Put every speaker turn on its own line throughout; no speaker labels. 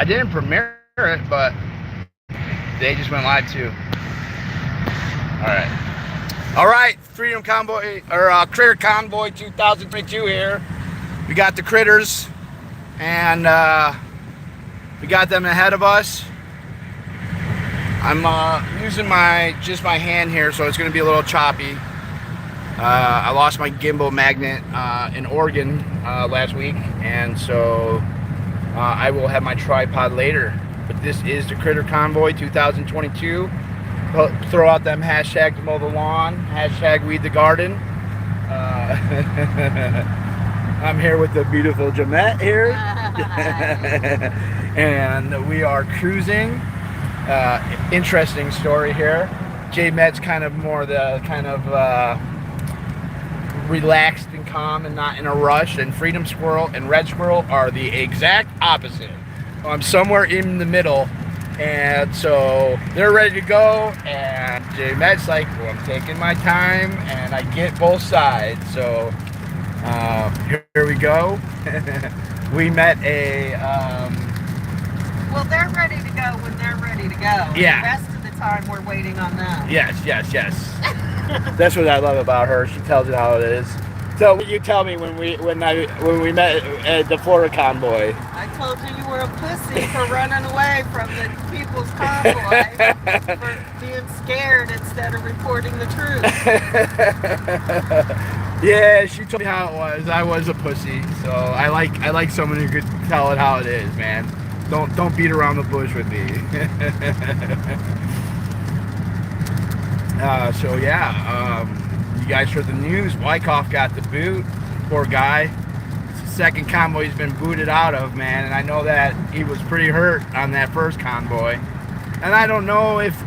I didn't premiere it, but they just went live too. All right, Freedom Convoy, or Critter Convoy 2022 here. We got the critters, and we got them ahead of us. I'm using just my hand here, so it's going to be a little choppy. I lost my gimbal magnet in Oregon last week, and so I will have my tripod later. But this is the Critter Convoy 2022. Throw out them hashtags to mow the lawn, hashtag weed the garden. I'm here with the beautiful Jamette here. And we are cruising. Interesting story here. J-Met's kind of more the kind of relaxed and calm and not in a rush, and Freedom Squirrel and Red Squirrel are the exact opposite. I'm somewhere in the middle, and so they're ready to go, and J-Met's like, well, I'm taking my time, and I get both sides. So here we go. We met a
well, they're ready to go when they're ready to go.
Yeah.
The rest of the time we're waiting on them.
Yes. That's what I love about her. She tells it how it is. So you tell me when we met at the Florida Convoy.
I told you were a pussy for running away from the people's convoy, for being scared instead of reporting the truth.
Yeah, she told me how it was. I was a pussy, so I like someone who could tell it how it is, man. Don't beat around the bush with me. So yeah, you guys heard the news. Wyckoff got the boot. Poor guy. It's the second convoy he's been booted out of, man. And I know that he was pretty hurt on that first convoy. And I don't know if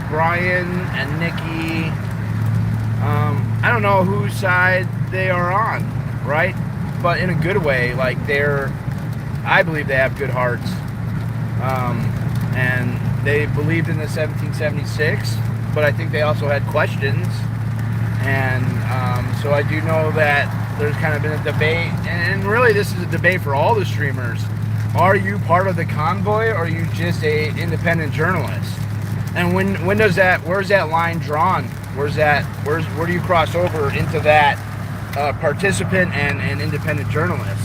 Brian and Nikki, I don't know whose side they are on, right? But in a good way, like I believe they have good hearts. And they believed in the 1776, but I think they also had questions. And so I do know that there's kind of been a debate, and really this is a debate for all the streamers. Are you part of the convoy, or are you just a independent journalist? And when does that, where's that line drawn? Where do you cross over into that participant and independent journalist?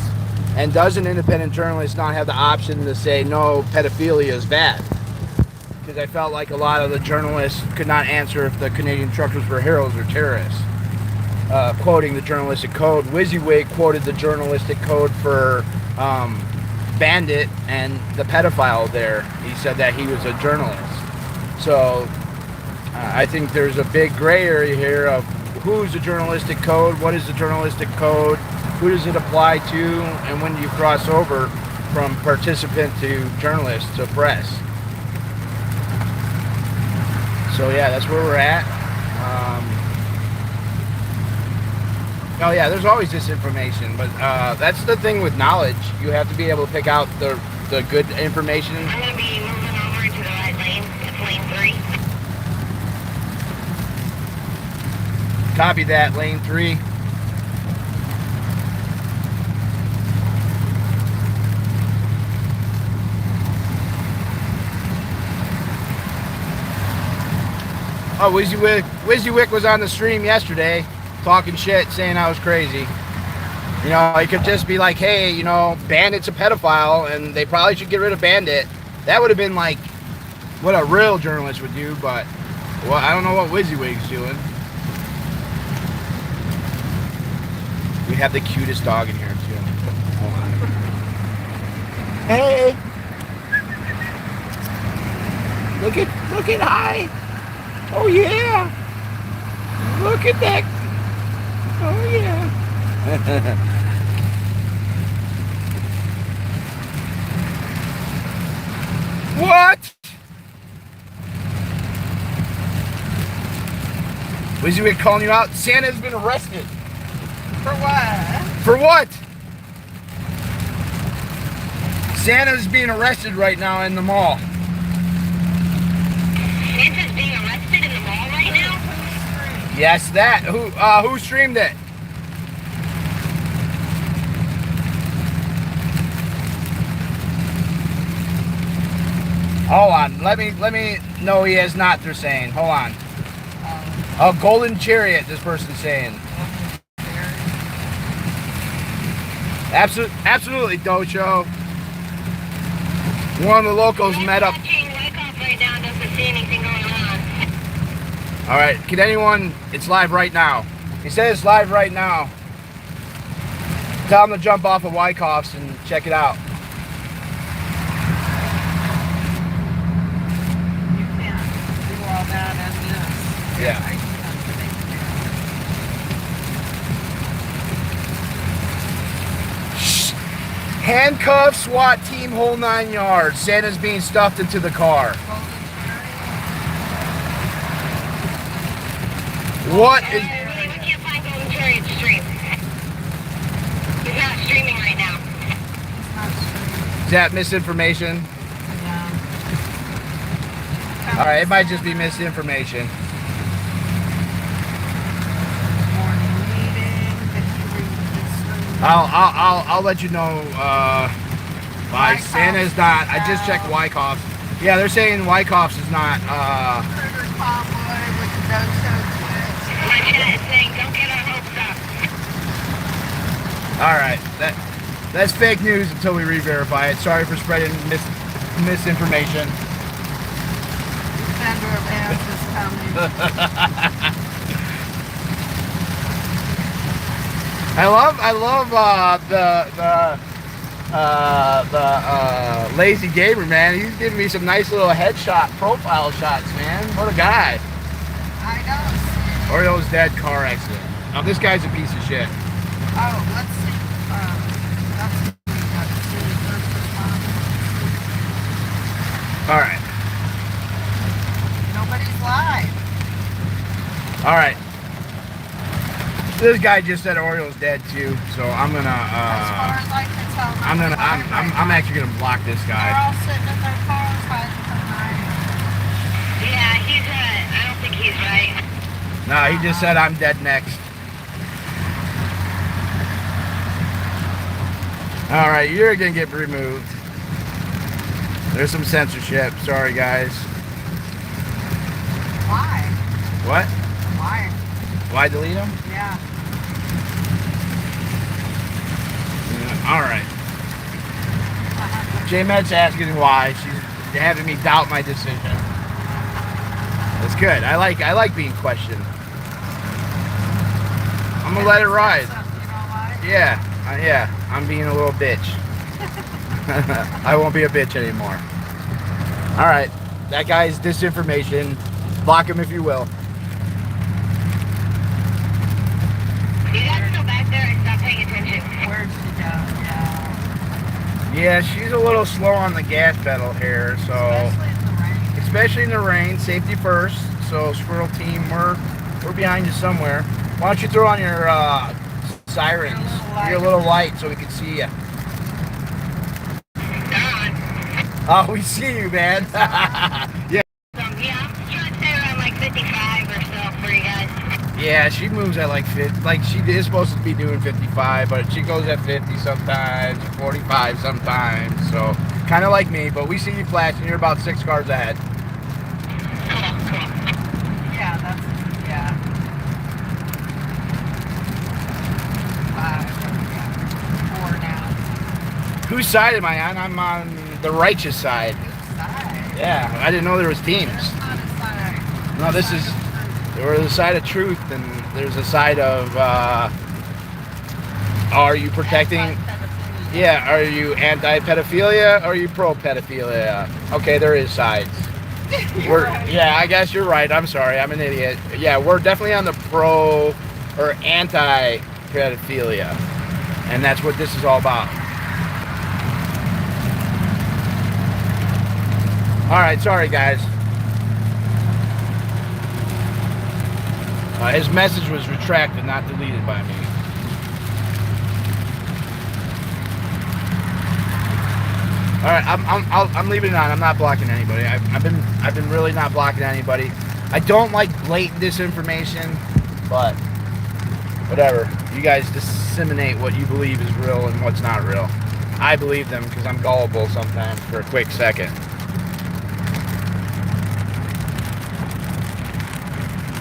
And does an independent journalist not have the option to say, no, pedophilia is bad? Because I felt like a lot of the journalists could not answer if the Canadian truckers were heroes or terrorists. Quoting the journalistic code, WYSIWYG quoted the journalistic code for Bandit and the pedophile there. He said that he was a journalist. So I think there's a big gray area here of who's the journalistic code, what is the journalistic code, who does it apply to, and when do you cross over from participant to journalist to press. So yeah, that's where we're at. Oh yeah, there's always disinformation, but that's the thing with knowledge. You have to be able to pick out the good information.
I'm going to be moving over into the right lane. It's lane 3.
Copy that, lane 3. Oh, WYSIWYG was on the stream yesterday talking shit, saying I was crazy. You know, it could just be like, hey, you know, Bandit's a pedophile and they probably should get rid of Bandit. That would have been like what a real journalist would do, but well, I don't know what WYSIWYG's doing. We have the cutest dog in here too. Hold on. Hey! Look at hi! Oh yeah! Look at that! Oh yeah! What? WYSIWYG calling you out? Santa's been arrested.
For what?
For what? Santa's being arrested right now in the mall.
Santa's being arrested in the mall right now?
Yes, that. Who streamed it? Hold on. Let me know he has not, they're saying. Hold on. A golden chariot, this person's saying. Absolutely, Docho. One of the locals met up.
Right now, doesn't see anything going on.
All right, can anyone? It's live right now. He says it's live right now. Tell him to jump off of Wyckoff's and check it out.
You can't do all that and this.
Yeah.
I can't.
Handcuffs, SWAT team, whole 9 yards. Santa's being stuffed into the car. What is?
We can't find Golden Chariot stream. He's not streaming right now.
Is that misinformation?
Yeah.
All right, it might just be misinformation.
Morning meeting. Did you read this room?
I'll let you know. Why
Wyckoff's
Santa's not. I just checked
out.
Wyckoff's. Yeah, they're saying Wyckoff's is not.
Critter Convoy with the Docho twitch.
My chat is saying, don't get our hopes up.
All right, that's fake news until we re-verify it. Sorry for spreading misinformation.
Defender of Ants is coming.
I love the lazy gamer, man. He's giving me some nice little headshot profile shots, man. What a guy.
I know.
Oriole's dead, car accident. Now this guy's a piece of shit.
Oh, let's see. Let's see first responders.
All right.
Nobody's live.
All right. This guy just said Oriole's dead too, so I'm gonna.
As far as I can tell,
I'm actually gonna block this
They're
guy.
all sitting in their cars hiding from night.
Yeah, I don't think he's right.
No, he just said I'm dead next. All right, you're gonna get removed. There's some censorship. Sorry, guys.
Why?
What?
Why?
Why delete him?
Yeah.
All right. J-Med's asking why. She's having me doubt my decision. That's good. I like being questioned. I'm gonna let it ride.
Something you don't like?
Yeah, yeah. I'm being a little bitch. I won't be a bitch anymore. All right. That guy's disinformation. Block him if you will.
You guys still back there and stop paying attention.
Where'd she go? Yeah.
Yeah, she's a little slow on the gas pedal here, so
Especially in the rain.
especially in the rain, safety first. So Squirrel Team, we're behind you somewhere. Why don't you throw on your sirens? Your little light so we can see you. Oh, we see you, man. Yeah.
Yeah, I'm trying to stay around like 55 or so for you guys.
Yeah, she moves at like 50. Like she is supposed to be doing 55, but she goes at 50 sometimes, 45 sometimes. So kind of like me, but we see you flashing. You're about 6 cars ahead.
Yeah, that's, yeah. 5, 4 now.
Whose side am I on? I'm on the righteous side.
Side.
Yeah, I didn't know there was teams.
There's not a side.
No, this is, there's a side of truth and there's a side of, are you protecting, yeah, are you anti-pedophilia or are you pro-pedophilia? Okay, there is sides.
You're right.
Yeah, I guess you're right. I'm sorry, I'm an idiot. Yeah, we're definitely on the pro or anti-pedophilia. And that's what this is all about. All right, sorry guys. His message was retracted, not deleted by me. All right, I'm leaving it on. I'm not blocking anybody. I've been really not blocking anybody. I don't like blatant disinformation, but whatever. You guys disseminate what you believe is real and what's not real. I believe them because I'm gullible sometimes for a quick second.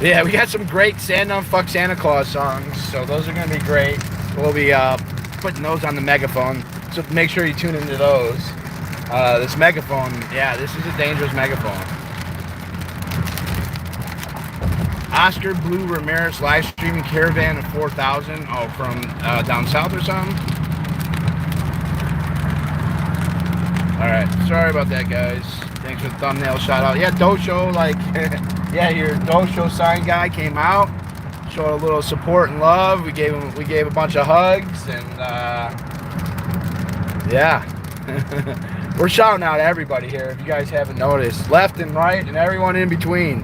Yeah, we got some great Stand Up Fuck Santa Claus songs, so those are going to be great. We'll be putting those on the megaphone, so make sure you tune into those. This megaphone, yeah, this is a dangerous megaphone. Oscar Blue Ramirez live streaming Caravan of 4,000. Oh, from down south or something? Alright, sorry about that, guys. Thanks for the thumbnail shout out. Yeah, Dosho, like, yeah, your Dosho sign guy came out, showed a little support and love. We gave a bunch of hugs, and yeah. We're shouting out everybody here, if you guys haven't noticed. Left and right, and everyone in between.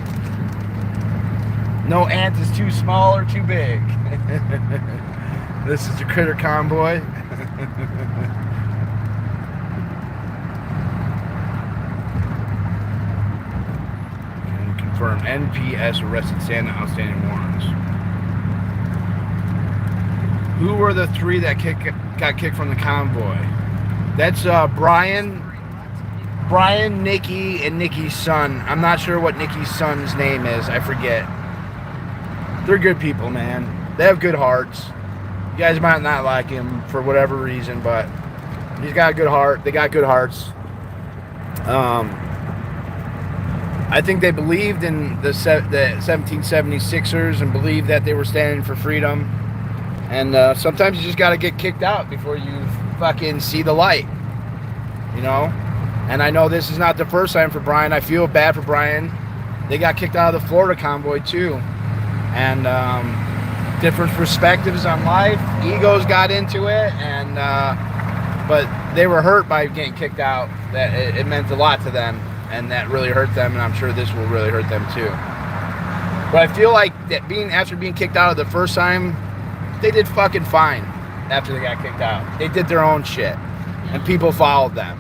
No ant is too small or too big. This is the Critter Convoy. Confirm NPS arrested Santa, outstanding warrants. Who were the three that got kicked from the convoy? That's Brian, Nikki, and Nikki's son. I'm not sure what Nikki's son's name is. I forget. They're good people, man. They have good hearts. You guys might not like him for whatever reason, but he's got a good heart. They got good hearts. I think they believed in the 1776ers and believed that they were standing for freedom. And sometimes you just got to get kicked out before you fucking see the light, you know? And I know this is not the first time for Brian. I feel bad for Brian. They got kicked out of the Florida convoy too. And different perspectives on life. Egos got into it, and but they were hurt by getting kicked out. That it meant a lot to them, and that really hurt them, and I'm sure this will really hurt them too. But I feel like that after being kicked out of the first time, they did fucking fine after they got kicked out. They did their own shit, and people followed them.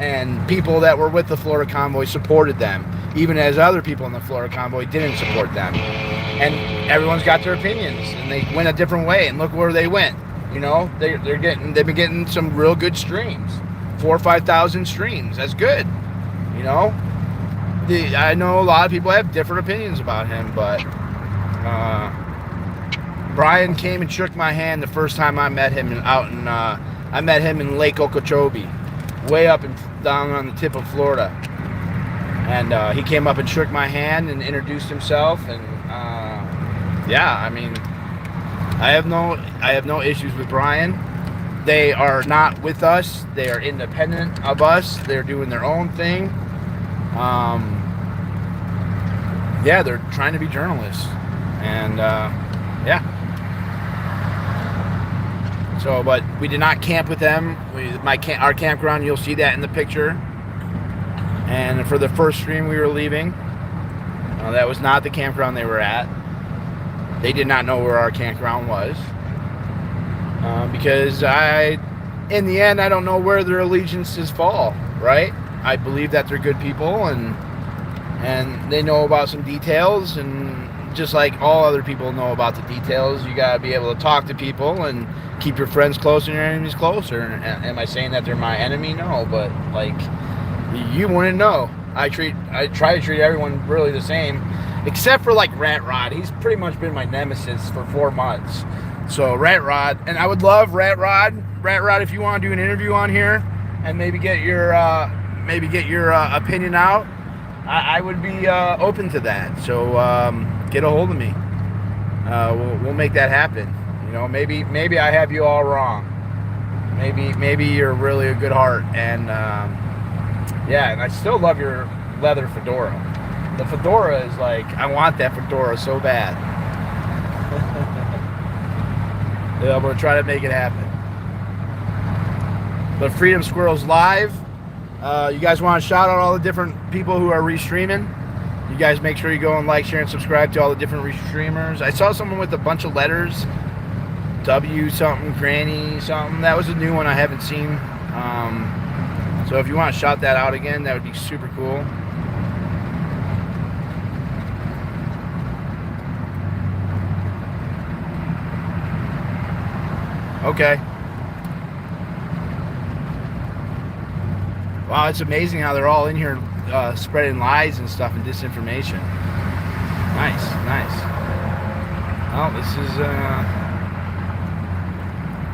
And people that were with the Florida convoy supported them, even as other people in the Florida convoy didn't support them. And everyone's got their opinions, and they went a different way. And look where they went. You know, they've been getting some real good streams, 4,000 or 5,000 streams. That's good. You know, I know a lot of people have different opinions about him, but Brian came and shook my hand the first time I met him I met him in Lake Okeechobee, way up and down on the tip of Florida. And he came up and shook my hand and introduced himself, and yeah, I mean, I have no issues with Brian. They are not with us. They are independent of us. They're doing their own thing. Yeah, they're trying to be journalists, and yeah. So, but we did not camp with them. Our campground, you'll see that in the picture. And for the first stream we were leaving, that was not the campground they were at. They did not know where our campground was. Because in the end, I don't know where their allegiances fall, right? I believe that they're good people, and they know about some details, and just like all other people know about the details, you gotta be able to talk to people and keep your friends close and your enemies closer. Am I saying that they're my enemy? No, but like, you wouldn't know. I try to treat everyone really the same, except for like Rat Rod. He's pretty much been my nemesis for 4 months. So Rat Rod, and I would love Rat Rod, if you want to do an interview on here and maybe get your opinion out. I would be open to that. So get a hold of me. We'll make that happen. You know, maybe I have you all wrong. Maybe you're really a good heart, and yeah, and I still love your leather fedora. The fedora is like, I want that fedora so bad. Yeah, I'm gonna try to make it happen. But Freedom Squirrels Live. You guys want to shout out all the different people who are restreaming? You guys make sure you go and like, share, and subscribe to all the different restreamers. I saw someone with a bunch of letters. W something, Granny something. That was a new one I haven't seen. So if you want to shout that out again, that would be super cool. Okay. Wow, it's amazing how they're all in here spreading lies and stuff and disinformation. Nice, nice. Oh,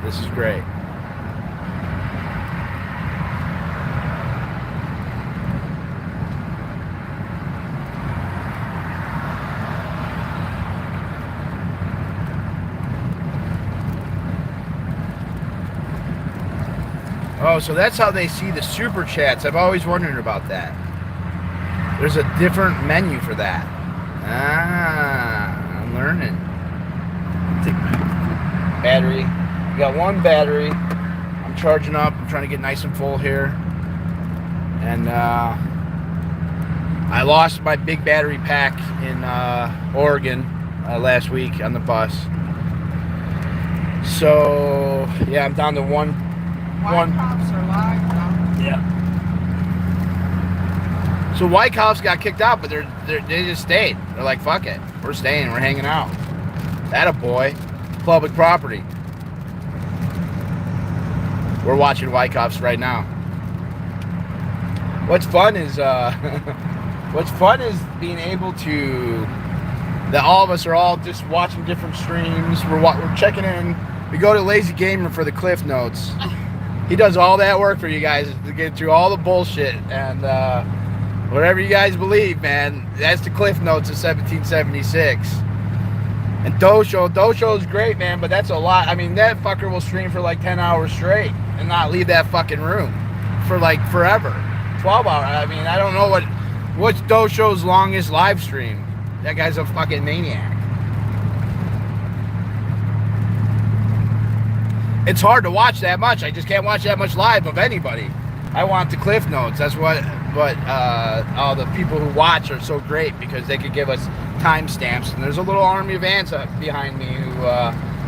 this is great. Oh, so that's how they see the super chats. I've always wondered about that. There's a different menu for that. Ah, I'm learning. Take my battery. We got one battery. I'm charging up. I'm trying to get nice and full here. And I lost my big battery pack in Oregon last week on the bus. So yeah, I'm down to one.
Cops are live now.
Yeah. So White Cops got kicked out, but they just stayed. They're like, fuck it, we're staying, we're hanging out. That a boy, public property. We're watching White Cops right now. What's fun is being able to that all of us are all just watching different streams. We're checking in. We go to Lazy Gamer for the Cliff Notes. He does all that work for you guys to get through all the bullshit and whatever you guys believe, man. That's the Cliff Notes of 1776. And Dosho is great, man, but that's a lot. I mean, that fucker will stream for like 10 hours straight and not leave that fucking room for like forever. 12 hours. I mean, I don't know what's Dosho's longest live stream. That guy's a fucking maniac. It's hard to watch that much. I just can't watch that much live of anybody. I want the Cliff Notes. That's what all the people who watch are so great because they could give us timestamps. And there's a little army of ants up behind me who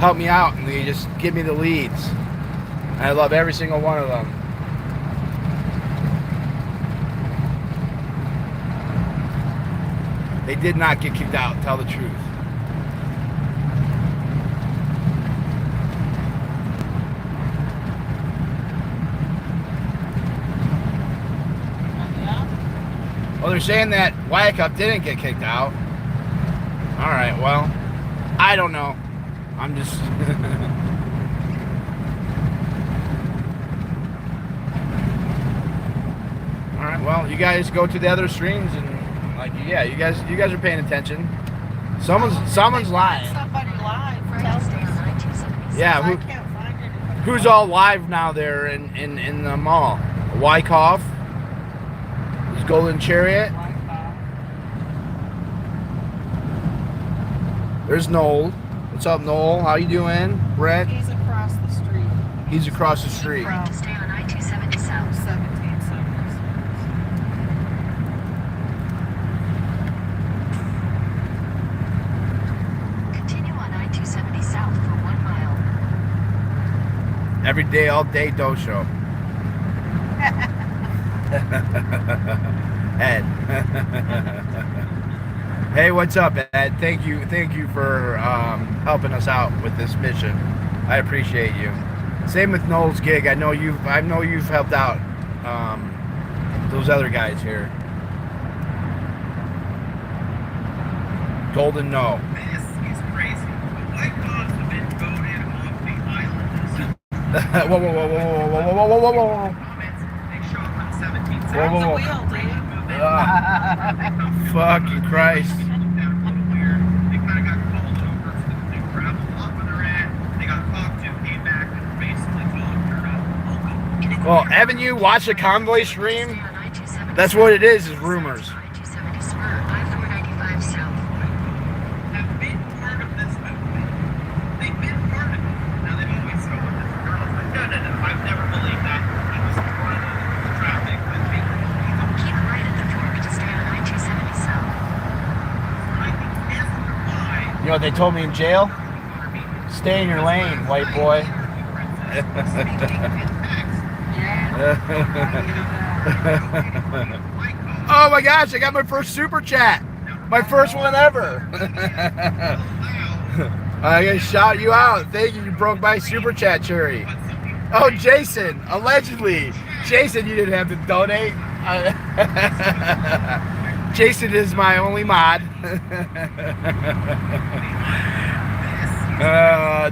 help me out and they just give me the leads. And I love every single one of them. They did not get kicked out, tell the truth. Well, they're saying that Wyatt Cup didn't get kicked out. All right, well, I don't know. I'm just... All right, well, you guys go to the other streams and, like, yeah, you guys are paying attention. Someone's lying.
Somebody live, right?
Yeah,
I can't find anybody.
who's all live now there in the mall? Wyckoff. Golden Chariot. There's Noel. What's up, Noel? How you doing? Brett?
He's across the street.
He's across the street.
From
Stay on I-270 South.
1776.
Continue on I-270 South for 1 mile.
Every day, all day, Dosho. Ed. Hey, what's up, Ed? Thank you for helping us out with this mission. I appreciate you. Same with Noel's gig. I know you've helped out those other guys here. Golden No.
This is crazy. The White Cops have been voted off the island.
Whoa.
Comments, they show up on 17
Turn
Whoa,
the
whoa.
wheel, dude.
Fucking Christ.
They kind of got called over to the gravel lot where they're at. They got talked to, came back, and basically told her to
Well, haven't you watched the Convoy stream? That's what it is rumors.
I-270 spur, I-495 South.
have been part of this movement. They've been part of it. Now they've always thrown it to girls like, no, I've never believed that. He was part of the traffic with me.
Keep right at the fork to stay on I-270 South.
I think as to why
You know what they told me in jail? Stay in your lane, white boy. Oh my gosh, I got my first super chat. My first one ever. I gotta shout you out. Thank you. You broke my super chat, Cherry. Oh, Jason, allegedly. Jason, you didn't have to donate. Jason is my only mod.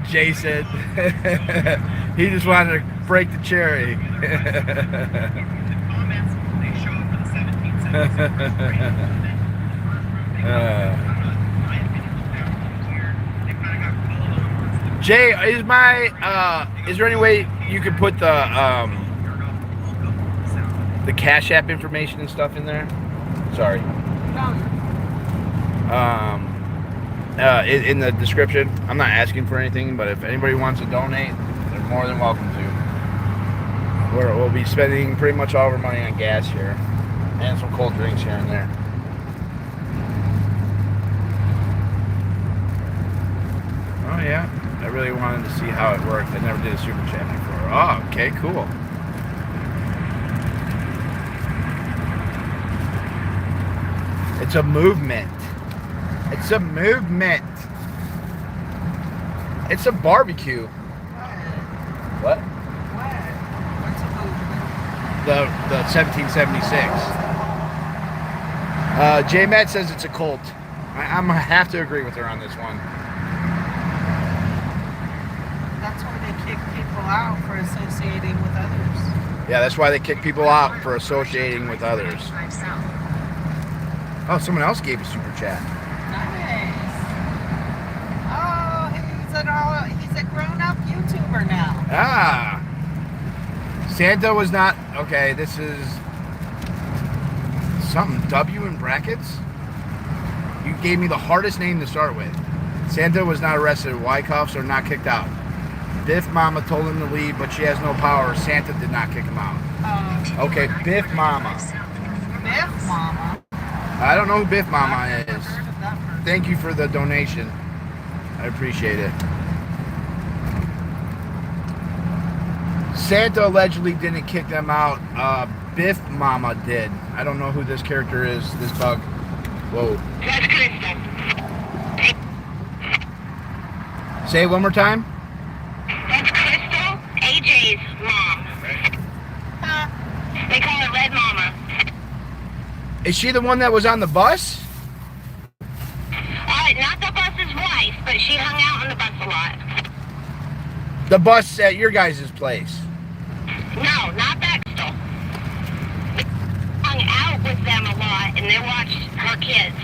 Jason. He just wanted to break the cherry.
Comments, they show up for the 1776.
Jay, is there any way you could put the Cash App information and stuff in there? Sorry. In the description. I'm not asking for anything, but if anybody wants to donate, they're more than welcome to. We'll be spending pretty much all of our money on gas here, and some cold drinks here and there. Oh yeah, I really wanted to see how it worked. I never did a super chat before. Oh, okay, cool. It's a movement. It's a movement. It's a barbecue. What?
What's a movement?
The 1776. J Matt says it's a cult. I'm gonna have to agree with her on this one.
That's why they kick people out for associating with others.
Yeah, that's why they kick people out for associating with others. Oh, someone else gave a super chat.
Nice. Oh, he's a grown-up YouTuber now.
Ah. Santa was not okay. This is something W in brackets. You gave me the hardest name to start with. Santa was not arrested. Wyckoffs are not kicked out. Biff Mama told him to leave, but she has no power. Santa did not kick him out. Okay, Biff Mama.
Biff Mama.
I don't know who Biff Mama
I've never
is.
heard of that person.
Thank you for the donation. I appreciate it. Santa allegedly didn't kick them out. Biff Mama did. I don't know who this character is. This bug. Whoa.
That's Crystal.
Say it one more time.
That's Crystal, AJ's mom. They call her Red Mama.
Is she the one that was on the bus?
Not the bus's wife, but she hung out on the bus a lot.
The bus at your guys' place.
No, not that Crystal. Hung out with them a lot, and they watched her kids.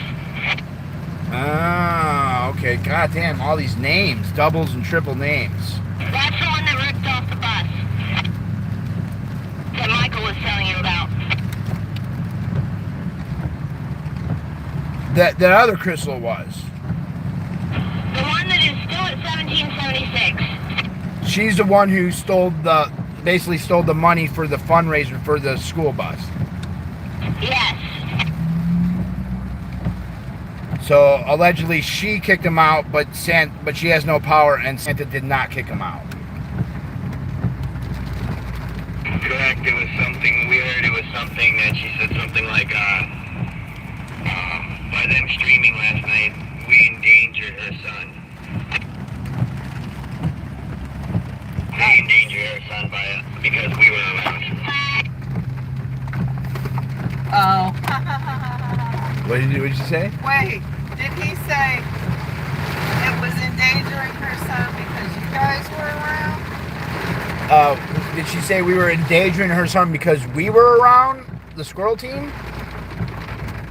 Ah, okay. God damn, all these names. Doubles and triple names.
That's the one that ripped off the bus that Michael was telling you about.
That other Crystal was.
The one that is still at 1776.
She's the one who basically stole the money for the fundraiser for the school bus.
Yes.
So allegedly she kicked him out, but she has no power, and Santa did not kick him out.
Correct. It was something weird. It was something that she said something like, by them streaming last night, we endangered her son. They endangered her son because we were around.
Oh.
What did you say?
Wait, did he say it was endangering her son because you guys were around?
Did she say we were endangering her son because we were around the squirrel team?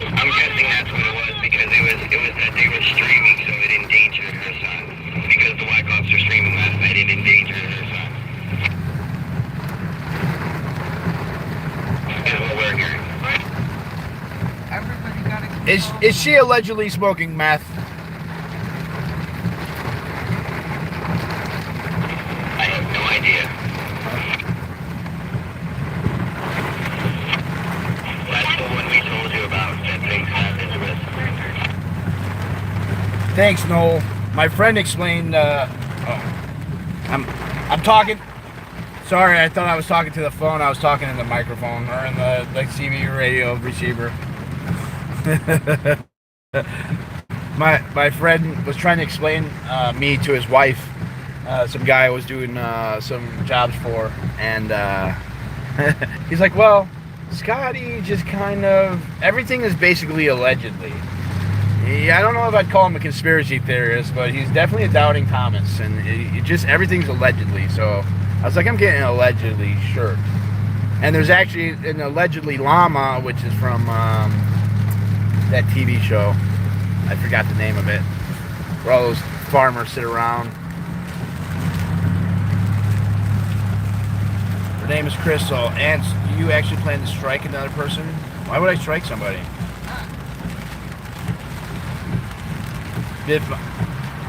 I'm guessing that's what it was because it was that they were streaming, so it endangered her son. Because the White Ops were streaming last night, it endangered her son. Is what we're hearing.
Everybody got to
Is she allegedly smoking meth?
I have no idea. That's the one we told you about that things happened with.
Thanks, Noel. My friend explained. I'm talking. Sorry, I thought I was talking to the phone. I was talking in the microphone or in the CB radio receiver. My friend was trying to explain me to his wife. Some guy I was doing some jobs for, and he's like, "Well, Scottie just kind of, everything is basically allegedly. I don't know if I'd call him a conspiracy theorist, but he's definitely a doubting Thomas, and it just everything's allegedly. So I was like, I'm getting an allegedly shirt. And there's actually an allegedly llama, which is from that TV show. I forgot the name of it. Where all those farmers sit around. Her name is Crystal. And do you actually plan to strike another person? Why would I strike somebody?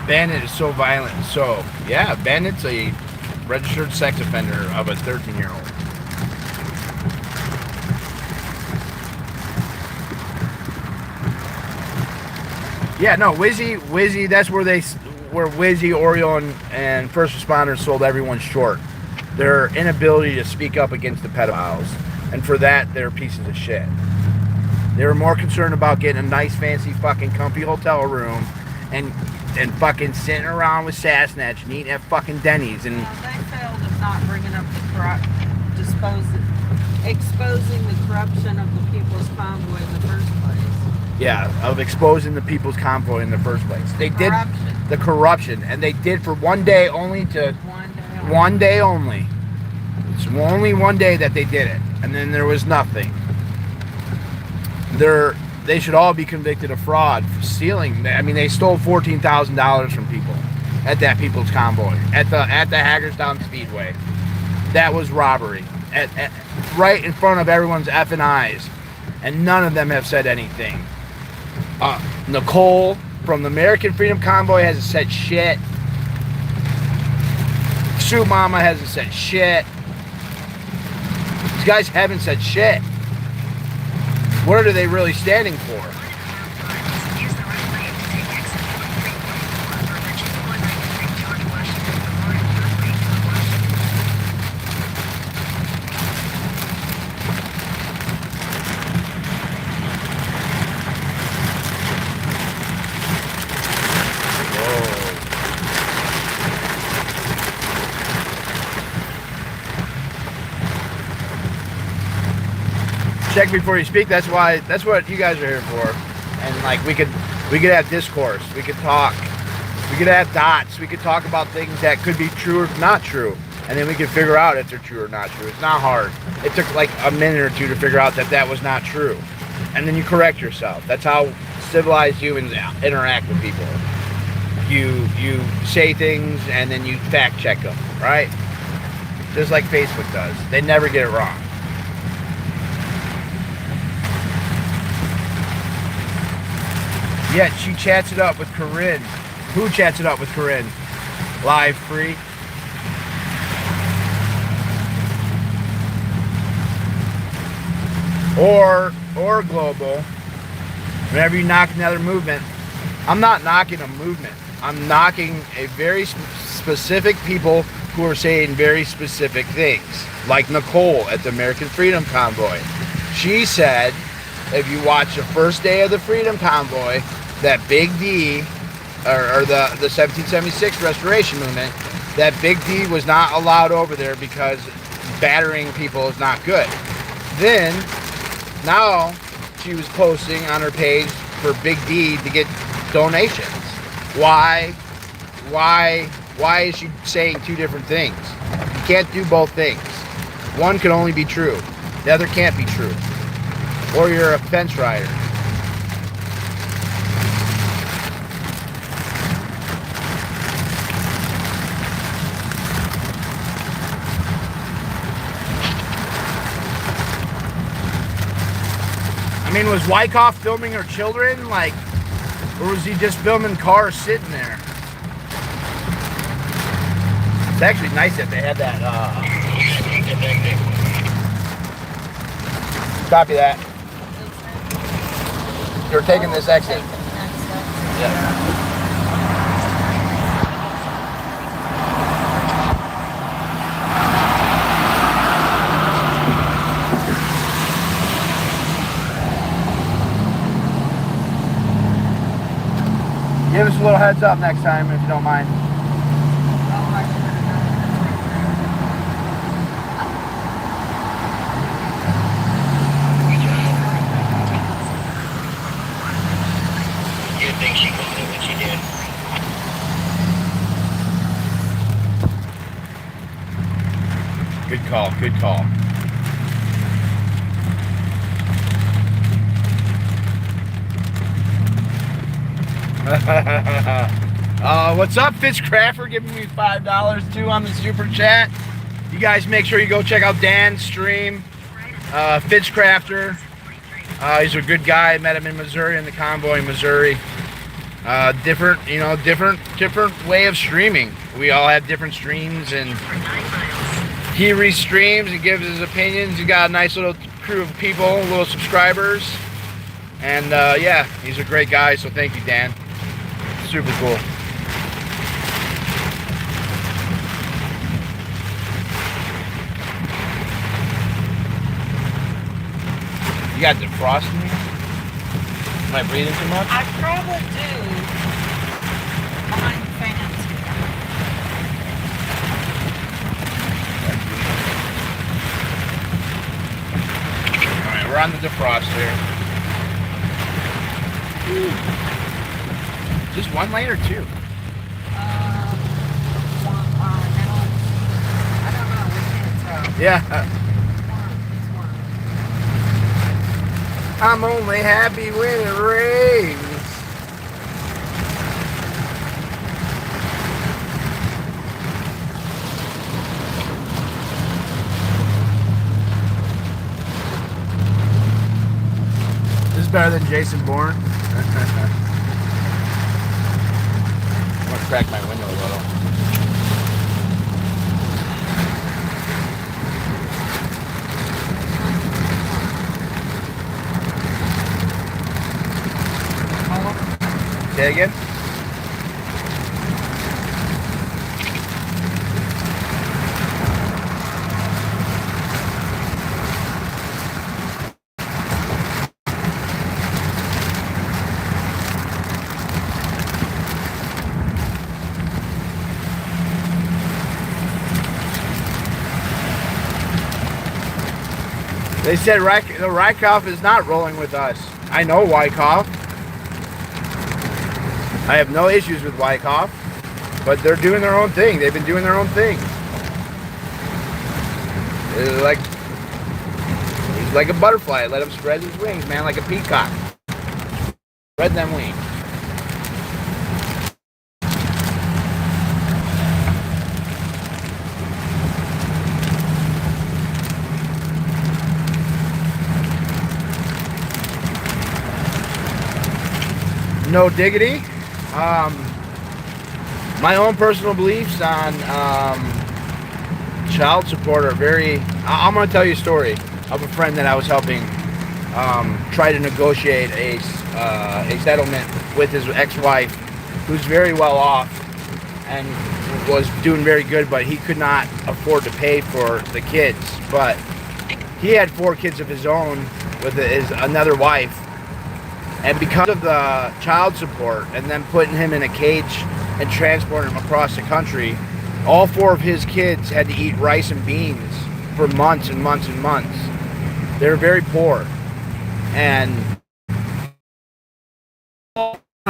Bandit is so violent. So, yeah, Bandit's a registered sex offender of a 13-year-old. Yeah, no, Wizzy, that's where Wizzy, Oreo, and first responders sold everyone short. Their inability to speak up against the pedophiles. And for that, they're pieces of shit. They were more concerned about getting a nice, fancy, fucking comfy hotel room and fucking sitting around with Sassnatch and eating at fucking Denny's. And
they failed at not bringing up exposing the corruption of the People's Convoy in the first place.
yeah, of exposing the People's Convoy in the first place. They did the corruption, and they did for one day only to... One day only. It's only one day that they did it, and then there was nothing. They should all be convicted of fraud for stealing. I mean, they stole $14,000 from people at that People's Convoy at the Hagerstown Speedway. That was robbery right in front of everyone's effing eyes, and none of them have said anything. Nicole from the American Freedom Convoy hasn't said shit. Sue Mama hasn't said shit. These guys haven't said shit. What are they really standing for? Check before you speak. That's what you guys are here for. And like we could have discourse. We could talk. We could have dots. We could talk about things that could be true or not true. And then we could figure out if they're true or not true. It's not hard. It took like a minute or two to figure out that was not true. And then you correct yourself. That's how civilized humans interact with people. You say things and then you fact check them, right? Just like Facebook does. They never get it wrong. Yet she chats it up with Corinne. Who chats it up with Corinne? Live free. Or global. Whenever you knock another movement, I'm not knocking a movement. I'm knocking a very specific people who are saying very specific things. Like Nicole at the American Freedom Convoy. She said, if you watch the first day of the Freedom Convoy, that Big D, or the 1776 Restoration Movement, that Big D was not allowed over there because battering people is not good. Then, now, she was posting on her page for Big D to get donations. Why is she saying two different things? You can't do both things. One can only be true. The other can't be true. Or you're a fence rider. I mean, was Wyckoff filming her children? Like, or was he just filming cars sitting there? It's actually nice that they had that, Copy that. You're taking this exit. Yeah. Give us a little heads up next time if you don't mind. Good call. Good call. What's up, Fitchcraft, for giving me $5 too on the super chat. You guys make sure you go check out Dan's stream. Fitchcrafter. He's a good guy. I met him in Missouri, in the Convoy, Missouri. Different way of streaming. We all have different streams, and he restreams and gives his opinions. He got a nice little crew of people, little subscribers, and yeah, he's a great guy. So thank you, Dan. Super cool. You got defrosting here? Am I breathing too much?
I probably do. Behind fans.
Alright, we're on the defroster. Just one light or two?
I don't know. We can't tell.
Yeah.
It's one.
I'm only happy when it rains. This is better than Jason Bourne. I'm gonna crack my window a little. Say again? They said the Rykoff is not rolling with us. I know Wyckoff. I have no issues with Wyckoff, but they're doing their own thing. They've been doing their own thing. He's like a butterfly. Let him spread his wings, man, like a peacock. Spread them wings. No diggity. My own personal beliefs on child support are very... I'm going to tell you a story of a friend that I was helping try to negotiate a settlement with his ex-wife, who's very well off and was doing very good, but he could not afford to pay for the kids. But he had 4 kids of his own with another wife. And because of the child support and then putting him in a cage and transporting him across the country, all 4 of his kids had to eat rice and beans for months and months and months. They were very poor. And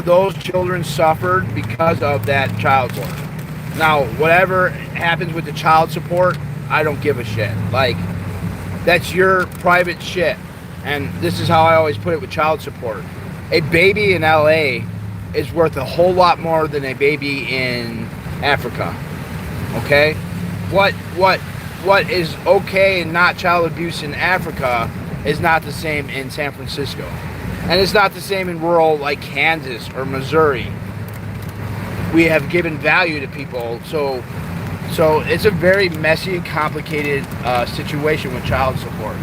those children suffered because of that child support. Now, whatever happens with the child support, I don't give a shit. Like, that's your private shit. And this is how I always put it with child support. A baby in LA is worth a whole lot more than a baby in Africa. Okay? What is okay and not child abuse in Africa is not the same in San Francisco. And it's not the same in rural like Kansas or Missouri. We have given value to people, so it's a very messy and complicated situation with child support.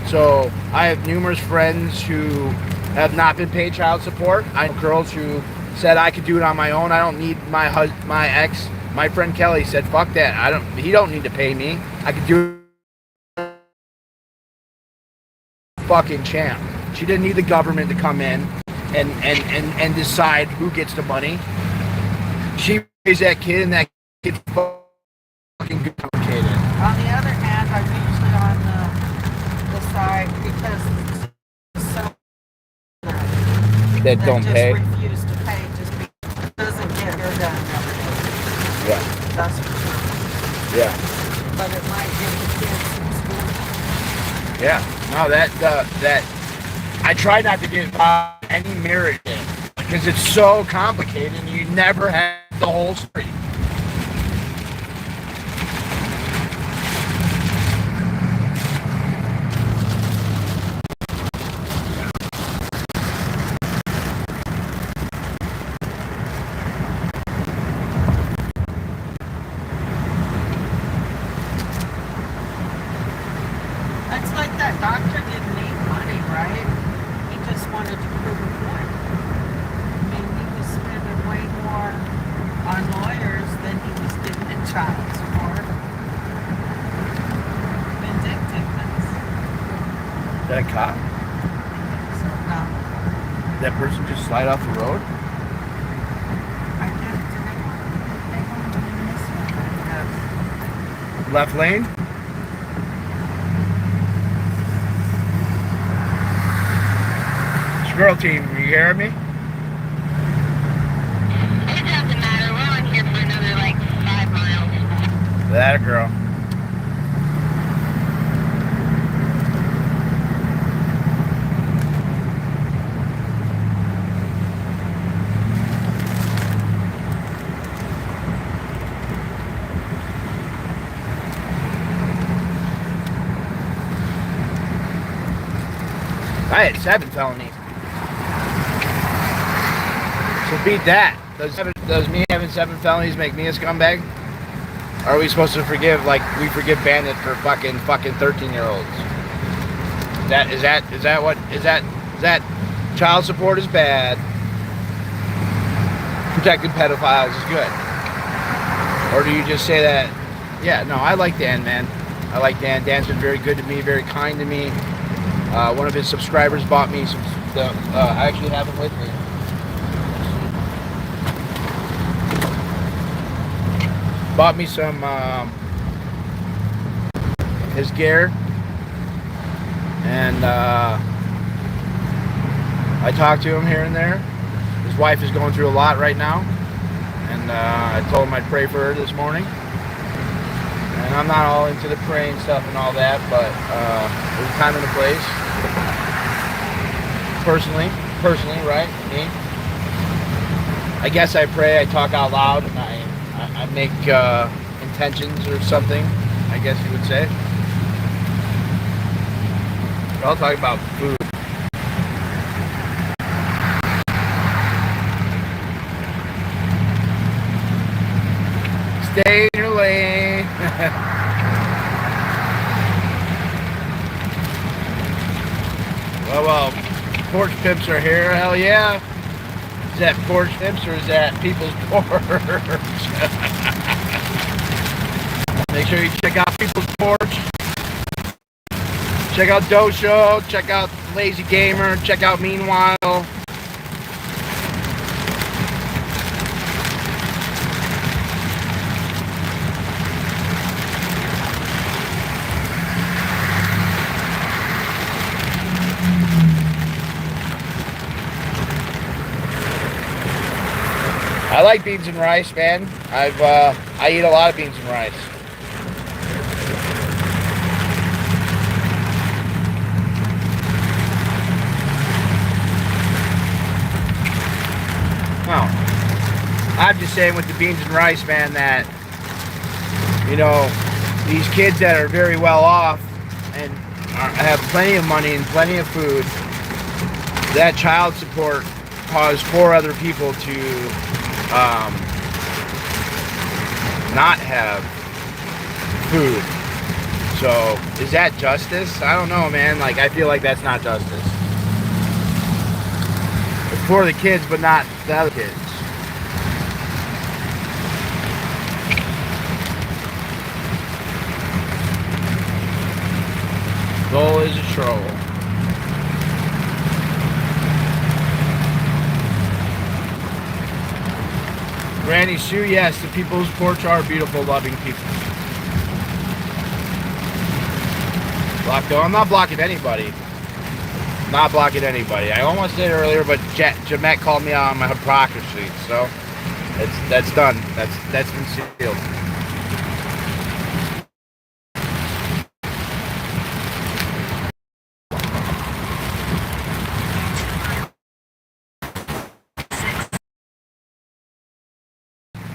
So I have numerous friends who have not been paid child support. I know girls who said I could do it on my own. I don't need my ex. My friend Kelly said, "Fuck that. He don't need to pay me. I could do it." Fucking champ. She didn't need the government to come in and decide who gets the money. She raised that kid, and that kid's fucking complicated.
On the other hand, I'm usually on the side because it's so
That don't
just
pay.
refuse to pay just because it doesn't get her done.
Yeah.
That's for sure.
Yeah.
but it might get the kids in school.
Yeah. No, that I try not to get involved in any marriage thing because it's so complicated and you never have the whole story.
That's like that doctor didn't need money, right? He just wanted to prove a point. I mean, he was spending way more on lawyers than he was getting in child support. Vindictiveness.
That cop?
So, no.
That person just slide off the road?
I get it today. They won't go in this one.
Left lane? Squirrel team, you hearing me?
It doesn't matter. We're on here for another like 5 miles.
That a girl. I had 7 felonies. So beat that. Does me having 7 felonies make me a scumbag? Or are we supposed to forgive like we forgive Bandit for fucking 13-year-olds? Is that child support is bad? Protecting pedophiles is good? Or do you just say that? Yeah, no, I like Dan, man. I like Dan. Dan's been very good to me, very kind to me. One of his subscribers bought me some. I actually have him with me. Bought me some his gear, and I talked to him here and there. His wife is going through a lot right now, and I told him I'd pray for her this morning. And I'm not all into the praying stuff and all that, but there's a time and a place. Personally, right? Me. I guess I pray, I talk out loud, and I make intentions or something, I guess you would say. But I'll talk about food. Stay in your lane. Well, porch pimps are here. Hell yeah. Is that porch pimps or is that people's porch? Make sure you check out people's porch. Check out Dosho. Check out Lazy Gamer. Check out Meanwhile. I like beans and rice, man. I eat a lot of beans and rice. No, I'm just saying with the beans and rice, man, that you know these kids that are very well off and have plenty of money and plenty of food, that child support caused 4 other people to not have food. So is that justice? I don't know, man. Like, I feel like that's not justice. It's for the kids, but not the other kids. Goal is a troll. Granny Sue, yes, the people's porch are beautiful, loving people. Blocked though. I'm not blocking anybody. Not blocking anybody. I almost did earlier, but Jamet called me out on my hypocrisy, so that's done. That's been sealed.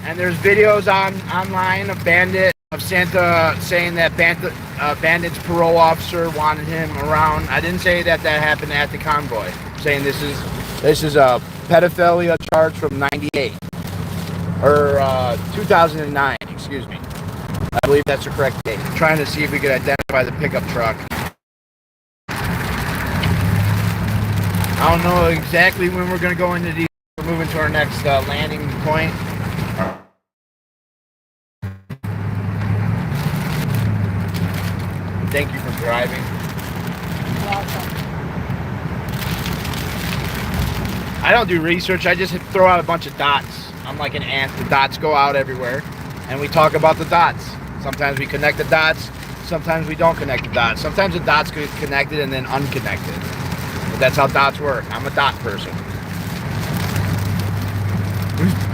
And there's videos online of Santa saying that Bandit's parole officer wanted him around. I didn't say that happened at the convoy. I'm saying this is a pedophilia charge from '98 or 2009. Excuse me. I believe that's the correct date. I'm trying to see if we could identify the pickup truck. I don't know exactly when we're going to go into these. We're moving to our next landing point. Thank you for driving.
Welcome.
I don't do research. I just throw out a bunch of dots. I'm like an ant. The dots go out everywhere, and we talk about the dots. Sometimes we connect the dots. Sometimes we don't connect the dots. Sometimes the dots get connected and then unconnected. But that's how dots work. I'm a dot person.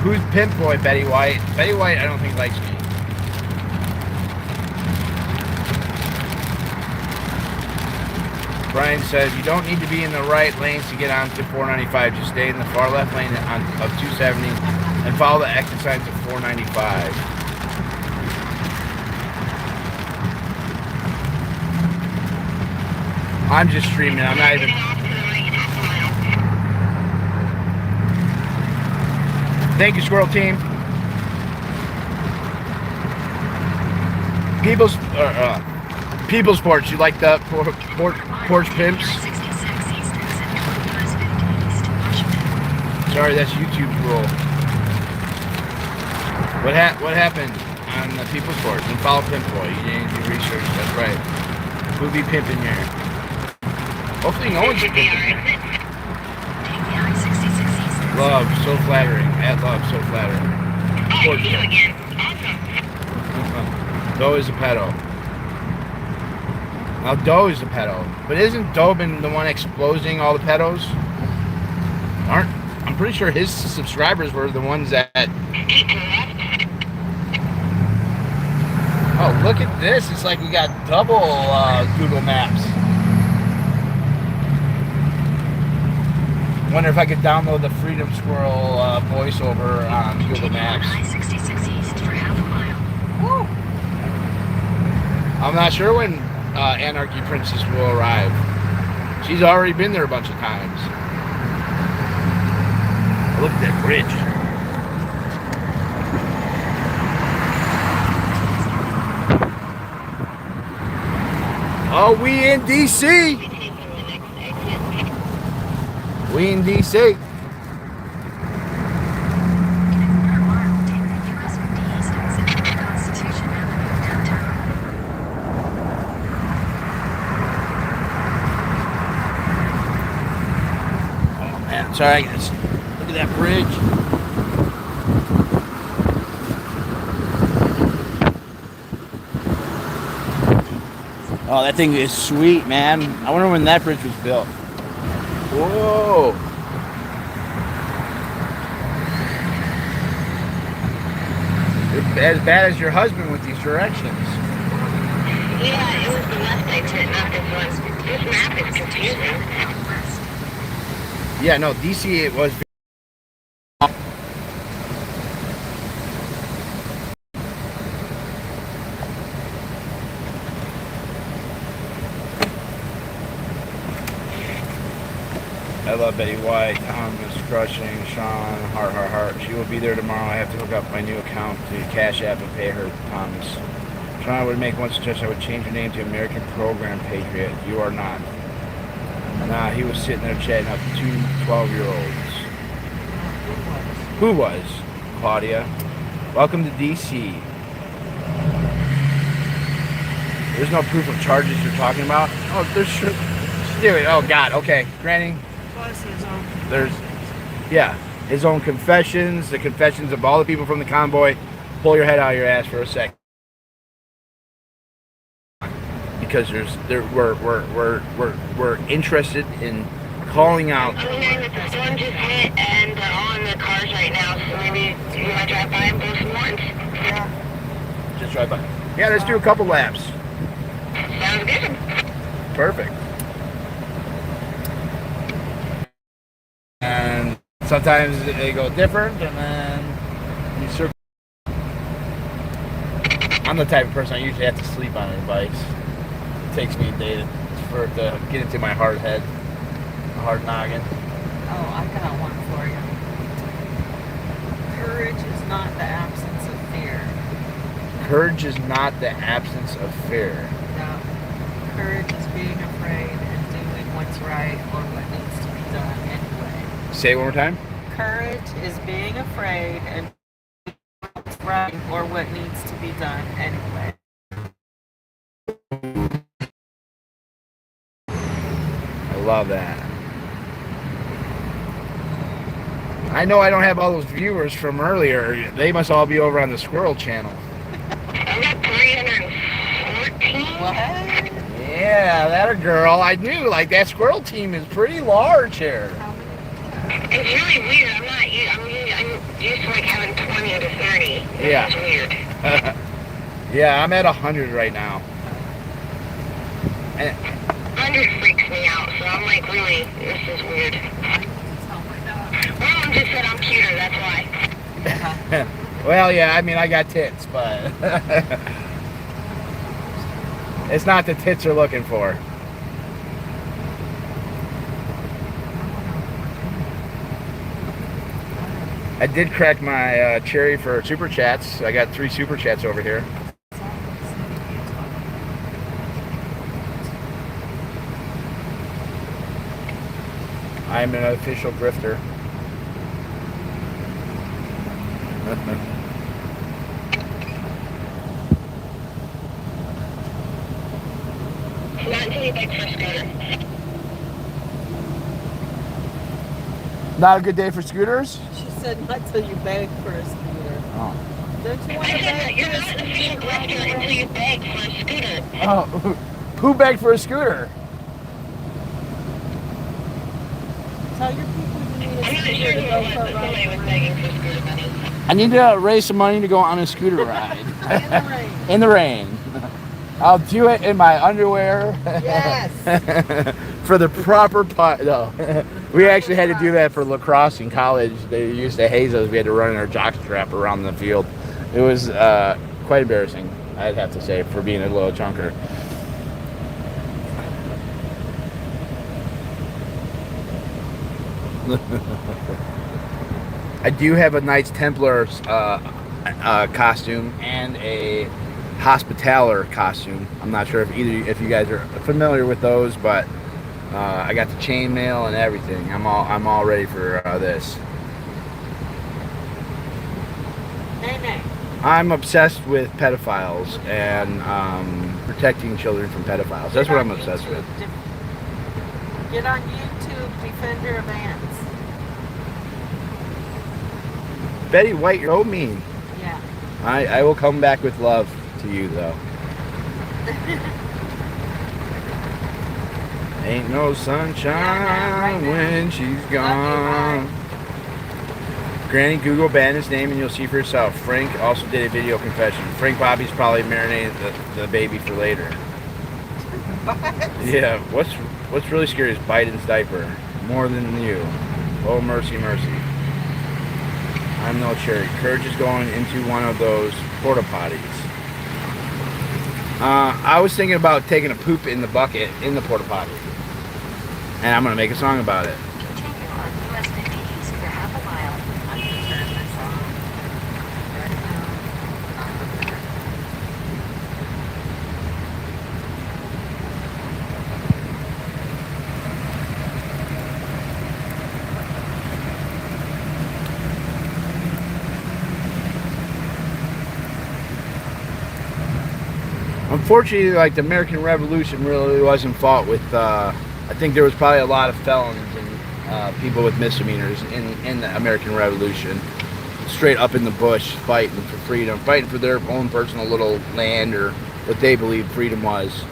Who's Pimp Boy Betty White? Betty White, I don't think likes me. Brian says, you don't need to be in the right lanes to get onto 495. Just stay in the far left lane of 270 and follow the exit signs of 495. I'm just streaming. I'm not even... Thank you, Squirrel Team. People's Porch. You like the porch pimps? Sorry, that's YouTube rule. What happened on the People's Porch? And follow Pimp Boy. You didn't do research. That's right. Who'll be pimping here? Hopefully no one's pimping here. Love, so flattering. At love, so flattering.
Oh, you again. Awesome.
Doe is a pedo. Now Doe is a pedo. But isn't Doe been the one exposing all the pedos? I'm pretty sure his subscribers were the ones that... Oh, look at this. It's like we got double Google Maps. Wonder if I could download the Freedom Squirrel voiceover on Google Maps. Woo. I'm not sure when Anarchy Princess will arrive. She's already been there a bunch of times. Look at that bridge. Oh, we in DC. We in DC. Oh man, sorry guys. Look at that bridge. Oh, that thing is sweet, man. I wonder when that bridge was built. Whoa! You're as bad as your husband with these directions.
Yeah, it was the left exit, not this one. This map is confusing.
Yeah, no, DC it was. I love Betty White, Thomas, Crushing, Sean, Heart. She will be there tomorrow. I have to hook up my new account to Cash App and pay her, Thomas. Sean, I would make one suggestion. I would change your name to American Program Patriot. You are not. Nah, he was sitting there chatting up to two 12-year-olds. Who was? Claudia. Welcome to DC. There's no proof of charges you're talking about? Oh, there's sure. Oh, God. Okay. Granny. There's, yeah, his own confessions, the confessions of all the people from the convoy. Pull your head out of your ass for a second, because we're interested in calling out.
I'm hearing that the storm just hit and they're all in their cars right now, so maybe you want to drive by and blow some horns?
Yeah.
Just drive by. Yeah, let's do a couple laps.
Sounds good.
Perfect. And sometimes they go different, and then you circle. I'm the type of person I usually have to sleep on advice. It takes me a day for it to get into my hard head, hard noggin.
Oh, I got one for you. Courage is not the absence of fear.
Courage is not the absence of fear.
No. Courage is being afraid and doing what's right or what needs to be done anyway.
Say it one more time.
Courage is being afraid and doing what's right or what needs to be done anyway.
I love that. I know I don't have all those viewers from earlier. They must all be over on the Squirrel channel.
I'm at 314.
What?
Yeah, that a girl. I knew, like, that Squirrel team is pretty large here.
How many?
It's really weird. I'm used to like having 20 to 30.
Yeah.
It's weird.
Yeah, I'm at 100 right now. And
100 freaks me out, so I'm like, really, this is weird.
Oh my God.
Mom just said I'm cuter, that's why.
well, yeah, I mean, I got tits, but it's not the tits they're looking for. I did crack my cherry for super chats. I got 3 super chats over here. I'm an official grifter.
Not until you beg for a scooter.
Not a good day for scooters?
She said not till you beg for a scooter.
Oh.
Don't you
I
want to
said that
beg
you're
for a
not an official
scooter?
grifter until you beg for a scooter.
Oh, who begged for a scooter?
Tell your people you need a
I'm not
scooter
sure
to
who
go
it was,
for
but
a
somebody was
ride.
begging for scooter money.
I need to raise some money to go on a scooter ride.
In the rain.
In the rain. I'll do it in my underwear.
Yes.
For the proper putt. No. We actually had to do that for lacrosse in college. They used to haze us. We had to run in our jockstrap around the field. It was quite embarrassing, I'd have to say, for being a little chunker. I do have a Knights Templar costume and a Hospitaller costume. I'm not sure if you guys are familiar with those, but I got the chainmail and everything. I'm all ready for this.
Nay.
I'm obsessed with pedophiles and protecting children from pedophiles. That's what I'm obsessed with.
Get on YouTube, Defender of Ants.
Betty White, you're so mean.
Yeah.
I will come back with love to you, though. Ain't no sunshine when she's gone. Granny, Google Bandit's name and you'll see for yourself. Frank also did a video confession. Frank Bobby's probably marinated the baby for later. Yeah, what's really scary is Biden's diaper. More than you. Oh, mercy, mercy. I'm no cherry. Courage is going into one of those porta potties. I was thinking about taking a poop in the bucket in the porta potty. And I'm going to make a song about it.
Continue on US 50 East for half a mile. I'm going to turn this on. Right now.
Unfortunately, like, the American Revolution really wasn't fought with, I think there was probably a lot of felons and people with misdemeanors in the American Revolution. Straight up in the bush, fighting for freedom, fighting for their own personal little land or what they believed freedom was.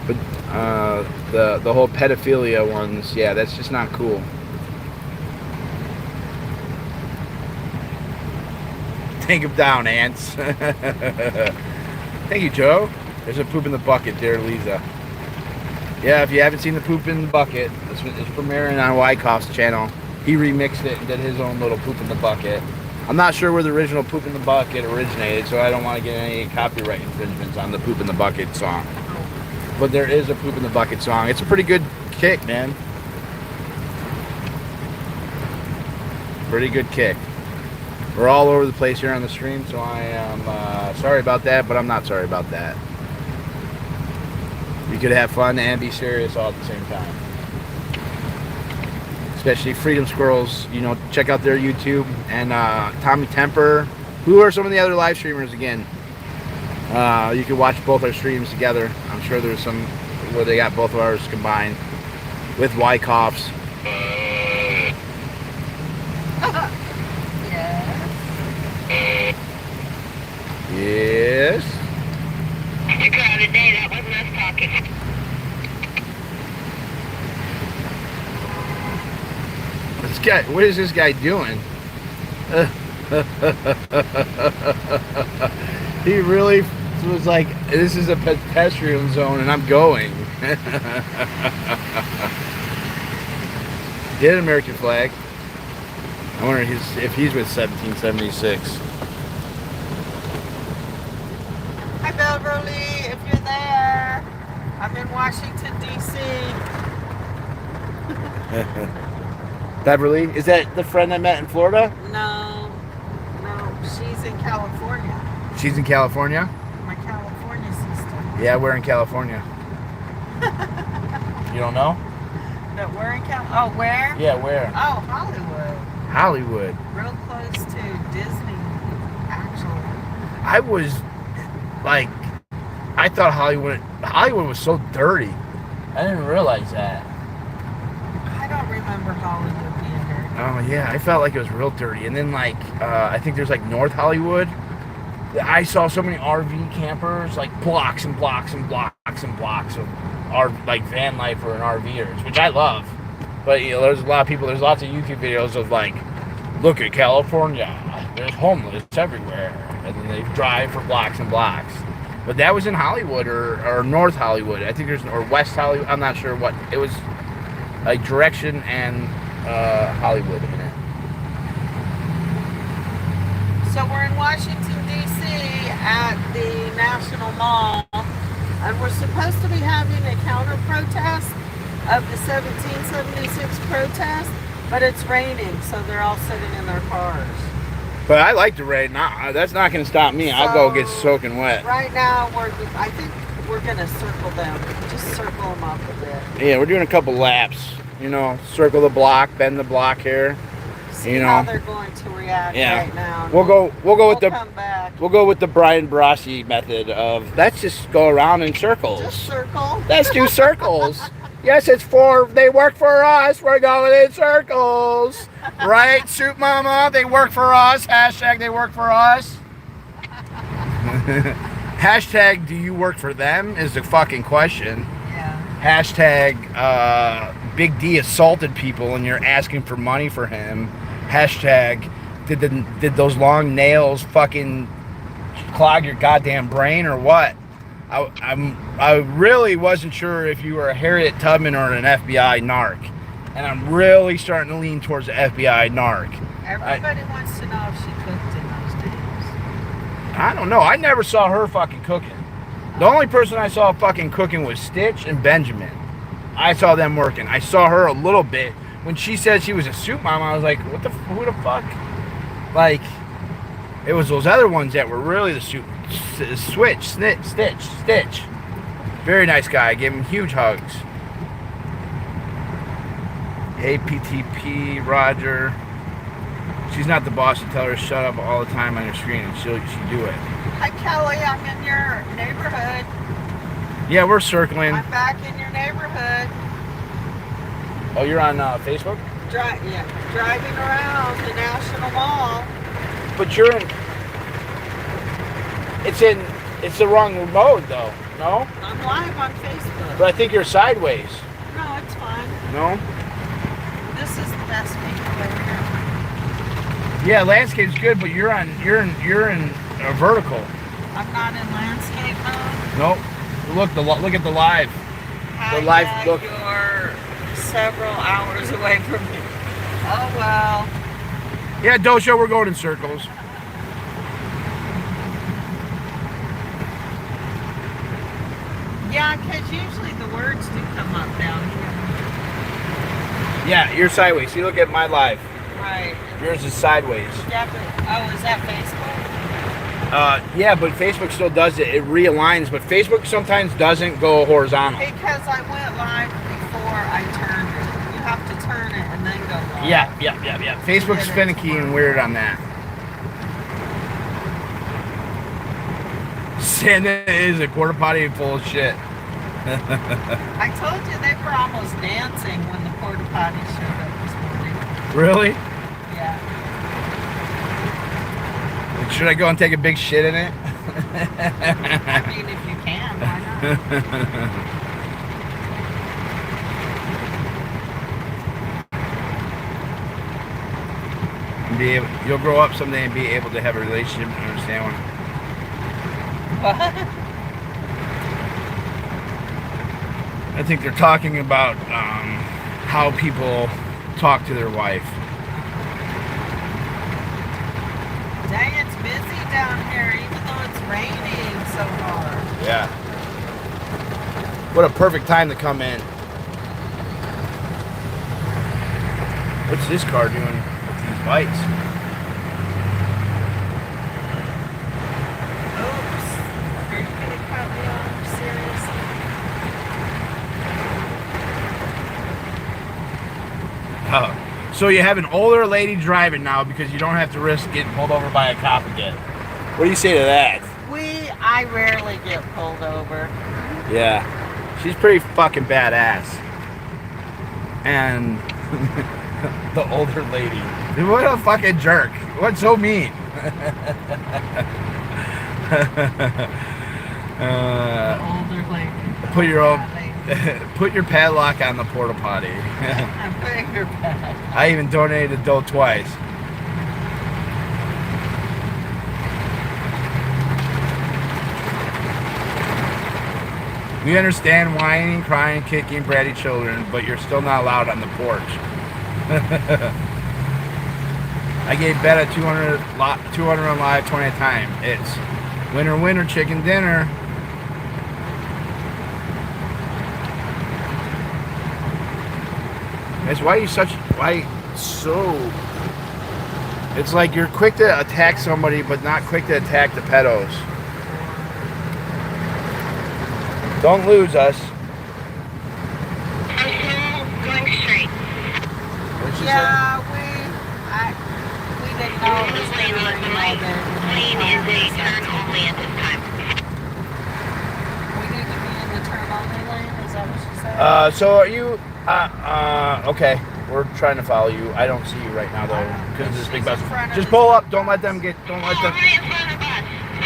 But the whole pedophilia ones, yeah, that's just not cool. Take him down, ants. Thank you, Joe. There's a poop in the bucket, dear Lisa. Yeah, if you haven't seen the poop in the bucket, it's premiering on Wyckoff's channel. He remixed it and did his own little poop in the bucket. I'm not sure where the original Poop in the Bucket originated, so I don't want to get any copyright infringements on the Poop in the Bucket song. But there is a Poop in the Bucket song. It's a pretty good kick, man. Pretty good kick. We're all over the place here on the stream, so I am sorry about that, but I'm not sorry about that. You could have fun and be serious all at the same time. Especially Freedom Squirrels, you know, check out their YouTube. And Tommy Temper. Who are some of the other live streamers again? You can watch both our streams together. I'm sure there's some where they got both of ours combined with Wyckoff's. Yes.
You got it, day. That wasn't us talking.
This guy, what is this guy doing? He really was like, this is a pedestrian zone and I'm going. Get an American flag. I wonder if he's with 1776.
Hi, Beverly, if you're there. I'm in Washington, D.C.
Beverly, is that the friend I met in Florida?
No, she's in California.
She's in California?
My California sister.
Yeah, we're in California. You don't know?
That we're in Oh, where?
Yeah, where?
Oh, Hollywood.
Hollywood.
Real close to Disney, actually.
I was like, I thought Hollywood was so dirty. I didn't realize that.
I don't remember Hollywood being dirty.
Oh yeah, I felt like it was real dirty. And then like, I think there's like North Hollywood. I saw so many RV campers, like blocks and blocks and blocks and blocks of like van life or an RVers, which I love. But you know, there's a lot of people. There's lots of YouTube videos of like, look at California. There's homeless everywhere, and then they drive for blocks and blocks. But that was in Hollywood or North Hollywood. I think there's or West Hollywood. I'm not sure what it was. Like Direction and Hollywood in it.
So we're in Washington, D.C. at the National Mall, and we're supposed to be having a counter-protest of the 1776 protest, but it's raining, so they're all sitting in their cars.
But I like the rain. That's not going to stop me. I'll go get soaking wet.
Right now, I think we're going to circle them. Just circle them up a bit.
Yeah, we're doing a couple laps. You know, circle the block, bend the block here.
See
you know
how they're going to react right now.
We'll
come back.
We'll go with the Brian Brossi method of let's just go around in circles.
Just circle.
Let's do circles. Yes, they work for us. We're going in circles. Right, Soup Mama? They work for us. Hashtag they work for us. Hashtag do you work for them is the fucking question.
Yeah.
Hashtag Big D assaulted people and you're asking for money for him. Hashtag did those long nails fucking clog your goddamn brain or what? I really wasn't sure if you were a Harriet Tubman or an FBI narc. And I'm really starting to lean towards the FBI narc.
Everybody wants to know if she cooked in those days.
I don't know. I never saw her fucking cooking. The only person I saw fucking cooking was Stitch and Benjamin. I saw them working. I saw her a little bit. When she said she was a soup mom, I was like, who the fuck? Like, it was those other ones that were really the soup. Stitch. Very nice guy. I gave him huge hugs. Hey, PTP, Roger. She's not the boss. You tell her to shut up all the time on your screen and she'll do it.
Hi, Kelly. I'm in your neighborhood.
Yeah, we're circling.
I'm back in your neighborhood.
Oh, you're on Facebook?
Driving around the National Mall.
But you're in... It's the wrong mode, though. No?
I'm live on Facebook.
But I think you're sideways.
No, it's fine.
No?
This is the best people over here.
Yeah, landscape's good, but you're in a vertical.
I'm not in landscape mode.
Nope. Look at the live. The live look.
You're several hours away from me. Oh well.
Yeah, Dosha, we're going in circles.
Yeah, because usually the words do come up down here.
Yeah, you're sideways. See, look at my live.
Right.
Yours is sideways.
Yeah, but, oh, is that Facebook?
Yeah, but Facebook still does it. It realigns, but Facebook sometimes doesn't go horizontal.
Because I went live before I turned it. You have to turn it and then go live.
Yeah. Facebook's finicky and weird on that. Santa is a porta potty full of shit.
I told you they were almost dancing when the porta potty showed up this morning.
Really?
Yeah.
Should I go and take a big shit in it?
I mean, if you can, why not?
You'll grow up someday and be able to have a relationship and understand one.
What?
I think they're talking about how people talk to their wife.
Dang, it's busy down here, even though it's raining so hard.
Yeah. What a perfect time to come in. What's this car doing with these lights?
Oops. Are you going to cut me off? Seriously?
Oh. So you have an older lady driving now because you don't have to risk getting pulled over by a cop again. What do you say to that?
I rarely get pulled over.
Yeah. She's pretty fucking badass. And the older lady. What a fucking jerk. What's so mean?
Older lady.
Put your padlock on the porta potty.
I'm putting your pad.
I even donated the dough twice. We understand whining, crying, kicking, bratty children, but you're still not allowed on the porch. I gave Bet a 200 on live 20 at a time. It's winner, winner, chicken dinner. It's why so? It's like you're quick to attack somebody, but not quick to attack the pedos. Don't lose us.
I'm still going straight.
What'd she
Yeah, we didn't know it was
The
going to rain all day.
lane is a turn only at this time.
We need to be in the turn only lane, is that what she said?
So are you? Okay. We're trying to follow you. I don't see you right now though, because of this big bus. Just pull up. Don't let them get. Don't let them.
Right in front of us.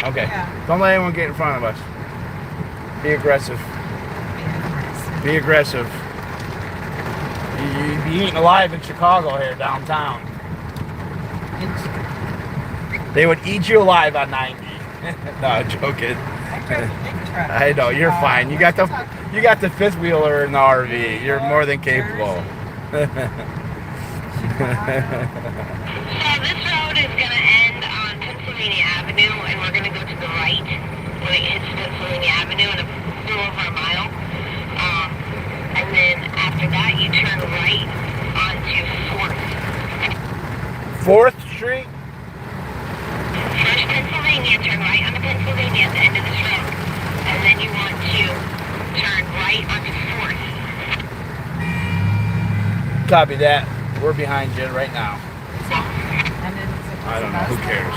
Okay.
Yeah.
Don't let anyone get in front of us. Be aggressive. Be aggressive. You'd be eaten alive in Chicago here, downtown. They would eat you alive on 90. No, I'm joking. I know, you're fine. You got the fifth wheeler in the RV. You're more than capable.
So this road is going to end on Pennsylvania Avenue, and we're going to go to the right when it hits Pennsylvania Avenue in a little over a mile. And then after that, you turn right onto 4th.
4th Street?
First Pennsylvania, turn right onto Pennsylvania at the end of this road. And then you want to turn right onto 4th.
Copy that. We're behind you right now. I don't know. Who cares?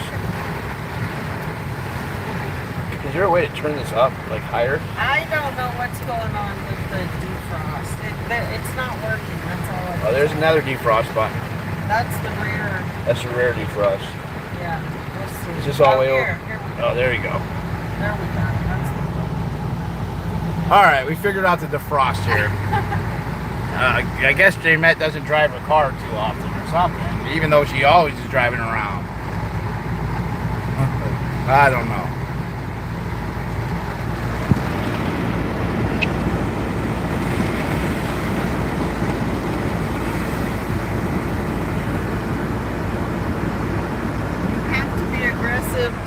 Is there a way to turn this up, like higher?
I don't know what's going on with the defrost. It's not working, that's all I
Oh, there's another defrost button.
That's the rear.
That's the rear defrost.
Yeah. Let's see.
Is this all the way over?
Here we go.
Oh, there you go.
There we go. That's the
All right, we figured out the defrost here. I guess Jamette doesn't drive her car too often or something, even though she always is driving around. I don't know.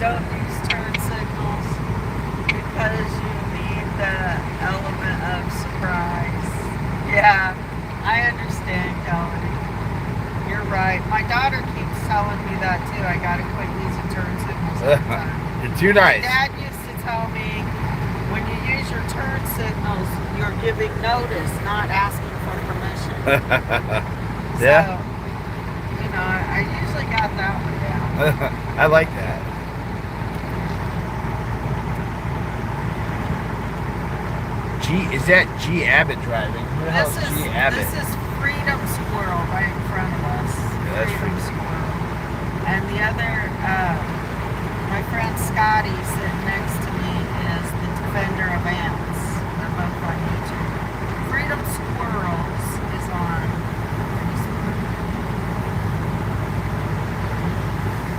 don't use turn signals because you need the element of surprise. Yeah, I understand, Kelly. You're right. My daughter keeps telling me that too. I gotta quit using turn signals all the time.
You're too nice.
Dad used to tell me, when you use your turn signals, you're giving notice, not asking for permission.
Yeah.
So, you know, I usually got that one down.
I like that. Is that G Abbott driving? Who the hell is G Abbott?
This is Freedom Squirrel right in front of us.
Yeah, that's
Freedom Squirrel. And the other, my friend Scottie sitting next to me is the Defender of Ants. They're both on YouTube. Freedom Squirrels is on Facebook.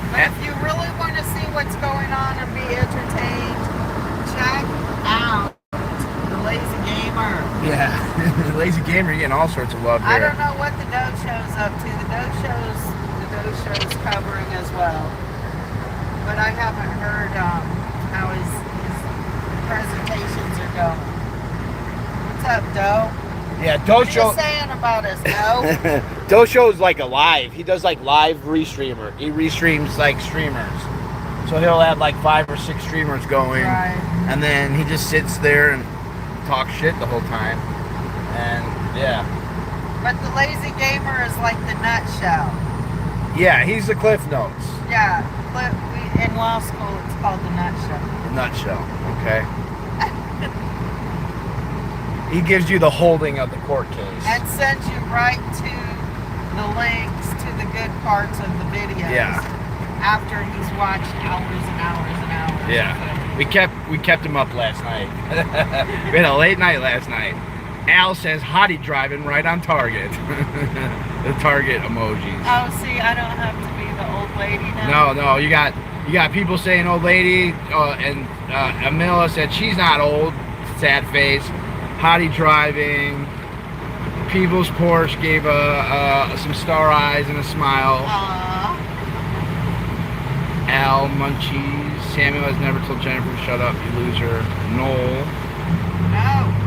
But if you really want to see what's going on and be entertained, check out the Lazy Gamer.
Yeah, Lazy Gamer, you're getting all sorts of love there.
I don't know what the Doe Show's up to. The Doe Show's covering as well. But I haven't heard how his presentations are going. What's up, Doe?
Yeah, Doe
What
Show.
are you saying about us, Doe?
Doe Show is like a live. He does like live restreamer. He restreams like streamers. So he'll have like 5 or 6 streamers going.
Right.
And then he just sits there and talks shit the whole time. And yeah.
But the Lazy Gamer is like the nutshell.
Yeah, he's the Cliff Notes.
Yeah, in law school it's called the nutshell.
The nutshell, okay. He gives you the holding of the court case.
And sends you right to the links to the good parts of the videos.
Yeah.
After he's watched hours and hours and hours.
Yeah. We kept him up last night. We had a late night last night. Al says hottie driving right on target. The target emojis.
Oh, see, I don't have to be the old lady now.
No, you got people saying old lady, and Amila said she's not old, sad face. Hottie driving. People's Porsche gave some star eyes and a smile.
Aww.
Al Munchies. Samuel has never told Jennifer to shut up, you loser. Noel.
No.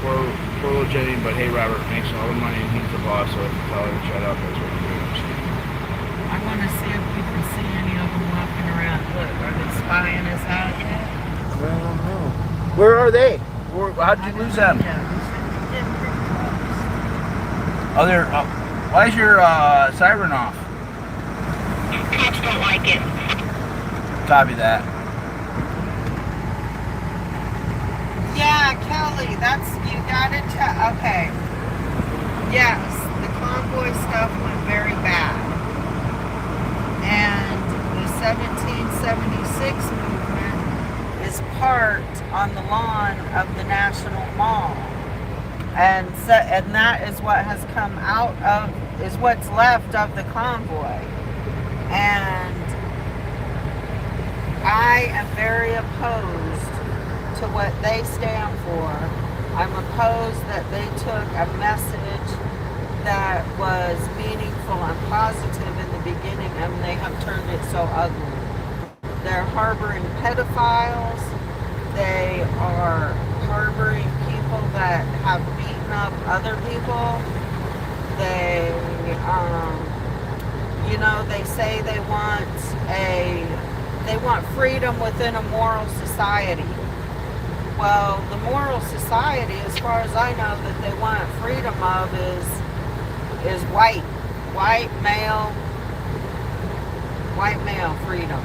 Poor little Jenny, but hey, Robert makes all the money and he's the boss, so if you tell her to shut up, that's what you're doing.
I want to see if we can see any of them walking around. Look, are they spying us out yet?
I don't know. Where are they? How'd you lose them?
Yeah, getting pretty close.
Oh, they're. Why is your siren off?
Cops don't like it.
Copy that.
Yeah, Kelly, you gotta check. Okay. Yes, the convoy stuff went very bad. And the 1776 movement is parked on the lawn of the National Mall. And that is what has come out of, is what's left of the convoy. And I am very opposed to what they stand for. I'm opposed that they took a message that was meaningful and positive in the beginning and they have turned it so ugly. They're harboring pedophiles. They are harboring people that have beaten up other people. They, they say they want freedom within a moral society. Well, the moral society, as far as I know, that they want freedom of is white male freedom.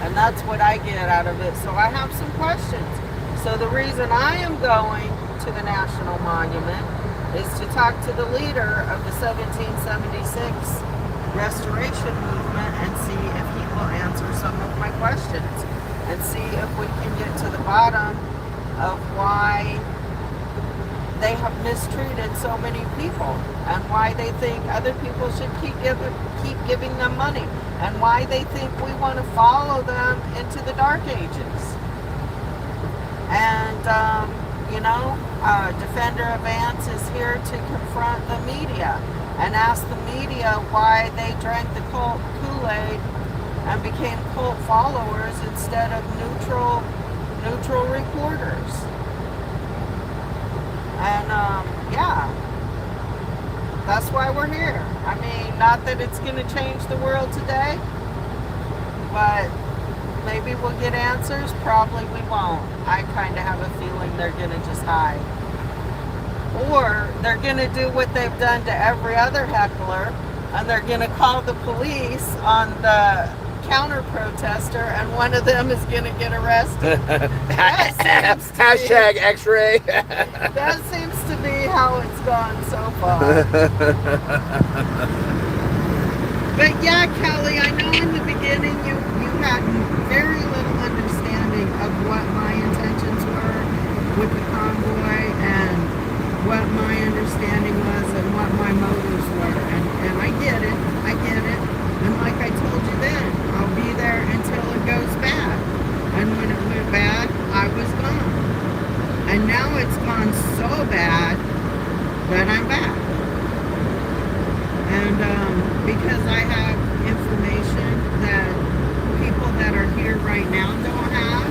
And that's what I get out of it. So I have some questions. So the reason I am going to the National Monument is to talk to the leader of the 1776 Restoration Movement and see if he will answer some of my questions and see if we can get to the bottom of why they have mistreated so many people and why they think other people should keep giving them money and why they think we want to follow them into the dark ages. And, Defender of Ants is here to confront the media and ask the media why they drank the Kool-Aid and became cult followers instead of neutral reporters. And yeah, that's why we're here. I mean, not that it's going to change the world today, but maybe we'll get answers. Probably we won't. I kind of have a feeling they're going to just hide. Or they're going to do what they've done to every other heckler, and they're going to call the police on the counter protester, and one of them is going to get arrested.
Hashtag X-ray.
That seems to be how it's gone so far. But yeah, Kelly, I know in the beginning you had very little understanding of what my intentions were with the convoy and what my understanding was and what my motives were. And I get it. And like I told you then, I'll be there until it goes bad. And when it went bad, I was gone. And now it's gone so bad that I'm back. And because I have information that people that are here right now don't have,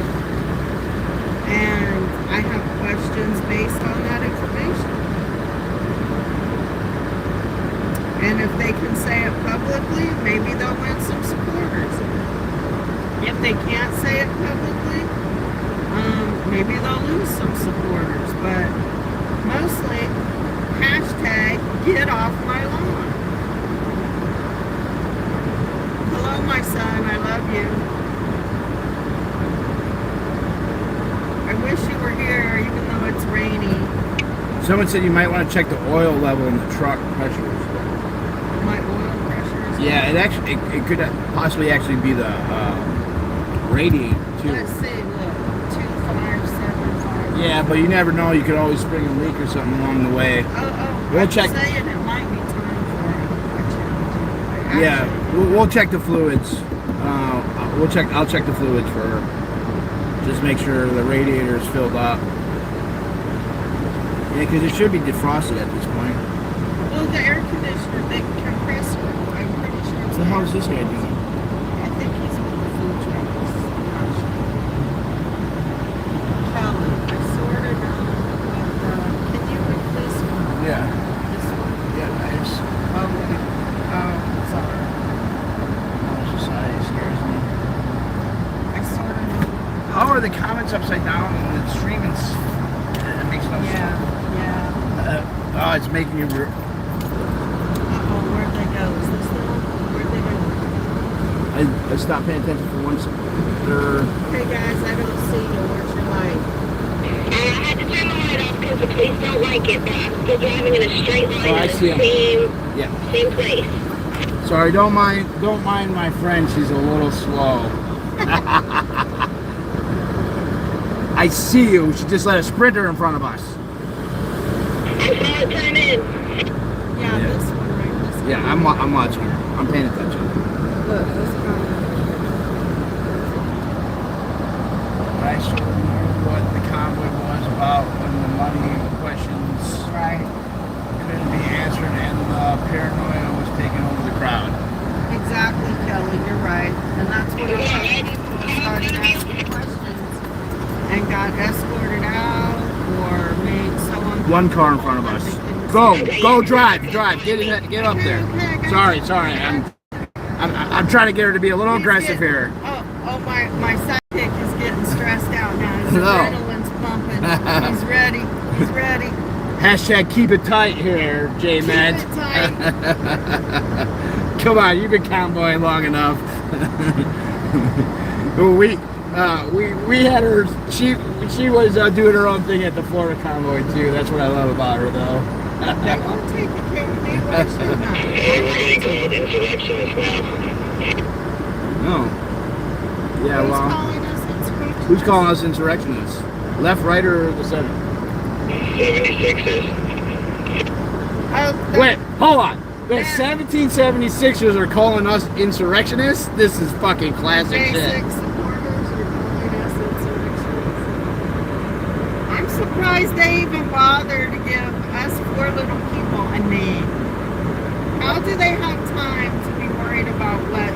and I have questions based on that information. And if they can say it publicly, maybe they'll win some supporters. If they can't say it publicly, maybe they'll lose some supporters. But mostly, hashtag get off my lawn. Hello, my son. I love you. I wish you were here, even though it's rainy.
Someone said you might want to check the oil level in the truck pressure.
My oil pressure is
Yeah, it could possibly actually be the radiator too.
Let's see, look, 2575.
Yeah, but you never know. You could always spring a leak or something along the way. We'll
I'm
check.
saying it might be time for a check.
Yeah, we'll check the fluids. I'll check the fluids for her. Just make sure the radiator is filled up. Yeah, because it should be defrosted at this point.
Well, the air conditioner, the compressor, I'm pretty sure it's
So how's this guy doing?
I think he's with the food trucks. Kelly, I sorted with, can you read this one?
Yeah.
This one?
Yeah, nice.
Sorry.
Society scares me.
I sorted with,
How are the comments upside down and the streaming? It makes no sense.
yeah.
Oh, it's making me.
Uh-oh, where'd they go? Is this the one? Where'd they go?
I stopped paying attention for 1 second.
Hey guys, I don't see you. Where's your light?
I had to turn the light off because the police don't like it, but I'm still driving in a straight line
Oh, I
in
see
the
'em. Yeah.
same place.
Sorry, don't mind my friend. She's a little slow. I see you. She just let a sprinter in front of us.
I saw it turn in.
Yeah, this one, right? This one.
Yeah, I'm watching her. I'm paying attention.
Look, this one.
I sort of knew what the convoy was about when the money questions
Right.
couldn't be answered and the paranoia was taking over the crowd.
Exactly, Kelly. You're right. And that's what a lot of people started asking questions and got escorted out or made so uncomfortable.
One car in front of us. Go, drive. Get up there. Sorry. I'm trying to get her to be a little aggressive here.
Oh, my sidekick is getting stressed out now. His
No.
adrenaline's pumping. He's ready.
Hashtag keep it tight here, J-Med.
Keep it tight.
Come on, you've been convoying long enough. we had her. She was doing her own thing at the Florida convoy too. That's what I love about her, though.
They won't take the cake. They won't do that.
Everybody called insurrectionists now.
No. Yeah,
Who's
well,
calling us insurrectionists?
who's calling us insurrectionists? Left, right, or the center?
76ers.
Oh,
Wait, hold on. The 1776ers are calling us insurrectionists? This is fucking classic
basic
shit.
supporters are calling us insurrectionists. I'm surprised they even bother to give us four little people a name. How do they have time to be worried about what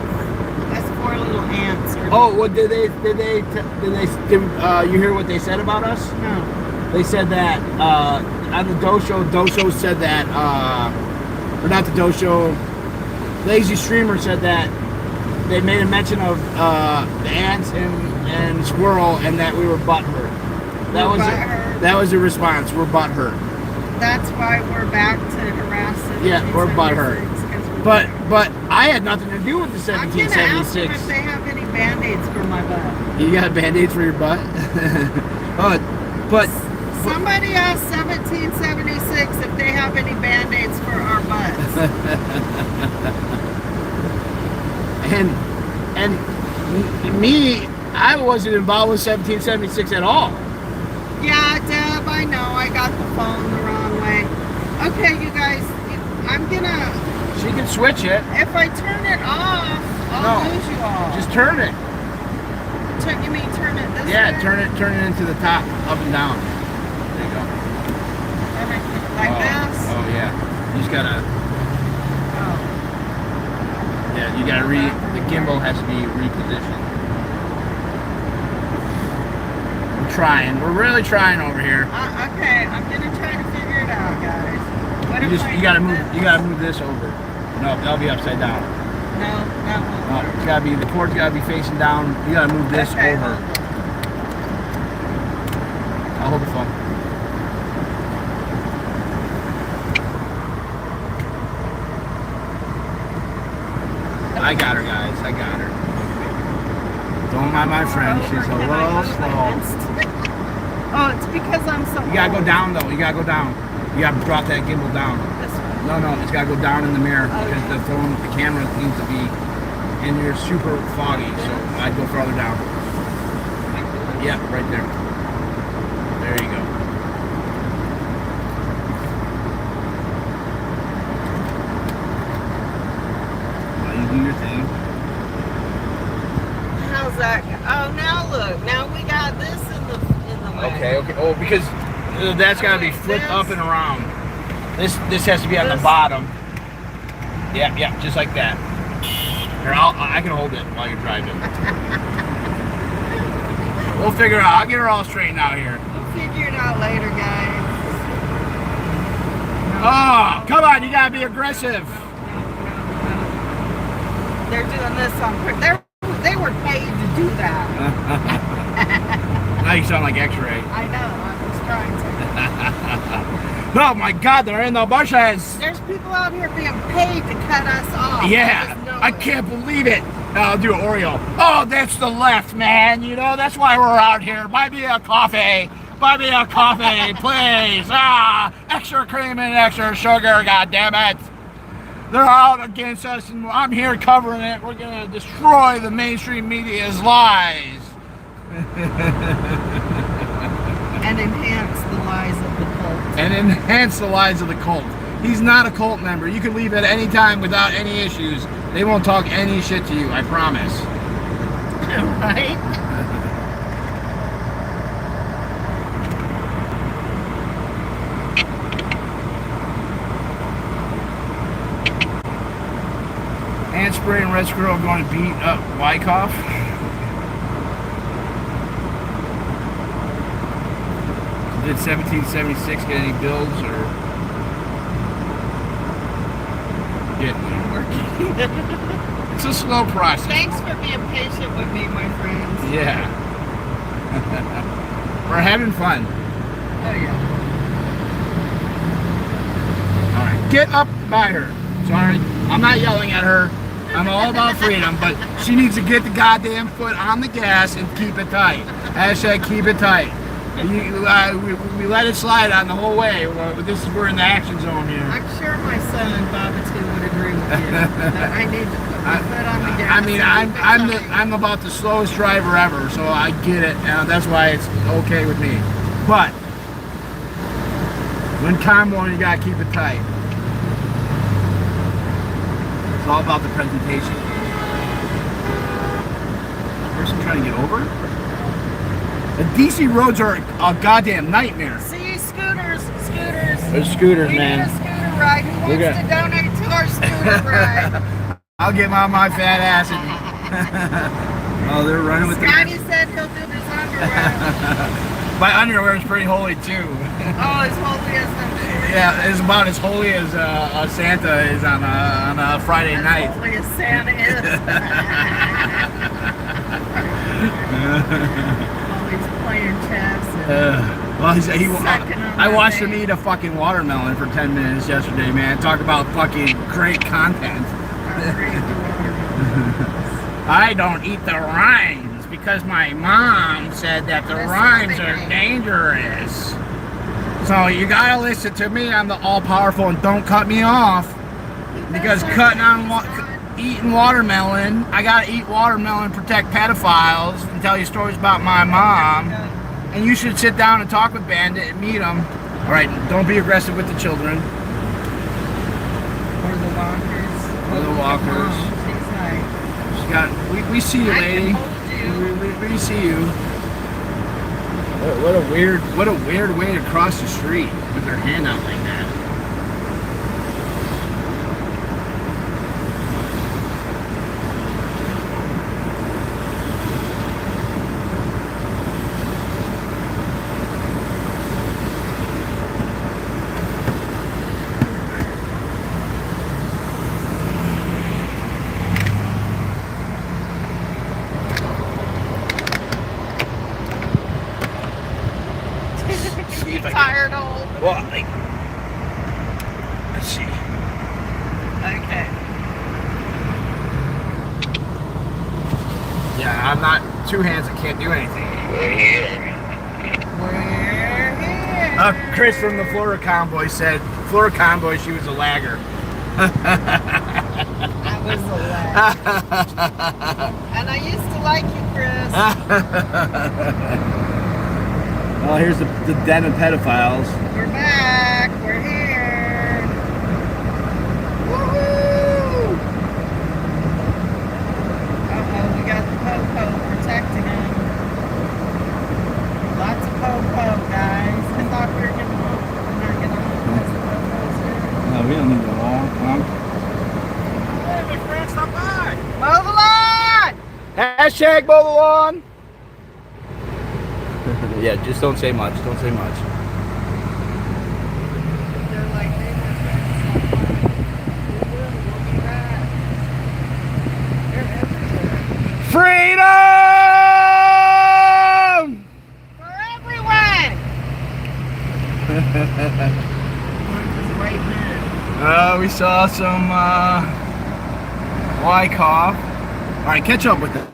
us four more little ants.
Oh, well, did you hear what they said about us?
No.
They said that on the Dosho said that, or not the Dosho, Lazy Streamer said that they made a mention of the ants and squirrel, and that we were butthurt. That was the response. We're butthurt.
That's why we're back to harassing.
Yeah, we're butthurt. But I had nothing to do with the
I'm gonna ask them
1776.
if they have any band-aids for my butt.
You got band-aids for your butt? but
Somebody asked 1776 if they have any band-aids for our butts.
and me, I wasn't involved with 1776 at all.
Yeah, Deb, I know. I got the phone the wrong way. Okay, you guys, I'm gonna...
She can switch it.
If I turn it off, I'll lose you all.
Just turn it.
You mean turn it this way?
Yeah, turn it into the top, up and down. There you go.
Like this?
Oh yeah. You just gotta.
Oh.
Yeah, you gotta the gimbal has to be repositioned. We're trying. We're really trying over here.
Okay, I'm gonna try to figure it out, guys. What if I
You gotta
do
move.
this?
You gotta move this over. No, that'll be upside down.
No, that won't.
No, it's gotta be the cord's gotta be facing down. You gotta move this
Okay,
over. I'll hold the phone. I got her, guys. I got her. Don't mind my friend. She's a little slow.
Oh, it's because I'm so.
You gotta go down, though. You gotta go down. You gotta drop that gimbal down.
This one.
No, it's gotta go down in the mirror because
Okay.
the camera needs to be, and you're super foggy, so I'd go farther down. Yeah, right there. There you go. Well, you do your thing.
How's that? Oh, now look. Now we got this in the way.
Okay. Oh, because that's gotta be flipped up and around. This has to be on the
This-
bottom. Yeah, just like that. Here, I can hold it while you're driving. We'll figure it out. I'll get her all straightened out here.
We'll figure it out later, guys.
Oh, come on, you gotta be aggressive.
They're doing this on purpose. They were paid to do that.
Now you sound like X-ray.
I know. I was trying to.
Oh my God, they're in the bushes.
There's people out here being paid to cut us off.
Yeah,
just know
I
it.
can't believe it. I'll do an Oreo. Oh, that's the left, man. You know, that's why we're out here. Buy me a coffee. Buy me a coffee, please. Extra cream and extra sugar, God damn it. They're out against us, and I'm here covering it. We're going to destroy the mainstream media's lies.
And enhance the lies of the cult.
And enhance the lies of the cult. He's not a cult member. You can leave at any time without any issues. They won't talk any shit to you, I promise.
Right?
Ant spray and red squirrel going to beat up Wyckoff. Did 1776 get any builds or getting working? It's a slow process.
Thanks for being patient with me, my friends.
Yeah. We're having fun.
Oh, yeah.
All right, get up by her. Sorry, I'm not yelling at her. I'm all about freedom, but she needs to get the goddamn foot on the gas and keep it tight. Hashtag keep it tight. We let it slide on the whole way. We're in the action zone here.
I'm sure my son Baba too would agree with you that I need to put my foot on the gas.
I mean, I'm about the slowest driver ever, so I get it, and that's why it's okay with me. But when Convoy, you gotta keep it tight. It's all about the presentation. Person trying to get over? The DC roads are a goddamn nightmare.
See, scooters.
There's scooters,
We
man.
need a scooter ride. Who wants
Look at-
to donate to our scooter ride?
I'll get my fat ass and Oh, they're running with
Scotty said he'll do his underwear.
My underwear is pretty holy too.
Oh, as holy as them.
Yeah, it's about as holy as Santa is on a Friday night.
As holy as Santa is. While he's playing chess.
Well, I watched
thing.
him eat a fucking watermelon for 10 minutes yesterday, man. Talk about fucking great content. I don't eat the rinds because my mom said that the rinds are dangerous. So you gotta listen to me. I'm the all-powerful and don't cut me off. Because eating watermelon, I gotta eat watermelon, protect pedophiles, and tell you stories about my mom. And you should sit down and talk with Bandit and meet him. All right, don't be aggressive with the children.
Or the walkers.
Or the walkers.
She's like,
She got. We see you, lady. We see you. What a weird way to cross the street with her hand out like that.
tired old.
Well, let's see.
Okay.
Yeah, I'm not two hands. I can't do anything.
We're here.
Chris from the Florida Convoy said, Florida Convoy, she was a lagger.
That was a lag. And I used to like you, Chris.
Well, here's the den of pedophiles.
We're back. We're here. Woohoo! Uh-oh, we got the po-po protecting him. Lots of po-po, guys. I thought we were gonna move. We're not gonna move because the po-po's here.
No, we don't need the wall.
Hey, my friend, stop by.
Mow the lawn!
Hashtag mow the lawn. Yeah, just don't say much. Don't say much.
They're like, hey, my friend, stop by. We'll be back. They're everywhere.
Freedom!
For everyone! Right now.
We saw some Wyckoff. All right, catch up with it.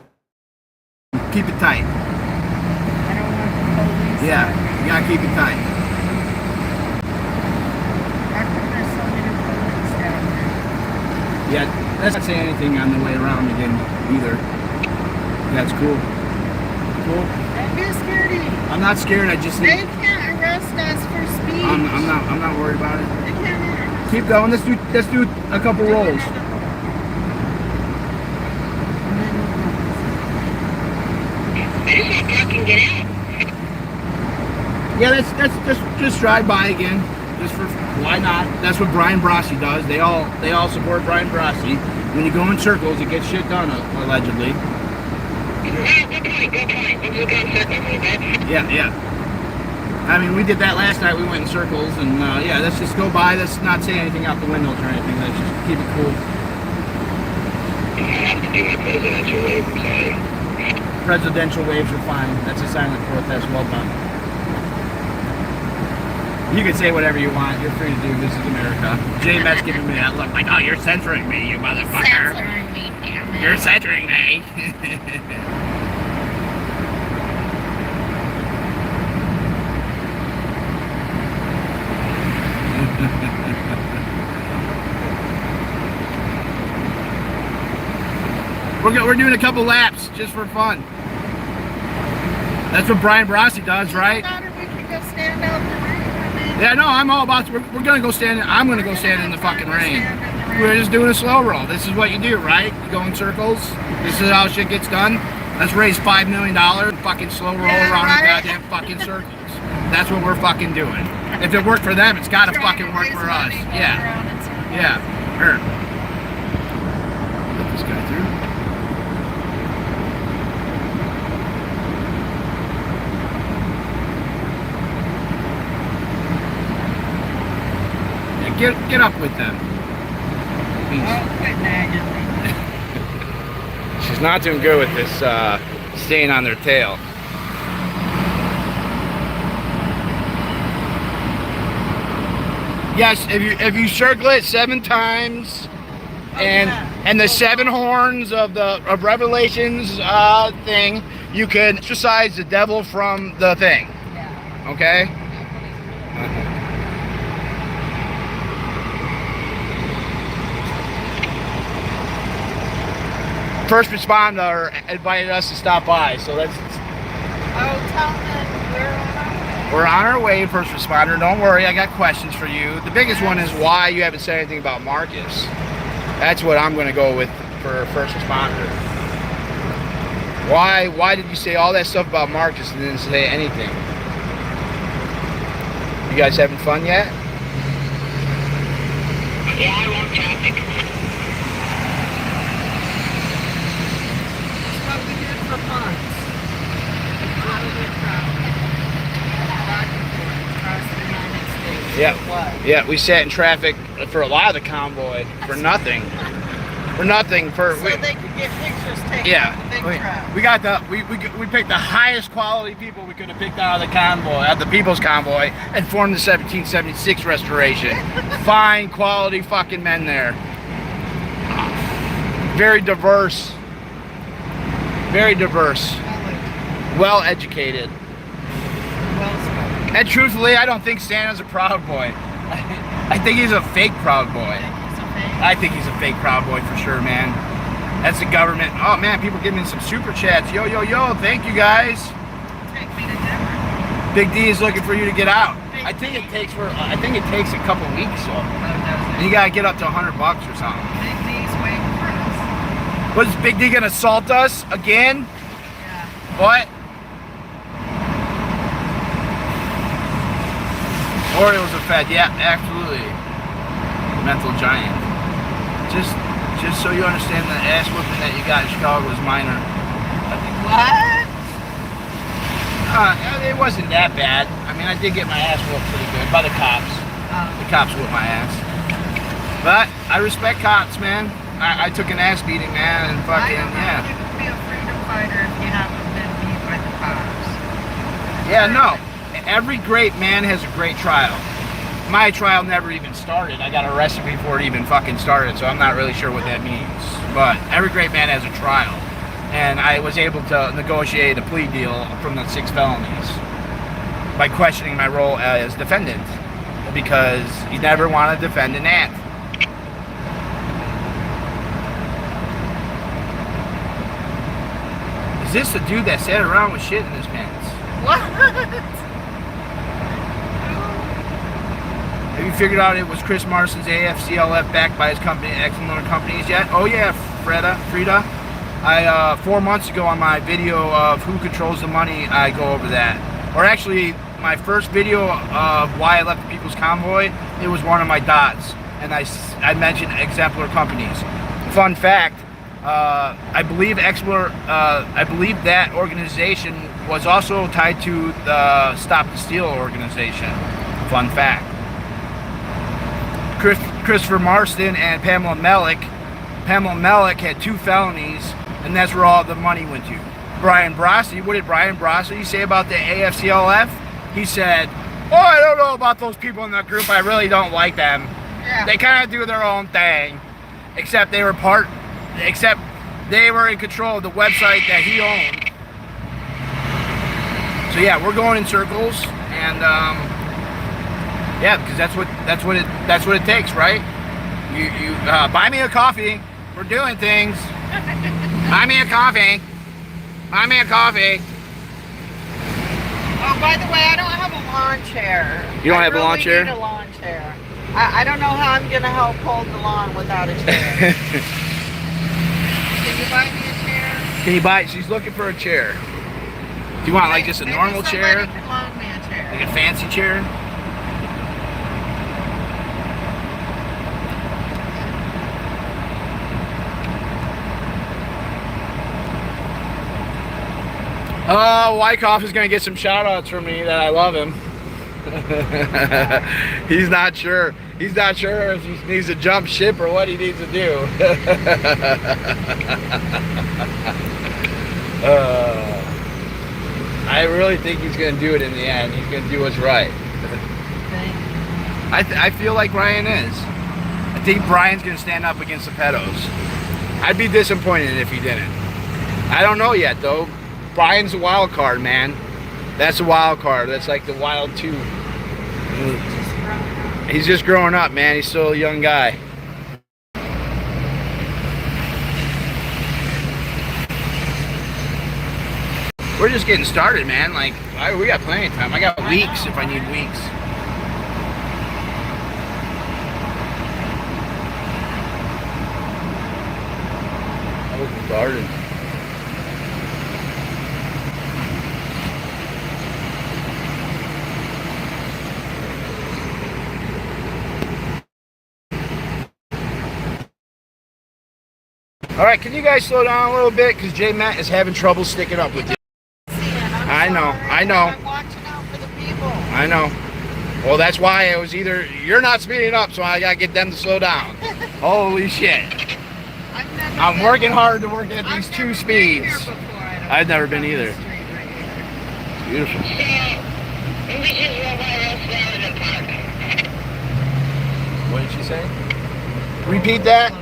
Keep it tight.
I don't want the police.
Yeah, you gotta keep it tight.
How come there's so many police down there?
Yeah, let's not say anything on the way around again either. That's cool. Cool.
Don't be scaredy.
I'm not scared. I just
They can't arrest us for speed.
I'm not worried about it.
They can't arrest
Keep going. Let's do a couple rolls.
I just want to park and get out.
Yeah, let's just drive by again. Just for why not? That's what Brian Brossi does. They all support Brian Brossi. When you go in circles, it gets shit done allegedly.
Good point. Let's go in circles, okay?
Yeah. I mean, we did that last night. We went in circles, and yeah, let's just go by. Let's not say anything out the windows or anything. Let's just keep it cool.
I have to do my presidential wave, I'm sorry.
Presidential waves are fine. That's a silent protest. Well done. You can say whatever you want. You're free to do. This is America. Jay Met's giving me that look like, oh, you're censoring me, you motherfucker.
Censoring me, damn it.
You're censoring me. We're doing a couple laps just for fun. That's what Brian Brossi does, right?
We can go stand out in the rain. I mean,
Yeah, no, I'm all about. We're gonna go stand. I'm gonna go stand in the fucking rain. We're just doing a slow roll. This is what you do, right? You go in circles. This is how shit gets done. Let's raise $5 million and fucking slow roll
Yeah,
around
right?
in goddamn fucking circles. That's what we're fucking doing. If it worked for them, it's gotta
trying
fucking
to
work
raise
for us.
money, going
Yeah,
around in circles.
yeah. Let this guy through. Get up with them. Please.
Oh, quit nagging me.
She's not doing good with this staying on their tail. Yes, if you circle it 7 times, and the 7 horns of Revelations thing, you can exorcise the devil from the thing.
Yeah.
Okay. First responder invited us to stop by, so let's.
Oh, tell them
We're on our way, first responder. Don't worry, I got questions for you. The biggest one is why you haven't said anything about Marcus. That's what I'm going to go with for first responder. Why did you say all that stuff about Marcus and didn't say anything? You guys having fun yet?
Yeah, I want traffic.
That's what we did for months. How to get traffic. Back and forth across the United States.
Yeah.
For what?
Yeah, we sat in traffic for a lot of the convoy for nothing. For nothing.
So they could get pictures taken
Yeah,
of the big truck.
we picked the highest quality people we could have picked out of the convoy, out of the People's Convoy, and formed the 1776 restoration. Fine quality fucking men there. Very diverse. Very diverse. Well educated.
Well spoken.
And truthfully, I don't think Santa's a proud boy. I think he's a fake proud boy. I think he's a fake proud boy for sure, man. That's the government. Oh man, people giving me some super chats. Yo, yo, yo, thank you guys.
Take me to dinner.
Big D is looking for you to get out. I think it takes a couple weeks, so you gotta get up to $100 or something.
Big D's waiting for us.
Was Big D gonna assault us again?
Yeah.
What? Orioles are fed. Yeah, absolutely. Mental giant. Just so you understand, the ass whooping that you got in Chicago was minor.
What?
It wasn't that bad. I mean, I did get my ass whooped pretty good by the cops. The cops whooped my ass. But I respect cops, man. I took an ass beating, man, and fucking,
I don't know
yeah.
if you can be a freedom fighter if you haven't been beat by the cops.
Yeah, no. Every great man has a great trial. My trial never even started. I got arrested before it even fucking started, so I'm not really sure what that means. But every great man has a trial. And I was able to negotiate a plea deal from the 6 felonies by questioning my role as defendant, because you never want to defend an ant. Is this the dude that sat around with shit in his pants?
What?
Have you figured out it was Chris Marston's AFCLF backed by his company, Excellent Companies yet? Oh yeah, Frida. 4 months ago on my video of who controls the money, I go over that. Or actually, my first video of why I left the People's Convoy, it was one of my dots, and I mentioned Exemplar Companies. Fun fact, I believe that organization was also tied to the Stop the Steal organization. Fun fact. Christopher Marston and Pamela Mellick. Pamela Mellick had 2 felonies, and that's where all the money went to. Brian Brossi, what did Brian Brossi say about the AFCLF? He said, "Oh, I don't know about those people in that group. I really don't like them.
Yeah.
They kind of do their own thing, except they were in control of the website that he owned." So yeah, we're going in circles, and yeah, because that's what it takes, right? You buy me a coffee. We're doing things. Buy me a coffee. Buy me a coffee.
Oh, by the way, I don't have a lawn chair.
You don't have a lawn chair?
I really need a lawn chair. I don't know how I'm going to help hold the lawn without a chair. Can you buy me a chair?
Can you buy it? She's looking for a chair. Do you want like just a
Maybe
normal chair?
somebody can loan me a chair.
Like a fancy chair? Wyckoff is going to get some shout outs from me that I love him. He's not sure. He's not sure if he needs to jump ship or what he needs to do. I really think he's going to do it in the end. He's going to do what's right. I feel like Brian is. I think Brian's going to stand up against the pedos. I'd be disappointed if he didn't. I don't know yet, though. Brian's a wild card, man. That's a wild card. That's like the wild two. He's just growing up, man. He's still a young guy. We're just getting started, man. Like, we got plenty of time. I got weeks if I need weeks. I was started. All right, can you guys slow down a little bit? Because J Matt is having trouble sticking up with you. I know.
I'm watching out for the people.
I know. Well, that's why it was either you're not speeding up, so I gotta get them to slow down. Holy shit! I'm working hard to work at these two speeds. I've never been either. Beautiful. What did she say? Repeat that.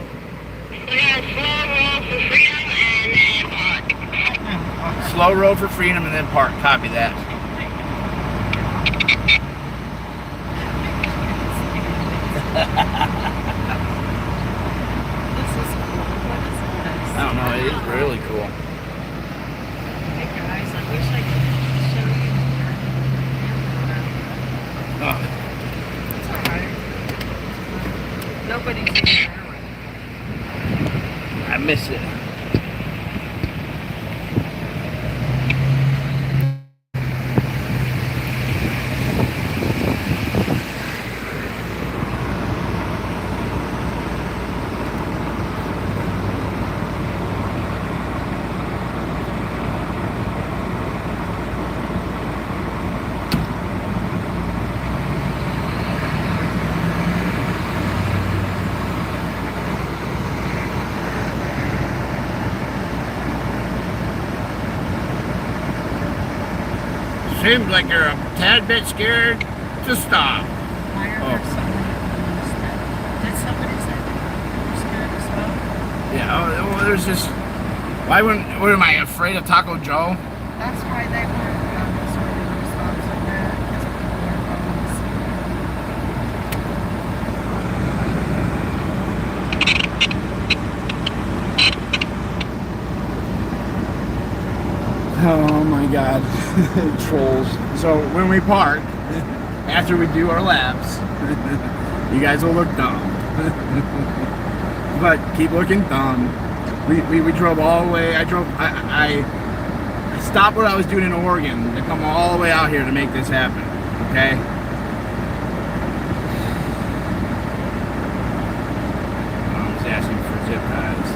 Slow road for freedom and then park. Copy that. I don't know. It is really cool.
Hey guys, I wish I could show you more.
Oh,
It's alright. Nobody's in there.
I miss it. Seems like you're a tad bit scared to stop.
I heard somebody. Did somebody say you're scared as well?
Yeah, well, there's this. Why wouldn't? What am I afraid of Taco Joe?
That's why they weren't on this radio stop so bad, because people were
Oh my God, trolls! So when we park, after we do our laps, you guys will look dumb. But keep looking dumb. We drove all the way. I stopped what I was doing in Oregon to come all the way out here to make this happen. Okay. Mom's asking for zip ties.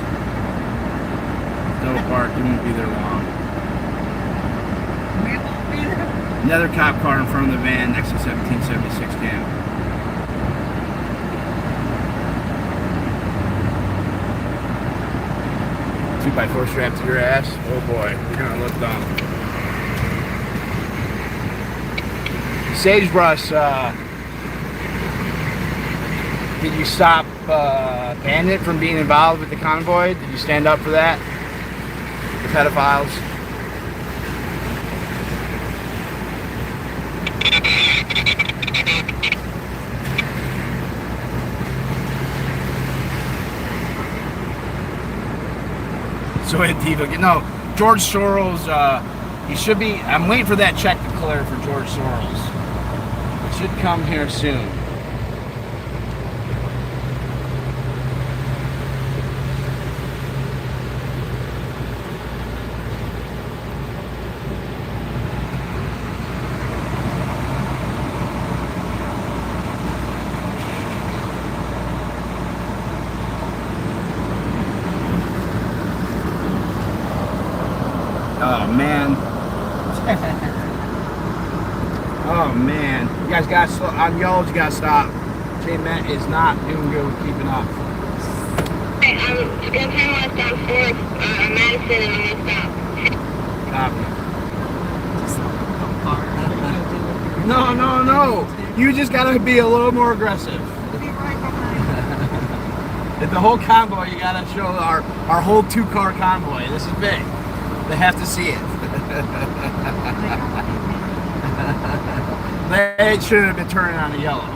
Don't park. You won't be there long.
We won't be there.
Another cop car in front of the van next to 1776 Camp. 2x4 strapped to your ass. Oh boy, you're gonna look dumb. Sagebrush, did you stop Bandit from being involved with the convoy? Did you stand up for that? The pedophiles? So Antifa, no, George Soros, he should be, I'm waiting for that check to clear for George Soros. It should come here soon. Oh man. Oh man, you guys got on yellows. You got to stop. Chain Matt is not doing good with keeping up.
Okay, it's gonna turn left on 4th, Madison, and I'm gonna stop.
Copy.
Just a little car.
No. You just gotta be a little more aggressive.
We'll be right behind you.
At the whole convoy, you gotta show our whole 2-car convoy. This is big. They have to see it. They shouldn't have been turning on the yellow.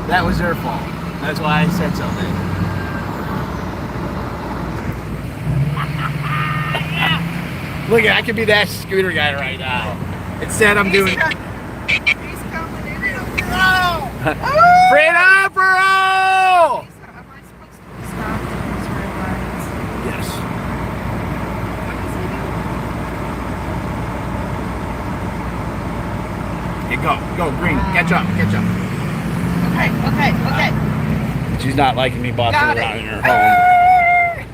That was their fault. That's why I said something. Look, I could be that scooter guy right now. Instead, I'm doing.
He's coming in. No!
Fred Opero!
Am I supposed to stop at these red lights?
Yes.
What is he doing?
Yeah, go, green. Catch up.
Okay.
She's not liking me bossing
Got
around
it.
in her home.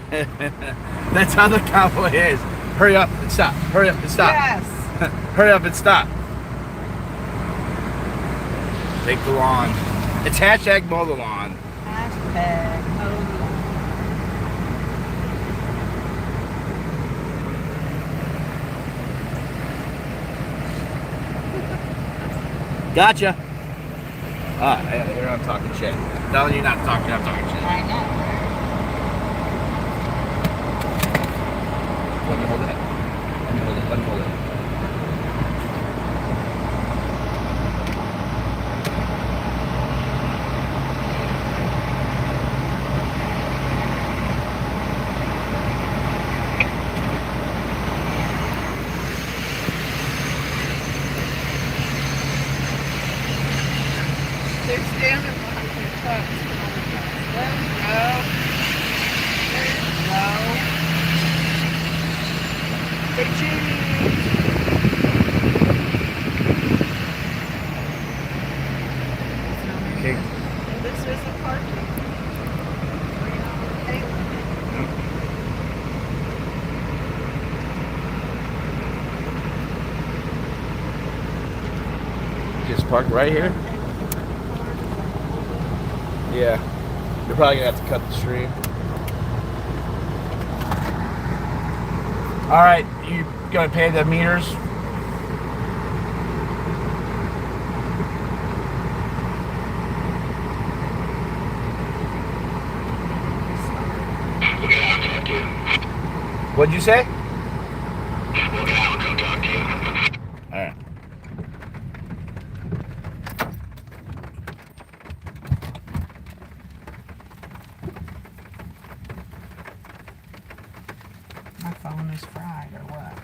That's how the convoy is. Hurry up and stop.
Yes.
Hurry up and stop. Take the lawn. It's hashtag mow the lawn.
Hashtag mow the lawn.
Gotcha. Here I'm talking shit. Telling you not to talk, I'm talking shit.
I know.
Let me hold it.
They're standing behind their trucks. There we go. Hey, cheese.
Okay.
This is a parking. Okay.
Just park right here. Yeah. You're probably gonna have to cut the stream. All right, you gonna pay the meters?
We'll get out and talk to you.
What'd you say?
We'll get out and come talk to you.
All right.
My phone is fried or what?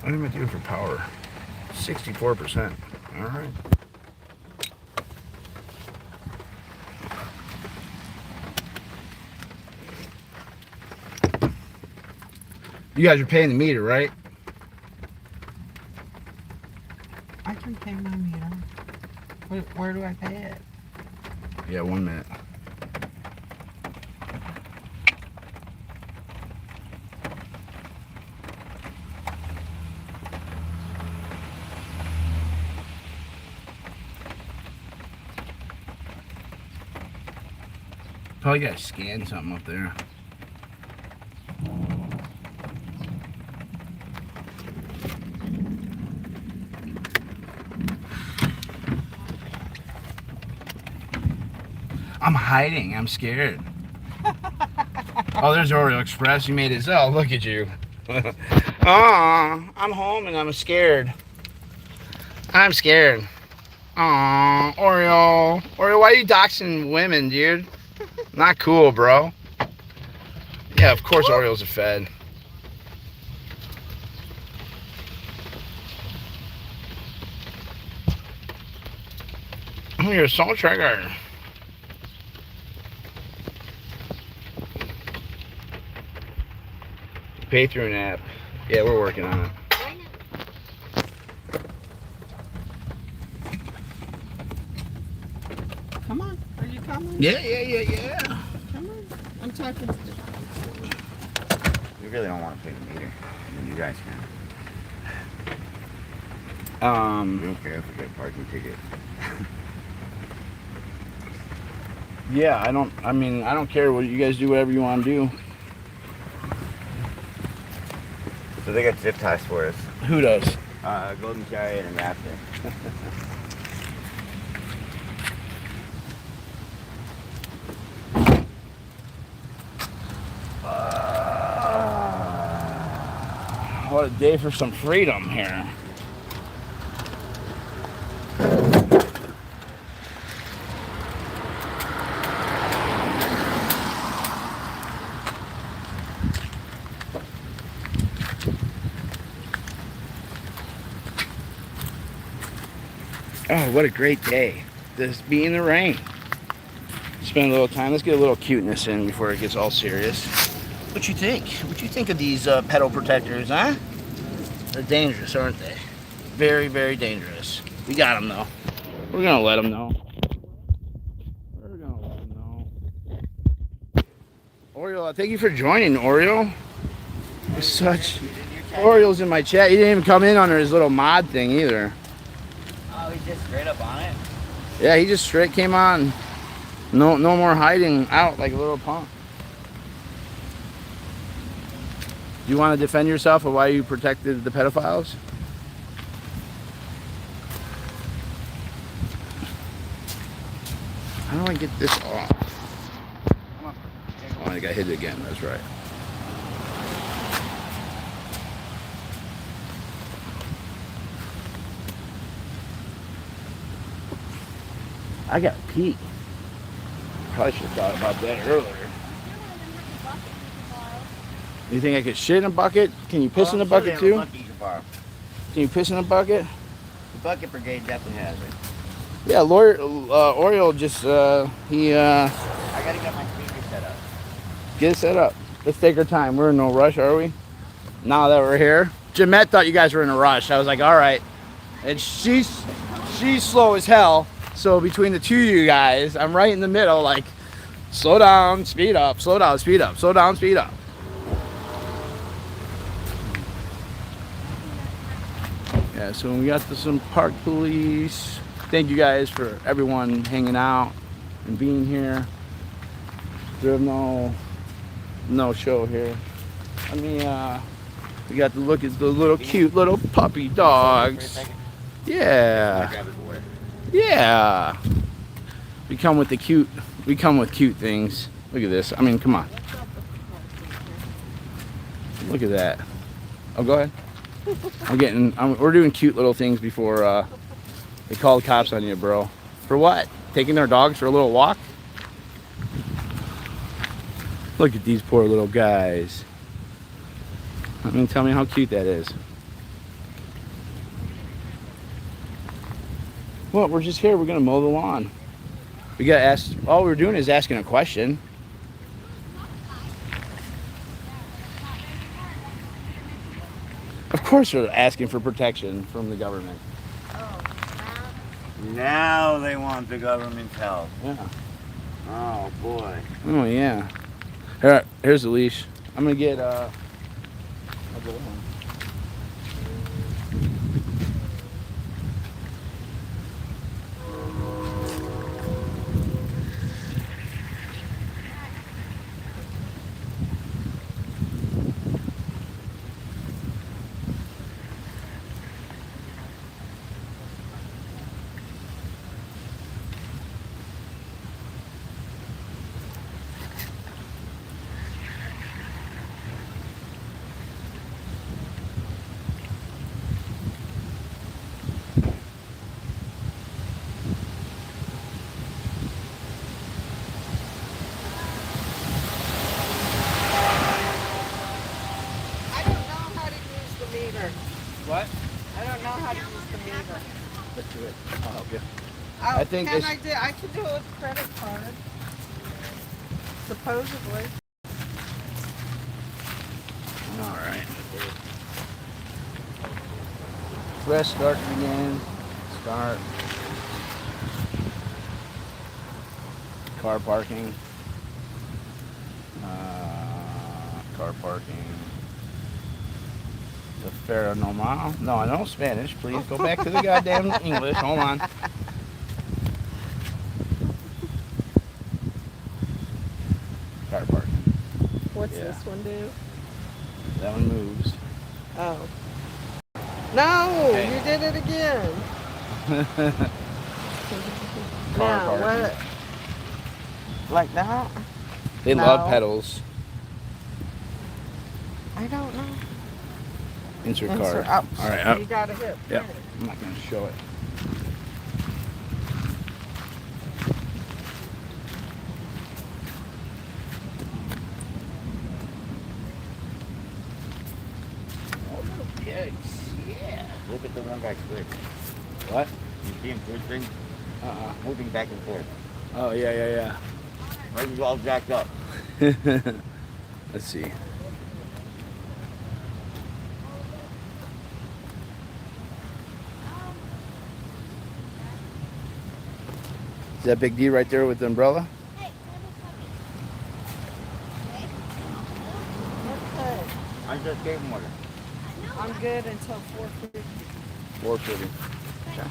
What am I doing for power? 64%. All right. You guys are paying the meter, right?
I can pay my meter. Where do I pay it?
Yeah, 1 minute. Probably gotta scan something up there. I'm hiding. I'm scared. Oh, there's Oreo Express. You made it. Oh, look at you. Aw, I'm home and I'm scared. I'm scared. Aw, Oreo. Oreo, why are you doxing women, dude? Not cool, bro. Yeah, of course Oreos are fed. You're a salt trigger. Pay through an app. Yeah, we're working on it.
Come on. Are you coming?
Yeah.
Come on. I'm talking to
We really don't want to pay the meter. I mean, you guys can. We don't care if we get a parking ticket.
Yeah, I don't care what you guys do, whatever you want to do.
So they got zip ties for us.
Who does?
Golden Chariot and Raptor.
What a day for some freedom here. Oh, what a great day. Just be in the rain. Spend a little time. Let's get a little cuteness in before it gets all serious. What you think? What you think of these pedal protectors, huh? They're dangerous, aren't they? Very, very dangerous. We got them, though. We're going to let them know. We're going to let them know. Oriole, thank you for joining, Oriole. Oriole's in my chat. He didn't even come in under his little mod thing either.
Oh, he's just straight up on it?
Yeah, he just straight came on. No more hiding out like a little punk. Do you want to defend yourself of why you protected the pedophiles? How do I get this off? Oh, I got hit again. That's right. I got pee. Probably should have thought about that earlier. You think I could shit in a bucket? Can you piss in a bucket too? Can you piss in a bucket?
The bucket brigade definitely has it.
Yeah, Oriole just
I gotta get my speaker set up.
get it set up. Let's take our time. We're in no rush, are we? Now that we're here. Jeanette thought you guys were in a rush. I was like, all right. And she's slow as hell. So between the two of you guys, I'm right in the middle, like, slow down, speed up, slow down, speed up, slow down, speed up. Yeah, so we got some park police. Thank you guys for everyone hanging out and being here. There's no show here. I mean, we got to look at the little cute little puppy dogs. Yeah. Yeah. We come with cute things. Look at this. I mean, come on. Look at that. Oh, go ahead. We're doing cute little things before they call the cops on you, bro. For what? Taking their dogs for a little walk? Look at these poor little guys. I mean, tell me how cute that is. Well, we're just here. We're gonna mow the lawn. We gotta ask. All we're doing is asking a question. Of course, they're asking for protection from the government.
Now they want the government's help.
Yeah.
Oh boy.
Oh yeah. Here's the leash. I'm gonna get I'll go on. What?
I don't know how to use the meter.
Let's do it. I'll help you.
Oh,
I think
can
it's-
I can do it with credit card. Supposedly.
All right. Press start to begin. Start. Car parking. car parking. The Ferro Normal. No, I know Spanish. Please go back to the goddamn English. Hold on. Car parking.
What's
Yeah.
this one do?
That one moves.
Oh. No,
Okay.
you did it again.
Car
Now,
parking.
what? Like that?
They
No.
love pedals.
I don't know.
Insert
Insert
card.
up.
All right, up.
You got to hit.
Yep.
finish.
I'm not going to show it.
Oh, little pigs. Yeah. Look at the one guy quick.
What?
You see him twisting?
Uh-uh.
Moving back and forth.
Oh, yeah.
Right, he's all jacked up.
Let's see. Is that Big D right there with the umbrella?
Okay.
I just gave him one.
I'm good until 4:50.
450. Okay.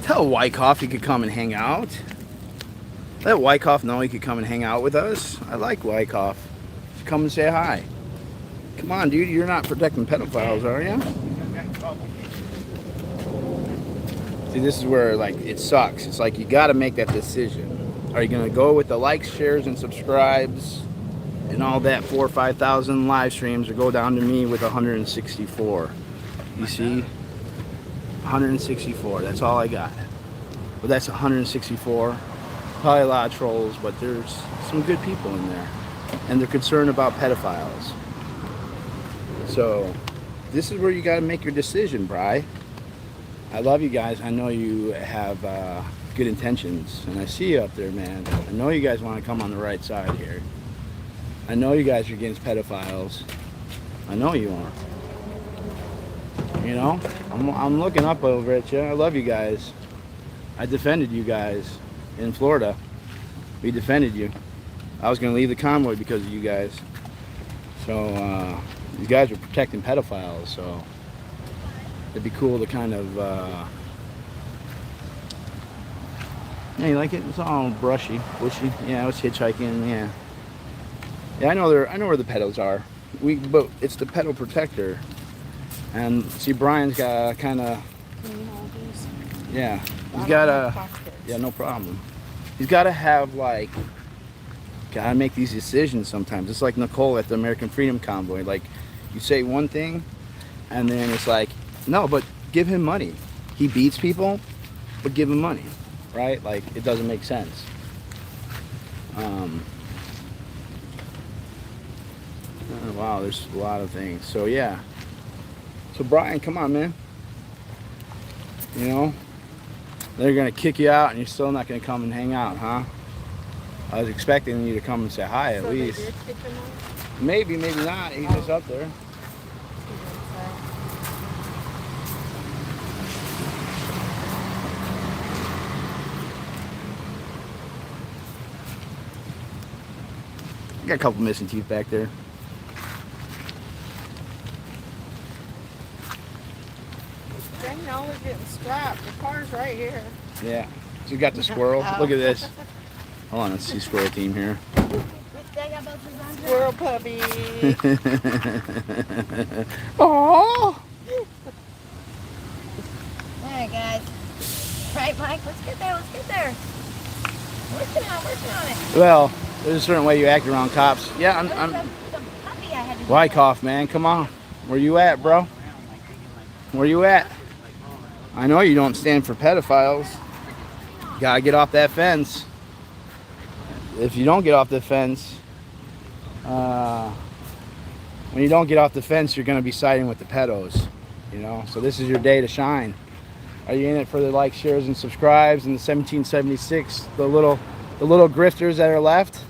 Tell Wyckoff he could come and hang out. Let Wyckoff know he could come and hang out with us. I like Wyckoff. Come and say hi. Come on, dude. You're not protecting pedophiles, are you? See, this is where, like, it sucks. It's like you got to make that decision. Are you going to go with the likes, shares, and subscribes and all that 4,000 or 5,000 live streams, or go down to me with 164? You see? 164. That's all I got. But that's 164. Probably a lot of trolls, but there's some good people in there. And they're concerned about pedophiles. So, this is where you got to make your decision, Bri. I love you guys. I know you have good intentions, and I see you up there, man. I know you guys want to come on the right side here. I know you guys are against pedophiles. I know you are. You know, I'm looking up over at you. I love you guys. I defended you guys in Florida. We defended you. I was going to leave the convoy because of you guys. So, these guys were protecting pedophiles, so it'd be cool to kind of, yeah, you like it? It's all brushy, bushy. Yeah, I was hitchhiking, yeah. Yeah, I know where the pedos are. But it's the pedo protector. And see, Brian's got kind of,
Can you hold these?
yeah, he's
I
got
don't
a,
have pockets.
yeah, no problem. He's got to have, like, gotta make these decisions sometimes. It's like Nicole at the American Freedom Convoy. Like, you say one thing, and then it's like, no, but give him money. He beats people, but give him money, right? Like, it doesn't make sense. Oh, wow, there's a lot of things. So, yeah. So, Brian, come on, man. You know, they're going to kick you out, and you're still not going to come and hang out, huh? I was expecting you to come and say hi at
So
least.
they did kick him out?
Maybe, maybe not. He's just up there.
He didn't say.
Got a couple missing teeth back there.
Dang, now we're getting strapped. The car's right here.
Yeah. So you got the squirrel.
Oh.
Look at this. Hold on, let's see squirrel team here.
Squirrel puppy.
Oh.
Alright guys. Right, Mike, let's get there, let's get there. Working on it.
Well, there's a certain way you act around cops. Yeah, I'm
The puppy I had to do.
Wyckoff, man. Come on. Where you at, bro? Where you at? I know you don't stand for pedophiles. Gotta get off that fence. If you don't get off the fence, when you don't get off the fence, you're gonna be siding with the pedos. You know, so this is your day to shine. Are you in it for the likes, shares, and subscribes and the 1776, the little grifters that are left,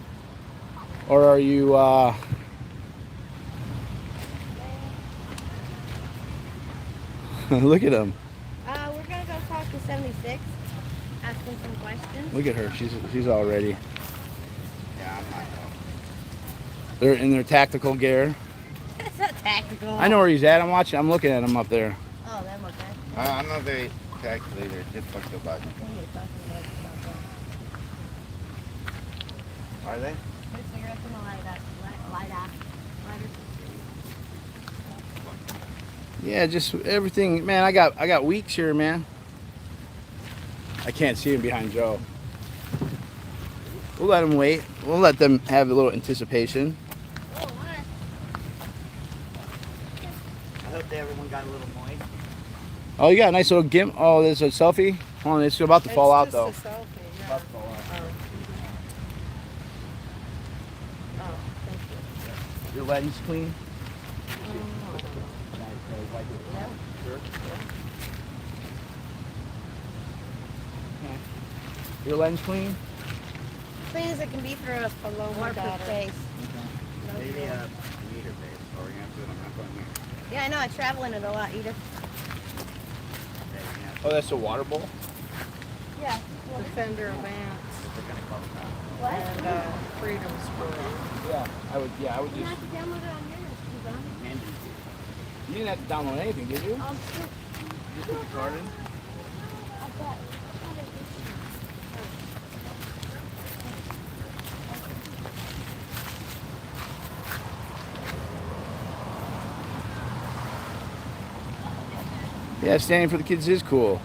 or are you Look at him.
We're gonna go talk to 76. Ask him some questions.
Look at her. She's all ready.
Yeah, I'm not.
They're in their tactical gear.
That's not tactical.
I know where he's at. I'm looking at him up there.
Oh, them okay.
I'm not very tactically. They're fucked up about it.
What are you talking about?
Are they?
Put cigarettes in the lighter.
Yeah, just everything, man. I got weeks here, man. I can't see him behind Joe. We'll let him wait. We'll let them have a little anticipation.
Oh, what?
I hope everyone got a little moist.
Oh, you got a nice little gimp. Oh, there's a selfie. Hold on, it's about to fall out though.
It's just a selfie, yeah.
About to fall out.
Oh, thank you.
Your lens clean. Your lens clean.
Clean as it can be for a waterproof face.
Maybe meter base. Or we're gonna have to do it on that one here.
Yeah, I know. I travel in it a lot, Edith.
Oh, that's a water bowl.
Yeah.
Defender Advance
What?
and Freedom Squirrel.
Yeah, I would. Yeah, I would
You
just.
have to download it on yours.
You didn't have to download anything, did you? Just put the card in. Yeah, standing for the kids is cool.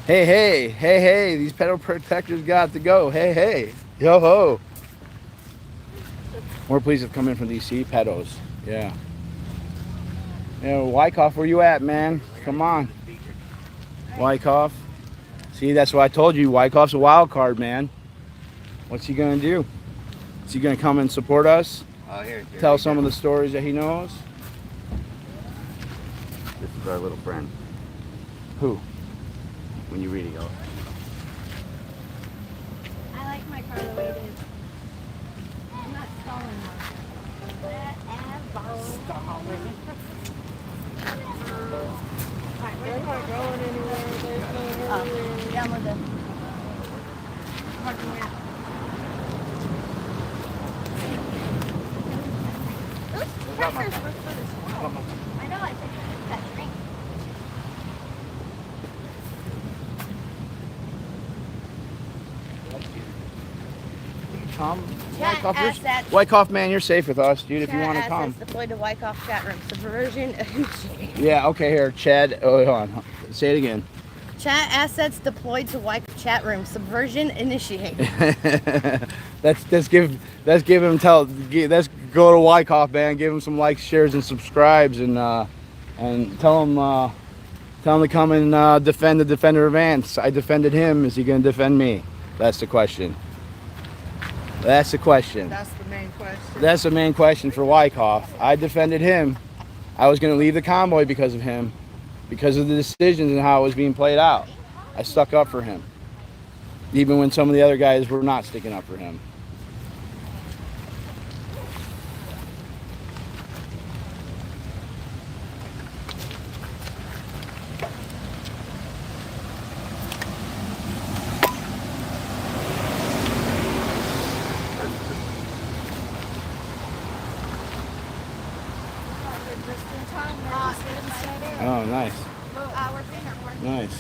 Hey, hey, hey, hey, these pedal protectors got to go. Hey, hey, yo ho. More please have come in from DC pedals. Yeah. Yeah, Wyckoff, where you at, man? Come on. Wyckoff. See, that's what I told you. Wyckoff's a wild card, man. What's he gonna do? Is he gonna come and support us?
Oh, here.
Tell some of the stories that he knows?
This is our little friend.
Who?
When you read it, go.
I like my car the way it is. I'm not stalling
They're not going anywhere. There's no hurry.
Download the parking map. Those pressures were for the squirrel. I know, I think that drink.
Come.
Chat
Wyckoff,
assets.
Wyckoff, man, you're safe with us, dude, if you
Chat
want to
assets
come.
deployed to Wyckoff chat room. Subversion.
Yeah, okay, here, Chad. Oh, hold on. Say it again.
Chat assets deployed to Wyckoff chat room. Subversion initiated.
Let's give him let's go to Wyckoff, man. Give him some likes, shares, and subscribes, and tell him to come and defend the Defender Advance. I defended him. Is he going to defend me? That's the question. That's the question.
That's the main question.
That's the main question for Wyckoff. I defended him. I was going to leave the convoy because of him, because of the decisions and how it was being played out. I stuck up for him, even when some of the other guys were not sticking up for him. Oh, nice.
We're fingerboard.
Nice.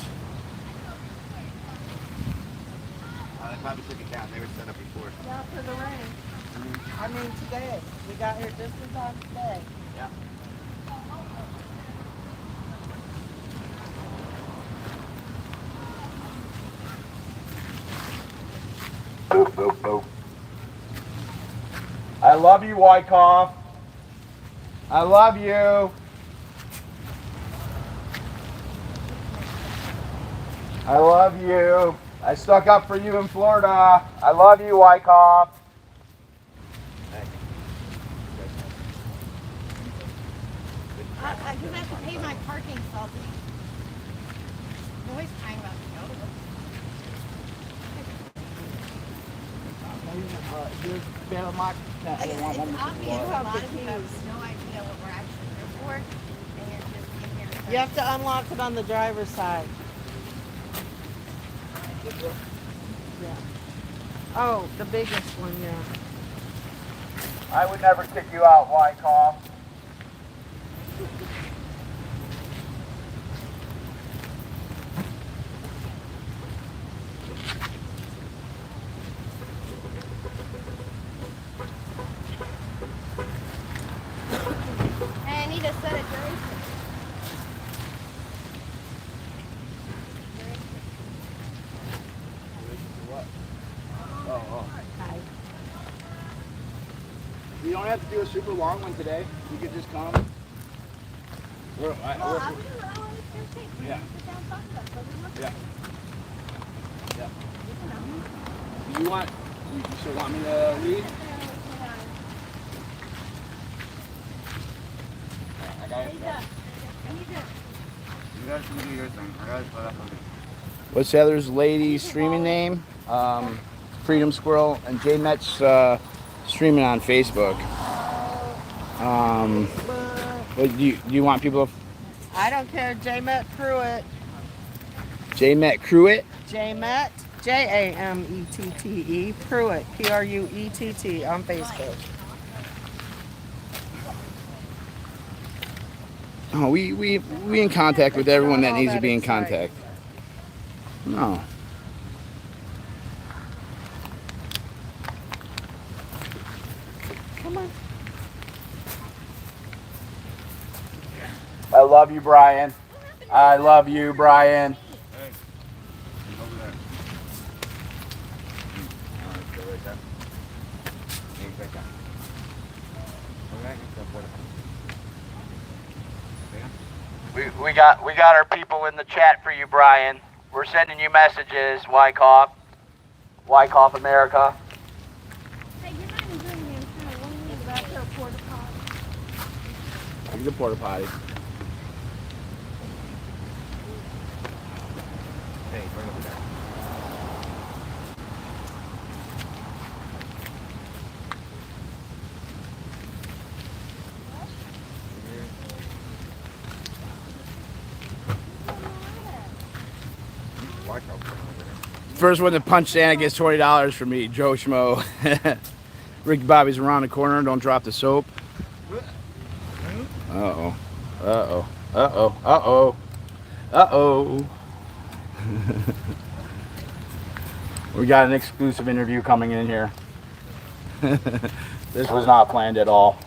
They probably took it down. They were set up before.
Yeah, for the rain. I mean, today. We got here just in time today.
Yeah.
Boop, boop, boop. I love you, Wyckoff. I love you. I love you. I stuck up for you in Florida. I love you, Wyckoff.
I do have to pay my parking, Salty. I'm always trying about to go.
Your bell mark
I didn't want one
It's
to
obvious. A lot of people have no idea what we're actually here for, and just in here.
You have to unlock it on the driver's side. Yeah. Oh, the biggest one, yeah.
I would never kick you out, Wyckoff.
Hey, I need a set of duration. Hi.
You don't have to do a super long one today. You could just come.
Well, I was gonna say, we
Yeah.
need to sit down and talk about it, so we look
Yeah. Yeah.
you know.
Do you want? You still want me to lead?
I got it.
You
guys can do your thing. I gotta put up on it.
What's the other's lady streaming name? Freedom Squirrel and J Met's streaming on Facebook. What, do you want people to
I don't care. J-Met Pruitt.
J Met Cruitt?
J-Met, J-A-M-E-T-T-E, Pruitt, P-R-U-E-T-T on Facebook.
Oh, we in contact with everyone that needs to be in contact. No.
Come on.
I love you, Brian. I love you, Brian.
Hey. Over there. Go right there. Yeah, right there. Okay, go for it.
We got our people in the chat for you, Brian. We're sending you messages, Wyckoff America.
Hey, you're not even doing the intro. One of these back there, porta potty.
He's a porta potty.
Hey, right over there. Watch out for over there.
First one to punch Santa gets $20 from me, Joe Schmo. Ricky Bobby's around the corner. Don't drop the soap. Uh-oh. Uh-oh. Uh-oh. Uh-oh. Uh-oh. We got an exclusive interview coming in here. This was not planned at all.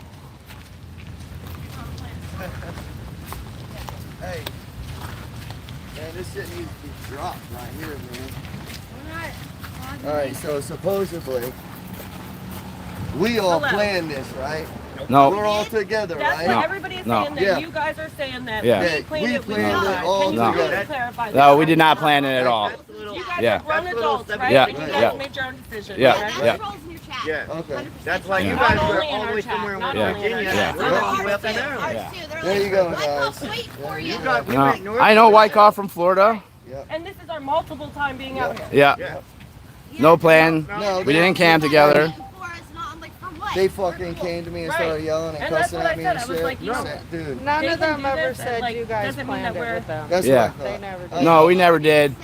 Hey, man, this shit needs to be dropped right here, man.
We're not.
Alright, so supposedly, we all planned this, right?
No.
We're all together,
That's
right?
what
No.
everybody is
No.
saying. That
Yeah.
you guys are saying that
Yeah.
we planned
We
it. We
planned
did
it
not.
all
Can you
together.
please clarify that?
No, we did not plan it at all.
You guys
Yeah.
are grown adults, right?
Yeah.
And you
Yeah.
guys made your own decision.
Yeah.
Right?
Yeah.
Trolls in your chat.
Yeah.
Okay.
That's why you
Yeah.
guys
Not
were
only in
all the
our
way
chat,
somewhere in
not
Yeah.
only in our
Virginia.
chat.
Yeah.
We're all the way
Ours
up in
too,
there.
ours
Yeah.
too. They're
There
like,
you go,
Wyckoff's
guys.
waiting for
Yeah.
you.
You got, we
No.
went north.
I know Wyckoff from Florida.
And this is our multiple time being out here.
Yeah.
Yeah.
No plan.
No,
We didn't camp together.
They fucking came to me and
Right.
started yelling and
And that's
cussing
what I
at me
said.
and
I was
shit.
like, you know,
Dude,
None
They
of
can
them
do
ever
this,
said
like,
you guys
doesn't mean
planned
that
it
we're-
with them.
that's
Yeah.
what I
They
thought.
never did.
No, we never did.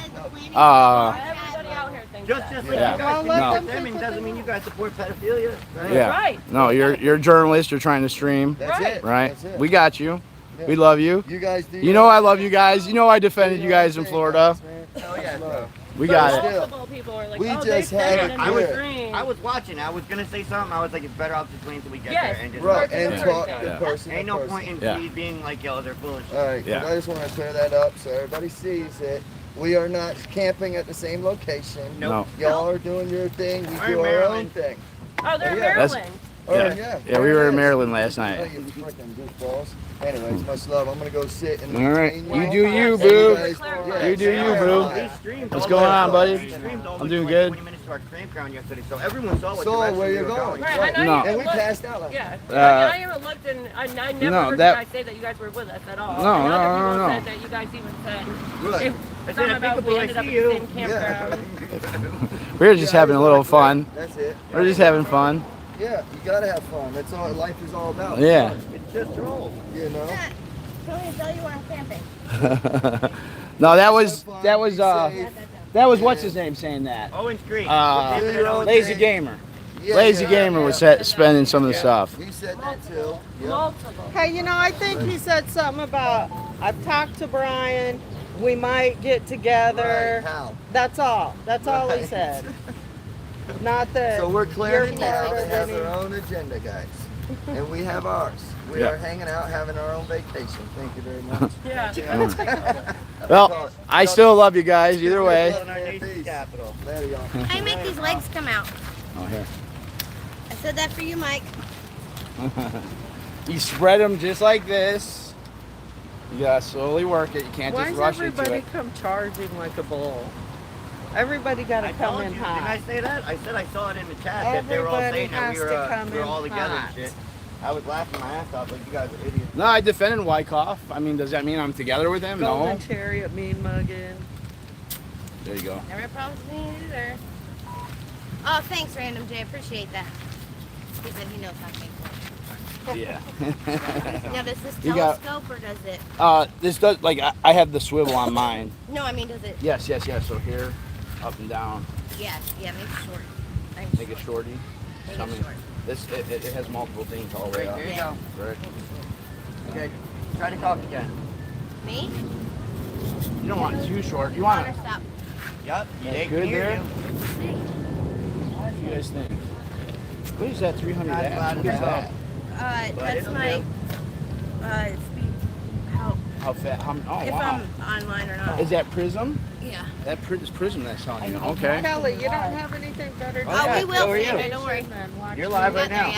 everybody out here thinks
Just
that.
like
Yeah.
you guys
Well,
think
let
No.
that
them
mean
think
doesn't
what
mean
they
you guys support pedophilia. Right?
Yeah.
Right.
No, you're a journalist. You're trying to stream,
That's
Right.
it.
right?
That's it.
We got you.
Yeah.
We love you.
You guys do.
You know I love you guys. You know I defended you guys in Florida.
Oh yeah, bro.
We
But
got it.
Still,
multiple people are like,
we
oh,
just
they
had
said
it
it
I
in
was,
the dream.
I was watching. I was gonna say something. I was like, it's better off just waiting until we get
Yes.
there and just
right,
Yeah.
and
Yeah.
talk
Yeah.
to person.
Ain't
to
no
person.
point in
Yeah.
me being like, yo, they're full of shit.
All right,
Yeah.
I just want to clear that up so everybody sees it. We are not camping at the same location.
Nope.
No.
Y'all are doing your thing. We
We're
do
in
our
Maryland.
own thing.
Oh, they're in
Yeah.
That's-
Maryland.
Oh,
Yeah. Yeah, we were in
There it is.
Maryland last
Oh,
night.
you freaking goofballs. Anyways, much love. I'm gonna go sit in the
All right.
between
You do you,
And
boo.
guys- yeah.
You do you,
Yeah.
boo.
They streamed
What's
all
going
the-
on, buddy?
they streamed all
I'm
the
doing
like
good.
20 minutes to our campground yesterday, so everyone saw what
Saw
direction
where
we
you're
were
going.
Right.
Right.
I
No.
even
And we
looked-
passed out last
Yeah.
Uh,
I even looked and I never
no,
heard
that-
you guys say that you guys were with us at all.
No,
And
no,
other
no,
people
no.
said that you guys even said
Right.
if
I said,
something
I
about
think
we
I
ended up
see
at
you.
the same campground.
We were just having a little fun.
That's it.
We're just having fun.
Yeah, you gotta have fun. That's all life is all about.
Yeah.
Fun,
It's just a roll.
you know.
Tell me to tell you where I'm camping.
No, that
Have
was
fun,
that was
be safe.
what's his name saying that?
Owens Creek.
Do your own
Lazy
thing.
Gamer.
Yeah,
Lazy
yeah,
Gamer was spending some of the stuff.
He said that too. Yep.
Multiple.
Hey, you know, I think he said something about, I've talked to Brian, we might get together.
Right, how?
That's all. That's all he
Right.
said. Not that.
So we're
you're
clearing now.
part
They
of
have
any-
their own agenda, guys. And we have ours. We
Yeah.
are hanging out, having our own vacation. Thank you very much.
Yeah.
Well, I still love you guys either way.
In our nation's capital.
Later, y'all.
I make these legs come out.
Oh, here.
I said that for you, Mike.
You spread them just like this. You gotta slowly work it. You can't
Why
just
does
rush into
everybody
it.
come charging like a bull? Everybody got to
I
come
told
in
you,
hot.
didn't I say that? I said I saw it in the chat that they were all
Everybody
saying that
has to come
we were
in
all together
hot.
and shit. I was laughing my ass off like you guys are idiots.
No, I defended Wyckoff. I mean, does that mean I'm together with him?
Golden
No.
Chariot, mean mugging.
There you go.
Never promised me either. Oh, thanks, Random J. Appreciate that. He said he knows how to make one.
Yeah.
Now, does this
You got-
telescope or does it?
This does like I have the swivel on mine.
No, I mean, does it?
Yes. So here, up and down.
Yeah, make it short.
Make it shorty.
Make
I
it
mean,
short.
this it has multiple things all the way up.
There you go.
Right.
Okay. Try to talk again.
Me?
You don't want it too short. You
On
want
or
it.
stop?
Yup.
That's good there. What do you guys think? What is that 300
Not
amps?
glad
What is
about
that?
That's
it'll
my speed. How
How fast? Oh
if
wow.
I'm online or not?
Is that Prism?
Yeah.
That is Prism that's telling you. Okay.
Kelly, you don't have anything better to
Oh,
yeah,
we will,
so are you.
Sandra. Don't worry.
You're live
We're
right
not there
now.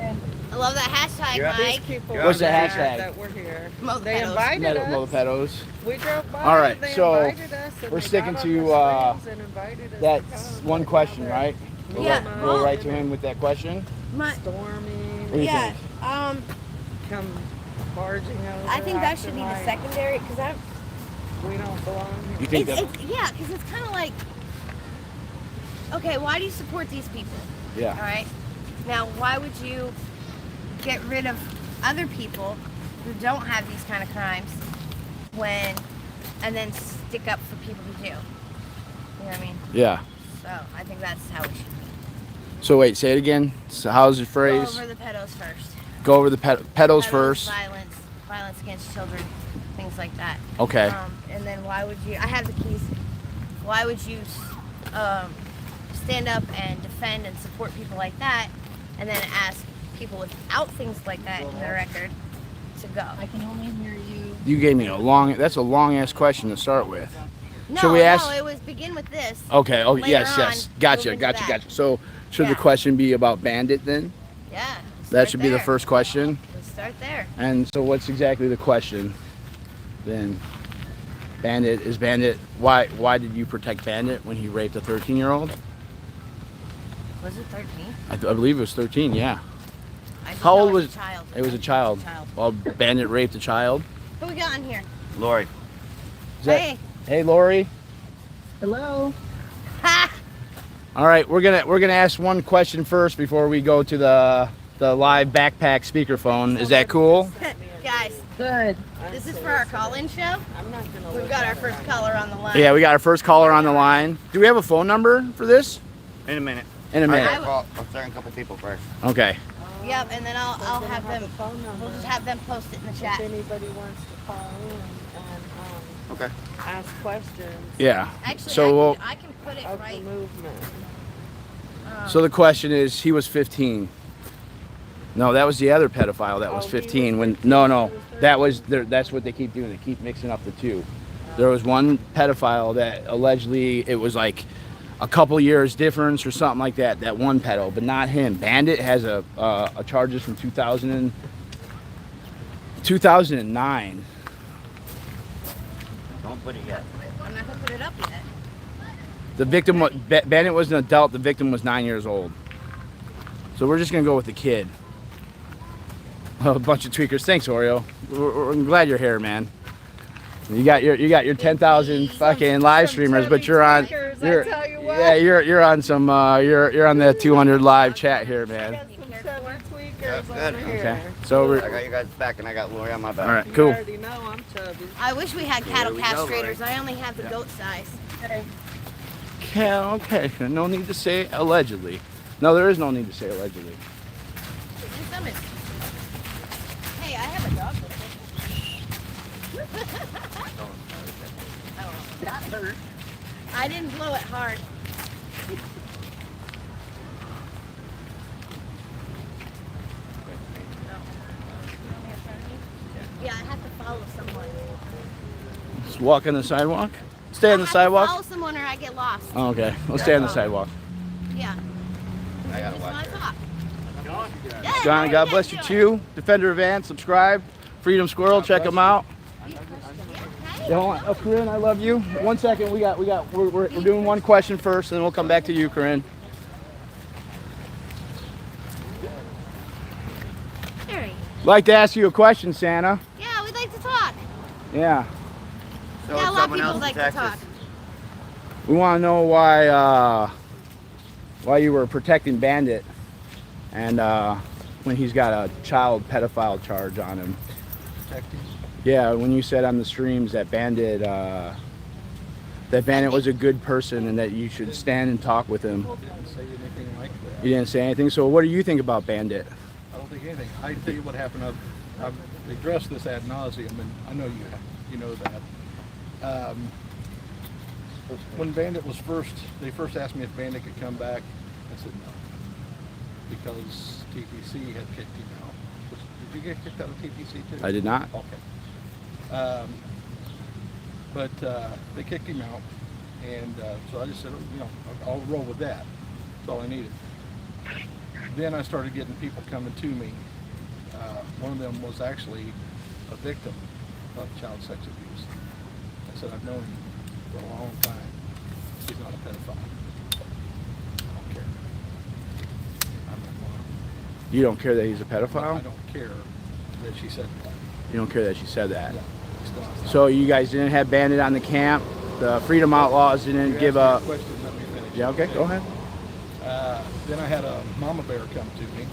yet. I love that hashtag,
You're up.
These
Mike.
people
What's
the
mad
hashtag?
that we're here.
Mo
They
pedals.
invited us.
Pedos.
We drove by.
All right,
they
so
invited us and
we're
they
sticking
got
to,
on the screens and invited us to
That's
come.
one question, right? We'll
Yeah.
go right to him with that question.
My,
Storming,
What do you
yeah.
think?
come barging over.
I think that should
acting
be the
like
secondary because
We don't belong
You
here.
think that?
yeah, because it's kind of like, okay, why do you support these people? All
Yeah.
right. Now, why would you get rid of other people who don't have these kind of crimes and then stick up for people who do? You know what I mean?
Yeah.
So I think that's how it should be.
So wait, say it again. So how's the
Go
phrase?
over the pedos first.
Go over the pedals first.
Violence against children, things like that.
Okay.
And then why would you? I have the keys. Why would you stand up and defend and support people like that, and then ask people without things like that in their record to go? I can only hear you.
You gave me that's a long ass question to start with.
No,
So we asked-
no, it was begin with this.
Okay. Oh
Later
yes,
on,
yes. Gotcha,
move into
gotcha,
that.
gotcha. So should the
Yeah.
question be about Bandit then?
Yeah.
That
start
should be the
there.
first question.
Let's start there.
And so what's exactly the question then? Bandit, why did you protect Bandit when he raped a 13-year-old?
Was it 13?
I believe it was 13, yeah.
I just
How
know
old
it's
was
a child.
it? Was a child. Well, Bandit raped a child.
Who we got on here?
Lori.
Is that-
Hey.
Hey, Lori.
Hello.
Ha!
All right, we're gonna ask one question first before we go to the live backpack speakerphone. Is that cool?
Guys,
Good.
this is for our call-in show.
I'm not gonna.
We've got our first caller on the line.
Yeah, we got our first caller on the line. Do we have a phone number for this?
In a minute.
In a minute.
I'm starting a couple people first.
Okay.
Yep, and then I'll have them.
Phone number.
We'll just have them post it in the
If
chat.
anybody wants to call in and
Okay.
ask questions
Yeah.
Actually,
So
I can put it
of the
right.
movement.
So the question is, he was 15. No, that was the other pedophile that was
Oh, he
15.
was
When
15,
no,
he
no,
was
that was that's what they keep doing. They keep mixing up the two. There was one pedophile that allegedly it was like a couple years difference or something like that. That one pedo, but not him. Bandit has a charges from 2009.
Don't put it yet.
I'm not gonna put it up yet.
The victim, Bandit was an adult. The victim was 9 years old. So we're just gonna go with the kid. A bunch of tweakers. Thanks, Oreo. I'm glad you're here, man. You got your 10,000 fucking live streamers, but you're on. You're, yeah, you're on some. You're on the 200 live chat here, man.
Good.
Okay. So
I got you guys back, and I got Lori on my back.
all right, cool.
You already know I'm chubby.
I wish we had cattle
Here we go,
castrators.
Lori.
I only have the goat size.
Okay. No need to say allegedly. No, there is no need to say allegedly.
Hey, I have a dog with me. That hurt. I didn't blow it hard. Yeah, I have to follow someone.
Just walk on the sidewalk. Stay on the sidewalk.
Follow someone or I get lost.
Oh, okay. Let's stay on the sidewalk.
Yeah.
I gotta
Just
watch
want
it.
to talk.
John, God bless you too. Defender of Ants, subscribe. Freedom Squirrel, check them out. Yeah, hold on. Oh, Corinne, I love you. 1 second. We're doing one question first, and then we'll come back to you, Corinne.
Harry.
Like to ask you a question, Santa.
Yeah, we'd like to talk.
Yeah.
So
Yeah, a lot of
someone
people
else in
like to
Texas.
talk.
We want to know why you were protecting Bandit, and when he's got a child pedophile charge on him. Yeah, when you said on the streams that Bandit was a good person and that you should stand and talk with him.
Didn't say anything like that.
You didn't say anything. So what do you think about Bandit?
I don't think anything. I tell you what happened. I've addressed this ad nauseum, and I know you have. You know that. When Bandit was they first asked me if Bandit could come back. I said no, because TPC had kicked him out. Did you get kicked out of TPC too?
I did not.
Okay. But they kicked him out, and so I just said, I'll roll with that. That's all I needed. Then I started getting people coming to me. One of them was actually a victim of child sex abuse. I said, I've known him for a long time. He's not a pedophile. I don't care. I'm not going.
You don't care that he's a
I
pedophile?
don't care that she said that.
You don't care that she said that?
Yeah, he's still not.
So you guys didn't have Bandit on the camp? The Freedom Outlaws didn't
You
give
asked
a...
me question, let me finish.
Yeah, okay, go ahead.
Then I had a mama bear come to me,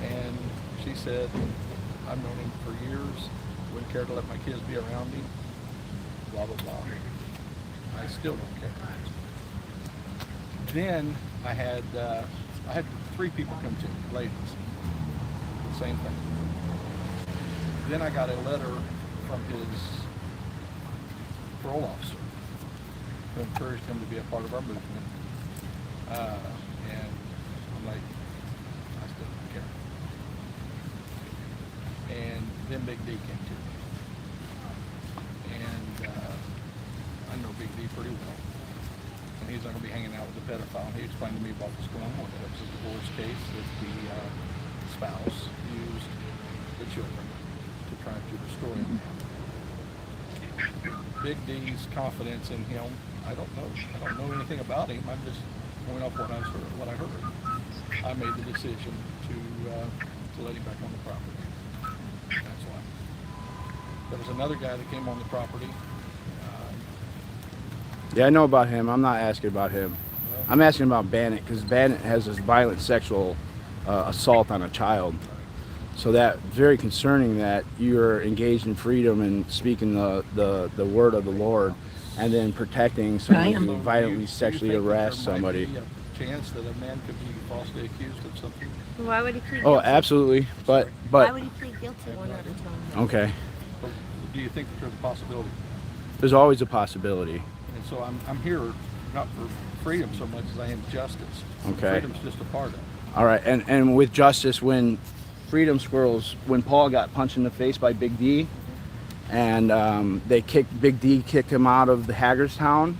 and she said, I've known him for years, wouldn't care to let my kids be around him, blah, blah, blah. I still don't care. Then I had 3 people come to me, ladies, the same thing. Then I got a letter from his parole officer who encouraged him to be a part of our movement. And I'm like, I still don't care. And then Big D came to me. And I know Big D pretty well. And he's not going to be hanging out with a pedophile. He explained to me what was going on. It was a divorce case that the spouse used the children to try to destroy him. Big D's confidence in him, I don't know. I don't know anything about him. I'm just going off what I heard. I made the decision to let him back on the property. That's why. There was another guy that came on the property.
Yeah, I know about him. I'm not asking about him. I'm asking about Bandit, because Bandit has this violent sexual assault on a child. So that's very concerning that you're engaged in freedom and speaking the word of the Lord, and then protecting someone who violently sexually arrests somebody.
There might be a chance that a man could be falsely accused of something.
Why would he plead
Oh,
guilty?
absolutely.
Why
But
would he plead guilty?
okay.
But do you think that there's a possibility?
There's always a possibility.
And so I'm here not for freedom so much as I am justice.
Okay.
Freedom's just a part of it.
All right, and with justice, when Freedom Squirrels, when Paul got punched in the face by Big D, and Big D kicked him out of the Hagerstown,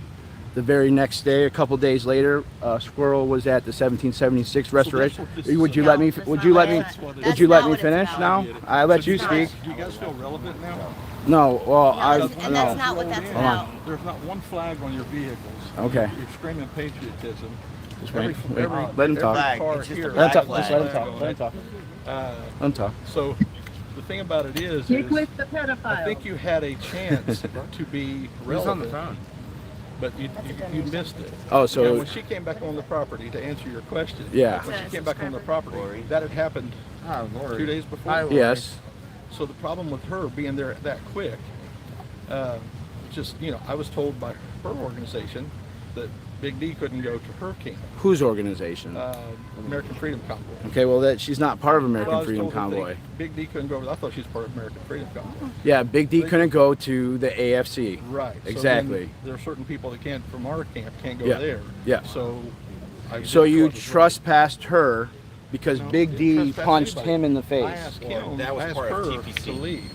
the very next day, a couple days later, Squirrel was at the 1776 restoration. Would you let me finish now? I let you speak.
Do you guys feel relevant now?
No, well,
And that's not what that's about.
There's not one flag on your vehicles.
Okay.
You're screaming patriotism.
Just wait.
Every
Let him talk.
flag.
car
It's just a
here-
Let him talk.
flag.
Just let him talk. Let him talk.
Uh,
Let him talk.
So the thing about it is
Get with the pedophile.
I think you had a chance to be relevant, but you missed it.
Oh, so-
And when she came back on the property, to answer your question,
Yeah.
when she came back on the property, that had happened 2 days before.
Yes.
So the problem with her being there that quick, just, you know, I was told by her organization that Big D couldn't go to her camp,
Whose organization?
American Freedom Convoy.
Okay, well that she's not part of
Well, I
American
was
Freedom
told that
Convoy.
Big D couldn't go over. I thought she was part of American Freedom Convoy.
Yeah, Big D couldn't go to the AFC.
Right.
Exactly.
So there are certain people that can't from our camp can't go
Yeah.
there.
Yeah.
So.
So you
trust
trespassed her because
No,
Big D
didn't trespass
punched
anybody.
him in the
I
face.
asked him.
that was
I asked
part of
her
TPC.
to leave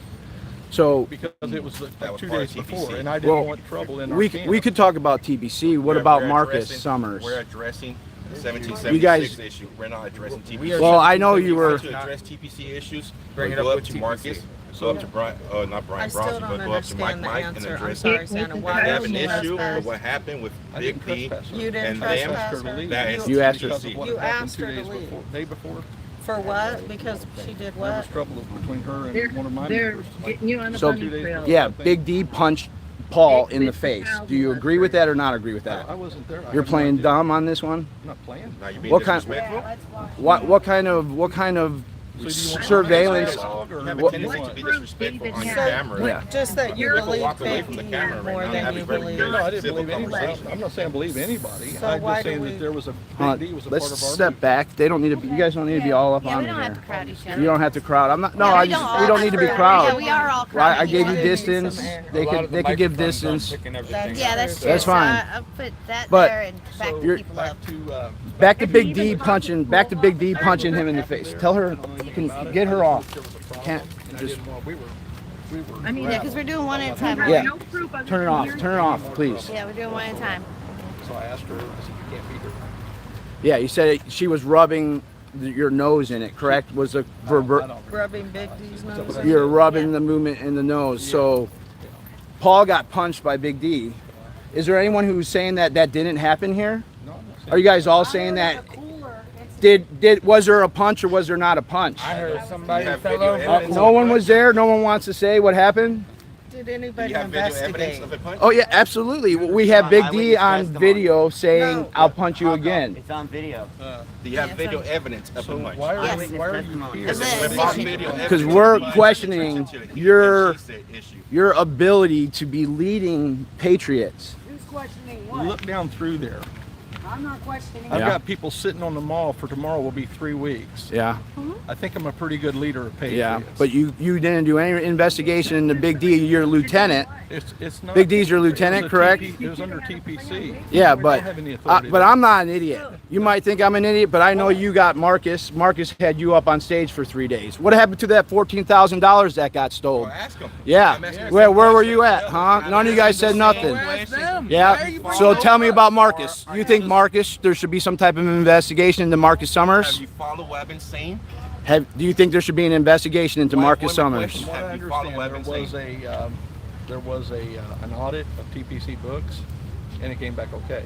So
because it was like
That was
2
part
days
of TPC.
before, and I didn't
Well,
want trouble in our
we
camp.
we could talk about TBC. What about
We're
Marcus
addressing-
Summers?
We're addressing the 1776
You guys-
issue. We're not addressing TPC.
Well, I know you
If
were.
to address TPC issues.
Bring it
go
up
up
with
to
TPC.
Marcus. Go up to Brian, not Brian
I still
Bronson,
don't
but go up to Mike
understand the
Mike and
answer. I'm
address
sorry,
it.
Santa.
We
Why
have
did
an
you
issue
trespass?
of what happened with
I
Big
didn't
D
trespass her.
You didn't
and
I
them.
trespass
asked her to
her.
leave.
That is
You asked her-
because of what
You
had happened
asked
2
her to
days
leave.
before, day before.
For what? Because she did
There was
what?
trouble between her and
They're,
one of my
they're
members.
getting you on a
So-
bunny trail.
Yeah, Big D punched Paul in the face. Do you agree with that or not agree with that?
I wasn't there. I
You're
have no
playing
idea.
dumb on this one.
I'm not playing.
Now you're being
What kind-
disrespectful.
What kind of
So do you want
surveillance?
dialogue or
You have a
what?
tendency to be
What
disrespectful on your
proof
camera.
Yeah.
Just that you
People
believe
walk away
Big
from the
D
camera right
more
now
than
having
you
very
believe.
No, I didn't
civil
believe anybody.
conversation.
I'm not saying I believe anybody.
So
I'm
why
just
do
saying
we-
that there was a Big D was a
Let's
part of our
step
movement.
back. They don't need to. You guys don't need to be all up
Yeah,
on
we
me
don't have
here.
to crowd each other.
You don't have to crowd. I'm not. No,
Yeah,
I
we
just.
don't
We don't
all
need to be
crowd.
crowd.
Yeah, we are all
Well, I
crowding
gave
each
you
other.
distance. They could give distance.
Yeah, that's true.
That's fine.
So I'll put that
But-
there and back
So
the people up.
back to
Back to Big D punching. Back to Big D punching him in the face. Tell her. You can get her off. Can't just.
we were
I mean,
Yeah, because we're doing one at a time.
Yeah.
no proof of
Turn it off. Turn it off, please.
Yeah, we're doing one at a time.
So I asked her, I said, you can't be here.
Yeah, you said she was rubbing your nose in it. Correct? Was a
I
verbal.
don't-
Rubbing Big D's nose.
You're rubbing the movement in the nose. So Paul got punched by Big D. Is there anyone who's saying that that didn't happen here?
No, I'm not saying.
Are you guys all saying that? Was there a punch or was there not a punch?
I heard somebody
You have
fell
video
over.
evidence?
No one was there. No one wants to say what happened.
Did
Do
anybody
you have video evidence
investigate?
of a punch?
Oh yeah, absolutely. We have Big D on video saying,
No.
"I'll punch you again."
It's on video.
Do you have
Yeah,
video
so-
evidence of a
So
punch?
why are
Yes.
you here?
Is it-
Without video evidence,
Because we're
why
questioning
attention to the he
your-
said, she said issue?
Your ability to be leading patriots.
Who's questioning
You
what?
look down through there.
I'm not questioning.
I've
Yeah.
got people sitting on the mall for tomorrow will be 3 weeks.
Yeah,
I think I'm a pretty good leader of patriots.
yeah. But you didn't do any investigation into Big D. You're a lieutenant.
It's not.
Big D's your
it was
lieutenant,
a
correct?
It was under TPC.
Yeah,
I
but
don't have any authority
but
to-
I'm not an idiot. You might think I'm an idiot, but I know you got Marcus. Marcus had you up on stage for 3 days. What happened to that $14,000 that got stolen?
Well, ask him.
Yeah.
I'm asking the
Where
same
were
question.
you at, huh? None of you guys said nothing.
Question.
Yeah. So tell me about Marcus. You think Marcus? There should be some type of investigation into Marcus
Have
Summers.
you followed what I've been saying?
Do you think there should be an investigation into
Why-
Marcus
one more
Summers?
question.
From what I
Have you followed what I've
understand,
been
there was an audit of TPC books, and it came back okay.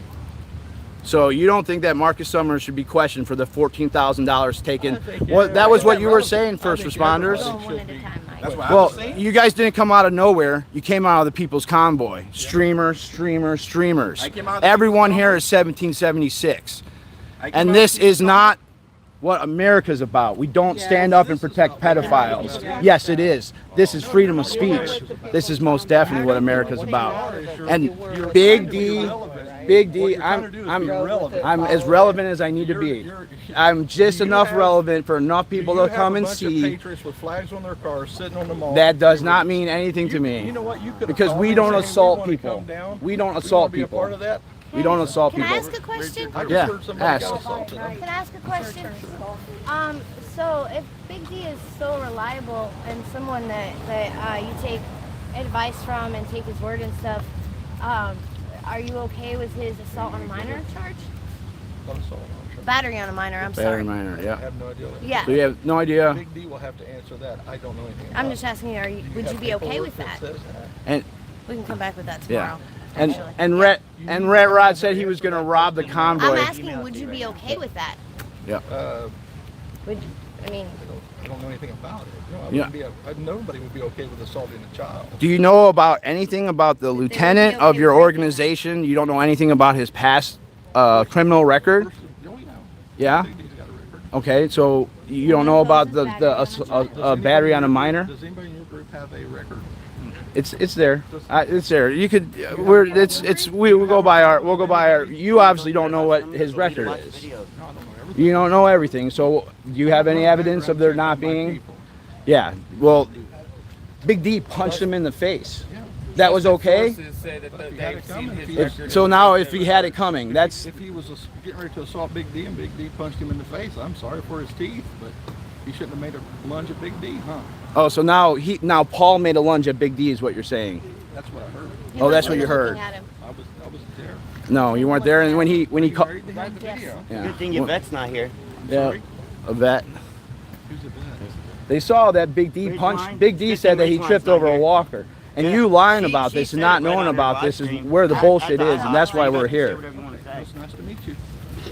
So you don't think that Marcus Summers should be questioned for the $14,000 taken?
I think
Well, that was what you were
everybody-
saying, first
I think
responders.
everybody
One
should
at a
be.
time, Mike.
That's what I
Well,
was saying.
you guys didn't come out of nowhere. You came out of the People's Convoy. Streamers.
I came out of the
Everyone
People's
here
Convoy.
is 1776.
I came
And
out
this
of the
is not what America's about. We don't stand up and protect pedophiles. Yes, it is. This is freedom of speech. This is most definitely what America's about. And Big D, I'm as relevant as I need to be. I'm just enough relevant for enough people to come and see.
You have a bunch of patriots with flags on their cars sitting on the mall.
That does not mean anything to me.
You know what? You could
Because we don't assault people. We don't assault
Be a part
people.
of that.
We don't assault
Can I
people.
ask a question?
I just
Yeah,
heard somebody
ask.
got assaulted.
Can I ask a question? So if Big D is so reliable and someone that you take advice from and take his word and stuff, are you okay with his assault on a minor charge?
What assault? I'm sure.
Battery on a minor, I'm
Battery
sorry.
minor,
I
yeah.
have no idea.
Yeah.
So you have no idea.
Big D will have to answer that. I don't know anything.
I'm
about
just
it.
asking you, would you
have
be okay
paperwork
with that?
says that?
And
We can come back with that
yeah.
tomorrow.
And
actually.
Ret Rod said he was going to rob the
I'm
convoy.
asking, would you be okay with that?
Yeah.
Uh,
Would I mean,
I don't know anything about it. No,
Yeah.
Nobody would be okay with assaulting a child.
Do you know about anything about the lieutenant
okay
of your
with raping
organization? You don't know anything about his past criminal record?
No, we know.
Yeah.
Big D's got a record.
Okay, so you don't know about the battery on a minor?
Does anybody in your group have a record?
It's there. It's there. You could. We'll go by our. You obviously don't know what his record is.
No, I don't know everything.
You don't know everything. So do you have any evidence of there not being? Yeah. Well, Big D punched him in the face. That was okay. So now, if he had it coming, that's.
If he was getting ready to assault Big D and Big D punched him in the face, I'm sorry for his teeth, but he shouldn't have made a lunge at Big D, huh?
Oh, so now Paul made a lunge at Big D, is what you're saying.
That's what I heard.
he
Oh, that's
wasn't
what you heard.
looking at him.
I was there.
No, you weren't there. And when he called,
Married to him?
yeah.
Good thing Yvette's not here.
Yeah, a vet.
Who's the vet?
They saw that Big D
Ridgeline?
punched. Big D
Good
said that
thing
he
Ridgeline's
tripped
not
over a
here.
walker. And
Yeah.
you lying
She-
about
she
this and
said
not
it right
knowing
on her
about
live
this is
stream.
where the bullshit is,
I
and that's why
thought
we're
you could say
here.
whatever you want to say.
It's nice to meet you.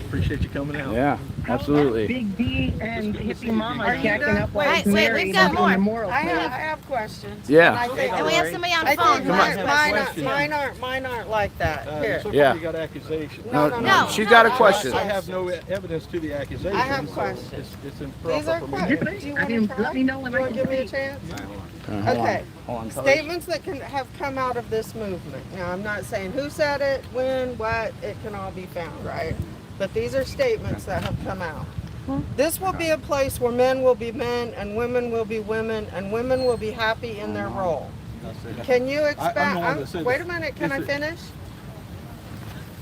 Appreciate you coming out.
Yeah, absolutely.
Big D and hippie mama
Are
are
you
jacking
done?
up while
Wait,
he's
wait,
married
we've got
and doing
more.
a moral
I
code.
have questions.
Yeah.
And I think,
And we have somebody on the
I
phone.
think
who
mine,
has
mine,
questions.
mine aren't like that. Here.
So far
Yeah.
you got accusations.
No,
She's got a question.
I have no evidence to the accusation.
I have
so
questions.
It's improper
These are
for me to
questions.
answer.
Do you
I
want
mean,
to try?
let me know when
You
I
want to
can
give me a
speak.
chance?
Hold on.
Okay.
Hold on, fellas.
Statements that have come out of this movement. Now, I'm not saying who said it, when, what, it can all be found, right? But these are statements that have come out. This will be a place where men will be men and women will be women and women will be happy in their role. Can you
I'm the one
expound?
that said
Wait a
this.
minute, can
Is
I
it-
finish?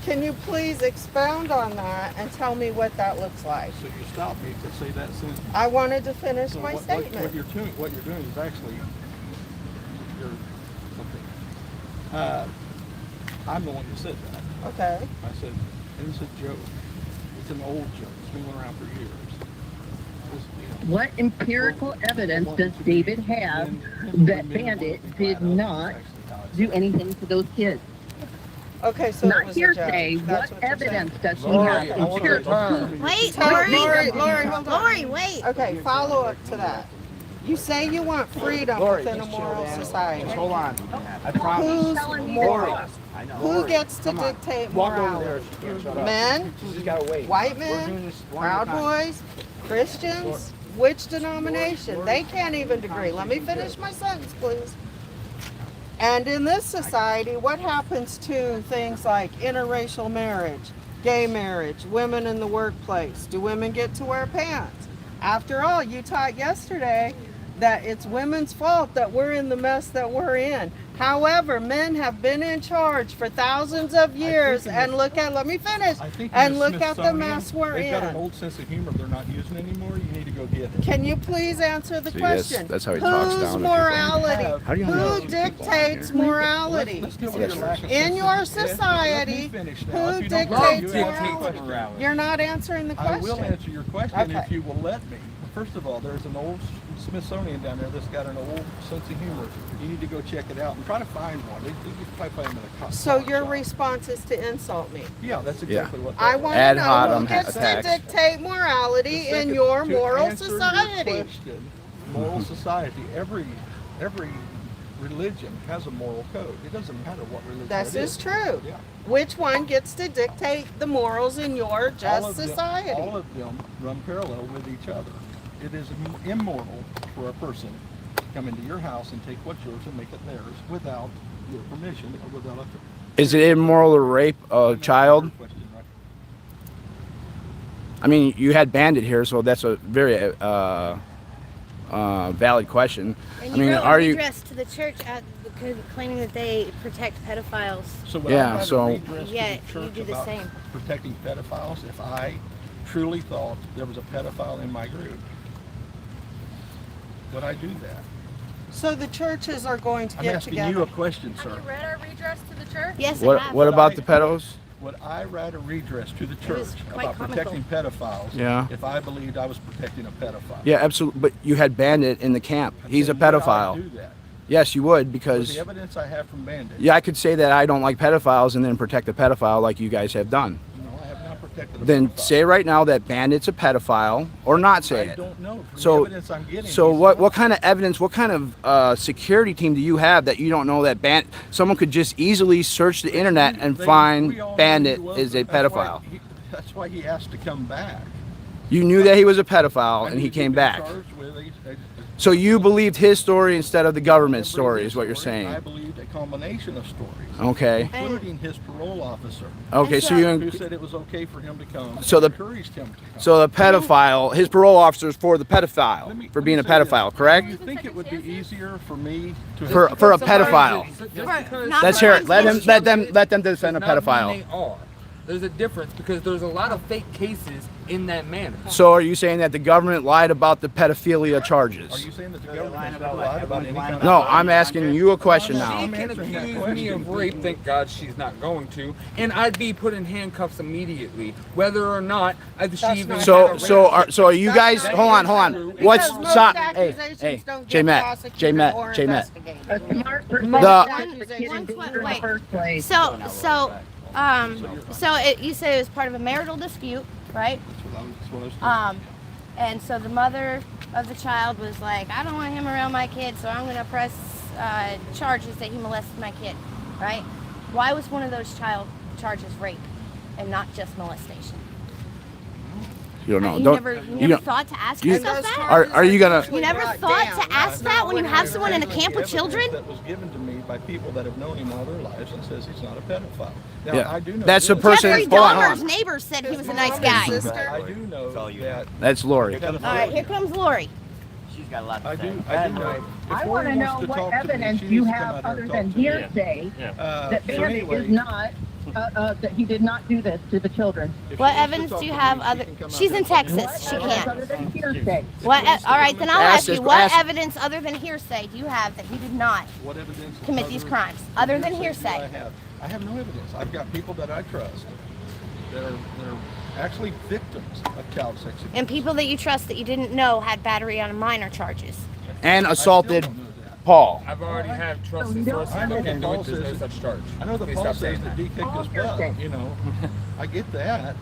Can you please expound on that and tell me what that looks like?
So you stopped me to say that sentence.
I wanted to finish
So
my
what
statement.
you're doing is actually, you're, okay. I'm the one that said that.
Okay.
I said, it's a joke. It's an old joke. It's been going around for years.
What empirical evidence does David have that Bandit did not do anything to those kids?
Okay, so it
Not
was a joke.
hearsay.
That's
What
you're
evidence
saying.
does she
Lori,
have?
I want your turn.
Wait,
Tell-
Lori.
Lori, hold on.
Lori, wait.
Okay, follow up to that. You say you want freedom within a moral society.
Hold on. I promise.
Who's moral?
I know.
Who gets to dictate morality? Men?
You just gotta wait.
White
We're doing
men?
this one at a
Proud
time.
Boys? Christians? Which denomination? They can't even agree. Let me finish my sentence, please. And in this society, what happens to things like interracial marriage, gay marriage, women in the workplace? Do women get to wear pants? After all, you taught yesterday that it's women's fault that we're in the mess that we're in. However, men have been in charge for thousands of years, and look at, let me finish,
I think in
and
the
look at the
Smithsonian,
mess we're
they've got an
in.
old sense of humor they're not using anymore. You need to go get it.
Can you please answer the
See, that's-
question?
that's how he talks down
Whose
to people.
morality?
How do you know
Who
those people on
dictates
here?
morality?
Let's deal with your lack of
In
sense
your
of-
society,
Let me finish now.
who
If you don't
dictates
you ask me a
morality?
question.
You're not answering the
I will
question.
answer your question
Okay.
if you will let me. First of all, there's an old Smithsonian down there that's got an old sense of humor. You need to go check it out and try to find one. You can probably find them in a
So
comic
your
shop.
response is to insult me.
Yeah, that's exactly what
I
that
want
was.
Ad
to know
hominem
who gets to
attacks.
dictate morality
The
in
second-
your
to
moral
answer your
society.
question, moral society. Every religion has a moral code. It doesn't matter what religion
This
it
is true.
Yeah.
Which one gets to dictate the morals in your
All
just
of them-
society?
all of them run parallel with each other. It is immoral for a person to come into your house and take what's yours and make it theirs without your permission or without a
Is it immoral to rape a child?
question, right?
I mean, you had Bandit here, so that's a very valid question.
And
I
you
mean,
wrote
are
a
you?
redress to the church claiming that they protect pedophiles.
So would
Yeah,
I write a
so-
redress to
Yeah,
the
you
church
do the
about
same.
protecting pedophiles if I truly thought there was a pedophile in my group? Would I do that?
So the churches are going to
I'm
get
asking
together.
you a question,
Have
sir.
you read our redress to the church?
Yes, I
What
have.
What about the pedos?
Would I write a redress to the
was
church
quite
about
comical.
protecting pedophiles
Yeah.
if I believed I was protecting a pedophile?
Yeah, absolutely. But you had Bandit in the camp. He's a
Would I
pedophile.
do that?
Yes, you would
With
because
the evidence I have from Bandit.
yeah, I could say that I don't like pedophiles and then protect a pedophile like you guys have done.
No, I have not protected detected a
Then
pedophile.
say right now that Bandit's a pedophile, or not say
I
it.
don't know. From
So-
the evidence I'm getting,
So
he's
what
not.
kind of evidence, what kind of security team do you have that you don't know that someone could just easily search the internet and
We
find
all knew
Bandit
he was.
is a
That's why
pedophile?
That's why he asked to come back.
You knew that he was a pedophile
I
and
knew
he
he'd
came
been
back.
charged with a
So you believed his story instead of the government's
I believed
story
his
is what you're
story. I
saying.
believed a combination of stories.
Okay.
Including his parole officer,
Okay, so
who
you
said it was okay for him to come.
So
and
the-
encouraged him to come.
so the pedophile, his parole officer is for the pedophile,
Let me-
for
let
being
me
a
say this.
pedophile,
Do
correct?
you think it would be easier for me to
For a pedophile.
Not
Let's
for
hear it.
one
Let them defend a
Not mean
pedophile.
they are. There's a difference because there's a lot of fake cases in that manner.
So are you saying that the government lied about the pedophilia
Are
charges?
you saying that the government has never lied about any kind of?
No, I'm asking you a question
She
now.
can
answering that
accuse me
question.
of rape, thank God she's not going to, and I'd be put in handcuffs immediately, whether or not she even
So
had a rape.
so are you guys? Hold on. What's
Because most
stop? Hey,
accusations don't
J
get
Matt,
prosecuted
J Matt,
or
J Matt.
investigated.
A smart person
The-
would put the kid in
One
danger in
wait.
the first place.
You said it was part of a marital dispute, right? And so the mother of the child was like, I don't want him around my kid, so I'm going to press charges that he molested my kid, right? Why was one of those child charges rape and not just molestation?
You don't know.
You
Don't.
never
You don't.
thought to ask
you-
yourself that?
Are you gonna?
You never thought to ask that when you have someone in a camp with children?
That was given to me by people that have known him all their lives and says he's not a pedophile. Now,
Yeah.
I do know
That's the
this.
person.
Jeffrey
Hold on, hold
Dahmer's
on.
neighbor said he was a nice guy.
I do know that.
That's Lori.
All right, here comes Lori.
She's got a lot to
I
say.
do know. If
I
Lori
want to know
wants to
what
talk to me,
evidence
she
you
needs to come
have
out here
other
and
than
talk to me.
hearsay that
So
Bandit
anyway,
is not, that he did not do this to the children.
if
What
she wants to
evidence
talk
do you
to
have
me,
other?
she can come out
She's
here
in
and talk to me.
Texas. She
Evidence
can't.
other than hearsay.
All right, then I'll
Ask
ask you.
this-
What
ask-
evidence other than hearsay do you have that he did not
What evidence?
commit these
other-
crimes? Other than
do
hearsay.
I have no evidence. I've got people that I trust that are actually victims of child sex abuse.
And people that you trust that you didn't know had battery on minor charges.
And
I
assaulted
still don't know that.
Paul.
I've already had trusted
no,
sources
I know
look
the
into
Paul
it. There's no
says
such charge.
I know the
Please
Paul
stop
says
saying
that
that.
D kicked
All
his butt.
hearsay.
You know, I get that.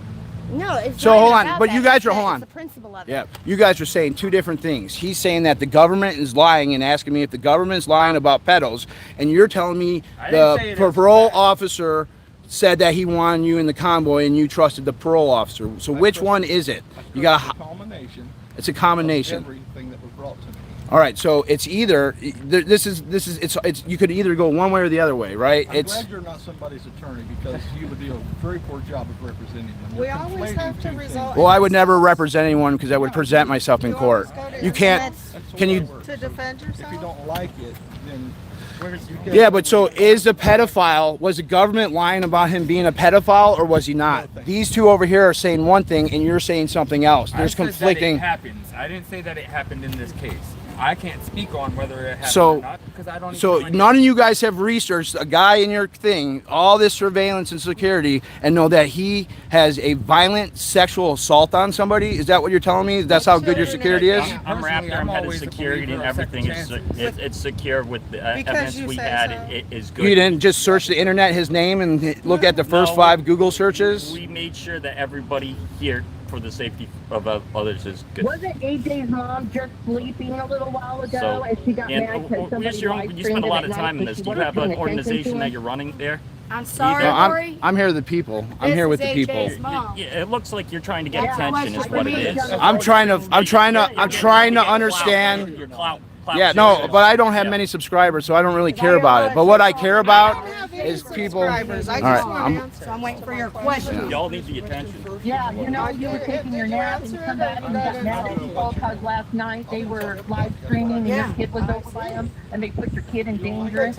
No, it's
So
not
hold
even
on,
about
but
that.
you guys
It's
are
that-
hold
it's
on.
the principle of it.
Yeah, you guys are saying two different things. He's saying that the government is lying and asking me if the government's lying about pedos, and you're telling me
I didn't say it
the
is
parole
fact.
officer said that he wanted you in the convoy and you trusted the parole officer. So which one is it? You got
a combination.
it's a combination.
Of everything that was brought to me.
All right, so it's either this is it's you could either go one way or the other way, right?
I'm glad you're not somebody's attorney because you would do a very poor job of representing them.
We
You're
always
conflating
have to
two
resolve.
things.
well, I would never represent anyone because I would present myself in court. You can't.
That's the
Can
way
you?
it works.
To defend
If you
yourself?
don't like it, then where's you get?
Yeah, but so is the pedophile, was the government lying about him being a pedophile or was he not? These two over here are saying one thing and you're saying something else.
I
There's
said that
conflicting.
it happens. I didn't say that it happened in this case. I can't speak on whether it happened
So-
or not because I don't even
So
know
none of you guys have researched a guy in your thing, all this surveillance and security, and know that he has a violent sexual assault on somebody? Is that what you're telling me? That's how good your security is?
I'm
Personally,
Raptor. I'm head of
always a
security, and
believer of
everything is
second chances.
it's secure with the
Because
evidence
you
we
say
had.
so.
It is good.
You didn't just search the internet, his name, and look at the first
No.
5 Google searches?
We made sure that everybody here, for the safety of others, is good.
Wasn't AJ's mom just sleeping a little while ago
So,
and she got
and
mad because somebody
you spend a lot of time in this. Do you have an organization that
you're
you're running there?
I'm sorry,
No,
Lori.
I'm here with the people. I'm here with the people.
Yeah, it looks like you're trying to get
Yeah.
attention, is what it is.
I'm trying to understand.
Your clout
Yeah, no,
chasers.
but I don't have
Yeah.
many subscribers, so I don't really care about it. But what I care about is people. All
Subscribers. I
right,
just want
I'm,
answers. So I'm waiting for your question.
Y'all need the attention.
Yeah, you know, you were taking your nap and somebody got mad at people because last night they were live streaming and your kid was over by them and they put your kid in danger.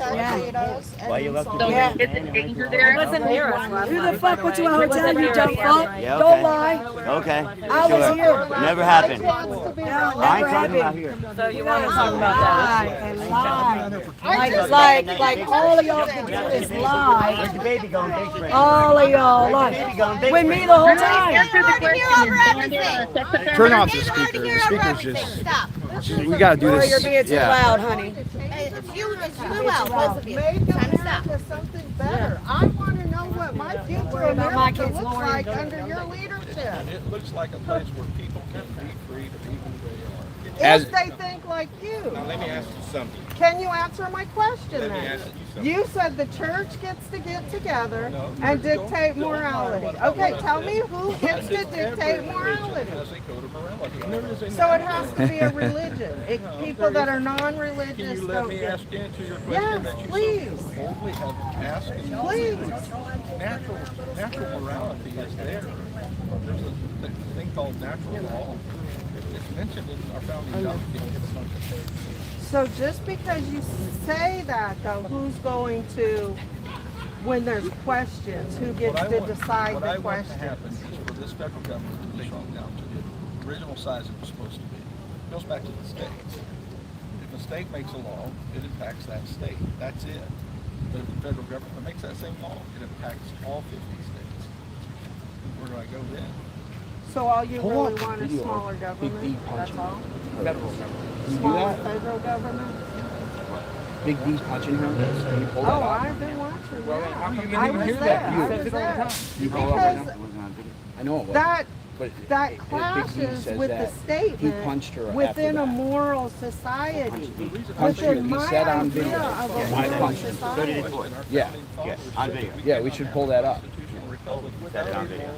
Why you left
So your kid's in danger there.
Who the fuck put you in a hotel, you dumb fuck?
Yeah,
Don't
okay.
lie.
Okay.
I was here.
Never happened.
No,
I ain't
never
talking about
happened.
here.
So you want to talk about that? Like all of y'all can do is lie.
The baby going big friend.
All of y'all
Baby going
lie.
big
With me
friend.
the whole
Answer
time.
the
Hard to hear over
question.
everything.
turn off the
It's hard to
speaker.
hear
The
over
speaker's
everything.
just.
Stop.
We gotta do
Lori,
this.
you're being too
Yeah.
loud, honey.
It's you as well, both of you. Time to stop.
Something better. I want to know what my future America looks like under your leadership.
And it looks like a place where people can be free to be who they are.
If they think like you.
Now let me ask you something.
Can you answer my question
Let me
then?
ask you something.
You said the church gets to get together
No,
and
you don't-
dictate
don't lie
morality.
about what
Okay,
I
tell
said.
me who gets to dictate morality.
Has a code of morality. And there is a
So it has to be a religion. People that are
Can
non-religious
you let
don't
me
get.
answer your question
Yes,
that you
please.
so boldly have asked?
Please.
Natural morality is there. There's a thing called natural law. It's mentioned in our founding documents.
So just because you say that, though, who's going to, when there's questions, who gets to decide
what
the
I want to
questions?
happen is for this federal government to be shrunk down to the original size it was supposed to be. It goes back to the states. If a state makes a law, it impacts that state. That's it. But if the federal government makes that same law, it impacts all 50 states. Where do I go then?
So all you
Pull
really
up
want is
video
smaller
of
government?
Big D
That's
punching
all?
federal government. Can you do
Smaller
that?
federal government?
Big D's punching her. Can you pull that
Oh,
up?
I've been watching
Well,
that.
how come you
I
didn't even
was
hear
there.
that? You
I
said
was
it all the
there.
time.
You pull it up right now?
Because
It wasn't on video. I know it was.
that
But
that
Big D
clashes
says
with
that
the statement
punched her after
within a
that.
moral society.
Punched you.
Within
He
my
said on
idea
video.
of a
I
moral
punched him.
society.
Yeah.
Yes, on video.
Yeah, we should pull that up.
Set it on video.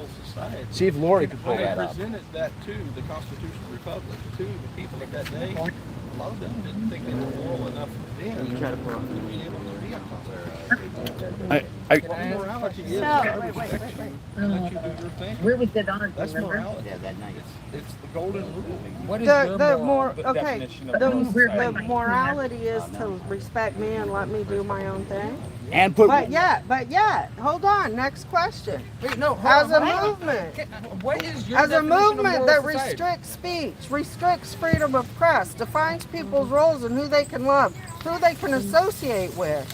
See if Lori could pull that
I
up.
presented that to the Constitutional Republic, to the people of that day. A lot of them didn't think they were moral enough then to be able to be a morality is I respect you, let you do your thing.
Where was it on?
That's
Remember?
morality.
Yeah, that night.
It's the golden rule.
What is
The
your
more
moral
okay.
definition of
The
moral society?
morality is to respect me and let me do my own thing.
And put.
But yet, hold on. Next question.
Wait, no, hold
As
on,
a
hold on.
movement,
What is your
as a
definition of
movement
moral
that
society?
restricts speech, restricts freedom of press, defines people's roles and who they can love, who they can associate with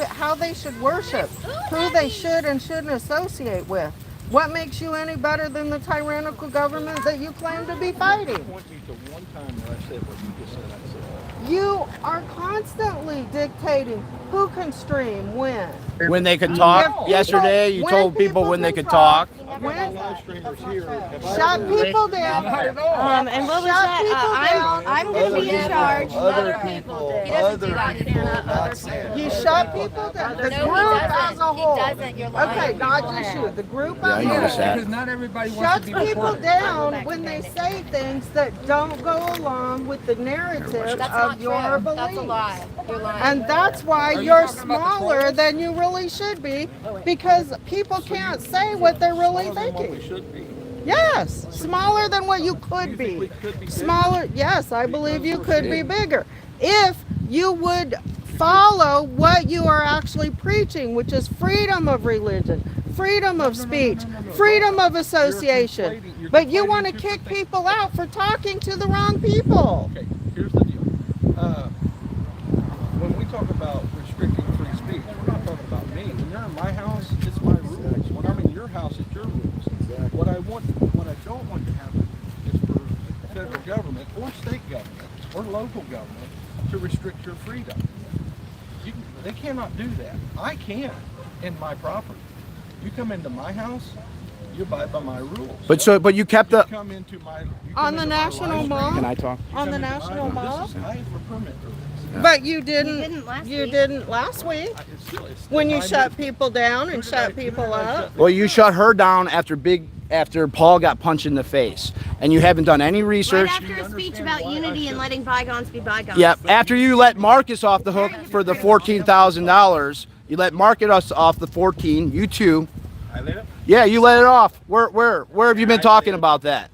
how they should worship, who they should and shouldn't associate with. What makes you any better than the tyrannical government that you claim to be fighting?
Point me to one time where I said what you just said I said.
You are constantly dictating who can stream when.
When they could
If
talk.
people-
Yesterday, you
when
told people when they
can
could talk.
When
Live streamers here.
shut people down.
And what was
Shut
that?
people
I'm going to be in charge.
Other people, not Sam.
You shut people down. The
No, he
group
doesn't.
as a
He
whole.
doesn't. You're lying.
Okay, not just you. The group
Yeah, I
as a
noticed
whole.
that.
Because not everybody wants
Shuts
to be
people
recorded.
down when they say things that don't go along with the narrative
That's
of
not
your
true.
beliefs.
That's a lie. You're lying.
And that's why
Are you
you're
talking about the
smaller
trolls?
than you really should be, because people can't say what they're really
Smaller than what we
thinking.
should be.
Yes, smaller than what you could
think we
be.
could be bigger?
Smaller, yes, I believe you could be bigger. If you would follow what you are actually preaching, which is freedom of religion, freedom of speech, freedom of association.
You're
But you
conflating
want to
two
kick
things.
people out for talking to the wrong people.
Okay, here's the deal. When we talk about restricting free speech, we're not talking about me. When you're in my house, it's my rules. When I'm in your house, it's your rules. What I don't want to happen is for the federal government or state government or local government to restrict your freedom. They cannot do that. I can in my property. You come into my house, you abide by my rules.
But you kept
You
the.
come into my
On the National Mall?
Can I talk?
On the National Mall?
I have a permit for this.
But you didn't.
You didn't last week.
Last week when you shut people down and shut people up.
Well, you shut her down after Paul got punched in the face, and you haven't done any research.
Right after a speech about unity and letting bygones be bygones.
Yep. After you let Marcus off the hook for the $14,000, you let Marcus off the 14. You too.
I let it?
Yeah, you let it off. Where have you been talking about that?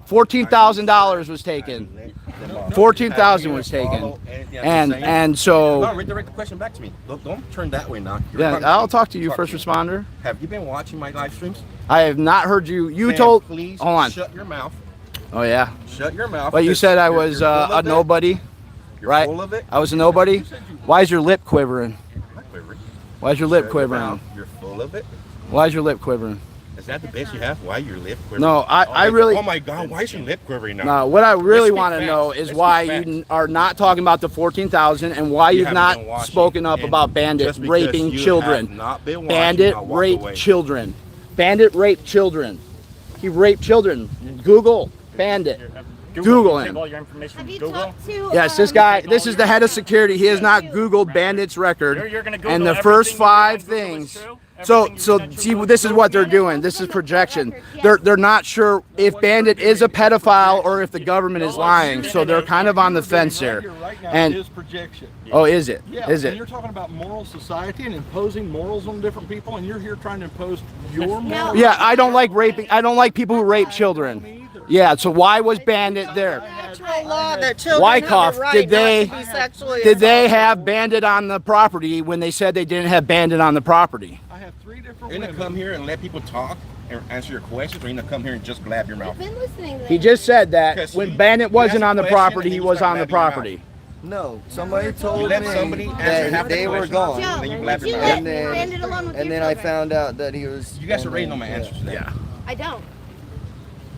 $14,000 was taken. 14,000 was taken. And so.
No, redirect the question back to me. Don't turn that way now.
Yeah, I'll talk to you, first responder.
Have you been watching my live streams?
I have not heard you. You
Ma'am,
told.
Please
Hold on.
shut your mouth.
Oh yeah.
Shut your mouth.
But you
Because
said I
you're
was
full of
a
it.
nobody,
You're
right?
full of it.
I was a nobody. Why is your lip quivering?
I'm not quivering.
Why is your lip
Shut your
quivering?
mouth. You're full of it.
Why is your lip quivering?
Is that the best you have? Why your lip quivering?
No, I really.
Oh my God, why is your lip quivering now?
No, what I really want to
facts.
know is
Let's
why
speak
you are not talking about the 14,000 and why
You
you've
haven't
not
been watching,
spoken up
and
about Bandit
just because
raping
you
children.
have not been watching,
Bandit
I'll walk
raped
away.
children. Bandit raped children. He raped children. Google Bandit. Google
Take
him.
all your information
Have
from
you
Google.
talked to?
Yes, this guy, this is the head of security. He has not Googled Bandit's record.
You're gonna Google
And the
everything
first
you're
5
gonna Google
things.
is true?
So
Everything you're gonna
see,
Google
this is
true?
what they're doing. This is projection. They're not sure if Bandit is a pedophile or if the government is lying. So they're kind of on the fence here.
Right now,
And
it is projection.
oh, is it?
Yeah,
Is
and
it?
you're talking about moral society and imposing morals on different people, and you're here trying to impose your morals.
Yeah, I don't like raping. I don't like people who rape children. Yeah, so why was Bandit there?
Natural law that children have
Wyckoff,
a right
did they
not to be sexually
did they
assaulted.
have Bandit on the property when they said they didn't have Bandit on the property?
I have 3 different
You're gonna
women.
come here and let people talk and answer your questions, or you're gonna come here and just blab your mouth?
I've been listening to
He
them.
just said that
Because
when
you
Bandit
asked
wasn't
a
on the
question
property,
and
he
then you
was
start
on the
blabbing your mouth.
property.
No, somebody told
You let
me
somebody answer
that
half the
they were
questions,
gone.
Joe,
then you
would
blab
you
your
let
mouth.
Bandit alone with
And
your
then I
children?
found out that he was.
You guys
and
already
then-
know my answers to that.
Yeah.
I don't.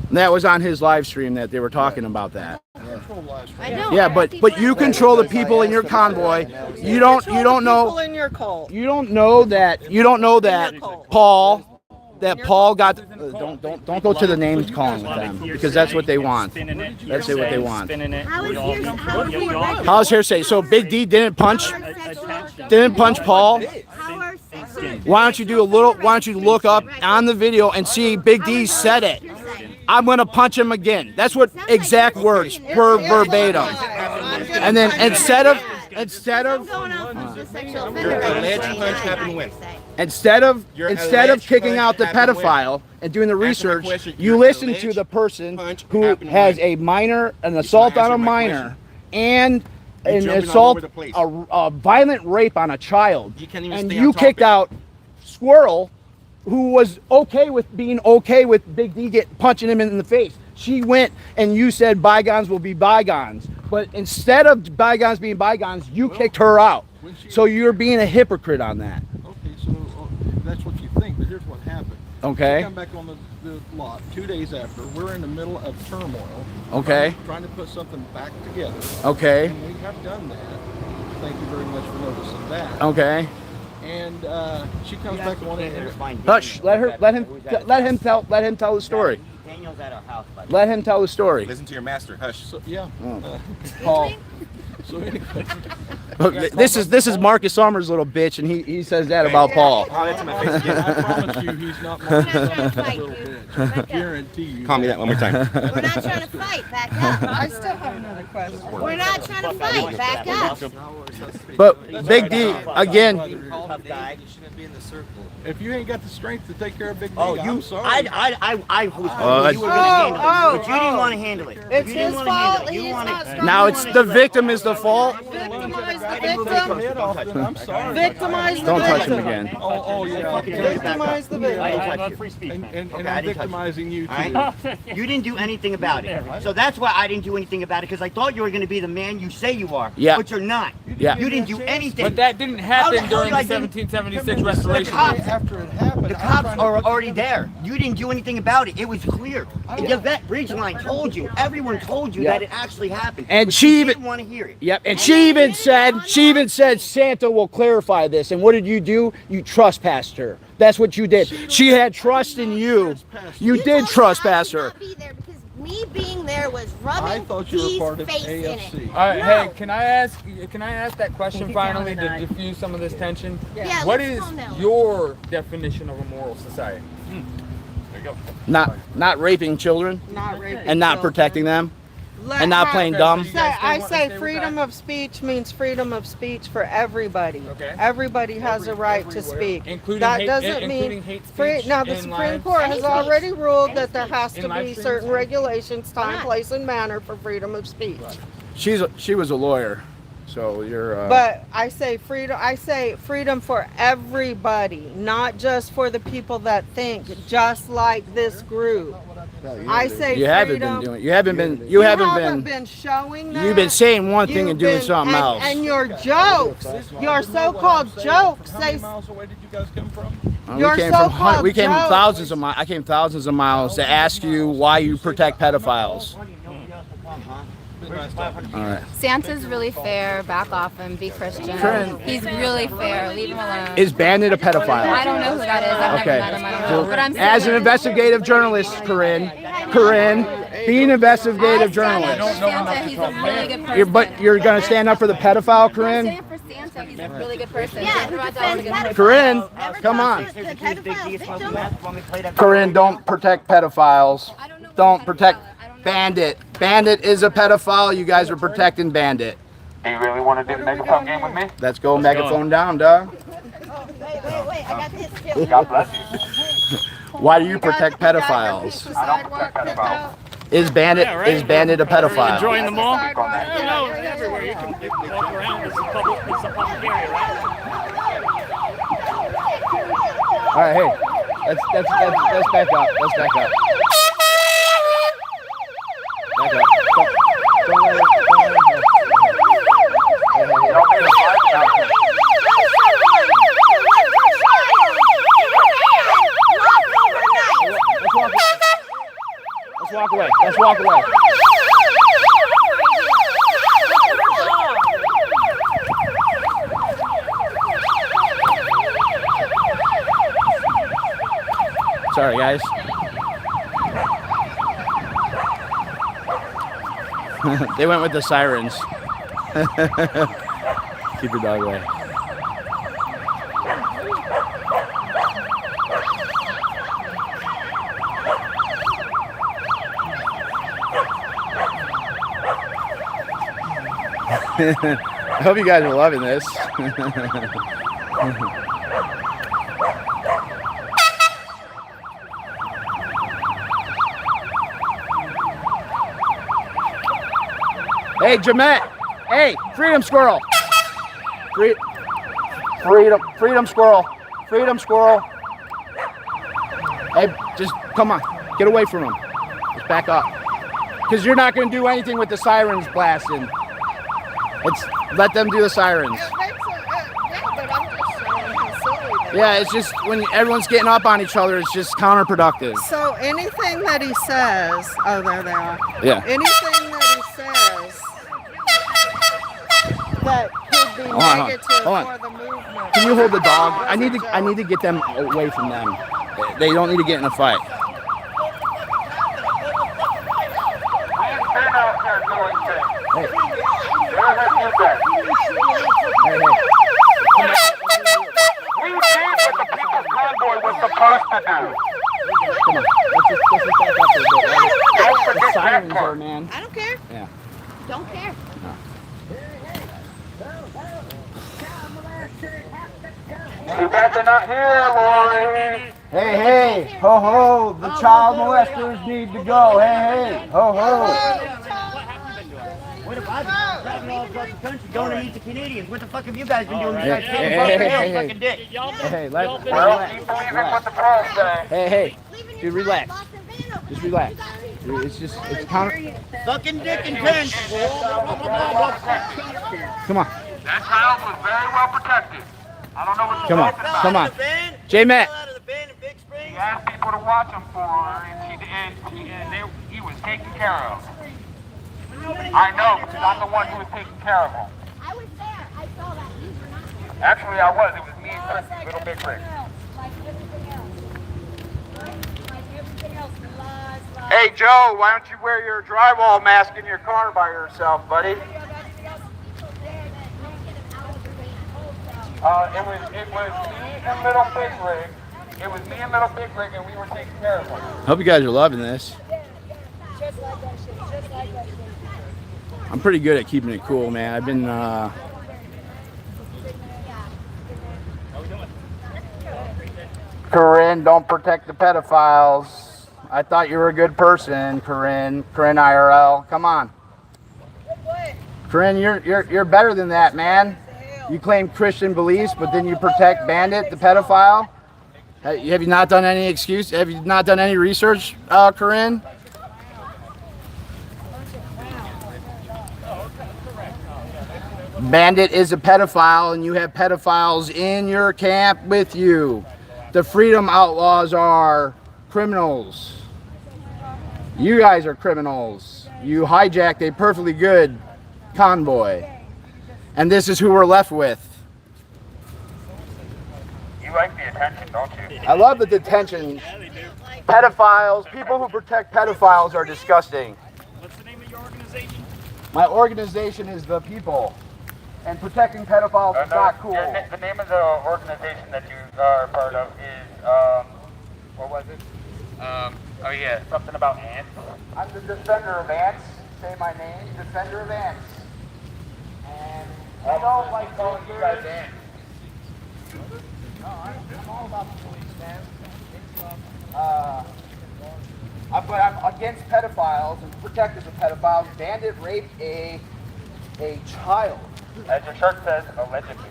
And that was on his live stream that they were talking about that.
I don't.
Yeah, but you control the people in your convoy. You don't
People
know
in your cult.
you don't know that Paul got don't go to the names calling with them because that's what they want. That's what they want.
How is your
How's hearsay? So Big D didn't punch Paul.
How are sexual?
Why don't you look up on the video and see Big D said it. I'm gonna punch him again. That's what exact words per verbatim. And then instead of
Going off as the sexual offender
Your alleged
registry,
punch
not
happened
your
when?
say.
instead of
alleged
kicking
punch
out the
happened when?
pedophile and doing the
Answer my
research,
question.
you
Your
listen to
alleged
the person
punch
who
happened
has
when?
an assault on a
answer my
minor and
You're
an
jumping all
assault,
over the place.
a violent rape on a child,
You can't even
and
stay
you
on
kicked
topic.
out Squirrel, who was okay with being okay with Big D punching him in the face. She went and you said bygones will be bygones, but instead of bygones being bygones, you kicked her out. So you're being a hypocrite on that.
Okay, so that's what you think, but here's what happened.
Okay.
We come back on the lot 2 days after. We're in the middle of turmoil.
Okay.
Trying to put something back together.
Okay.
And we have done that. Thank you very much for noticing that.
Okay.
And she comes back on it.
Hush. Let him tell the story.
Daniel's at our house, buddy.
Let him tell the story.
Listen to your master. Hush.
So, yeah.
Paul.
So anyway.
Look, this is Marcus Summers' little bitch, and he says that about Paul.
Oh, that's in my face again.
I promise you, he's not Marcus Summers' little bitch. I guarantee you.
Call me that one more time.
We're not trying to fight. Back up.
I still have another question.
We're not trying to fight. Back up.
But Big D again.
Tough guy.
If you ain't got the strength to take care of Big D,
Oh,
I'm
you!
sorry.
I was hoping you were going to handle it, but you didn't want to handle it.
It's
You didn't
his
wanna handle
fault.
it. You
He's
wanted-
not strong
Now
enough.
it's the victim is the fault.
Victimize the
Take
victim.
your head off then, I'm sorry.
Victimize the
Don't touch him
victim.
again.
Oh, yeah.
Victimize the victim.
I have free speech,
And,
man.
and,
Okay,
and
I
I'm
didn't touch
victimizing you too.
All right? You didn't do anything about it. So that's why I didn't do anything about it, because I thought you were going to be the man you say you are.
Yeah.
But you're not.
Yeah.
You didn't do anything.
But that didn't
How the
happen
hell
during the
did I do-
1776 restoration.
After it happened,
The
I'm
cops
trying to
are
put
already
together-
there. You didn't do anything about it. It was clear. And Yvette Ridgeline told you. Everyone told you
Yeah.
that it actually happened.
And
but
she
you
even-
didn't want to hear it.
Yep, and she even said Santa will clarify this. And what did you do? You trespassed her. That's what you did. She had trust in you. You did trespass her.
Not be there because me being there was
I
rubbing
thought you were
D's
part of
face in it.
AFC.
All right,
No.
hey, can I ask that question finally to diffuse some of this tension?
Yeah,
What
let's
is
calm down.
your definition of a moral society? There you go.
Not raping children
Not raping
and not
children.
protecting them
Let
and not
her-
playing dumb.
I say freedom of speech means freedom of speech for everybody.
Okay.
Everybody has a right to speak.
Including
That
hate-
doesn't
including
mean
hate
free.
speech
Now the
in
Supreme
live-
Court
Any
has
speech.
already ruled
Any
that there has
In
to
live
be
streams?
certain regulations, time,
not?
place, and manner for freedom of speech.
She was a lawyer, so you're.
But I say freedom. I say freedom for everybody, not just for the people that think just like this group. I say
You haven't
freedom.
been doing. You haven't been
showing that.
You've been saying one thing
You've
and doing
been-
something else.
And your jokes, your so-called jokes,
How many miles away did you guys come from?
Your so-called
we came
jokes.
thousands of miles. I came thousands of miles to ask you why you protect pedophiles. All right.
Santa's really fair. Back off him. Be Christian.
Corinne.
He's really fair. Leave him alone.
Is Bandit a pedophile?
I don't know who that is. I've
Okay.
never met him. I don't know. But I'm
As an
saying-
investigative journalist, Corinne, be an investigative journalist.
Santa, he's a really good person.
But you're going to stand up for the pedophile, Corinne?
Stand for Santa. He's a really good person. Yeah,
Corinne, come on. Corinne, don't protect pedophiles. Don't protect Bandit. Bandit is a pedophile. You guys are protecting Bandit.
Do you really want to do the megaphone game with me?
Let's go megaphone down, dog.
Wait, I got this too.
God bless you.
Why do you protect pedophiles?
I don't protect pedophiles.
Is Bandit a pedophile?
Enjoying the mall? No, everywhere. You can walk around. It's a public area, right?
All right, hey, let's back up. Let's back up. Back up. Don't let it. Let's walk away. Let's walk away. Sorry, guys. They went with the sirens. Keep your dog away. I hope you guys are loving this. Hey, Jamette. Hey, freedom squirrel. Freedom squirrel. Freedom squirrel. Hey, just come on. Get away from him. Just back up. Because you're not going to do anything with the sirens blasting. Let them do the sirens. Yeah, it's just when everyone's getting up on each other, it's just counterproductive.
So anything that he says, oh, there they are.
Yeah.
Anything that he says that could be negative for the movement.
Can you hold the dog? I need to get them away from them. They don't need to get in a fight. Hey. Hey, hey.
We did what the People's Convoy was supposed to do.
Come on. Let's just back up a bit.
Don't forget
The sirens
that part.
are, man.
I don't care.
Yeah.
Don't care.
Too bad they're not here, Lori.
Hey, ho ho, the child molesters need to go. Hey, ho ho.
What if I've been driving all across the country going to meet the Canadians? What the fuck have you guys been doing besides
Hey,
taking fucking dick?
Hey,
Well, keep believing what the pros say.
Hey, dude, relax. Just relax. It's counter.
Sucking dick and tent.
Come on.
That child was very well protected. I don't know what you're talking about.
Come on. J-Matt.
He asked people to watch him for her, and he was taken care of. I know, because I'm the one who was taking care of him.
I was there. I saw that. You were not there.
Actually, I was. It was me and Little Big Rick.
Like everything else. Like everything else. Lies.
Hey, Joe, why don't you wear your drywall mask in your car by yourself, buddy? It was me and Little Big Rig. It was me and Little Big Rig, and we were taking care of them.
Hope you guys are loving this. I'm pretty good at keeping it cool, man. I've been Corinne, don't protect the pedophiles. I thought you were a good person, Corinne. Corinne IRL. Come on. Corinne, you're better than that, man. You claim Christian beliefs, but then you protect Bandit, the pedophile. Have you not done any excuse? Have you not done any research, Corinne? Bandit is a pedophile, and you have pedophiles in your camp with you. The Freedom Outlaws are criminals. You guys are criminals. You hijacked a perfectly good convoy. And this is who we're left with.
You like the attention, don't you?
I love the detention. Pedophiles, people who protect pedophiles are disgusting.
What's the name of your organization?
My organization is The People. And protecting pedophiles is not cool.
The name of the organization that you are part of is, what was it? Oh yeah, something about ants.
I'm the Defender of Ants. Say my name, Defender of Ants. And I don't like calling you guys ants. No, I'm all about the police, man. But I'm against pedophiles and protectors of pedophiles. Bandit raped a child.
As your shirt says, allegedly.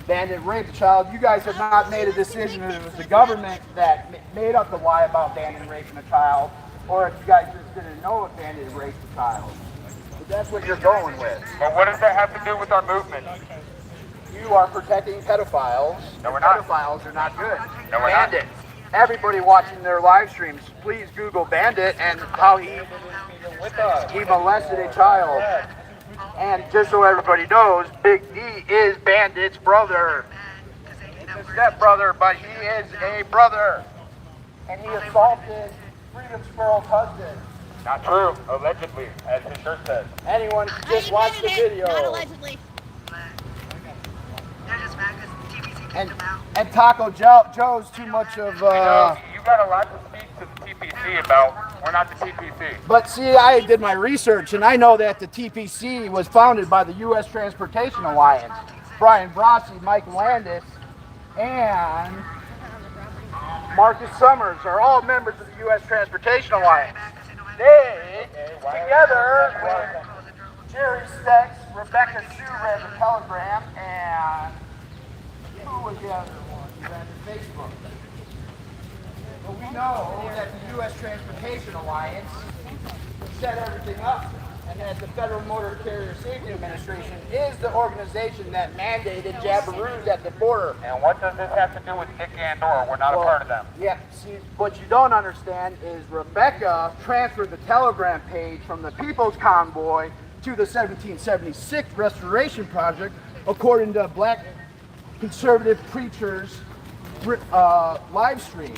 Bandit raped a child. You guys have not made a decision if it was the government that made up the lie about Bandit raping a child, or if you guys just didn't know if Bandit raped a child. But that's what you're going with.
But what does that have to do with our movement?
You are protecting pedophiles.
No, we're not.
Pedophiles are not good.
No, we're not.
Bandit. Everybody watching their live streams, please Google Bandit and how he molested a child. And just so everybody knows, Big D is Bandit's brother. He's a stepbrother, but he is a brother. And he assaulted Freedom Squirrel's husband.
Not true, allegedly, as his shirt says.
Anyone can just watch the video.
Not allegedly.
And Taco Joe's too much of
You got a lot to speak to the TPC about. We're not the TPC.
But see, I did my research, and I know that the TPC was founded by the U.S. Transportation Alliance. Brian Brossi, Mike Landis, and Marcus Summers are all members of the U.S. Transportation Alliance. They, together with Jerry Stex, Rebecca Sue read the Telegram, and who was the other one who read the Facebook? But we know that the U.S. Transportation Alliance set everything up, and that the Federal Motor Carrier Safety Administration is the organization that mandated jabberoos at the border.
And what does this have to do with Nick Andor? We're not a part of them.
Yeah, see, what you don't understand is Rebecca transferred the Telegram page from the People's Convoy to the 1776 Restoration Project, according to Black Conservative Preachers live stream.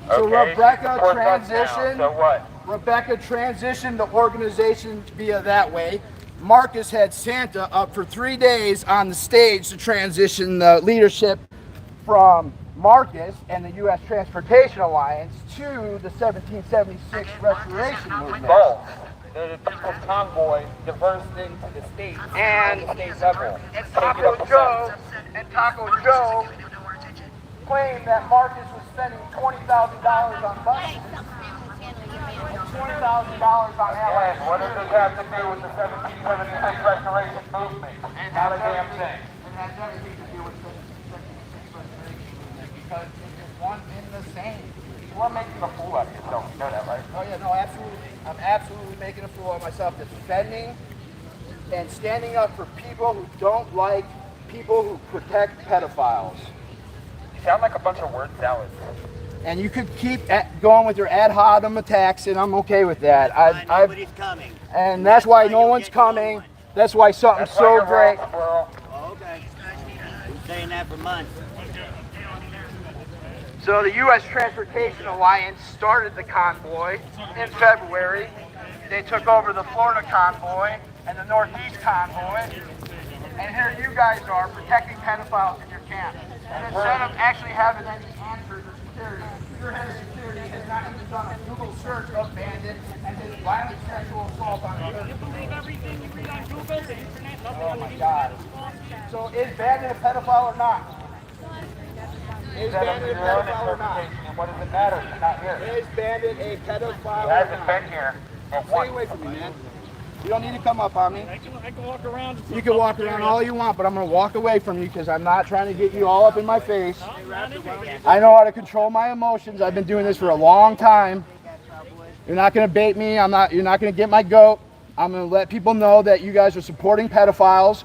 So
Okay,
Rebecca transitioned.
So what?
Rebecca transitioned the organization via that way. Marcus had Santa up for 3 days on the stage to transition the leadership from Marcus and the U.S. Transportation Alliance to the 1776 Restoration Movement.
Both. The People's Convoy diverse into the states
And
the state level.
Taco Joe claimed that Marcus was spending $20,000 on buses and $20,000 on
And what does this have to do with the 1776 Restoration Movement? Not a damn thing.
It has everything to do with the 1776 Restoration Movement because it is one and the same.
We're making a fool out of yourself. You know that, right?
Oh yeah, no, absolutely. I'm absolutely making a fool of myself, defending and standing up for people who don't like people who protect pedophiles.
You sound like a bunch of word salads.
And you could keep going with your ad hominem attacks, and I'm okay with that.
Nobody's coming.
And that's why no one's coming. That's why something's so great.
Okay. Been saying that for months.
So the U.S. Transportation Alliance started the convoy in February. They took over the Florida convoy and the Northeast convoy. And here you guys are protecting pedophiles in your camp. And instead of actually having any answers or security, your head of security has not even done a Google search of Bandit and his violent sexual assault on a
You believe everything you read on Google, the internet, nothing
Oh
on the
my
internet.
God. So is Bandit a pedophile or not? Is Bandit a pedophile or not?
And what does it matter? He's not here.
Is Bandit a pedophile
He
or
hasn't
not?
been here. But
Stay away from me, man. You don't need to come up on me.
I can walk around.
You can walk around all you want, but I'm going to walk away from you because I'm not trying to get you all up in my face. I know how to control my emotions. I've been doing this for a long time. You're not going to bait me. You're not going to get my goat. I'm going to let people know that you guys are supporting pedophiles.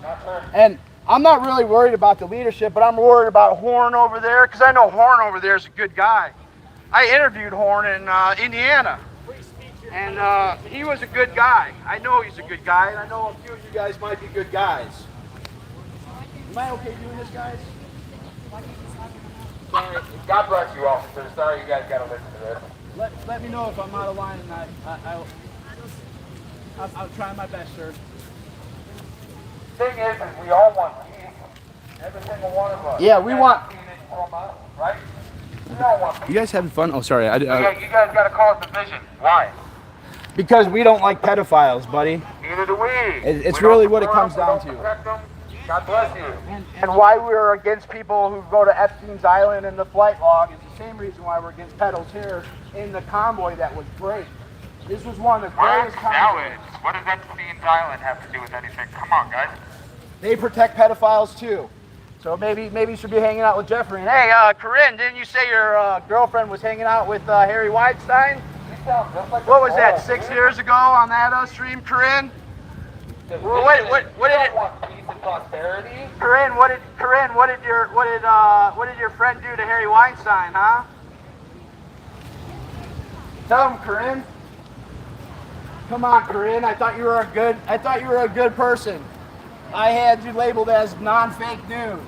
And I'm not really worried about the leadership, but I'm worried about Horn over there because I know Horn over there is a good guy. I interviewed Horn in Indiana. And he was a good guy. I know he's a good guy, and I know a few of you guys might be good guys. Am I okay doing this, guys?
Sorry. God bless you, officer. Sorry you guys got to listen to this.
Let me know if I'm out of line, and I'll try my best, sir.
Thing is we all want peace. Every single one of us.
Yeah, we want.
From us, right? We all want peace.
You guys having fun? Oh, sorry.
You guys got to call it division. Why?
Because we don't like pedophiles, buddy.
Neither do we.
It's really what it comes down to.
God bless you.
And why we're against people who go to Epstein's Island and the flight log is the same reason why we're against pedos here in the convoy that was great. This was one of the greatest convoys.
What does Epstein's Island have to do with anything? Come on, guys.
They protect pedophiles too. So maybe you should be hanging out with Jeffrey. And hey, Corinne, didn't you say your girlfriend was hanging out with Harry Weinstein? What was that, 6 years ago on that stream, Corinne? What did it?
Peace and prosperity.
Corinne, what did your friend do to Harry Weinstein, huh? Tell him, Corinne. Come on, Corinne. I thought you were a good person. I had you labeled as non-fake news.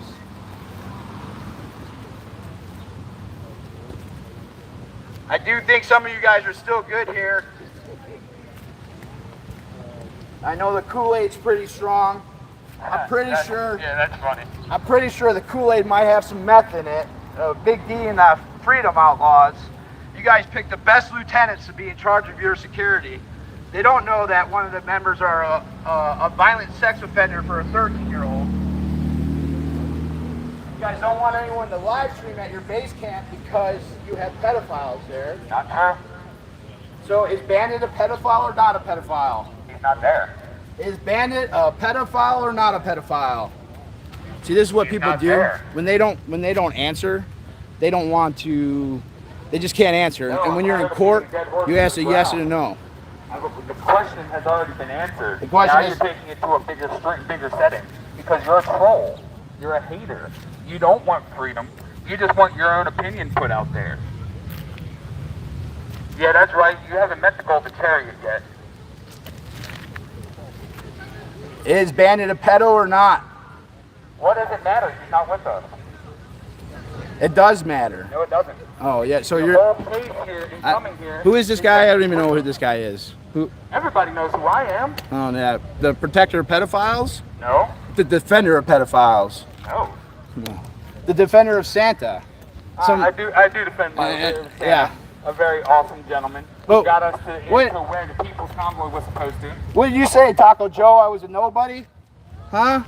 I do think some of you guys are still good here. I know the Kool-Aid's pretty strong. I'm pretty sure.
Yeah, that's funny.
I'm pretty sure the Kool-Aid might have some meth in it. Big D and the Freedom Outlaws. You guys picked the best lieutenants to be in charge of your security. They don't know that one of the members are a violent sex offender for a 13-year-old. You guys don't want anyone to live stream at your base camp because you have pedophiles there.
Not true.
So is Bandit a pedophile or not a pedophile?
He's not there.
Is Bandit a pedophile or not a pedophile? See, this is what people do when they don't answer. They don't want to. They just can't answer. And when you're in court, you ask a yes and a no.
The question has already been answered.
The question
now you're taking it to a bigger setting because you're a troll. You're a hater. You don't want freedom. You just want your own opinion put out there. Yeah, that's right. You haven't met the Golden Chariot yet.
Is Bandit a pedo or not?
What does it matter? He's not with us.
It does matter.
No, it doesn't.
Oh yeah, so
the
you're.
whole place here in coming here.
Who is this guy? I don't even know who this guy is. Who?
Everybody knows who I am.
Oh yeah, the protector of pedophiles?
No.
The defender of pedophiles?
No.
No. The defender of Santa?
I do defend my Santa.
Yeah.
A very awesome gentleman who got us to where the People's Convoy was supposed to.
What did you say, Taco Joe? I was a nobody? Huh?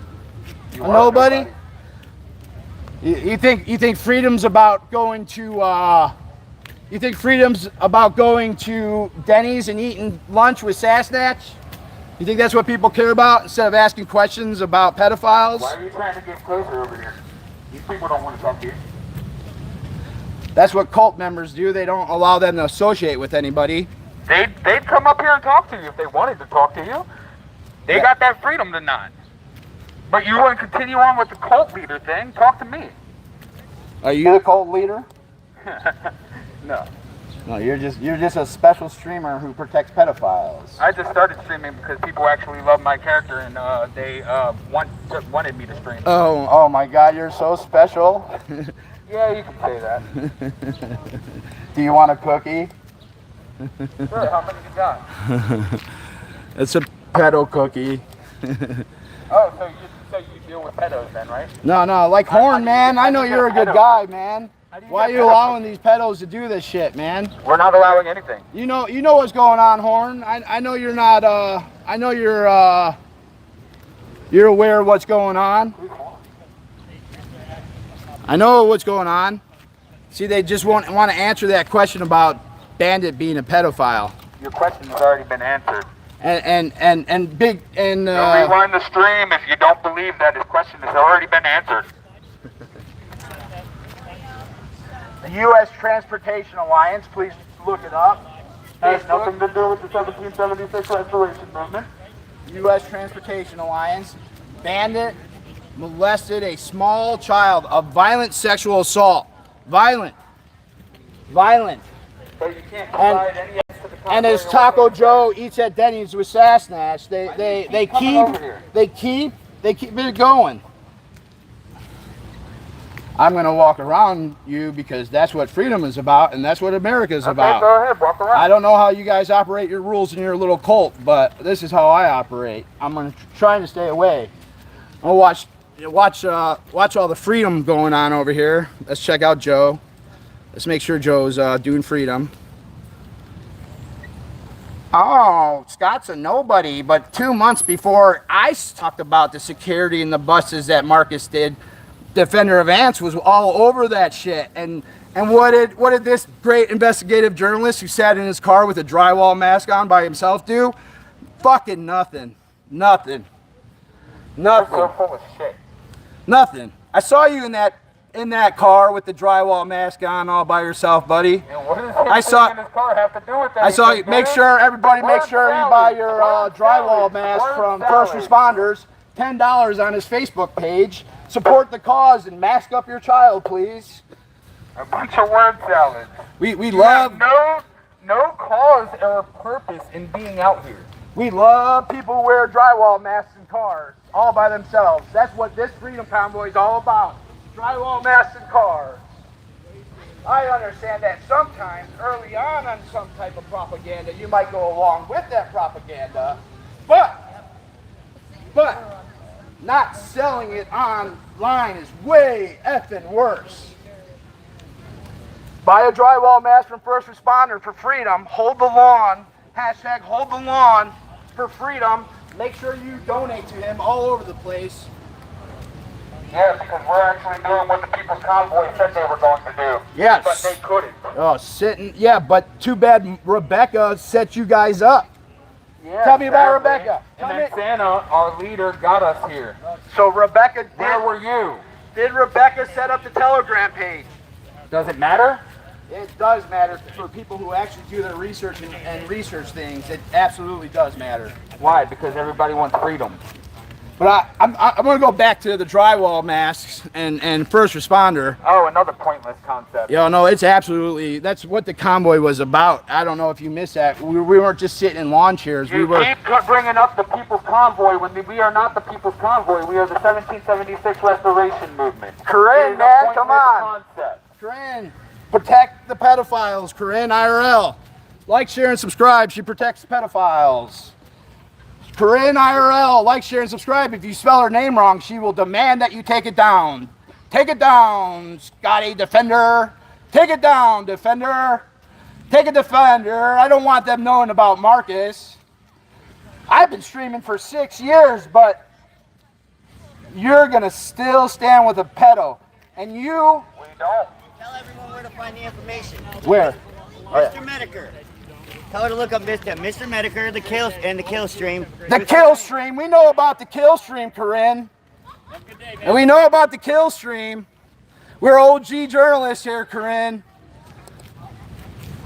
A nobody? You think freedom's about going to you think freedom's about going to Denny's and eating lunch with Sasnatch? You think that's what people care about instead of asking questions about pedophiles?
Why are you trying to get closer over here? These people don't want to talk to you.
That's what cult members do. They don't allow them to associate with anybody.
They'd come up here and talk to you if they wanted to talk to you. They got that freedom to not. But you want to continue on with the cult leader thing? Talk to me.
Are you the cult leader?
No.
No, you're just a special streamer who protects pedophiles.
I just started streaming because people actually love my character and they wanted me to stream.
Oh my God, you're so special.
Yeah, you can say that.
Do you want a cookie?
Sure, how many you got?
It's a pedo cookie.
Oh, so you deal with pedos then, right?
No, like Horn, man. I know you're a good guy, man. Why are you allowing these pedos to do this shit, man?
We're not allowing anything.
You know what's going on, Horn. I know you're not. I know you're aware of what's going on. I know what's going on. See, they just want to answer that question about Bandit being a pedophile.
Your question has already been answered.
and big and
rewind the stream if you don't believe that his question has already been answered.
The U.S. Transportation Alliance, please look it up.
Has nothing to do with the 1776 Restoration Movement.
U.S. Transportation Alliance. Bandit molested a small child of violent sexual assault. Violent.
But you can't provide any to the
And as Taco Joe eats at Denny's with Sassnash, they keep it going. I'm gonna walk around you because that's what freedom is about, and that's what America is about.
Go ahead, walk around.
I don't know how you guys operate your rules in your little cult, but this is how I operate. I'm gonna trying to stay away. I'll watch all the freedom going on over here. Let's check out Joe. Let's make sure Joe's doing freedom. Oh, Scott's a nobody, but 2 months before I talked about the security and the buses that Marcus did, Defender of Ants was all over that shit. And what did this great investigative journalist who sat in his car with a drywall mask on by himself do? Fucking nothing. Nothing.
You're so full of shit.
Nothing. I saw you in that car with the drywall mask on all by yourself, buddy.
And what does him in his car have to do with that?
I saw you. Everybody make sure you buy your drywall mask from first responders. $10 on his Facebook page. Support the cause and mask up your child, please.
A bunch of word salads.
We love
no cause or purpose in being out here.
We love people who wear drywall masks in cars all by themselves. That's what this freedom convoy is all about. Drywall masks in cars. I understand that sometimes early on some type of propaganda you might go along with that propaganda, but not selling it online is way effing worse. Buy a drywall mask from first responder for freedom. Hold the lawn. Hashtag hold the lawn for freedom. Make sure you donate to him all over the place.
Yes, because we're actually doing what the People's Convoy said they were going to do.
Yes.
But they couldn't.
Oh, yeah, but too bad Rebecca set you guys up.
Yeah,
Tell me about Rebecca.
And then Santa, our leader, got us here.
So Rebecca
Where were you?
Did Rebecca set up the Telegram page?
Does it matter?
It does matter for people who actually do their research and research things. It absolutely does matter.
Why? Because everybody wants freedom.
But I'm going to go back to the drywall masks and first responder.
Oh, another pointless concept.
No, it's absolutely, that's what the convoy was about. I don't know if you missed that. We weren't just sitting in lawn chairs.
You keep bringing up the People's Convoy when we are not the People's Convoy. We are the 1776 Restoration Movement.
Corinne, man, come on. Corinne, protect the pedophiles. Corinne, IRL. Like, share, and subscribe. She protects the pedophiles. Corinne IRL, like, share, and subscribe. If you spell her name wrong, she will demand that you take it down. Take it down, Scottie Defender. Take it down, Defender. Take a Defender. I don't want them knowing about Marcus. I've been streaming for 6 years, but you're going to still stand with a pedo. And you...
We don't. Tell everyone where to find the information.
Where?
Mr. Mediker. Tell her to look up Mr. Mediker, the kill stream.
The kill stream. We know about the kill stream, Corinne. And we know about the kill stream. We're OG journalists here, Corinne.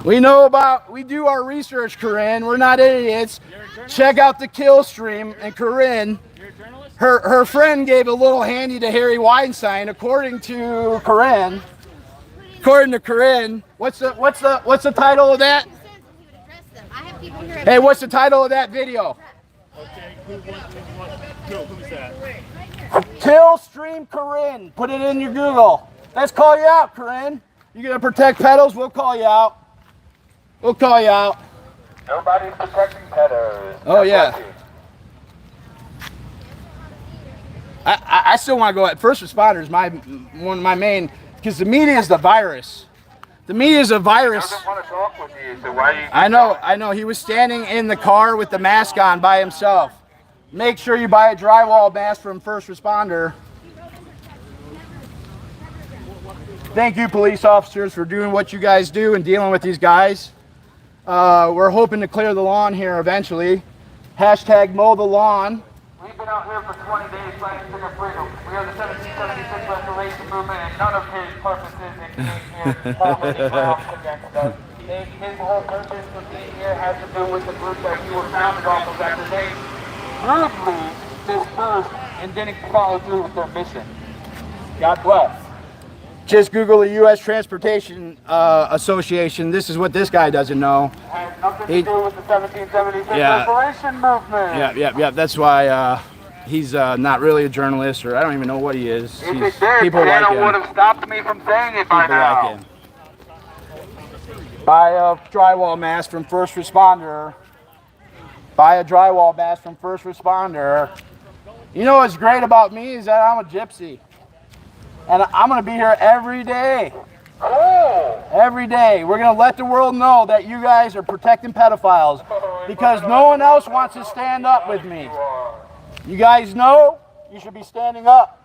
We do our research, Corinne. We're not idiots. Check out the kill stream. And Corinne, her friend gave a little handy to Harry Weinstein, according to Corinne. According to Corinne, what's the title of that? Hey, what's the title of that video?
Okay, who's that?
Kill stream Corinne. Put it in your Google. Let's call you out, Corinne. You gonna protect pedos? We'll call you out. We'll call you out.
Nobody's protecting pedos.
Oh yeah. I still want to go at first responders. One of my main, because the media is the virus. The media is a virus.
He doesn't want to talk with you, so why you...
I know. He was standing in the car with the mask on by himself. Make sure you buy a drywall mask from first responder. Thank you, police officers, for doing what you guys do and dealing with these guys. We're hoping to clear the lawn here eventually. Hashtag mow the lawn.
We've been out here for 20 days fighting for their freedom. We are the 1776 Restoration Movement, and none of his purposes in being here hold any ground against us. His whole purpose for being here has to do with the group that you were founded off of after they rudely dispersed and didn't follow through with their mission. God bless.
Just Google the U.S. Transportation Association. This is what this guy doesn't know.
It has nothing to do with the 1776 Restoration Movement.
Yeah. That's why he's not really a journalist, or I don't even know what he is.
If it did,
People like
Santa
him.
would have stopped me from saying it by
People
now.
like him. Buy a drywall mask from first responder. Buy a drywall mask from first responder. You know what's great about me is that I'm a gypsy. And I'm going to be here every day. Every day. We're going to let the world know that you guys are protecting pedophiles because no one else wants to stand up with me. You guys know you should be standing up.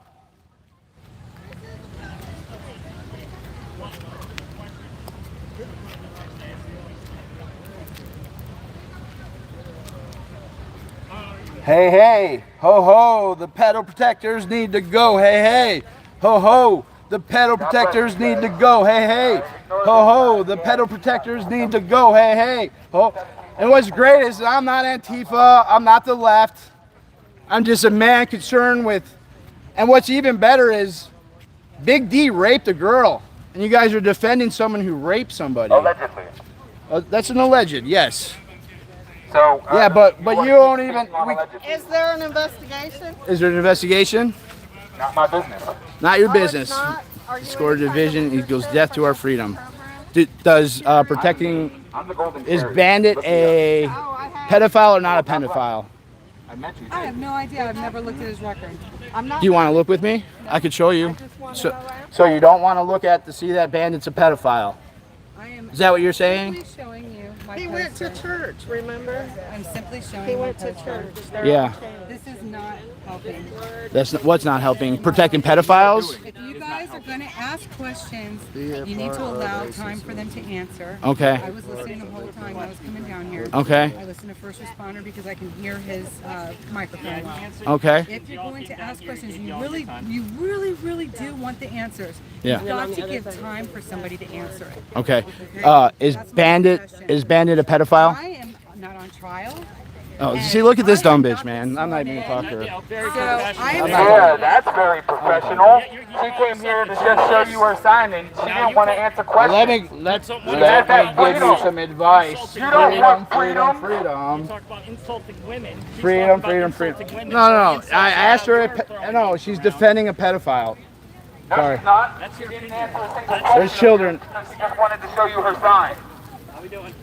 Hey, hey, ho, ho, the pedal protectors need to go. Hey, hey, ho, ho, the pedal protectors need to go. Hey, hey, ho, ho, the pedal protectors need to go. Hey, hey, ho. And what's great is I'm not Antifa, I'm not the left. I'm just a man concerned with, and what's even better is Big D raped a girl, and you guys are defending someone who raped somebody.
Allegedly.
That's an alleged, yes.
So,
yeah, but you won't even.
Is there an investigation?
Is there an investigation?
Not my business.
Not your business. Score division equals death to our freedom. Does protecting is Bandit a pedophile or not a pedophile?
I have no idea. I've never looked at his record. I'm not.
Do you want to look with me? I could show you. So you don't want to look at to see that Bandit's a pedophile? Is that what you're saying?
Showing you my
He went to church, remember?
I'm simply showing
He
you
went
my
to church.
Yeah.
This is not helping.
That's not, what's not helping. Protecting pedophiles?
If you guys are going to ask questions, you need to allow time for them to answer.
Okay.
I was listening the whole time I was coming down here.
Okay.
I listened to first responder because I can hear his microphone well.
Okay.
If you're going to ask questions, you really do want the answers.
Yeah.
You've got to give time for somebody to answer it.
Okay. Is Bandit a pedophile?
I am not on trial.
Oh, see, look at this dumb bitch, man. I'm not even gonna talk to her.
Yeah, that's very professional. She came here to just show you her sign, and she didn't want to answer questions.
Let me give you some advice.
You don't want freedom.
Freedom.
Talk about insulting women.
Freedom. No. I asked her. No, she's defending a pedophile.
No,
Sorry.
she's not. She didn't answer a single question.
There's children.
She just wanted to show you her sign.
How we doing?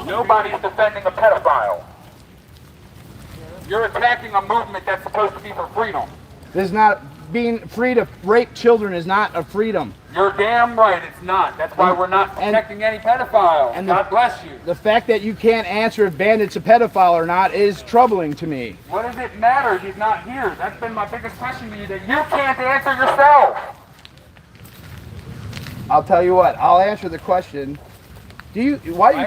Nobody's defending a pedophile. You're attacking a movement that's supposed to be for freedom.
This is not being free to rape children is not a freedom.
You're damn right it's not. That's why we're not protecting any pedophiles.
And
God bless you.
The fact that you can't answer if Bandit's a pedophile or not is troubling to me.
What does it matter? He's not here. That's been my biggest question to you, that you can't answer yourself.
I'll tell you what. I'll answer the question. Why you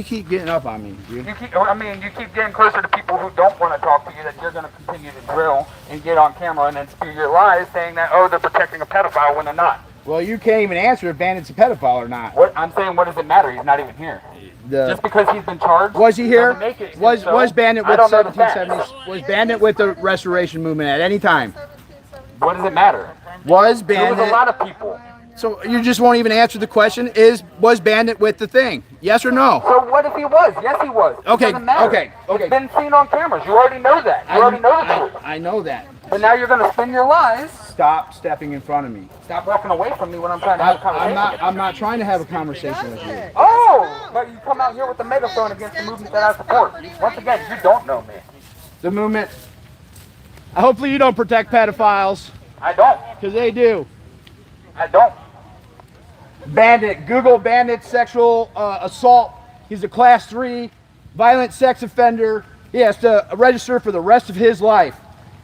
keep getting up on me?
You keep getting closer to people who don't want to talk to you, that you're going to continue to drill and get on camera and then spew your lies saying that, oh, they're protecting a pedophile when they're not.
Well, you can't even answer if Bandit's a pedophile or not.
What I'm saying, what does it matter? He's not even here. Just because he's been charged.
Was he here? Was Bandit with
I don't know the
1770s? Was Bandit with the Restoration Movement at any time?
What does it matter?
Was Bandit?
There was a lot of people.
So you just won't even answer the question? Was Bandit with the thing? Yes or no?
So what if he was? Yes, he was.
Okay.
It doesn't matter.
Okay.
It's been seen on cameras. You already know that. You already know the truth.
I know that.
But now you're going to spin your lies.
Stop stepping in front of me.
Stop walking away from me when I'm trying to have a conversation.
I'm not trying to have a conversation with you.
Oh, but you come out here with the megaphone against the movement that I support. Once again, you don't know me.
The movement. Hopefully you don't protect pedophiles.
I don't.
Because they do.
I don't.
Bandit. Google Bandit sexual assault. He's a class 3 violent sex offender. He has to register for the rest of his life.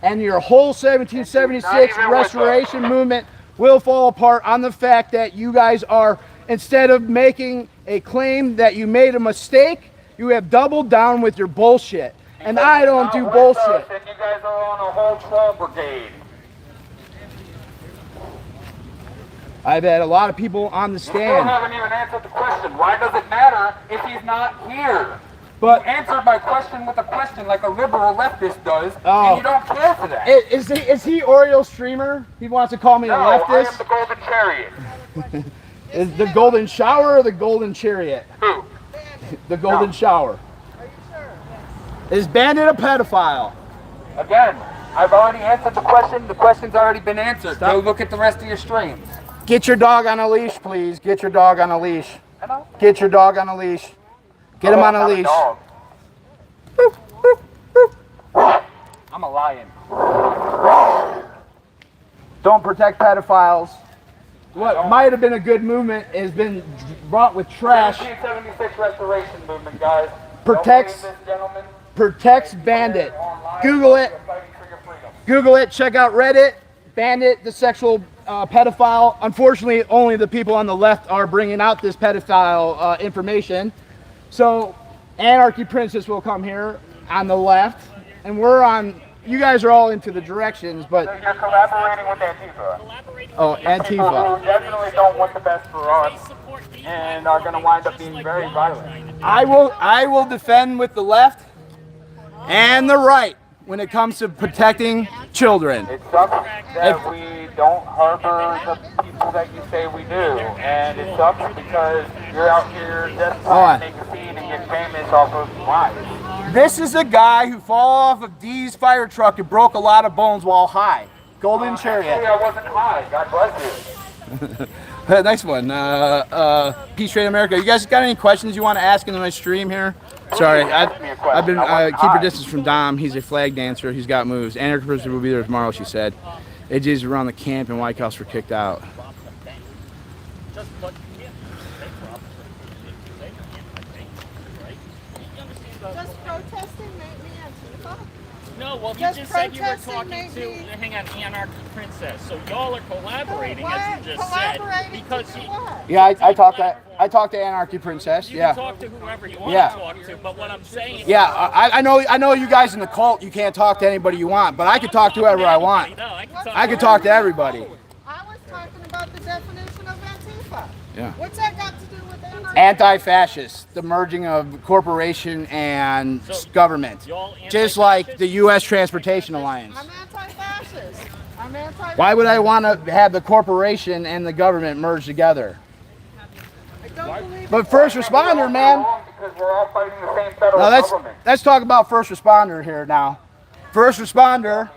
And your whole 1776 restoration movement will fall apart on the fact that you guys are, instead of making a claim that you made a mistake, You have doubled down with your bullshit. And I don't do bullshit.
And you guys are on a whole troll brigade.
I've had a lot of people on the
You still
stand.
haven't even answered the question. Why does it matter if he's not here?
But
you answered my question with a question like a liberal leftist does,
Oh.
and you don't care for that.
Is he Oriole Streamer? He wants to call me a
No, I am
leftist?
the Golden Chariot.
Is the Golden Shower or the Golden Chariot?
Who?
The Golden Shower. Is Bandit a pedophile?
Again, I've already answered the question. The question's already been answered. Go look at the rest of your streams.
Get your dog on a leash, please. Get your dog on a leash. Get your dog on a leash. Get him on a leash.
I'm a lion.
Don't protect pedophiles. What might have been a good movement has been brought with trash.
1776 restoration movement, guys.
Protects
Don't believe this gentleman.
Protects Bandit. Google it. Google it. Check out Reddit. Bandit, the sexual pedophile. Unfortunately, only the people on the left are bringing out this pedophile information. So, Anarchy Princess will come here on the left, and we're on. You guys are all into the directions, but
So you're collaborating with Antifa.
oh,
People
Antifa.
who definitely don't want the best for us and are going to wind up being very violent.
I will defend with the left and the right when it comes to protecting children.
It sucks that we don't harbor the people that you say we do, and it sucks because you're out here just trying to make a scene and get famous off of lies.
This is a guy who fell off of Dee's fire truck and broke a lot of bones while high. Golden Chariot.
Actually, I wasn't high. God bless you.
Next one. Peace Trade America. You guys got any questions you want to ask in my stream here? Sorry, I've been keep your distance from Dom. He's a flag dancer. He's got moves. Anarchy Princess will be there tomorrow, she said. AJ's around the camp and White House were kicked out.
Does protesting make me Antifa?
No, well, you
Does
just said you were
protesting
talking
make
to,
me-
hang on, Anarchy Princess. So y'all are collaborating,
Why
as you just said,
collaborating
because
to
you,
what?
Yeah, I talked to Anarchy Princess.
you
Yeah.
can talk to whoever you want
Yeah.
to talk to. But what I'm saying,
Yeah, I know you guys in the cult, you can't talk to anybody you want, but I can talk to whoever I want. I can talk to everybody.
I was talking about the definition of Antifa.
Yeah.
What's that got to do with Antifa?
Anti-fascist, the merging of corporation and government, just like the U.S. Transportation Alliance.
I'm anti-fascist. I'm anti-fascist.
Why would I want to have the corporation and the government merge together?
I don't believe
But first responder, man.
Because we're all fighting the same federal
Now
government.
let's talk about first responder here now. First responder.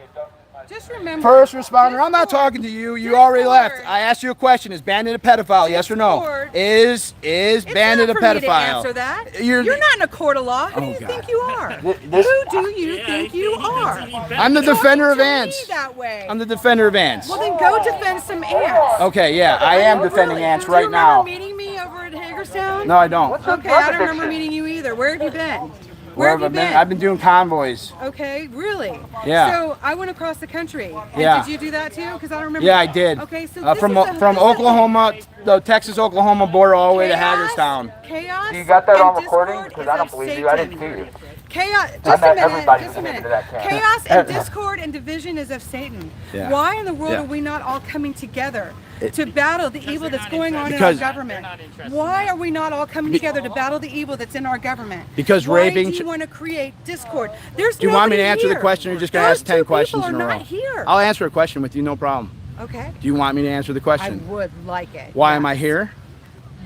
Just remember.
First responder. I'm not talking to you. You already left. I asked you a question. Is Bandit a pedophile? Yes or no? Is Bandit a
It's not for me to
pedophile?
answer that.
You're-
You're not in a court of law. Who do
Oh,
you
God.
think you are?
This-
Who do you think you are?
I'm the defender of
Talking to me
ants.
that way.
I'm the defender of ants.
Well, then go defend some ants.
Okay, yeah, I am defending ants
Do you
right
remember
now.
meeting me over at Hagerstown?
No, I don't.
Okay, I don't remember meeting you either. Where have you been? Where have you been?
I've been doing convoys.
Okay, really?
Yeah.
So I went across the country. And
Yeah.
Did you do that too? Because I don't remember.
Yeah, I did.
Okay, so
from
this is
from Oklahoma, the Texas-Oklahoma border, all the way to
Chaos?
Hagerstown.
Chaos.
You got that
and
on recording?
discord
Because
is
I don't
of
believe you. I didn't see you.
Chaos.
I
Just a
met
minute.
everybody
Just
who
a
came into
minute.
that camp.
Chaos and discord and division is of Satan.
Yeah.
Why in the world
Yeah.
are we not all coming together to battle the evil that's going on in our
Because-
government? Why are we not all coming together to battle the evil that's in our government?
Because
Why
raping
do you want to create discord? There's
Do you want me to
nobody
answer the
here.
question, or you're just going to
Those
ask 10
two
questions
people
in a
are
row?
not here.
I'll answer a question with you, no problem.
Okay.
Do you want me to answer the question?
I would like it.
Why am I here?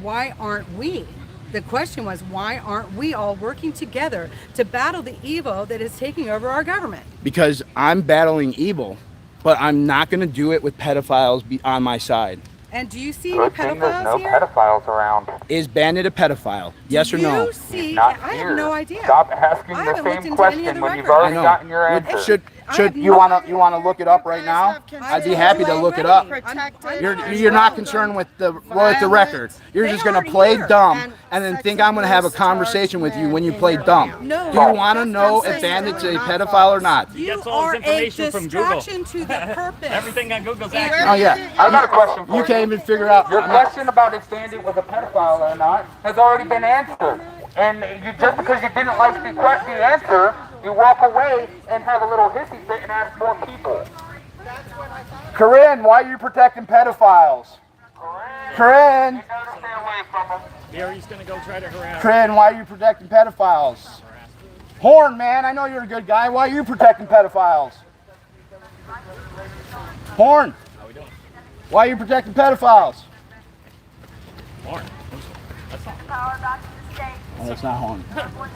Why aren't we? The question was, why aren't we all working together to battle the evil that is taking over our government?
Because I'm battling evil, but I'm not going to do it with pedophiles on my side.
And do you see any
Good thing there's
pedophiles
no
here?
pedophiles around.
Is Bandit a pedophile? Yes or no?
You see,
Not
I
here.
have no idea.
Stop asking
I
the
haven't looked
same
into any of
question
the
when you've
records.
already gotten your answer.
Should
I have
you
no
want to look it up right now? I'd be happy to look it up. You're not concerned with the record. You're just going to play dumb and then think I'm going to have a conversation with you when you play dumb.
No.
Do you want to know if Bandit's a pedophile or not?
He gets
You
all
are
his
a
information from Google.
distraction to the purpose.
Everything on Google's accurate.
Oh yeah.
I got a question for
You can't even figure out.
Your question about if Bandit was a pedophile or not has already been answered. And you just because you didn't like the answer, you walk away and have a little hissy fit and ask more people.
Corinne, why are you protecting pedophiles? Corinne,
Gary's gonna go try to harass.
Corinne, why are you protecting pedophiles? Horn, man, I know you're a good guy. Why are you protecting pedophiles? Horn, why are you protecting pedophiles?
Horn. That's not.
Oh, that's not Horn.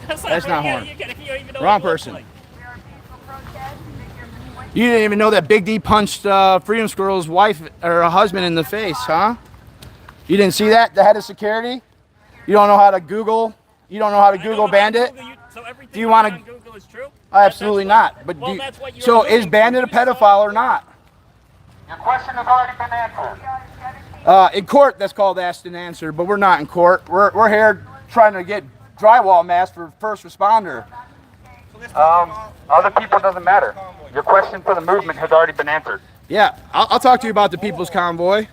That's
not Horn.
You don't even know
Wrong
what it looks
person.
like.
You didn't even know that Big D punched Freedom Squirrel's wife or husband in the face, huh? You didn't see that? The head of security? You don't know how to Google? You don't know how to Google Bandit?
So everything
Do you want
on
to?
Google is true?
Absolutely not. But
Well,
do,
that's what you're
so is
doing.
Bandit a pedophile or not?
Your question has already been answered.
In court, that's called asked and answered, but we're not in court. We're here trying to get drywall masks for first responder.
Other people doesn't matter. Your question for the movement has already been answered.
Yeah, I'll talk to you about the People's Convoy.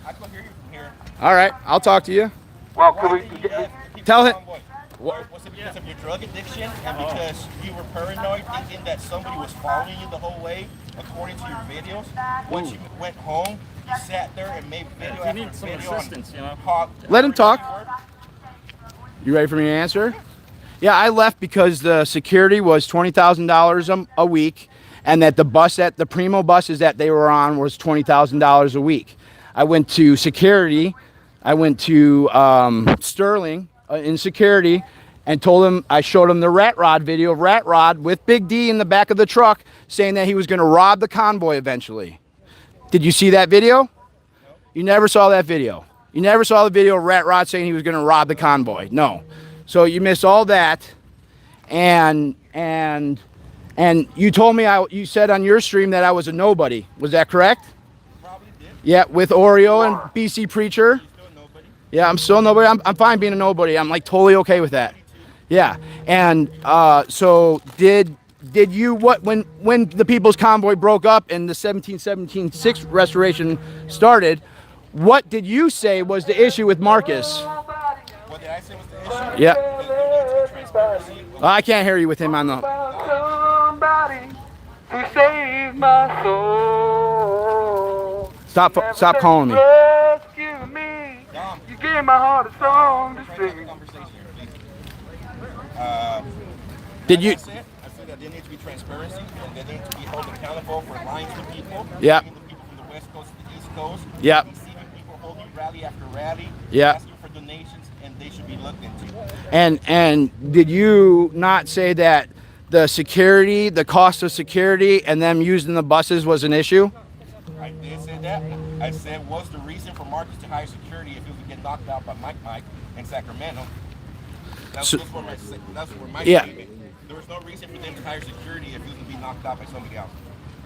All right, I'll talk to you.
Well, could we
Tell him.
Was it because of your drug addiction and because you were paranoid thinking that somebody was following you the whole way, according to your videos? Once you went home, you sat there and made video
You
after
need some
video
assistance, you know.
Let him talk. You ready for me to answer? Yeah, I left because the security was $20,000 a week, and that the Primo buses that they were on was $20,000 a week. I went to security. I went to Sterling in security and told him, I showed him the Rat Rod video of Rat Rod with Big D in the back of the truck saying that he was going to rob the convoy eventually. Did you see that video? You never saw that video. You never saw the video of Rat Rod saying he was going to rob the convoy. No. So you missed all that. And you told me, you said on your stream that I was a nobody. Was that correct?
Probably did.
Yeah, with Oreo and BC Preacher. Yeah, I'm still nobody. I'm fine being a nobody. I'm like totally okay with that. Yeah. And so did you when the People's Convoy broke up and the 1776 restoration started, what did you say was the issue with Marcus?
What did I say was the issue?
Yeah. I can't hear you with him on the.
somebody to save my soul?
Stop calling me.
Rescue me. You gave my heart a song to sing.
Did you?
I said that there needs to be transparency and there needs to be held accountable for lying to people.
Yeah.
Bringing the people from the West Coast to the East Coast.
Yeah.
Deceiving people, holding rally after rally.
Yeah.
Asking for donations, and they should be looked into.
And did you not say that the security, the cost of security, and them using the buses was an issue?
I did say that. I said, what's the reason for Marcus to hire security if he was to get knocked out by Mike in Sacramento? That's where my
Yeah.
statement. There was no reason for them to hire security if he was to be knocked out by somebody else.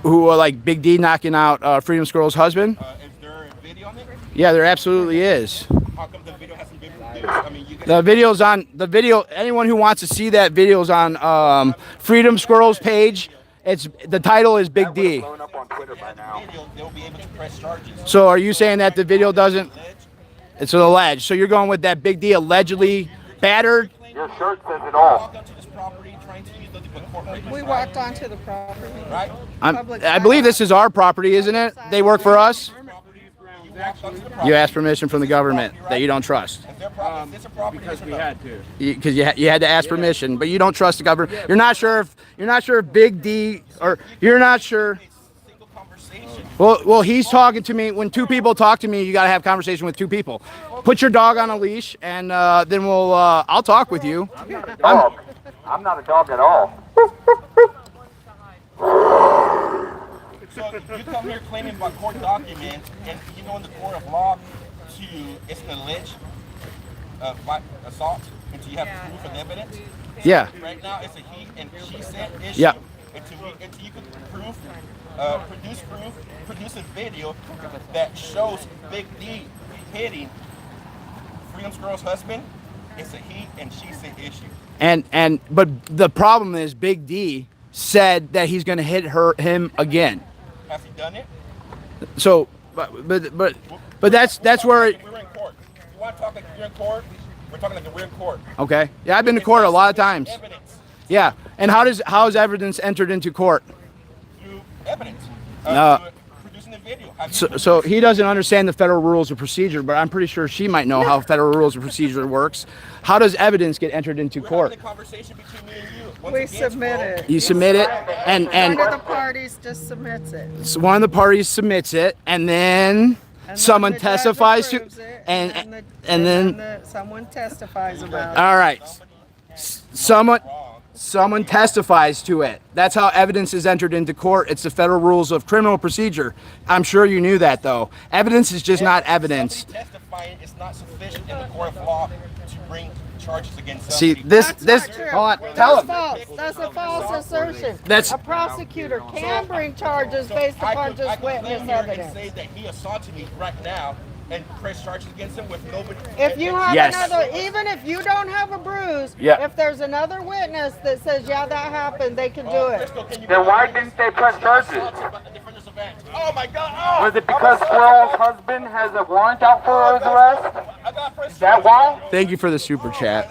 Who like Big D knocking out Freedom Squirrel's husband?
Is there a video on it?
Yeah, there absolutely is.
How come the video hasn't been produced? I mean, you guys.
The video's on the video. Anyone who wants to see that video's on Freedom Squirrel's page. It's the title is Big D.
Video, they'll be able to press charges.
So are you saying that the video doesn't? It's an alleged. So you're going with that Big D allegedly battered?
Your shirt says it all.
We walked onto the property.
Right?
I believe this is our property, isn't it? They work for us. You asked permission from the government that you don't trust.
Because we had to.
Because you had to ask permission, but you don't trust the government. You're not sure if Big D or you're not sure. Well, he's talking to me. When two people talk to me, you got to have conversation with two people. Put your dog on a leash, and then I'll talk with you.
I'm not a dog at all.
So you come here claiming about court documents, and you go in the court of law it's an alleged assault until you have proof and evidence.
Yeah.
Right now it's a he and she said issue.
Yeah.
Until you can produce a video that shows Big D hitting Freedom Squirrel's husband. It's a he and she said issue.
But the problem is Big D said that he's going to hit him again.
Has he done it?
So, but that's where.
We were in court. You want to talk like you're in court? We're talking like we're in court.
Okay. Yeah, I've been to court a lot of times.
Evidence.
Yeah. And how is evidence entered into court?
Through evidence.
No.
Through producing the video.
So he doesn't understand the federal rules of procedure, but I'm pretty sure she might know how federal rules of procedure works. How does evidence get entered into court?
Having a conversation between me and you. Once
We
against
submit
Will,
it.
You submit it, and
One of the parties just submits it.
so one of the parties submits it, and then someone
the judge
testifies to,
approves it,
and
then
then
someone testifies about it.
all right, someone testifies to it. That's how evidence is entered into court. It's the federal rules of criminal procedure. I'm sure you knew that, though. Evidence is just not evidence.
testifying is not sufficient in the court of law to bring charges against
See,
somebody.
this, hold on, tell him.
False. That's a false assertion.
That's-
a prosecutor can bring charges based upon just witness
And
evidence.
say that he assaulted me right now and press charges against him with nobody.
If you have
Yes.
another, even if you don't have a bruise,
Yeah.
if there's another witness that says, yeah, that happened, they can do it.
Then why didn't they press charges?
Oh my God! Oh!
Was it because Squirrel's husband has a warrant out for his arrest? Is that why?
Thank you for the super chat.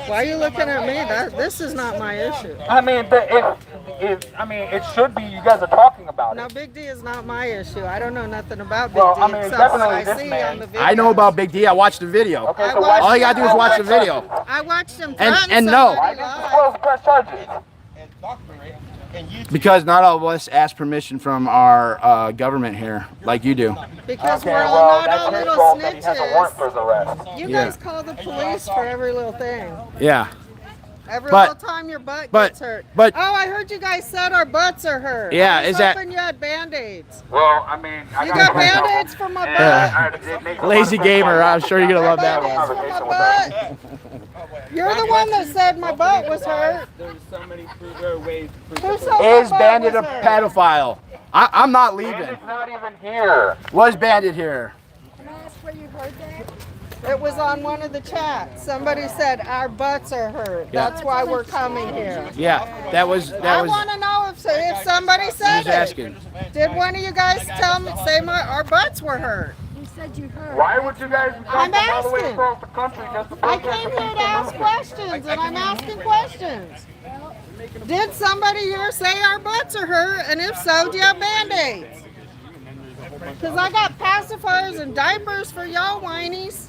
Why are you looking at me? This is not my issue.
I mean, but it should be. You guys are talking about
No,
it.
Big D is not my issue. I don't know nothing about Big
Well,
D
I mean,
except
definitely
what I
this
see
man.
on the video.
I know about Big D. I watched the video.
Okay, so
watched
All you gotta do is watch the video.
I watched him
And-
threaten
and no.
somebody
Why didn't
live.
Squirrel press charges?
Because not all of us ask permission from our government here, like you do.
Because
Okay,
we're all
well,
not
that's
all
his
little
fault that he has a warrant for
snitches.
his arrest.
You
Yeah.
guys call the police for every little thing.
Yeah.
Every
But-
little time your butt
but-
gets hurt.
but-
Oh, I heard you guys said our butts are hurt.
Yeah,
I was
is that-
hoping you had Band-Aids.
Well, I mean, I
You got Band-Aids for my butt?
Yeah. Lazy gamer, I'm sure you're gonna love that one.
Band-Aids for my butt. You're the one that said my butt was hurt.
There's so many ways to
Who said my
Is
butt
Bandit a
was hurt?
pedophile? I'm not leaving.
Bandit's not even here.
Was Bandit here?
Can I ask where you heard that? It was on one of the chats. Somebody said our butts are hurt.
Yeah.
That's why we're coming here.
Yeah, that was.
I want to know if somebody said
Who's
it.
asking?
Did one of you guys say our butts were hurt? You said you heard.
Why would you guys
I'm
come all the way
asking.
across the country just to
I
protest
came
the
here to ask
movement?
questions, and I'm asking questions. Did somebody here say our butts are hurt? And if so, do you have Band-Aids? Because I got pacifiers and diapers for y'all whinies.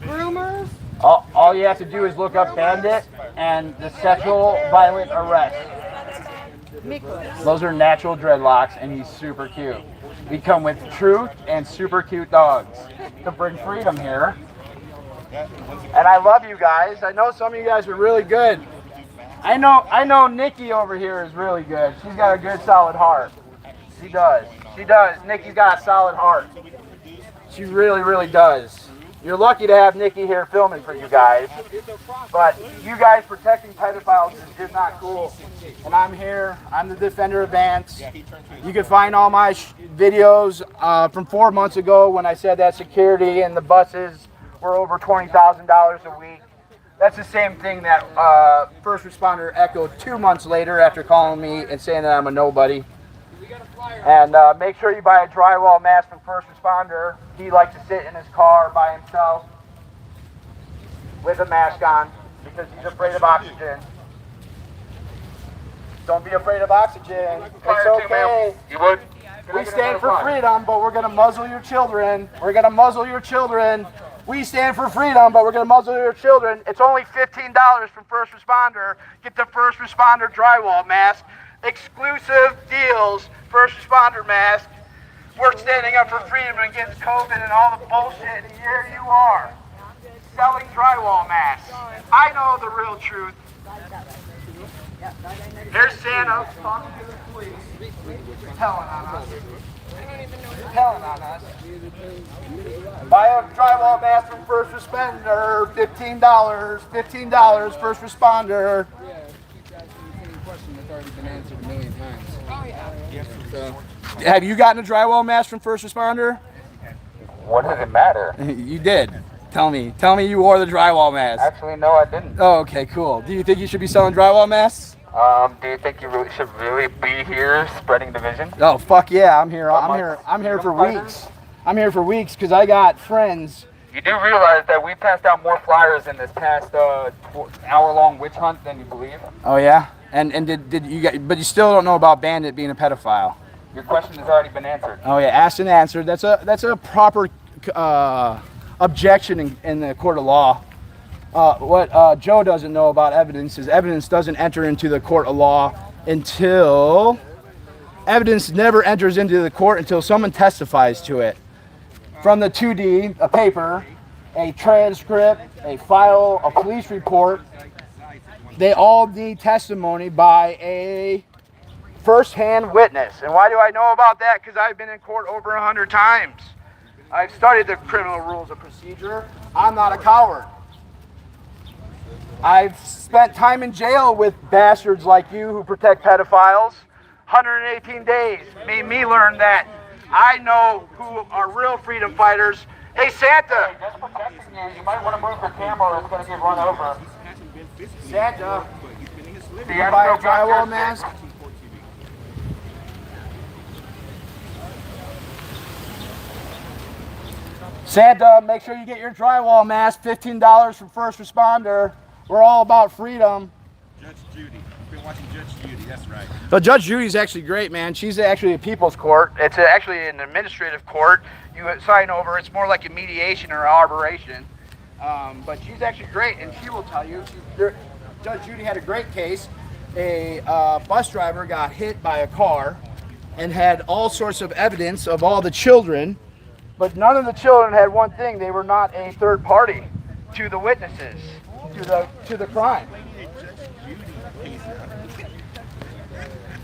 Groomers.
All you have to do is look up Bandit and the sexual violent arrest. Those are natural dreadlocks, and he's super cute. We come with truth and super cute dogs to bring freedom here. And I love you guys. I know some of you guys are really good. I know Nikki over here is really good. She's got a good, solid heart. She does. She does. Nikki's got a solid heart. She really, really does. You're lucky to have Nikki here filming for you guys. But you guys protecting pedophiles is just not cool. And I'm here. I'm the defender of Vance. You can find all my videos from 4 months ago when I said that security and the buses were over $20,000 a week. That's the same thing that first responder echoed 2 months later after calling me and saying that I'm a nobody. And make sure you buy a drywall mask from first responder. He likes to sit in his car by himself with a mask on because he's afraid of oxygen. Don't be afraid of oxygen. It's okay. We stand for freedom, but we're going to muzzle your children. We're going to muzzle your children. We stand for freedom, but we're going to muzzle your children. It's only $15 from first responder. Get the first responder drywall mask. Exclusive deals, first responder mask. We're standing up for freedom against COVID and all the bullshit, and here you are, selling drywall masks. I know the real truth. There's Santa talking to the police, telling on us. Telling on us. Buy a drywall mask from first responder, $15, $15, first responder.
That's already been answered a million times.
Oh, yeah.
So,
Have you gotten a drywall mask from first responder?
What does it matter?
You did. Tell me you wore the drywall mask.
Actually, no, I didn't.
Oh, okay, cool. Do you think you should be selling drywall masks?
Do you think you should really be here spreading division?
Oh, fuck yeah, I'm here. I'm here for weeks. I'm here for weeks because I got friends
You do realize that we passed out more flyers in this past hour-long witch hunt than you believe?
Oh yeah? And did you get, but you still don't know about Bandit being a pedophile.
Your question has already been answered.
Oh yeah, asked and answered. That's a proper objection in the court of law. What Joe doesn't know about evidence is evidence doesn't enter into the court of law until evidence never enters into the court until someone testifies to it. From the 2D, a paper, a transcript, a file, a police report, they all need testimony by a first-hand witness. And why do I know about that? Because I've been in court over 100 times. I've studied the criminal rules of procedure. I'm not a coward. I've spent time in jail with bastards like you who protect pedophiles. 118 days made me learn that I know who are real freedom fighters. Hey, Santa!
Just protecting you. You might want to move your camera or it's going to get run over.
Santa,
Do
you buy a drywall mask? Santa, make sure you get your drywall mask. $15 from first responder. We're all about freedom.
Judge Judy. You've been watching Judge Judy, that's right.
So Judge Judy's actually great, man. She's actually a people's court. It's actually an administrative court. You sign over. It's more like a mediation or arbitration. But she's actually great, and she will tell you. Judge Judy had a great case. A bus driver got hit by a car and had all sorts of evidence of all the children, but none of the children had one thing. They were not a third party to the witnesses, to the crime.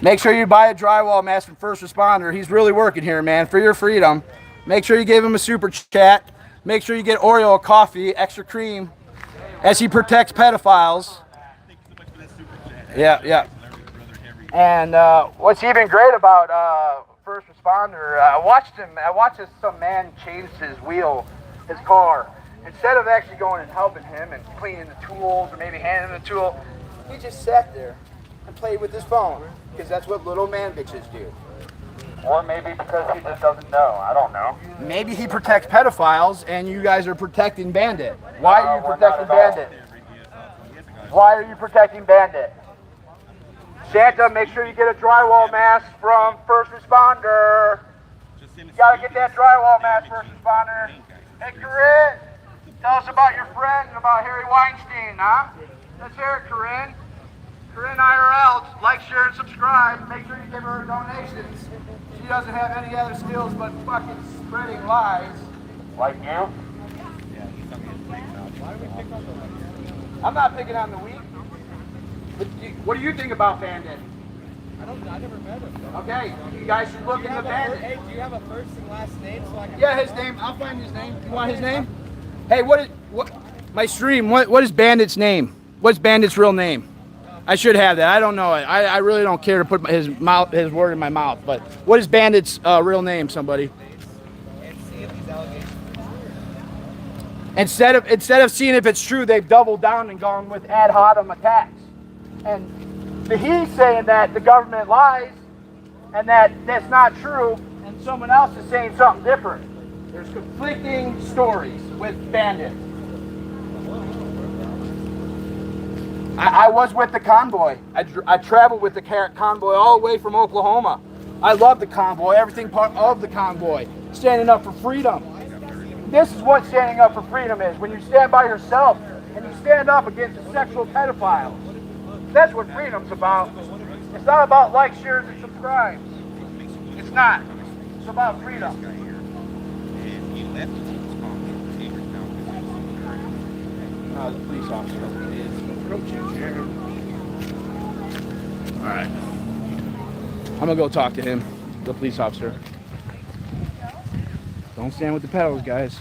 Make sure you buy a drywall mask from first responder. He's really working here, man, for your freedom. Make sure you give him a super chat. Make sure you get Oreo coffee, extra cream, as he protects pedophiles. Yeah. And what's even great about first responder, I watched some man change his wheel, his car. Instead of actually going and helping him and cleaning the tools or maybe handing him the tool, he just sat there and played with his phone, because that's what little man bitches do.
Or maybe because he just doesn't know. I don't know.
Maybe he protects pedophiles and you guys are protecting Bandit. Why are you protecting Bandit? Why are you protecting Bandit? Santa, make sure you get a drywall mask from first responder. You gotta get that drywall mask, first responder. Hey, Corinne, tell us about your friend and about Harry Weinstein, huh? Let's hear it, Corinne. Corinne IRL, like, share, and subscribe. Make sure you give her donations. She doesn't have any other skills but fucking spreading lies.
Like you?
I'm not picking on the weak. What do you think about Bandit?
I never met him.
Okay, you guys should look into Bandit.
Hey, do you have a first and last name so I can...
Yeah, his name. I'll find his name. You want his name? Hey, what my stream, what is Bandit's name? What's Bandit's real name? I should have that. I don't know it. I really don't care to put his word in my mouth, but what is Bandit's real name, somebody?
And see if these allegations
are true. Instead of seeing if it's true, they've doubled down and gone with ad hominem attacks. And he's saying that the government lies and that that's not true, and someone else is saying something different. There's conflicting stories with Bandit. I was with the convoy. I traveled with the convoy all the way from Oklahoma. I love the convoy, everything part of the convoy. Standing up for freedom. This is what standing up for freedom is. When you stand by yourself and you stand up against a sexual pedophile. That's what freedom's about. It's not about likes, shares, and subscribes. It's not. It's about freedom. The police officer is approaching here. All right. I'm gonna go talk to him, the police officer. Don't stand with the pedals, guys.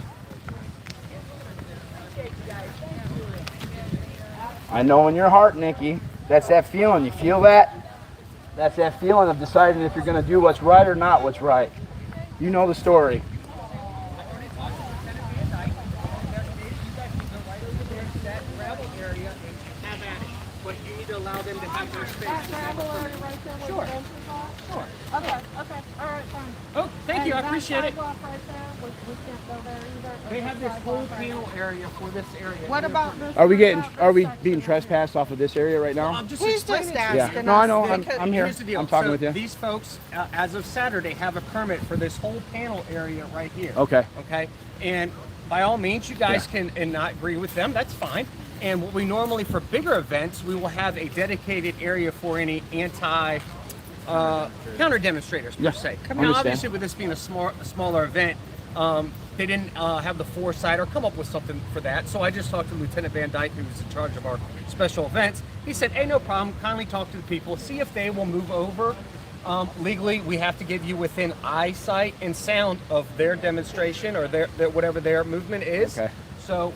I know in your heart, Nikki, that's that feeling. You feel that? That's that feeling of deciding if you're gonna do what's right or not what's right. You know the story.
But you need to allow them to have their space. Sure.
Okay, all right, fine.
Oh, thank you, I appreciate it.
Right there with
They have this whole panel area for this area.
What about this?
Are we being trespassed off of this area right now?
I'm just
He's just
explaining.
Yeah.
asking
No, I
us.
know.
Because
I'm here.
here's the deal.
I'm talking
So
with you.
These folks, as of Saturday, have a permit for this whole panel area right here.
Okay.
Okay. And by all means, you guys can and not agree with them. That's fine. And what we normally, for bigger events, we will have a dedicated area for any anti counter demonstrators per se. Now,
understand.
obviously, with this being a smaller event, they didn't have the foresight or come up with something for that. So I just talked to Lieutenant Van Dyke, who was in charge of our special events. He said, "Hey, no problem. Kindly talk to the people, see if they will move over." Legally, we have to give you within eyesight and sound of their demonstration or their whatever their movement is.
Okay.
So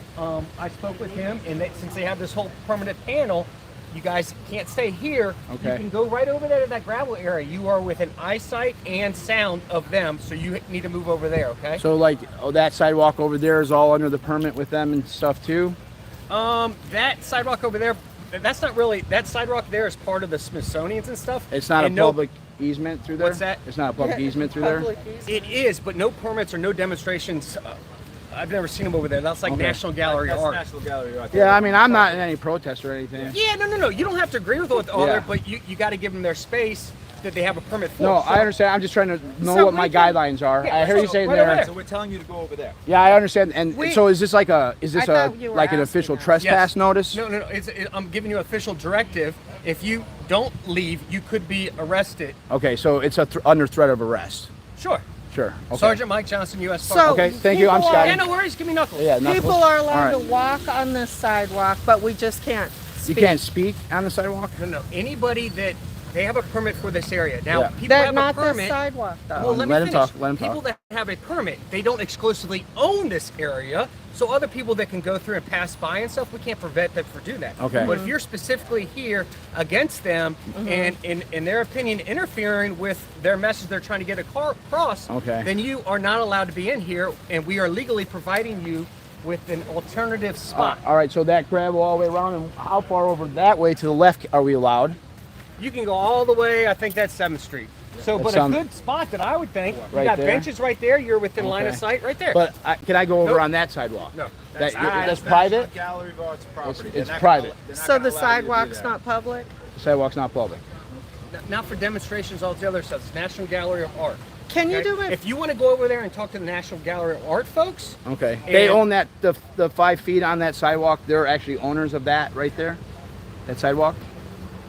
I spoke with him, and since they have this whole permanent panel, you guys can't stay here.
Okay.
You can go right over there to that gravel area. You are within eyesight and sound of them, so you need to move over there, okay?
So like, that sidewalk over there is all under the permit with them and stuff too?
That sidewalk over there, that's not really, that sidewalk there is part of the Smithsonian's and stuff.
It's not
and
a public easement through there?
What's that?
It's not a public easement through there?
It is, but no permits or no demonstrations. I've never seen them over there. That's like
Okay.
National Gallery art.
National Gallery art.
Yeah, I mean, I'm not in any protest or anything.
Yeah, no. You don't have to agree with all
Yeah.
that, but you got to give them their space that they have a permit for.
No,
So-
I understand. I'm just trying to know
So
what my
we can-
guidelines are.
Yeah,
I hear you
so
saying
right over
there.
there.
So we're telling you to go over there.
Yeah, I understand. And
We-
so is this like
I thought you were
like an
asking
official
us.
trespass
Yes.
notice?
No. I'm giving you official directive. If you don't leave, you could be arrested.
Okay, so it's under threat of arrest.
Sure.
Sure. Okay.
Sergeant Mike Johnson, U.S.
So-
Park.
Okay, thank you. I'm
People are-
Scotty.
Yeah, no worries. Give me knuckles.
Yeah, knuckles.
People are allowed
All
to
right.
walk on this sidewalk, but we just can't
You
speak.
can't speak on the sidewalk?
No. Anybody that they have a permit for this area. Now,
Yeah.
people
They're
have
not
a
the
permit.
sidewalk, though.
Well, let me
Let him
finish.
talk, let him
People
talk.
that have a permit, they don't exclusively own this area. So other people that can go through and pass by and stuff, we can't prevent them from doing that.
Okay.
But if you're specifically here against them and in their opinion interfering with their message they're trying to get across,
Okay.
then you are not allowed to be in here, and we are legally providing you with an alternative spot.
All right, so that gravel all the way around, and how far over that way to the left are we allowed?
You can go all the way, I think that's 7th Street. So,
That
but
sounds-
a good spot that I would think, you
Right
got
there?
benches right there, you're within line of
Okay.
sight right there.
But can I go over
Nope.
on that sidewalk?
No.
That's
National
private?
Gallery of Art's property.
It's
They're not
private.
they're not
So
gonna
the
allow you to do
sidewalk's
that.
not public?
The sidewalk's not public.
Not for demonstrations, all the other stuff. It's National Gallery of Art.
Can you
Okay?
do it?
If you want to go over there and talk to the National Gallery of Art folks,
Okay. They
And-
own that, the 5 feet on that sidewalk. They're actually owners of that right there? That sidewalk?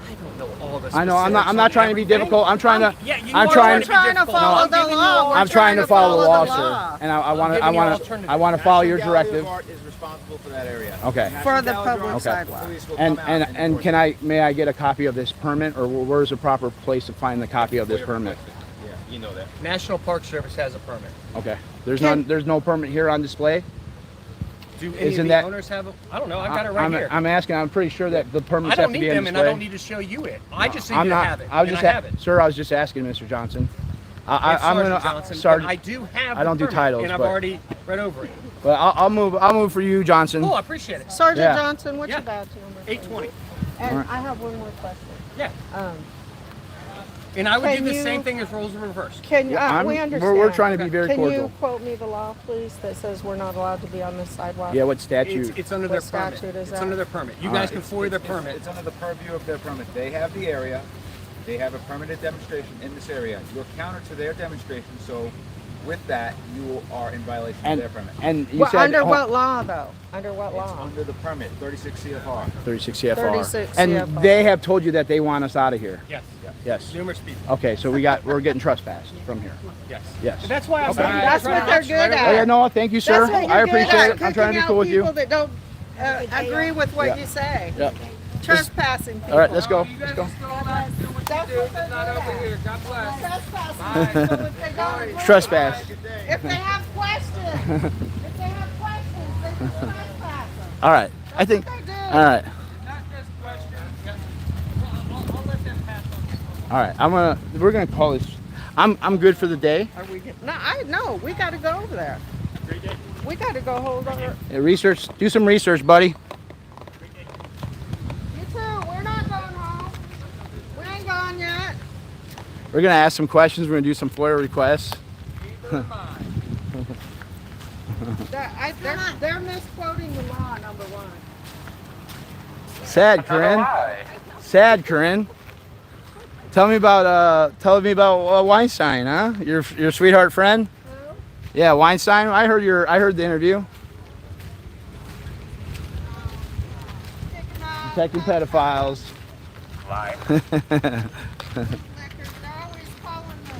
I don't know all the
I know, I'm not
specifics
trying
on
to be
everything.
difficult. I'm trying to,
Yeah, you
I'm
are
trying,
be
trying to
difficult.
follow
I'm
the
giving you
law.
all-
We're
I'm trying to follow the law,
the
sir.
law.
And I
I'm
want
giving you
to,
alternative.
I want to follow your
National Gallery
directive.
of Art is responsible for that area.
Okay.
For the
National Gallery of
public
Art
sidewalk.
police will
And
come out
and
enforce it.
may I get a copy of this permit, or where's the proper place to find the copy of this permit?
Yeah, you know that.
National Park Service has a permit.
Okay. There's no permit here on display.
Do any
Isn't
of the
that-
owners have a? I don't know. I got it right here.
I'm asking. I'm pretty sure that the permits
I
have
don't
to
need
be on
them,
display.
and I don't need to show you it. I just need
I'm
you to
not.
have it.
I was
and
just,
I have it.
sir. I was just asking, Mr. Johnson.
It's
I'm
Sergeant
gonna,
Johnson,
Sergeant.
but I do have.
I don't
the
do
permit,
titles,
and I've
but-
already read over it.
Well, I'll move. I'll move for you, Johnson.
Oh, I appreciate it.
Sergeant
Yeah.
Johnson, what's
Yeah.
your badge number?
820.
And
All right.
I have one more question.
Yeah.
Um,
And I would
Can
do the
you-
same thing as roles in reverse.
Can
Yeah,
we
I'm-
understand?
we're trying to be very
Can
cordial.
you quote me the law, please, that says we're not allowed to be on this sidewalk?
Yeah. What statute?
It's under
What
their permit.
statute is
It's
that?
under their permit. You
All
guys
right.
can forward their permit.
It's under the purview of their permit. They have the area. They have a permitted demonstration in this area. You're counter to their demonstration, so with that, you are in violation of
And
their permit.
and you
Well,
said
under
oh,
what law, though? Under what
It's
law?
under the permit, 36 CFR.
36 CFR.
36
and
CFR.
they have told you that they want us out of here.
Yes.
Yes.
Numerous people.
Okay. So we're getting trespassed from here.
Yes.
Yes.
And that's why I'm
Okay.
saying
That's what they're good at.
Oh, yeah, no, thank you, sir.
That's what you're
I
good
appreciate
at,
it. I'm trying to be
kicking
cool
out
with you.
people that don't agree with what
Yeah.
you say.
Yeah.
Trespassing people.
All right, let's go. Let's go.
That's what they're good at.
God bless.
Trespassing. So if they don't-
Trespass.
If they have questions, if they have questions, they can trespass them.
All right. I think.
what they do.
All right.
Not just questions. I'll let them pass on.
All right. We're gonna call this. I'm good for the day.
Are we get, no, we got to go over there. We got to go hold over.
Research. Do some research, buddy.
You too. We're not going home. We ain't gone yet.
We're gonna ask some questions. We're gonna do some FOIA requests.
They're misquoting the law, number one.
Sad, Corinne. Sad, Corinne. Tell me about Weinstein, huh? Your sweetheart friend? Who? Yeah, Weinstein. I heard the interview. Protecting pedophiles.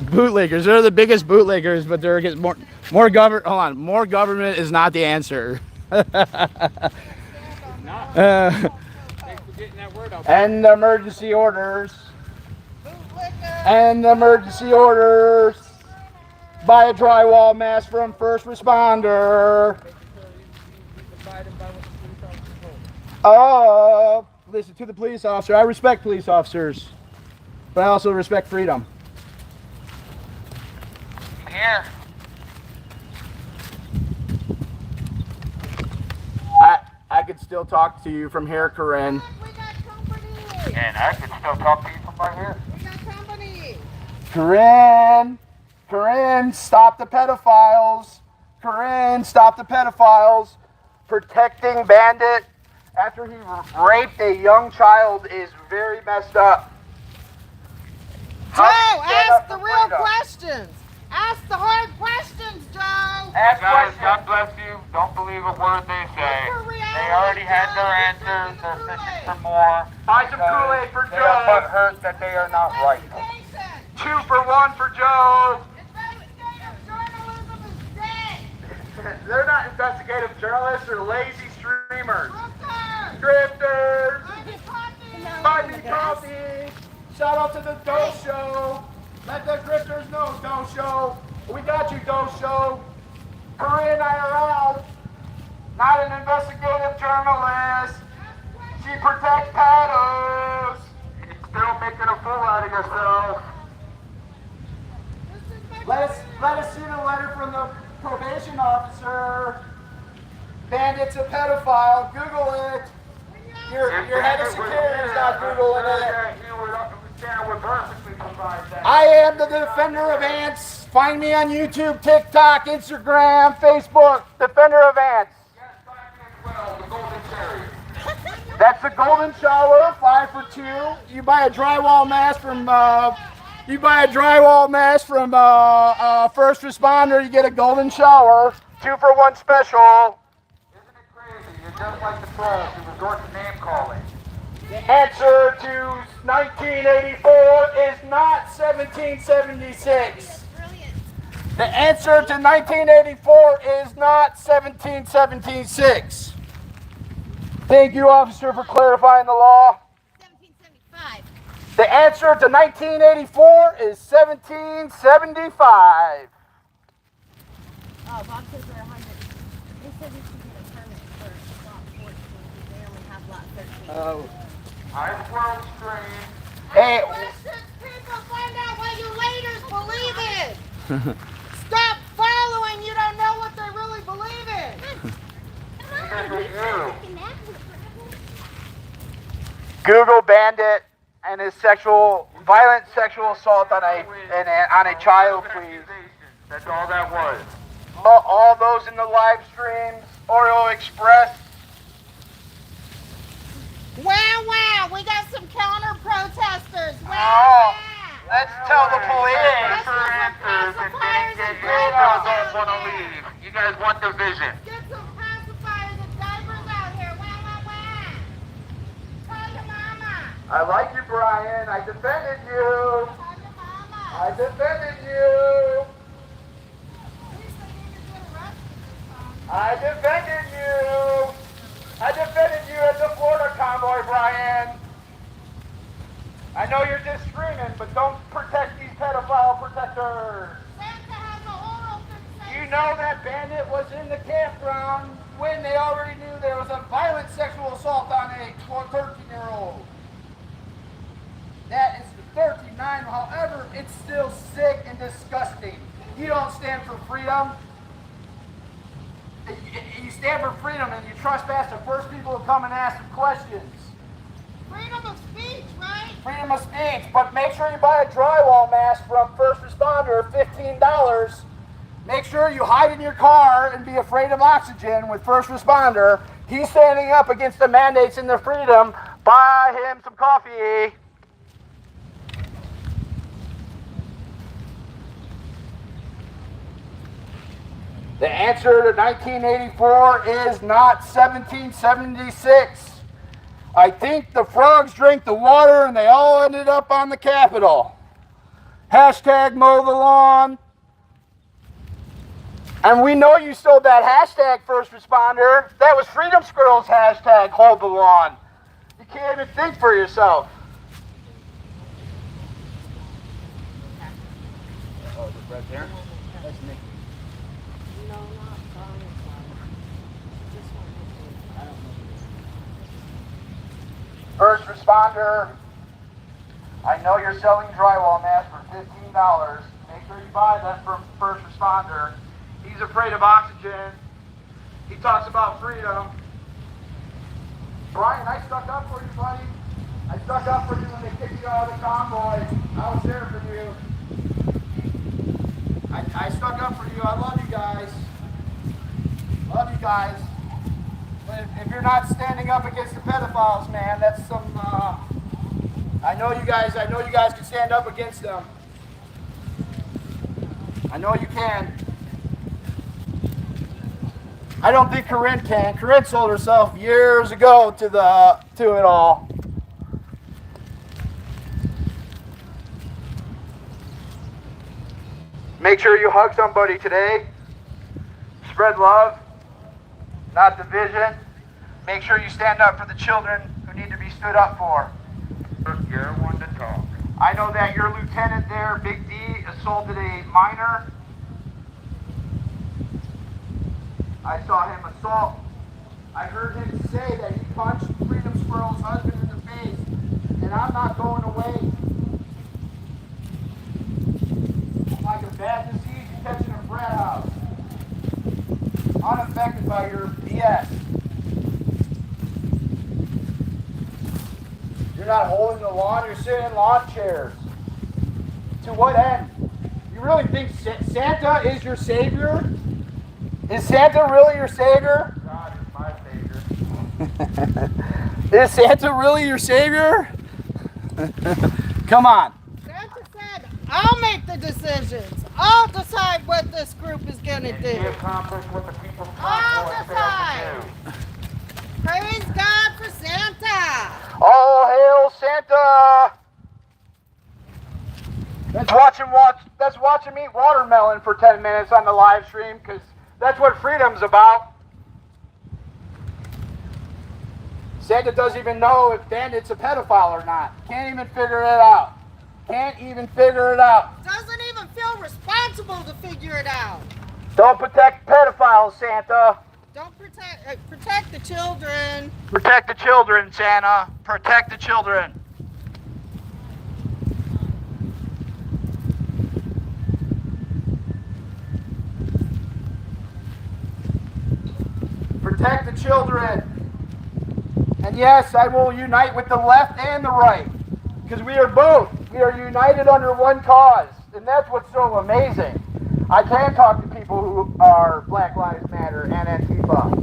Bootleggers. They're the biggest bootleggers, but they're getting more government. Hold on, more government is not the answer. And emergency orders. And emergency orders. Buy a drywall mask from first responder. Oh, listen to the police officer. I respect police officers, but I also respect freedom.
Here.
I could still talk to you from here, Corinne.
And I can still talk to you from right here.
Corinne, stop the pedophiles. Corinne, stop the pedophiles. Protecting Bandit after he raped a young child is very messed up.
Joe, ask the real questions. Ask the hard questions, Joe.
Guys, God bless you. Don't believe a word they say. They already had their answers. They're fishing for more.
Buy some Kool-Aid for
They are
Joe.
butthurt that they are not right.
2 for 1 for Joe. They're not investigative journalists. They're lazy streamers. Grifters. Buy me coffee. Shout out to the Doe Show. Let the grifters know, Doe Show. We got you, Doe Show. Corinne IRL. Not an investigative journalist. She protects pedos. You're still making a fool out of yourself. Let us see the letter from the probation officer. Bandit's a pedophile. Google it. Your head of security is not Googling it. I am the defender of ants. Find me on YouTube, TikTok, Instagram, Facebook. Defender of ants. That's the golden shower. 5 for 2. You buy a drywall mask from. First Responder. You get a golden shower. 2 for 1 special.
You're just like the trolls who resort to name calling.
The answer to 1984 is not 1776. The answer to 1984 is not 1776. Thank you, officer, for clarifying the law.
1775.
The answer to 1984 is 1775.
Oh, Bob says they're 100. They said we should get a permit for lot 14 because they only have lot 13.
Oh.
I'm World Stream.
Hey.
People find out what you leaders believe in. Stop following. You don't know what they really believe in.
Google Bandit and his violent sexual assault on a child, please.
That's all that was.
All those in the live streams, Oreo Express.
Wow, we got some counter protesters.
Wow. Let's tell the police.
You guys don't want to leave. You guys want division.
Get some pacifiers and diapers out here. Wow. Tell your mama.
I like you, Brian. I defended you. I defended you. I defended you. I defended you at the Florida Convoy, Brian. I know you're just screaming, but don't protect these pedophile protectors. You know that Bandit was in the campground when they already knew there was a violent sexual assault on a 13-year-old. That is 39, however, it's still sick and disgusting. You don't stand for freedom. You stand for freedom and you trespass the first people who come and ask you questions.
Freedom of speech, right?
Freedom of speech, but make sure you buy a drywall mask from First Responder, $15.
Make sure you hide in your car and be afraid of oxygen with first responder. He's standing up against the mandates and the freedom. Buy him some coffee. The answer to 1984 is not 1776. I think the frogs drank the water and they all ended up on the Capitol. Hashtag mow the lawn. And we know you stole that hashtag, first responder. That was Freedom Squirrel's hashtag, hold the lawn. You can't even think for yourself. Oh, is it right there? That's me. First responder, I know you're selling drywall mats for $15. Make sure you buy them from first responder. He's afraid of oxygen. He talks about freedom. Brian, I stuck up for you, buddy. I stuck up for you when they kicked you out of the convoy. I was there for you. I stuck up for you. I love you guys. Love you guys. But if you're not standing up against the pedophiles, man, that's some, I know you guys can stand up against them. I know you can. I don't think Corinne can. Corinne sold herself years ago to it all. Make sure you hug somebody today. Spread love, not division. Make sure you stand up for the children who need to be stood up for. You're one to talk. I know that your lieutenant there, Big D, assaulted a minor. I saw him assault. I heard him say that he punched Freedom Squirrel's husband in the face, and I'm not going away. I'm like a bad disease you catch in a frat house. Unaffected by your BS. You're not holding the lawn, you're sitting in lawn chairs. To what end? You really think Santa is your savior? Is Santa really your savior?
God is my savior.
Is Santa really your savior? Come on.
Santa said, I'll make the decisions. I'll decide what this group is going to do.
Accomplish what the people
I'll decide. Praise God for Santa.
All hail Santa! That's watching me eat watermelon for 10 minutes on the live stream, because that's what freedom's about. Santa doesn't even know if Bandit's a pedophile or not. Can't even figure it out. Can't even figure it out.
Doesn't even feel responsible to figure it out.
Don't protect pedophiles, Santa.
Don't protect the children.
Protect the children, Santa. Protect the children. Protect the children. And yes, I will unite with the left and the right. Because we are both. We are united under one cause. And that's what's so amazing. I can talk to people who are Black Lives Matter and Antifa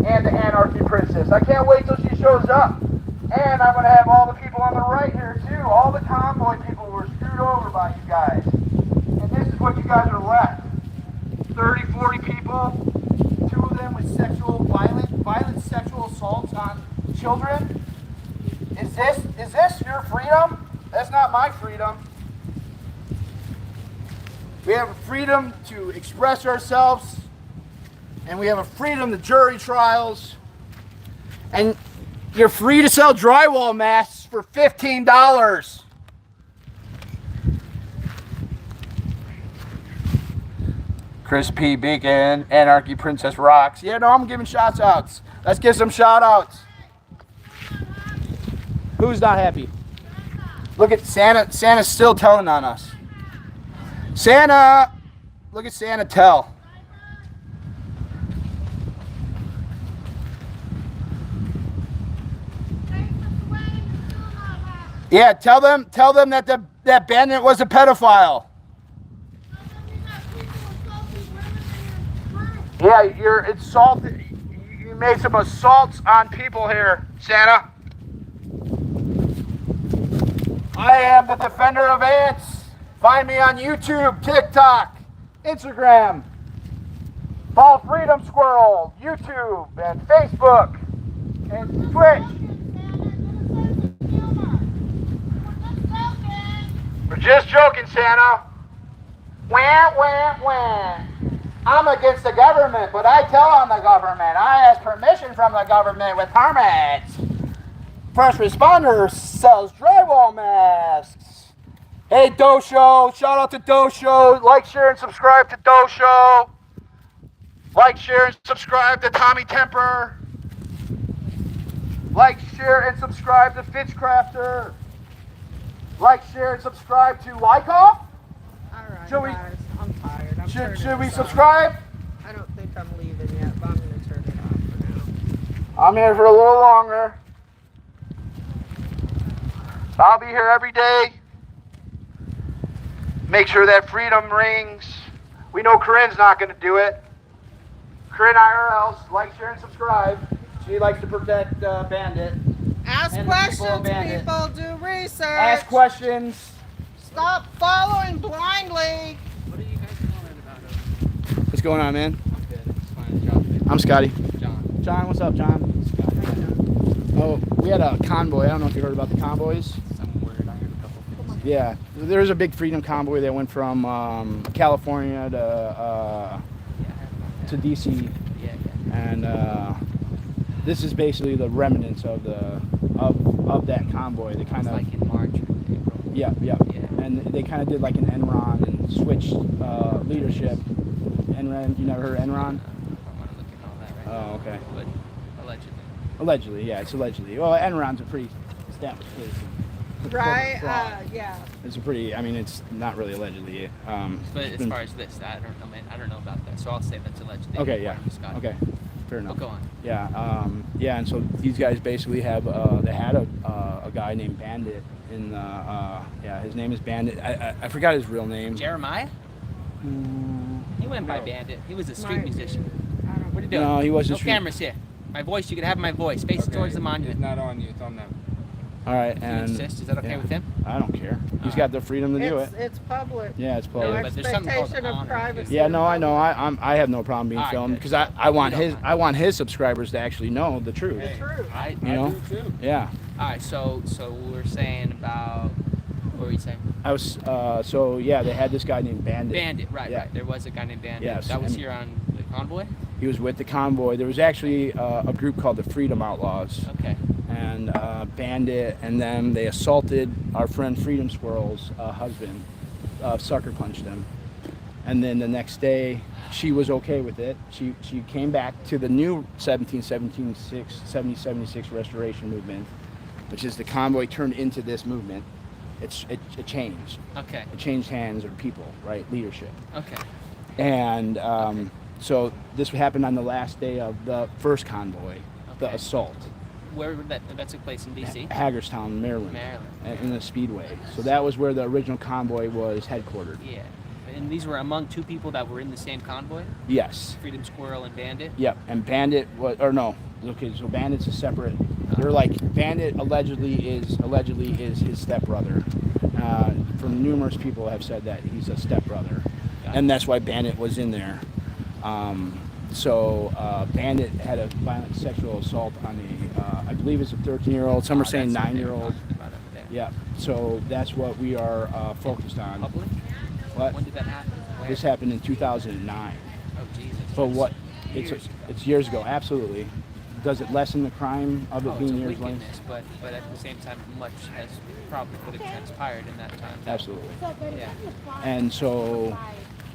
and the Anarchy Princess. I can't wait till she shows up. And I'm going to have all the people on the right here too. All the convoy people were screwed over by you guys. And this is what you guys are left. 30, 40 people. 2 of them with violent sexual assaults on children. Is this your freedom? That's not my freedom. We have a freedom to express ourselves, and we have a freedom to jury trials, and you're free to sell drywall masks for $15. Chris P. Beacon, Anarchy Princess Rocks. Yeah, no, I'm giving shout outs. Let's give some shout outs. Who's not happy? Look at Santa. Santa's still telling on us. Santa! Look at Santa tell. Yeah, tell them that that bandit was a pedophile.
Yeah, you're insulted. You made some assaults on people here, Santa. I am the defender of ants. Find me on YouTube, TikTok, Instagram. Follow Freedom Squirrel, YouTube, and Facebook, and Twitch. We're just joking, Santa. Wah, wah, wah. I'm against the government, but I tell on the government. I ask permission from the government with permits. First responders sells drywall masks. Hey, Dosho. Shout out to Dosho. Like, share, and subscribe to Dosho. Like, share, and subscribe to Tommy Temper. Like, share, and subscribe to Fitchcrafter. Like, share, and subscribe to Wyckoff.
Alright,
Should we-
guys, I'm tired. I'm
Should we subscribe?
I don't think I'm leaving yet, but I'm going to turn it off for now.
I'm here for a little longer. I'll be here every day. Make sure that freedom rings. We know Corinne's not going to do it. Corinne IRLs, like, share, and subscribe. She likes to protect Bandit.
Ask
And the people of
questions,
Bandit.
people. Do research.
Ask questions.
Stop following blindly.
What's going on, man? I'm Scotty. John, what's up, John? Oh, we had a convoy. I don't know if you heard about the convoys. Yeah, there was a big freedom convoy that went from California to DC, and this is basically the remnants of that convoy. They kind of
like in March or April.
Yeah, and they kind of did like an Enron and switched leadership. Enron, you never heard of Enron? Oh, okay.
But allegedly.
Allegedly, yeah, it's allegedly. Well, Enron's a pretty established case.
Right? Yeah.
It's a pretty. I mean, it's not really allegedly.
But as far as this, I don't know about that. So I'll say that's allegedly.
Okay, yeah. Okay, fair enough.
Go on.
Yeah, yeah, and so these guys basically have. They had a guy named Bandit in. Yeah, his name is Bandit. I forgot his real name.
Jeremiah? He went by Bandit. He was a street musician. What are you doing?
No, he wasn't
No
street-
cameras here. My voice, you can have my voice. Face towards the monument.
It's not on you, it's on them.
All right,
You
and
insist? Is that okay with him?
I don't care. He's got the freedom to do it.
It's public.
Yeah, it's
No
public.
but there's something called
expectation of
honor.
privacy.
Yeah, no, I know. I have no problem being
All right,
filmed
good.
because I want his subscribers to actually know the truth.
I
You know?
do too.
Yeah.
All right, so we're saying about what were you saying?
I was so yeah, they had this guy named Bandit.
Bandit, right,
Yeah.
right. There was a guy named Bandit.
Yes,
That was
and-
here on the convoy.
He was with the convoy. There was actually a group called the Freedom Outlaws.
Okay.
And Bandit and them, they assaulted our friend Freedom Squirrel's husband, sucker punched him. And then the next day, she was okay with it. She came back to the new 1776 restoration movement, which is the convoy turned into this movement. It changed.
Okay.
It changed hands or people, right? Leadership.
Okay.
And so this happened on the last day of the first convoy, the assault.
Where would that took place in D.C.?
Hagerstown, Maryland,
Maryland.
in the Speedway. So that was where the original convoy was headquartered.
Yeah. And these were among two people that were in the same convoy?
Yes.
Freedom Squirrel and Bandit?
Yep. And Bandit was, or no, okay, so Bandit's a separate. They're like Bandit allegedly is his stepbrother. From numerous people have said that he's a stepbrother, and that's why Bandit was in there. So Bandit had a violent sexual assault on I believe it's a 13-year-old. Some are saying 9-year-old. Yeah. So that's what we are focused on.
Public?
What?
When did that happen? Where?
This happened in 2009.
Oh, Jesus.
But what?
Years
It's years ago. Absolutely. Does it lessen the crime of it
It's a
being years later?
wickedness, but at the same time, much has probably could have transpired in that time.
Absolutely.
Yeah.
And so,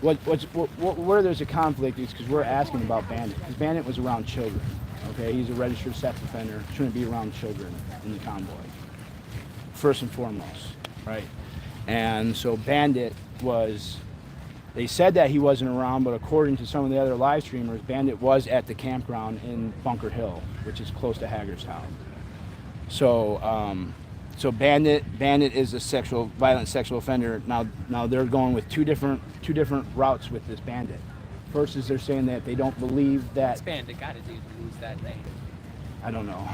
where there's a conflict is because we're asking about Bandit. Because Bandit was around children. Okay, he's a registered sex offender. Shouldn't be around children in the convoy. First and foremost, right? And so Bandit was. They said that he wasn't around, but according to some of the other live streamers, Bandit was at the campground in Bunker Hill, which is close to Hagerstown. So, so Bandit is a violent sexual offender. Now they're going with two different routes with this Bandit. versus they're saying that they don't believe that.
What's Bandit got to do to lose that name?
I don't know.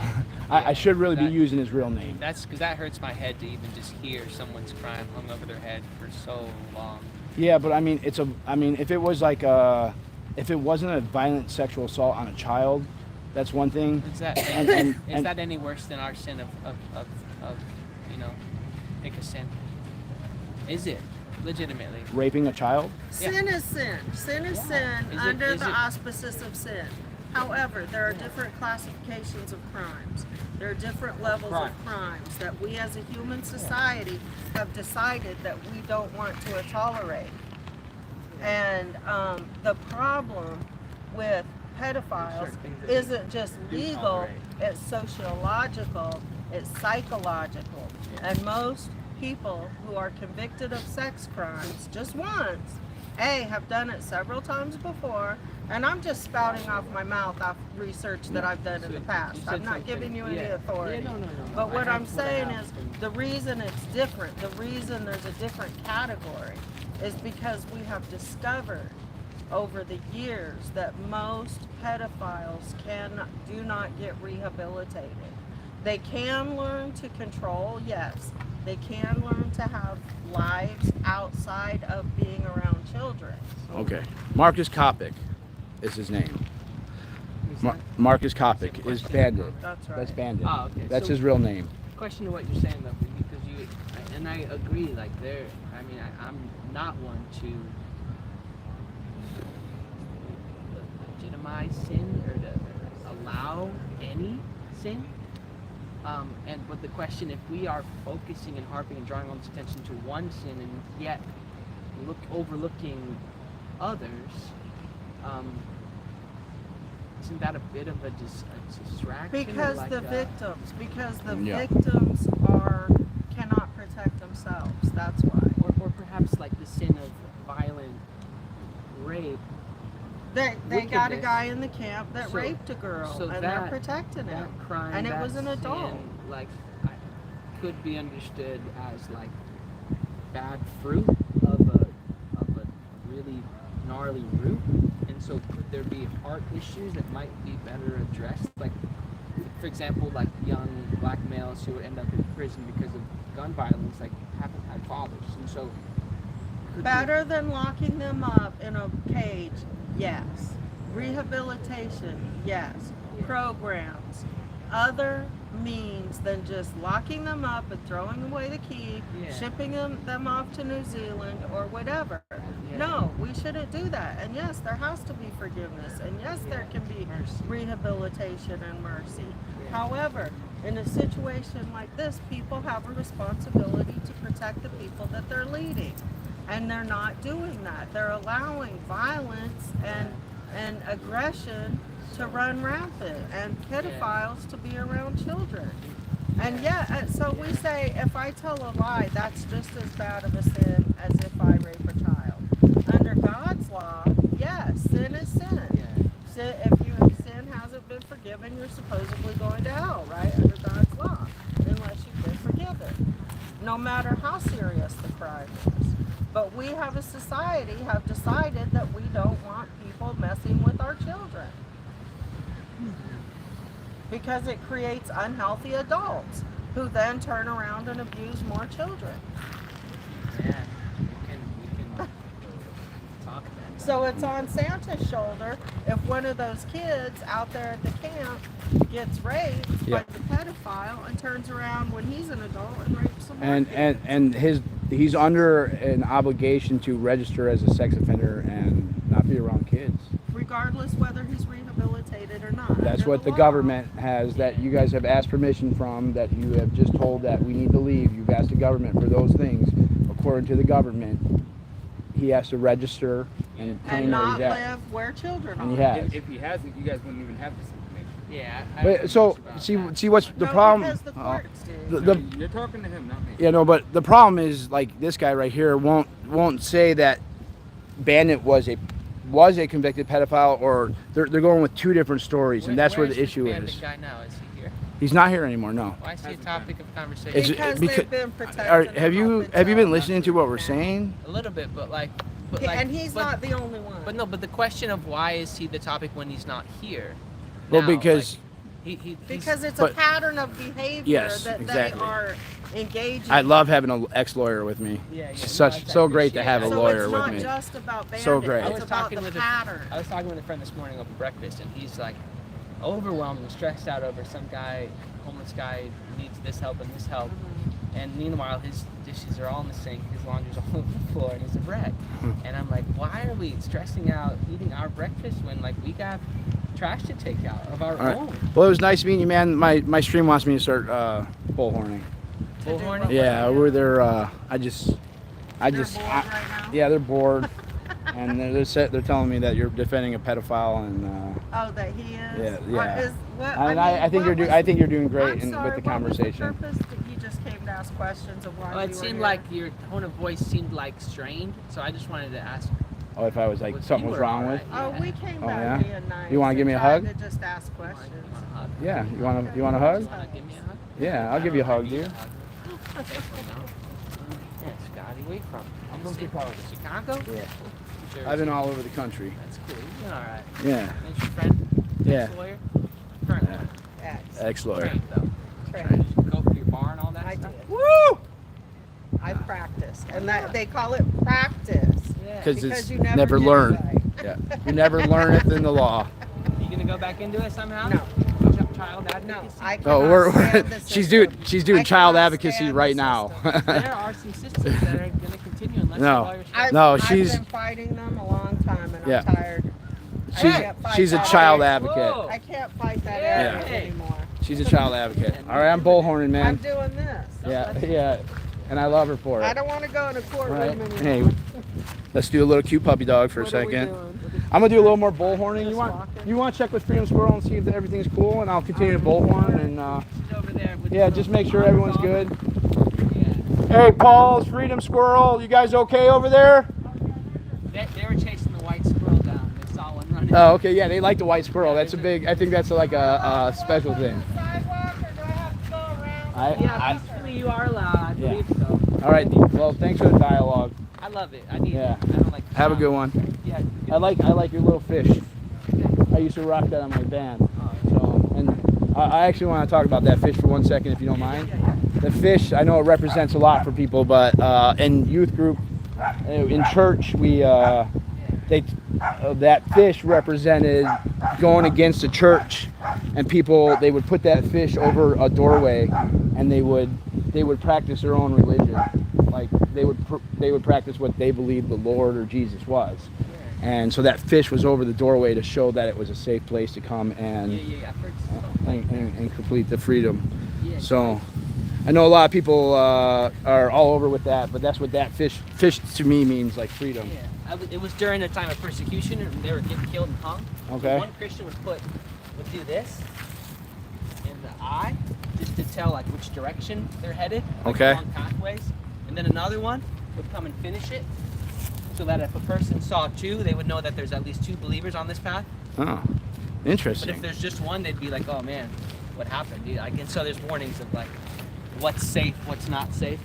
I should really be using his real name.
That's because that hurts my head to even just hear someone's crime hung over their head for so long.
Yeah, but I mean, if it was like if it wasn't a violent sexual assault on a child, that's one thing.
Is that is that any worse than our sin of you know, pick a sin? Is it legitimately
raping a child?
Sin is sin. Sin is sin under the auspices of sin. However, there are different classifications of crimes. There are different levels of crimes that we as a human society have decided that we don't want to tolerate. And the problem with pedophiles isn't just legal, it's sociological, it's psychological. And most people who are convicted of sex crimes just once, have done it several times before, and I'm just spouting off my mouth off research that I've done in the past. I'm not giving you any authority. But what I'm saying is the reason it's different, the reason there's a different category is because we have discovered over the years that most pedophiles do not get rehabilitated. They can learn to control, yes. They can learn to have lives outside of being around children.
Okay. Marcus Kopic is his name. Marcus Kopic is Bandit.
That's right.
That's Bandit.
Oh, okay.
That's
So-
his real name.
Question to what you're saying though, because and I agree. Like I'm not one to legitimize sin or to allow any sin. But the question, if we are focusing and harping and drawing all this attention to one sin and yet overlooking others, isn't that a bit of a distraction?
Because
like
the victims cannot protect themselves. That's why.
Or perhaps like the sin of violent rape.
They got a guy in the camp that raped a girl,
so
and they're protecting him.
Crime,
and it was an adult.
Sin, could be understood as like bad fruit of a really gnarly root. And so could there be heart issues that might be better addressed? Like, for example, like young black males who end up in prison because of gun violence, like haven't had fathers. And so
Better than locking them up in a cage, yes. Rehabilitation, yes. Programs, other means than just locking them up and throwing away the key, shipping them off to New Zealand or whatever. No, we shouldn't do that. And yes, there has to be forgiveness. And yes, there can be rehabilitation and mercy. However, in a situation like this, people have a responsibility to protect the people that they're leading. And they're not doing that. They're allowing violence and aggression to run rampant and pedophiles to be around children. And so we say, if I tell a lie, that's just as bad of a sin as if I rape a child. Under God's law, yes, sin is sin. If your sin hasn't been forgiven, you're supposedly going to hell, right? Under God's law, unless you've been forgiven. No matter how serious the crime is. But we have a society have decided that we don't want people messing with our children. Because it creates unhealthy adults who then turn around and abuse more children.
Yeah, we can talk about that.
So it's on Santa's shoulder if one of those kids out there at the camp gets raped by the pedophile and turns around when he's an adult and rapes someone.
And he's under an obligation to register as a sex offender and not be around kids.
Regardless whether he's rehabilitated or not.
That's what the government has, that you guys have asked permission from, that you have just told that we need to leave. You've asked the government for those things. According to the government, he has to register and claim that
not
he's
live where children
And
are.
he has.
If he hasn't, you guys wouldn't even have this information.
Yeah.
Wait, so see what's the problem?
Because the courts
You're talking to him, not me.
Yeah, no, but the problem is, like, this guy right here won't say that Bandit was a convicted pedophile, or they're going with two different stories, and that's where the issue
Bandit
is.
guy now? Is he here?
He's not here anymore. No.
Why is he a topic of conversation?
Because they've been protected.
Have you been listening to what we're saying?
A little bit, but like But like,
and he's not the only one.
But no, but the question of why is he the topic when he's not here?
Well,
now,
because
because it's a pattern of behavior
Yes,
that
exactly.
they are engaging.
I love having an ex-lawyer with me.
Yeah,
It's so great to have a lawyer with me.
So it's not just about Bandit.
So great.
I
It's
was
about
talking
the
with
pattern.
I was talking with a friend this morning over breakfast, and he's like overwhelmed and stressed out over some guy, homeless guy, needs this help and this help. And meanwhile, his dishes are all in the sink, his laundry's all over the floor, and he's a wreck. And I'm like, why are we stressing out eating our breakfast when like we got trash to take out of our
All right.
own?
Well, it was nice meeting you, man. My stream wants me to start bullhorning.
Bullhorning?
Yeah, we're there. Yeah, they're bored, and they're telling me that you're defending a pedophile, and
Oh, that he is.
yeah, yeah.
And
I think I think you're doing great
I'm sorry,
with the
what was
conversation.
purpose that you just came to ask questions of why
Well,
you
it
were
seemed
here?
like your tone of voice seemed like strained, so I just wanted to ask.
Oh, if I was like something was wrong with.
Oh, we came
Oh,
back
yeah?
being nice.
You wanna give me a
and tried
hug?
To just ask questions.
Yeah, you want a hug?
Give me a hug?
Yeah, I'll give you a hug, dude.
Yeah, Scotty, where you from?
I'm from Chicago.
Chicago?
Yeah. I've been all over the country.
That's cool. You've been all right.
Yeah.
That's your friend?
Yeah.
Ex-lawyer? Current lawyer?
Ex-lawyer.
Trained, though. Trained. Go for your bar and all that stuff?
Woo! I practice, and that they call it practice.
Because it's
you
never
get it
learn.
right.
Yeah. You never learn it in the law.
You gonna go back into it somehow?
No.
Child advocacy?
No, I
Oh,
cannot stand the
she's doing
I
child
cannot
advocacy
stand
right
the
now.
There are some systems that are gonna continue unless the
No.
lawyers.
I've been fighting them a long time, and
Yeah.
I'm tired. I can't fight
She's a
that
child
area.
advocate.
I can't fight that
Yeah.
area anymore.
She's a child advocate. All right, I'm bullhorning,
I'm
man.
doing this.
Yeah. And I love her for it.
I don't want to go in a courtroom
Right.
anymore.
Hey, let's do a little cute puppy dog for a second. I'm gonna do a little more bullhorning. You want to check with Freedom Squirrel and see if everything's cool, and I'll continue to bullhorn and yeah, just make sure everyone's good. Hey, Paul's Freedom Squirrel, you guys okay over there?
They were chasing the white squirrel down. They saw one running.
Oh, okay, yeah, they like the white squirrel. That's a big. I think that's like a special thing.
Yeah, peacefully you are allowed. I
Yeah.
believe so.
All right. Well, thanks for the dialogue.
I love it. I need
Yeah.
it. I don't like.
Have a good one.
Yeah.
I like your little fish. I used to rock that on my band. So, and I actually want to talk about that fish for 1 second, if you don't mind. The fish, I know it represents a lot for people, but in youth group, in church, that fish represented going against the church, and people, they would put that fish over a doorway, and they would practice their own religion. Like they would practice what they believed the Lord or Jesus was. And so that fish was over the doorway to show that it was a safe place to come and complete the freedom. So I know a lot of people are all over with that, but that's what that fish to me means, like freedom.
Yeah. It was during a time of persecution, and they were getting killed and hung.
Okay.
One Christian would do this in the eye, just to tell like which direction they're headed. Like
Okay.
along pathways, and then another one would come and finish it, so that if a person saw two, they would know that there's at least two believers on this path.
Oh,
But
interesting.
if there's just one, they'd be like, "Oh man, what happened?" Dude? Like, and so there's warnings of like what's safe, what's not safe.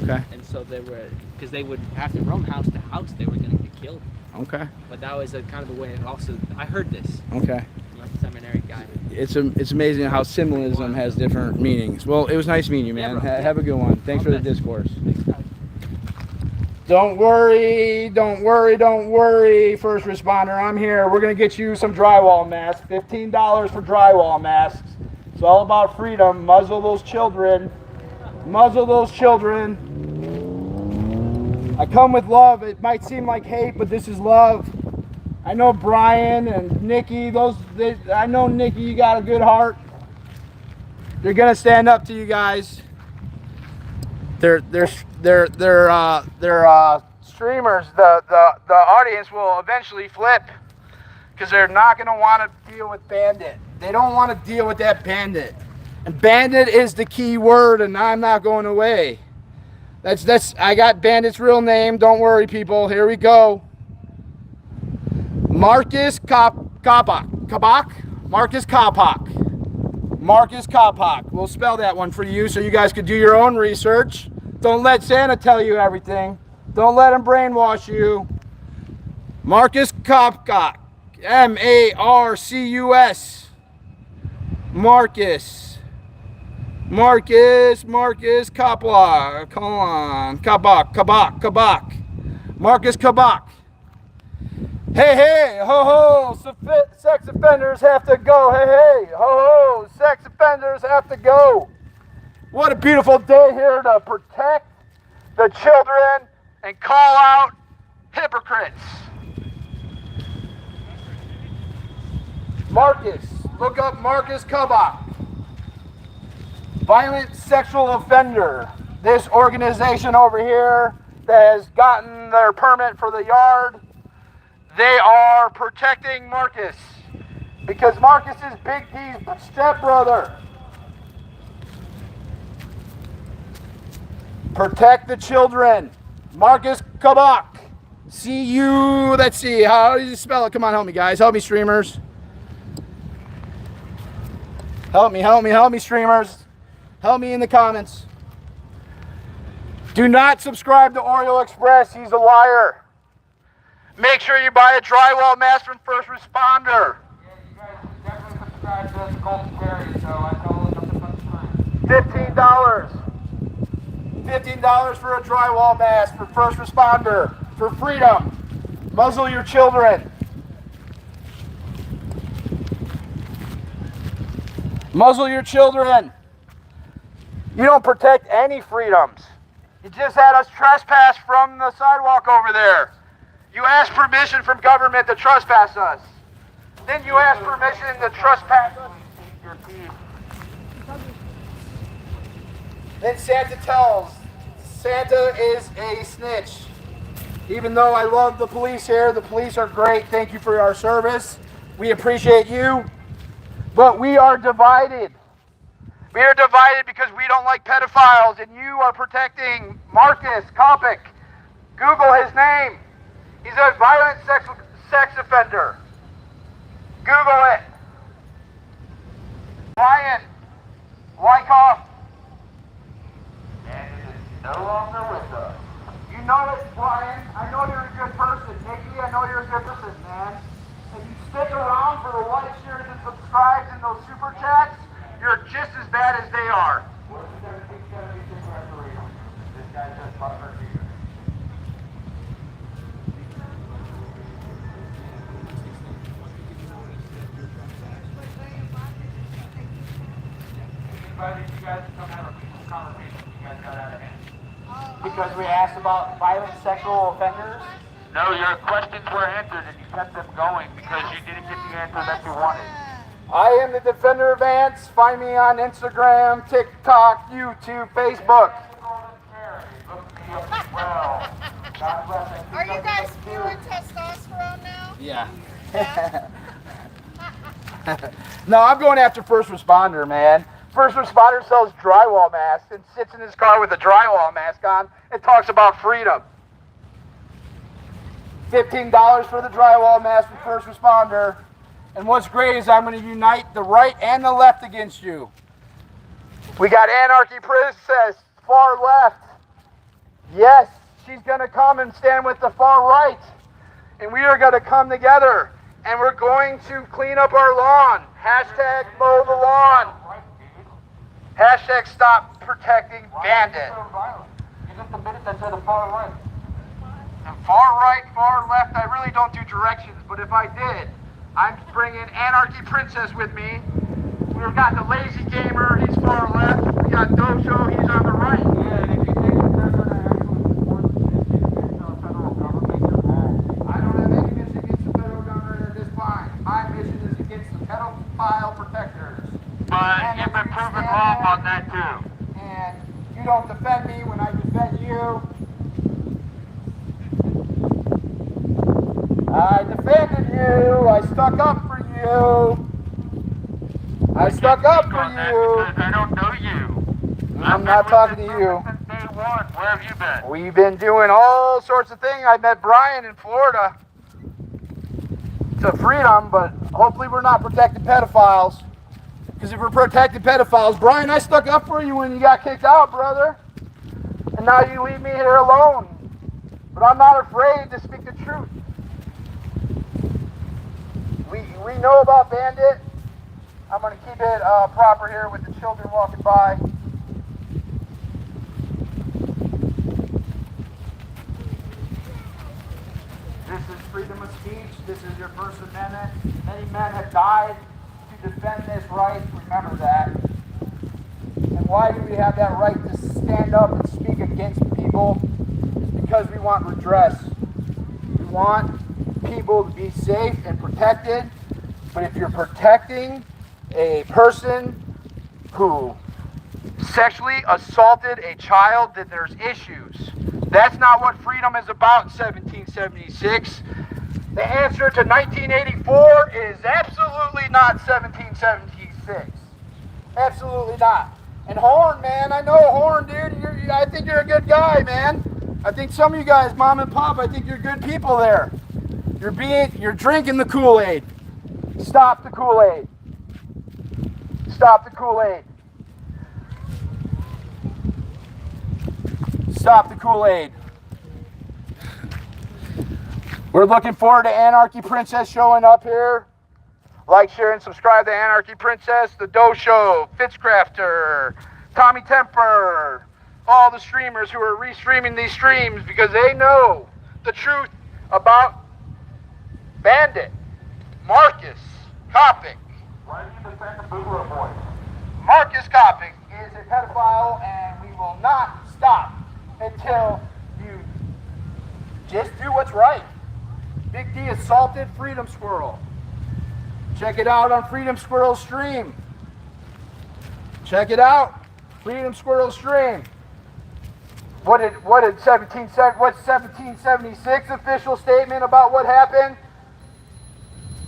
Okay.
And so they were, because they would have to roam house to house, they were going to get killed.
Okay.
But that was kind of the way. And also, I heard this.
Okay.
Like a seminary guy.
It's amazing how symbolism has different meanings. Well, it was nice meeting you, man. Have a good one. Thanks for the discourse. Don't worry, first responder. I'm here. We're going to get you some drywall masks. $15 for drywall masks. It's all about freedom. Muzzle those children. Muzzle those children. I come with love. It might seem like hate, but this is love. I know Brian and Nikki. I know Nikki, you got a good heart. They're going to stand up to you guys. They're streamers. The audience will eventually flip because they're not going to want to deal with Bandit. They don't want to deal with that Bandit. And Bandit is the key word, and I'm not going away. I got Bandit's real name. Don't worry, people. Here we go. Marcus Kapak. Marcus Kapak. Marcus Kapak. We'll spell that one for you so you guys could do your own research. Don't let Santa tell you everything. Don't let him brainwash you. Marcus Kopkok. M-A-R-C-U-S. Marcus Koplock. Come on. Kabak. Marcus Kabak. Hey, ho, sex offenders have to go. Hey, ho, sex offenders have to go. What a beautiful day here to protect the children and call out hypocrites. Marcus, look up Marcus Kabak. Violent sexual offender. This organization over here that has gotten their permit for the yard, they are protecting Marcus because Marcus is Big D's stepbrother. Protect the children. Marcus Kabak. Let's see, how do you spell it? Come on, help me, guys. Help me, streamers. Help me, streamers. Help me in the comments. Do not subscribe to Oriole Express. He's a liar. Make sure you buy a drywall mask from First Responder. $15. $15 for a drywall mask for First Responder. For freedom. Muzzle your children. Muzzle your children. You don't protect any freedoms. You just had us trespass from the sidewalk over there. You asked permission from government to trespass us. Then you asked permission to trespass us. Then Santa tells. Santa is a snitch. Even though I love the police here, the police are great. Thank you for your service. We appreciate you. But we are divided. We are divided because we don't like pedophiles, and you are protecting Marcus Kopik. Google his name. He's a violent sex offender. Google it. Brian Wyckoff. And it is no longer with us. You know it, Brian. I know you're a good person. Nikki, I know you're a good person, man. If you stick around for the likes, shares, and subscribes in those super chats, you're just as bad as they are. What's the 1776 referendum? This guy just bought her here.
Invited you guys to come have a peaceful conversation. You guys got out of hand.
Because we asked about violent sexual offenders?
No, your questions were answered and you kept them going because you didn't get the answer that you wanted.
I am the Defender of Ants. Find me on Instagram, TikTok, YouTube, Facebook.
Are you guys spewing testosterone now?
Yeah. No, I'm going after First Responder, man. First Responder sells drywall masks and sits in his car with a drywall mask on and talks about freedom. $15 for the drywall mask for First Responder. And what's great is I'm going to unite the right and the left against you. We got Anarchy Princess, far left. Yes, she's going to come and stand with the far right. And we are going to come together. And we're going to clean up our lawn. Hashtag mow the lawn. Hashtag stop protecting bandit.
You just admitted that to the far right.
And far right, far left, I really don't do directions. But if I did, I'm bringing Anarchy Princess with me. We've got the Lazy Gamer, he's far left. We got Dojo, he's on the right.
Yeah, and if you think that they're going to actually support the federal government, you're wrong.
I don't have any mission against the federal government at this point. My mission is against the pedophile protectors.
But you've been proven wrong on that too.
And you don't defend me when I defend you. I defended you. I stuck up for you. I stuck up for you.
I don't know you.
I'm not talking to you.
Since day one. Where have you been?
We've been doing all sorts of things. I met Brian in Florida. To freedom, but hopefully we're not protecting pedophiles. Because if we're protecting pedophiles, Brian, I stuck up for you when you got kicked out, brother. And now you leave me here alone. But I'm not afraid to speak the truth.
We know about Bandit. I'm going to keep it proper here with the children walking by. This is freedom of speech. This is your First Amendment. Many men have died to defend this right. Remember that. And why do we have that right to stand up and speak against people? It's because we want redress. We want people to be safe and protected. But if you're protecting a person who sexually assaulted a child, then there's issues. That's not what freedom is about in 1776. The answer to 1984 is absolutely not 1776. Absolutely not. And Horn, man, I know Horn, dude, I think you're a good guy, man. I think some of you guys, Mom and Pop, I think you're good people there. You're drinking the Kool-Aid. Stop the Kool-Aid. Stop the Kool-Aid. Stop the Kool-Aid. We're looking forward to Anarchy Princess showing up here. Like, share, and subscribe to Anarchy Princess, The Doe Show, Fitzcrafter, Tommy Temper, all the streamers who are restreaming these streams because they know the truth about Bandit, Marcus Kopic.
Why do you defend the Boogaloo boy?
Marcus Kopic is a pedophile, and we will not stop until you just do what's right. Big D assaulted Freedom Squirrel. Check it out on Freedom Squirrel stream. Check it out, Freedom Squirrel stream. What's 1776 official statement about what happened?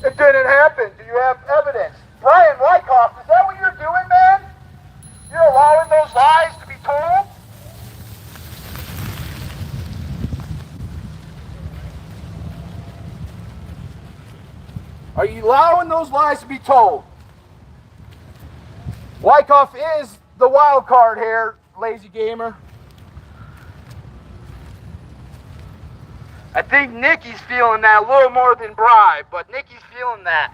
It didn't happen. Do you have evidence? Brian Wyckoff, is that what you're doing, man? You're allowing those lies to be told? Are you allowing those lies to be told? Wyckoff is the wild card here, lazy gamer. I think Nikki's feeling that a little more than Bri, but Nikki's feeling that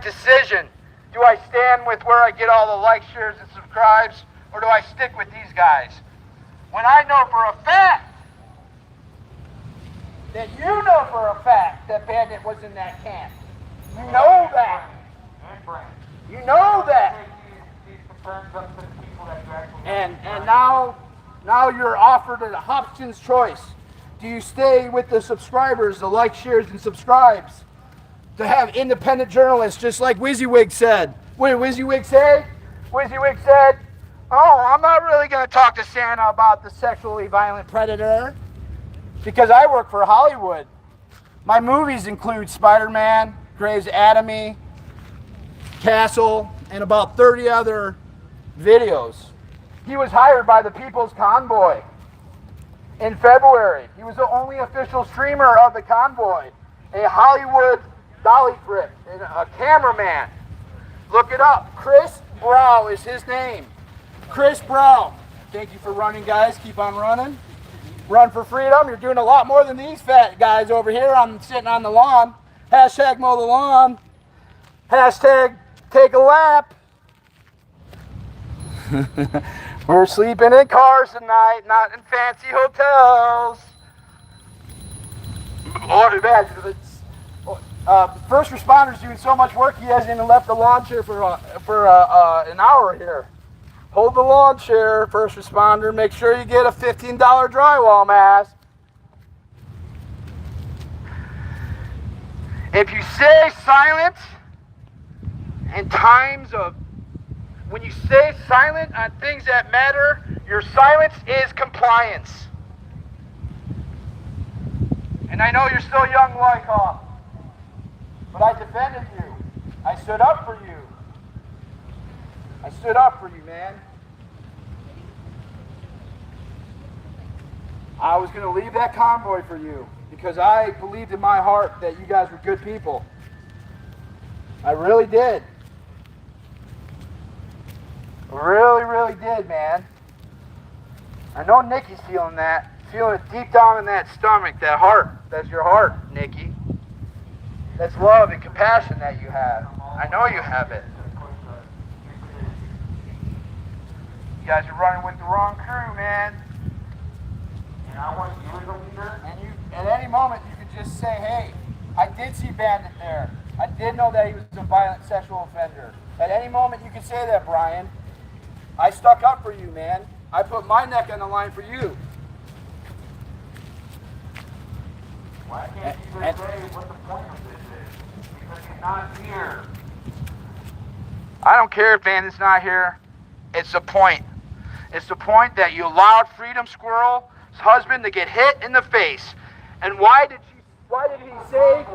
decision. Do I stand with where I get all the likes, shares, and subscribes, or do I stick with these guys? When I know for a fact that you know for a fact that Bandit was in that camp. You know that. You know that. And now you're offered a Hobson's choice. Do you stay with the subscribers, the like, shares, and subscribes? To have independent journalists, just like WYSIWYG said. What did WYSIWYG say? WYSIWYG said, oh, I'm not really going to talk to Santa about the sexually violent predator because I work for Hollywood. My movies include Spider-Man, Grey's Anatomy, Castle, and about 30 other videos. He was hired by the People's Convoy in February. He was the only official streamer of the Convoy, a Hollywood dolly trip, and a cameraman. Look it up. Chris Brow is his name. Chris Brow. Thank you for running, guys. Keep on running. Run for freedom. You're doing a lot more than these fat guys over here. I'm sitting on the lawn. Hashtag mow the lawn. Hashtag take a lap. We're sleeping in cars tonight, not in fancy hotels. First responders doing so much work, he hasn't even left the lawn chair for an hour here. Hold the lawn chair, first responder. Make sure you get a $15 drywall mask. If you stay silent in times of, when you stay silent on things that matter, your silence is compliance. And I know you're still young, Wyckoff, but I defended you. I stood up for you. I stood up for you, man. I was going to leave that convoy for you because I believed in my heart that you guys were good people. I really did. Really, really did, man. I know Nikki's feeling that. Feeling it deep down in that stomach, that heart. That's your heart, Nikki. That's love and compassion that you have. I know you have it. You guys are running with the wrong crew, man.
And I want you as a leader.
And you, at any moment, you could just say, hey, I did see Bandit there. I did know that he was a violent sexual offender. At any moment, you could say that, Brian. I stuck up for you, man. I put my neck on the line for you.
Why can't you just say what the point of this is? Because he's not here.
I don't care if Bandit's not here. It's the point. It's the point that you allowed Freedom Squirrel's husband to get hit in the face. And why did he say?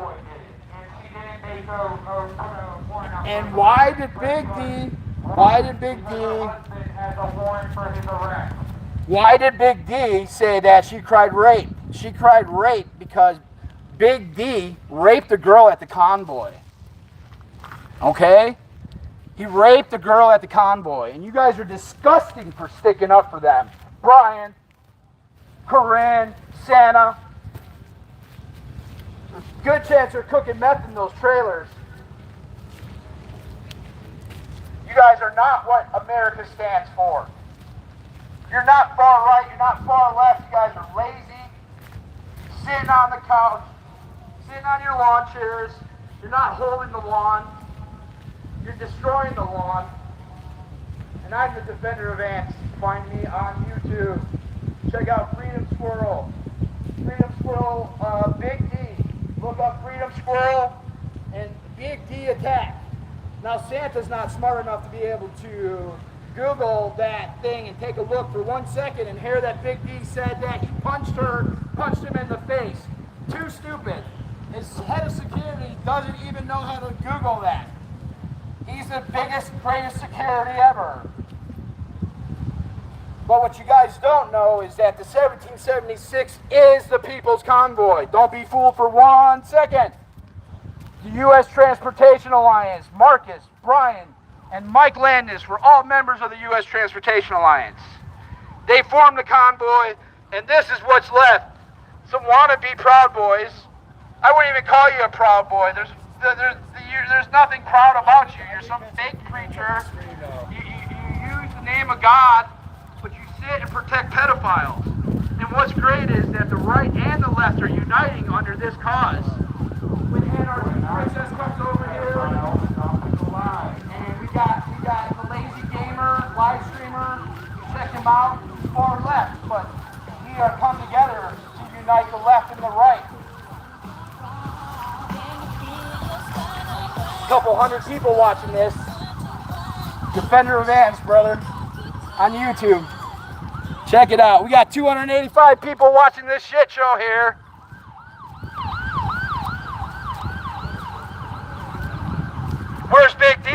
And why did Big D? Why did Big D say that she cried rape? She cried rape because Big D raped a girl at the Convoy. Okay? He raped a girl at the Convoy, and you guys are disgusting for sticking up for them. Brian, Corinne, Santa. There's a good chance they're cooking meth in those trailers. You guys are not what America stands for. You're not far right, you're not far left. You guys are lazy, sitting on the couch, sitting on your lawn chairs. You're not holding the lawn. You're destroying the lawn. And I'm the defender of ants. Find me on YouTube. Check out Freedom Squirrel. Freedom Squirrel, Big D. Look up Freedom Squirrel and Big D attack. Now Santa's not smart enough to be able to Google that thing and take a look for 1 second and hear that Big D said that he punched him in the face. Too stupid. His head of security doesn't even know how to Google that. He's the biggest, greatest security ever. But what you guys don't know is that the 1776 is the People's Convoy. Don't be fooled for 1 second. The U.S. Transportation Alliance, Marcus, Brian, and Mike Landis were all members of the U.S. Transportation Alliance. They formed the convoy, and this is what's left. Some wannabe Proud Boys. I wouldn't even call you a Proud Boy. There's nothing proud about you. You're some fake preacher. You use the name of God, but you sit and protect pedophiles. And what's great is that the right and the left are uniting under this cause. When Anarchy Princess comes over here, and we got the Lazy Gamer live streamer. Check him out. Far left, but we are come together to unite the left and the right. Couple hundred people watching this. Defender of Ants, brother, on YouTube. Check it out. We got 285 people watching this shit show here. Where's Big D?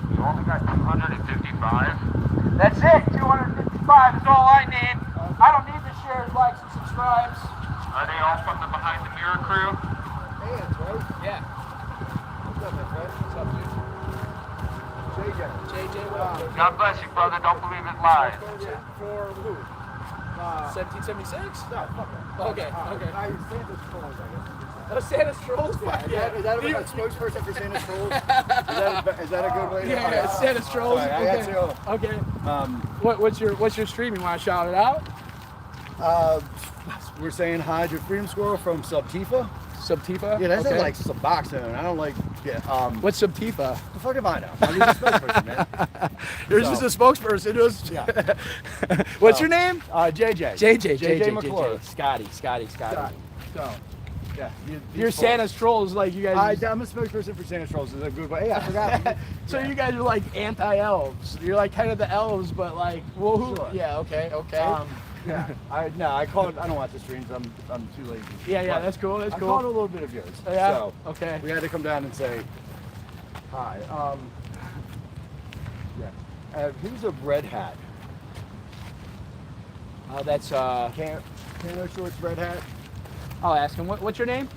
You only got 255?
That's it. 255 is all I need. I don't need the shares, likes, and subscribes.
Are they all from the Behind the Mirror crew?
Hands, right?
Yeah.
What's up, my friend? What's up, dude? JJ.
God bless you, brother. Don't believe it lies.
For who?
1776?
No, fuck that.
Okay.
Santa's Trolls, I guess.
Oh, Santa's Trolls?
Yeah, is that a spokesperson for Santa's Trolls? Is that a good way to...
Yeah, Santa's Trolls.
Right, I got you.
Okay. What's your stream? You want to shout it out?
We're saying hi to Freedom Squirrel from Subtifa.
Subtifa?
Yeah, that's
okay.
like Suboxone. I don't like... Yeah,
what's Subtifa?
The fuck am I know? I'm just a spokesperson, man.
You're just a spokesperson.
Yeah.
What's your name?
JJ.
JJ
McClure.
Scotty.
So, yeah.
You're Santa's Trolls, like you guys.
I'm a spokesperson for Santa's Trolls. Is that good? Hey, I forgot.
So you guys are like anti-elves. You're like kind of the elves, but like, well, who?
Sure.
Yeah. Okay.
Yeah. I don't watch the streams. I'm too lazy.
Yeah. That's cool.
I caught a little bit of yours.
Yeah.
So
okay.
we had to come down and say hi. Yeah. Who's a red hat?
Oh, that's
Camo shorts, red hat.
I'll ask him. What's your name?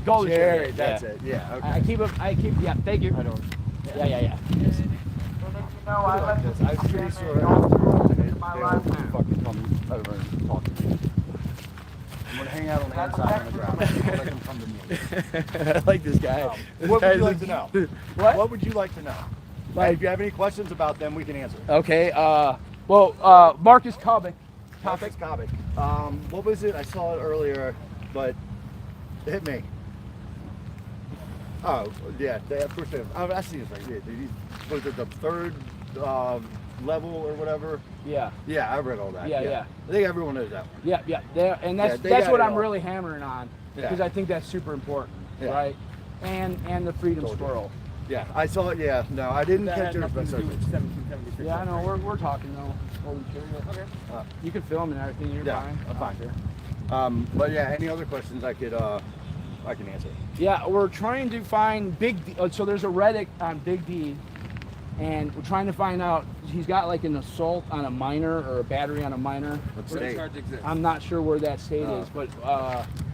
Golden
Jerry. That's it. Yeah. Okay.
I keep. Yeah. Thank you.
I don't.
Yeah.
I'm pretty sure they will fucking come over and talk to me. I'm gonna
inside on the ground. Let them come to me.
I like this guy.
What would you like to know?
What?
What would you like to know?
Like-
If you have any questions about them, we can answer.
Okay. Marcus Kovic.
Topic. What was it? I saw it earlier, but hit me. Oh, yeah. Of course they have. I see it right here. Was it the third level or whatever?
Yeah.
Yeah, I read all that.
Yeah.
I think everyone knows that one.
Yeah. And that's
they got
what
it
I'm
all.
really hammering on because I think that's super important,
Yeah.
right? And the freedom squirrel.
Yeah, I saw it. Yeah, no, I didn't
That
catch
had
it.
nothing to do with 1776.
Yeah, I know. We're talking though. Holy shit.
Okay.
You can film and everything. You're fine.
I'm fine. But yeah, any other questions I can answer.
Yeah, we're trying to find Big D. So there's a Reddit on Big D, and we're trying to find out. He's got like an assault on a minor or a battery on a minor.
What state?
I'm not sure where that state is, but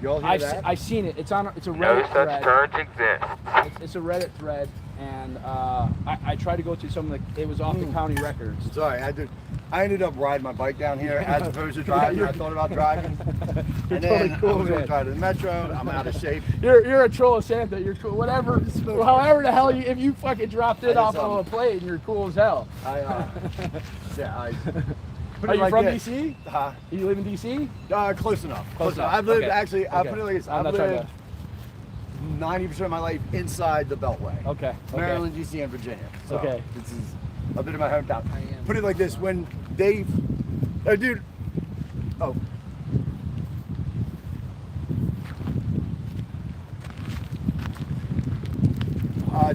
you all hear
I've
that?
I've seen it. It's a
No
Reddit
such
thread.
charge exists.
It's a Reddit thread, and I tried to go to some of the. It was off the county records.
Sorry, I ended up riding my bike down here as opposed to driving. I thought about driving.
You're
And
totally
then
cool,
I was going
man.
to drive to the metro. I'm out of shape.
You're a troll of Santa. You're cool. Whatever. However the hell you, if you fucking dropped it
I
off
just,
of a plane, you're cool as hell.
Are
Are you from DC?
Huh?
You live in DC?
Close enough.
Close enough.
I've lived,
Okay.
actually, I'll
Okay.
put it like this.
I'm
I've
not trying
lived 90% of my life inside the Beltway.
Okay.
Maryland, DC, and Virginia. So
Okay.
This is a bit of my hometown. Put it like this, when they, dude, oh.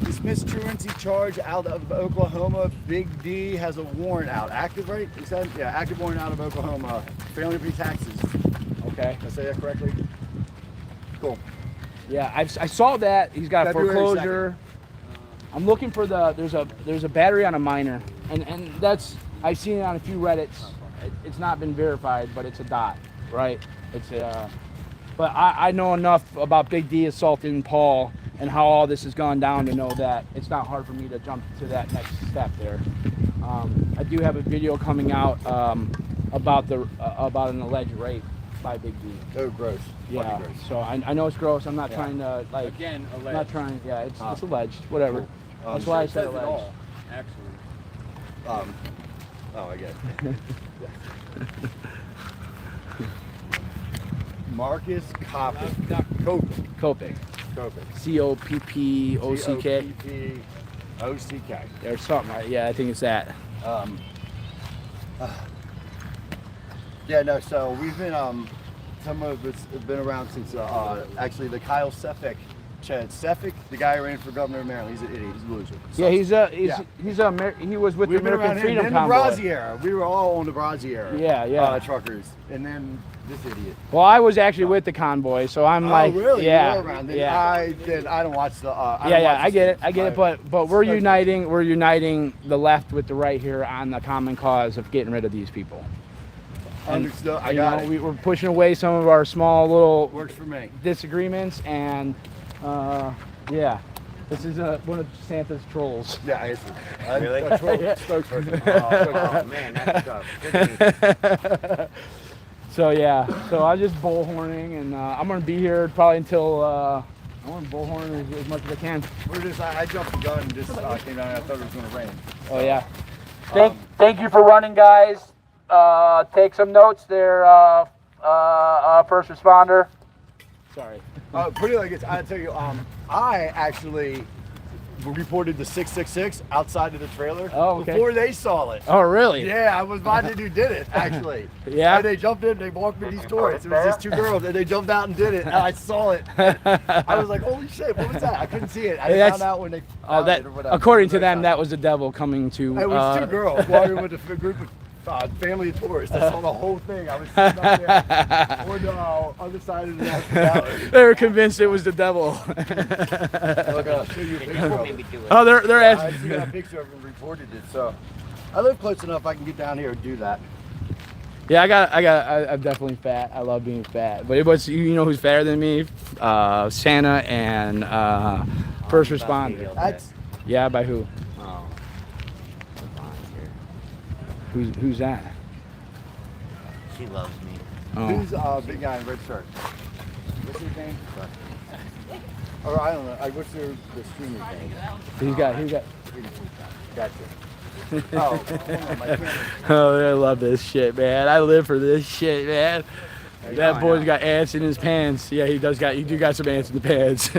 Dismissed truancy charge out of Oklahoma. Big D has a warrant out. Active, right? You said? Yeah, active warrant out of Oklahoma. Failing to pay taxes.
Okay.
Did I say that correctly? Cool.
Yeah, I saw that. He's got a
February
foreclosure. I'm looking for there's a battery on a minor, and that's I've seen it on a few Reddits. It's not been verified, but it's a dot, right? It's but I know enough about Big D assaulting Paul and how all this has gone down to know that it's not hard for me to jump to that next step there. I do have a video coming out about an alleged rape by Big D.
Oh, gross.
Yeah.
Fucking gross.
So I know it's gross. I'm not trying to like.
Again,
I'm
alleged.
not trying. Yeah, it's alleged. Whatever.
Cool.
That's why I
It
said
says it
alleged.
all, actually.
Oh, I get it. Marcus Kopic.
Copic. COPPOCK.
COPPOCK.
There's something. Right? Yeah, I think it's that.
Yeah, no, so we've been, some of us have been around since, actually the Kyle Sefik, the guy who ran for governor of Maryland, he's an idiot, he's a loser.
He was with
We've
the
been
American
around him,
Freedom
then the
Convoy.
Brazzi era. We were all on the Brazzi era.
Yeah.
Truckers. And then this idiot.
Well, I was actually with the convoy, so I'm like,
really?
yeah,
You were around. Then
yeah.
I don't watch the.
I get it. But we're uniting the left with the right here on the common cause of getting rid of these people.
Understood. I got it.
We're pushing away some of our small little
Works for me.
disagreements, and yeah, this is one of Santa's trolls.
Yeah, it's
Really?
a troll
Yeah.
spokesperson.
Oh man, that's tough.
So yeah, so I'm just bullhorning, and I'm gonna be here probably until I want to bullhorn as much as I can.
I jumped the gun and just came down and I thought it was going to rain.
Oh yeah. Thank you for running, guys. Take some notes there, first responder. Sorry.
Pretty like it's, I tell you, I actually reported the 666 outside of the trailer before they saw it.
Oh, really?
Yeah, I was my dude who did it, actually.
Yeah?
And they jumped in, they walked me these tours. It was just two girls, and they jumped out and did it, and I saw it. I was like, holy shit, what was that? I couldn't see it. I found out when they found it or whatever.
According to them, that was the devil coming to...
It was two girls walking with a group of family of tourists. I saw the whole thing. I was sitting up there on the other side of the gallery.
They were convinced it was the devil.
Look, I'll show you a picture of it.
Oh, they're
I
asking.
see a picture of him and reported it. So I live close enough I can get down here and do that.
Yeah, I'm definitely fat. I love being fat. But it was, you know who's fatter than me? Santa and first responder.
That's
Yeah, by who? Who's that?
She loves me.
Oh.
who's big guy in red shirt. What's his name? Or I don't know. What's the streamer's name?
He's got.
Gotcha. Oh, hold on, my camera.
Oh, I love this shit, man. I live for this shit, man. That
I
boy's
know.
got ants in his pants. Yeah, he does got. You do got some ants in the pants.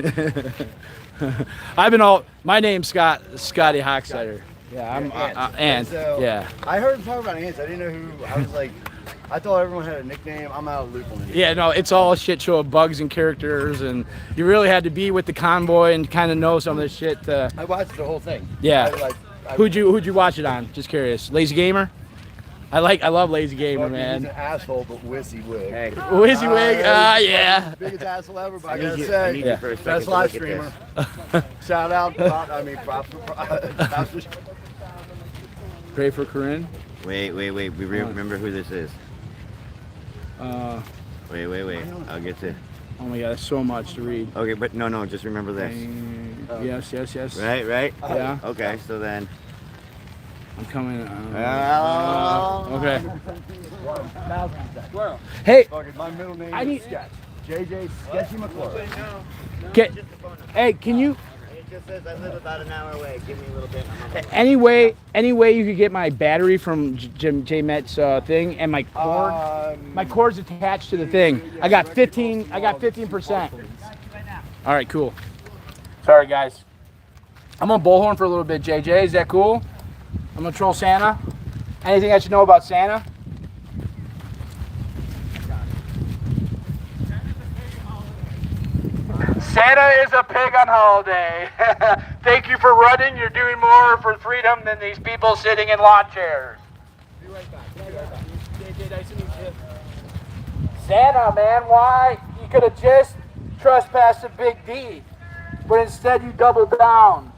I've been all. My name's Scottie Hochstetter. Yeah, I'm ant.
So,
Yeah.
I heard him talk about ants. I didn't know who. I was like, I thought everyone had a nickname. I'm out of the loop on it.
Yeah, no, it's all a shit show of bugs and characters, and you really had to be with the convoy and kind of know some of this shit.
I watched the whole thing.
Yeah.
I
Who'd you watch it on? Just curious. Lazy Gamer? I love Lazy Gamer,
He's
man.
an asshole, but WYSIWYG.
Hey.
WYSIWYG, yeah.
Biggest asshole ever, but I
I
gotta
need
say,
you for a second
best
to
live
look at
streamer. Shout out, props for
Pray for Corinne.
Wait. We remember who this is. Wait. I'll get to.
Oh my God, there's so much to read.
Okay, but no, just remember this.
Yes.
Right?
Yeah.
Okay, so then.
I'm coming.
Okay.
Hey,
My middle name
I need-
is Sketch. JJ Sketchy McClure.
Can you?
It just says I live about an hour away. Give me a little bit.
Any way you could get my battery from J Met's thing and my cord? My cord's attached to the thing. I got 15%. All right, cool. Sorry, guys. I'm on bullhorn for a little bit, JJ. Is that cool? I'm gonna troll Santa. Anything I should know about Santa? Santa is a pig on holiday. Thank you for running. You're doing more for freedom than these people sitting in lawn chairs. Be right back. JJ, nice to meet you. Santa, man, why? You could have just trespassed a Big D, but instead you doubled down.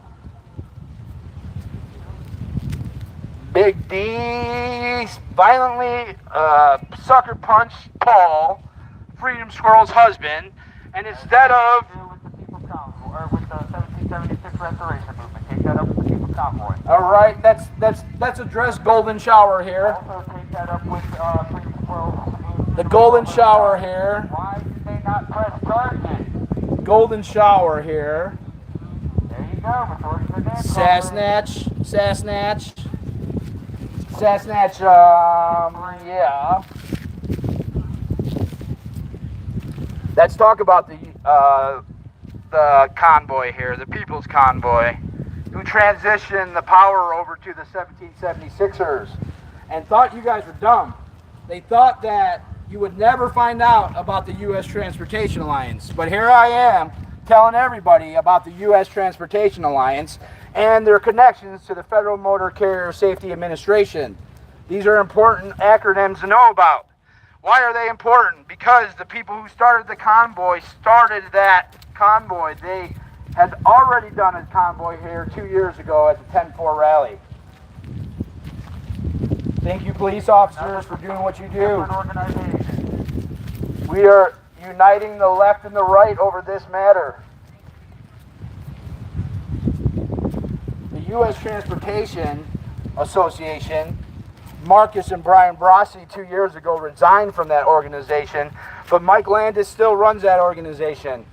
Big D violently sucker punched Paul, Freedom Squirrel's husband, and instead of
With the 1776 Restoration Movement, take that up with the People's Convoy.
all right, let's address Golden Shower here.
Also take that up with Freedom Squirrel.
The Golden Shower here.
Why did they not press charges?
Golden Shower here.
There you go, authorities are dead.
Sassnatch, yeah. Let's talk about the convoy here, the People's Convoy, who transitioned the power over to the 1776ers and thought you guys were dumb. They thought that you would never find out about the U.S. Transportation Alliance. But here I am telling everybody about the U.S. Transportation Alliance and their connections to the Federal Motor Carrier Safety Administration. These are important acronyms to know about. Why are they important? Because the people who started the convoy started that convoy. They had already done a convoy here 2 years ago at the 10-4 rally. Thank you, police officers, for doing what you do. We are uniting the left and the right over this matter. The U.S. Transportation Association, Marcus and Brian Brossi 2 years ago resigned from that organization, but Mike Landis still runs that organization.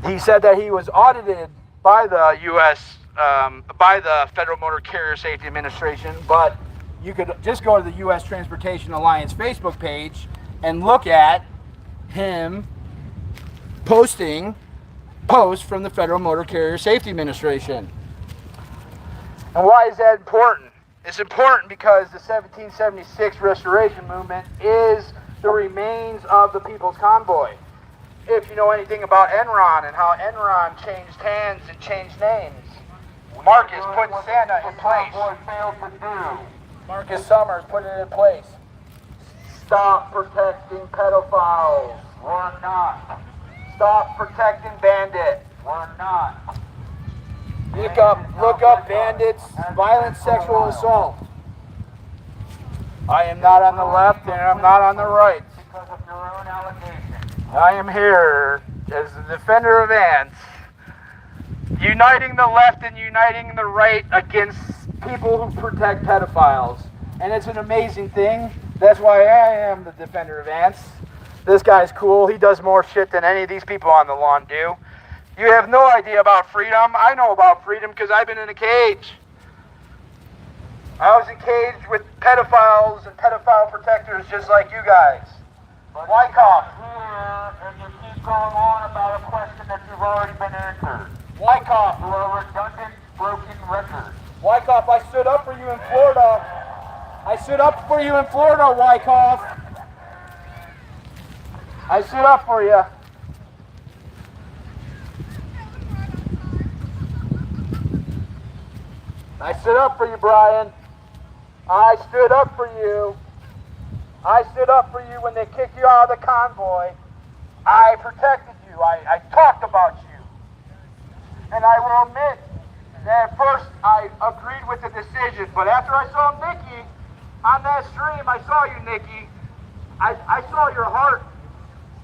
He said that he was audited by the U.S., by the Federal Motor Carrier Safety Administration, but you could just go to the U.S. Transportation Alliance Facebook page and look at him posting posts from the Federal Motor Carrier Safety Administration. And why is that important? It's important because the 1776 Restoration Movement is the remains of the People's Convoy. If you know anything about Enron and how Enron changed hands and changed names, Marcus put Santa in place. Marcus Summers put it in place. Stop protecting pedophiles.
We're not.
Stop protecting bandits.
We're not.
Look up bandits, violent sexual assault. I am not on the left and I'm not on the right.
Because of your own allegation.
I am here as the defender of ants, uniting the left and uniting the right against people who protect pedophiles. And it's an amazing thing. That's why I am the defender of ants.
This guy's cool. He does more shit than any of these people on the lawn do. You have no idea about freedom. I know about freedom because I've been in a cage. I was in cage with pedophiles and pedophile protectors just like you guys. Wyckoff.
Here, and you keep going on about a question that you've already been answered.
Wyckoff.
You are a redundant, broken record.
Wyckoff, I stood up for you in Florida. I stood up for you in Florida, Wyckoff. I stood up for you. I stood up for you, Brian. I stood up for you. I stood up for you when they kicked you out of the convoy. I protected you. I talked about you. And I will admit that at first I agreed with the decision, but after I saw Nikki on that stream, I saw you, Nikki. I saw your heart,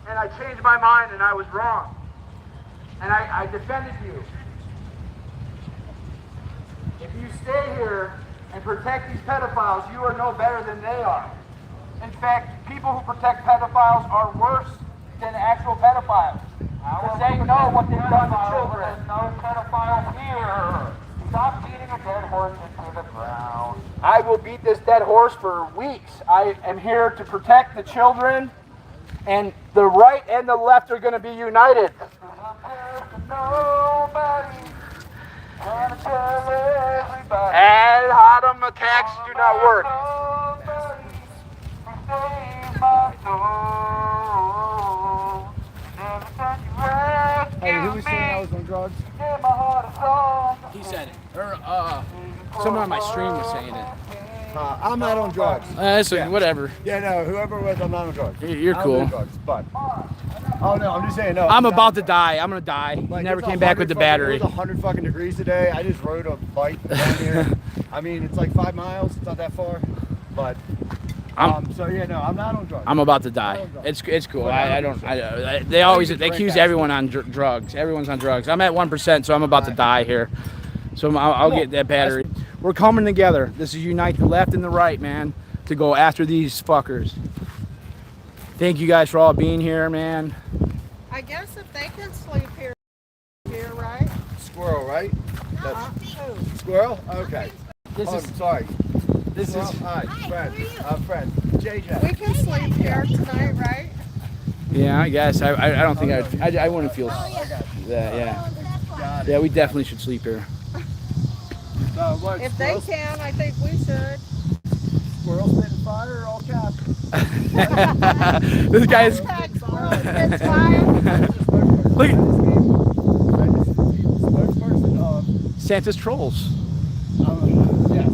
and I changed my mind, and I was wrong. And I defended you. If you stay here and protect these pedophiles, you are no better than they are. In fact, people who protect pedophiles are worse than actual pedophiles. Because they know what they've done to children.
There's no pedophile here. Stop beating a dead horse into the ground.
I will beat this dead horse for weeks. I am here to protect the children, and the right and the left are going to be united. And Autumn attacks do not work.
Hey, who was saying I was on drugs?
He said it. Or, someone on my stream was saying it.
I'm not on drugs.
Whatever.
Yeah, no, whoever it was, I'm not on drugs.
You're
I'm
cool.
on drugs, but. Oh, no, I'm just saying, no.
I'm about to die. I'm going to die.
Like,
Never
it's
came back with the battery.
It was 100 fucking degrees today. I just rode a bike down here. I mean, it's like 5 miles. It's not that far. But, so yeah, no, I'm not on drugs.
I'm about to die. It's cool. They accuse everyone on drugs. Everyone's on drugs. I'm at 1%, so I'm about to die here. So I'll get that battery. We're coming together. This is unite the left and the right, man, to go after these fuckers. Thank you guys for all being here, man.
I guess if they can sleep here, right?
Squirrel, right? Squirrel? Okay. Sorry.
This is
hi, friend. JJ.
We can sleep here tonight, right?
Yeah, I guess. I don't think I wouldn't feel that. Yeah. Yeah, we definitely should sleep here.
If they can, I think we should.
Squirrel spitting fire, all caps.
This guy's. Look at Santa's trolls.
Yes.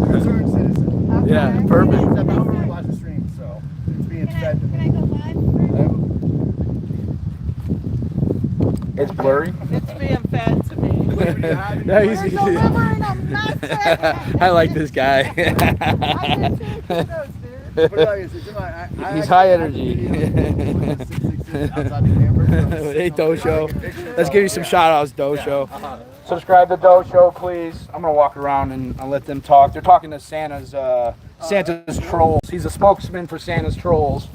Concerned citizen.
Yeah, perfect.
I'm going to watch the stream, so it's being fed to me.
Can I go live?
It's blurry.
It's being fed to me.
No, I like this guy. He's high energy. Hey, Dosho. Let's give you some shout outs, Dosho. Subscribe to Dosho, please. I'm gonna walk around and I'll let them talk. They're talking to Santa's trolls. He's a spokesman for Santa's trolls.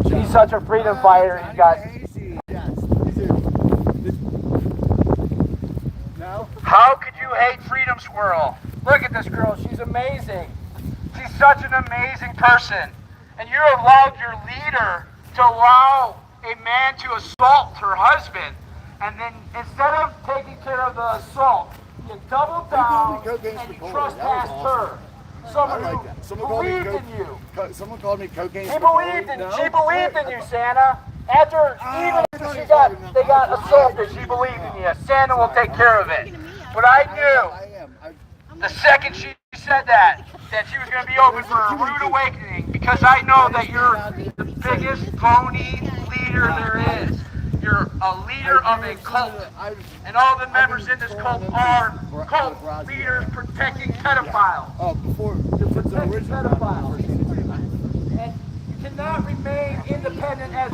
He's such a freedom fighter. He's got. How could you hate Freedom Squirrel? Look at this girl. She's amazing. She's such an amazing person. And you allowed your leader to allow a man to assault her husband. And then instead of taking care of the assault, you doubled down and you trespassed her. Someone who believed in you.
Someone called me cocaine.
She believed in you, Santa. After even if they got assaulted, she believed in you. Santa will take care of it. But I knew the second she said that she was going to be open for a rude awakening, because I know that you're the biggest phony leader there is. You're a leader of a cult, and all the members in this cult are cult leaders protecting pedophiles.
Oh, before the original pedophiles.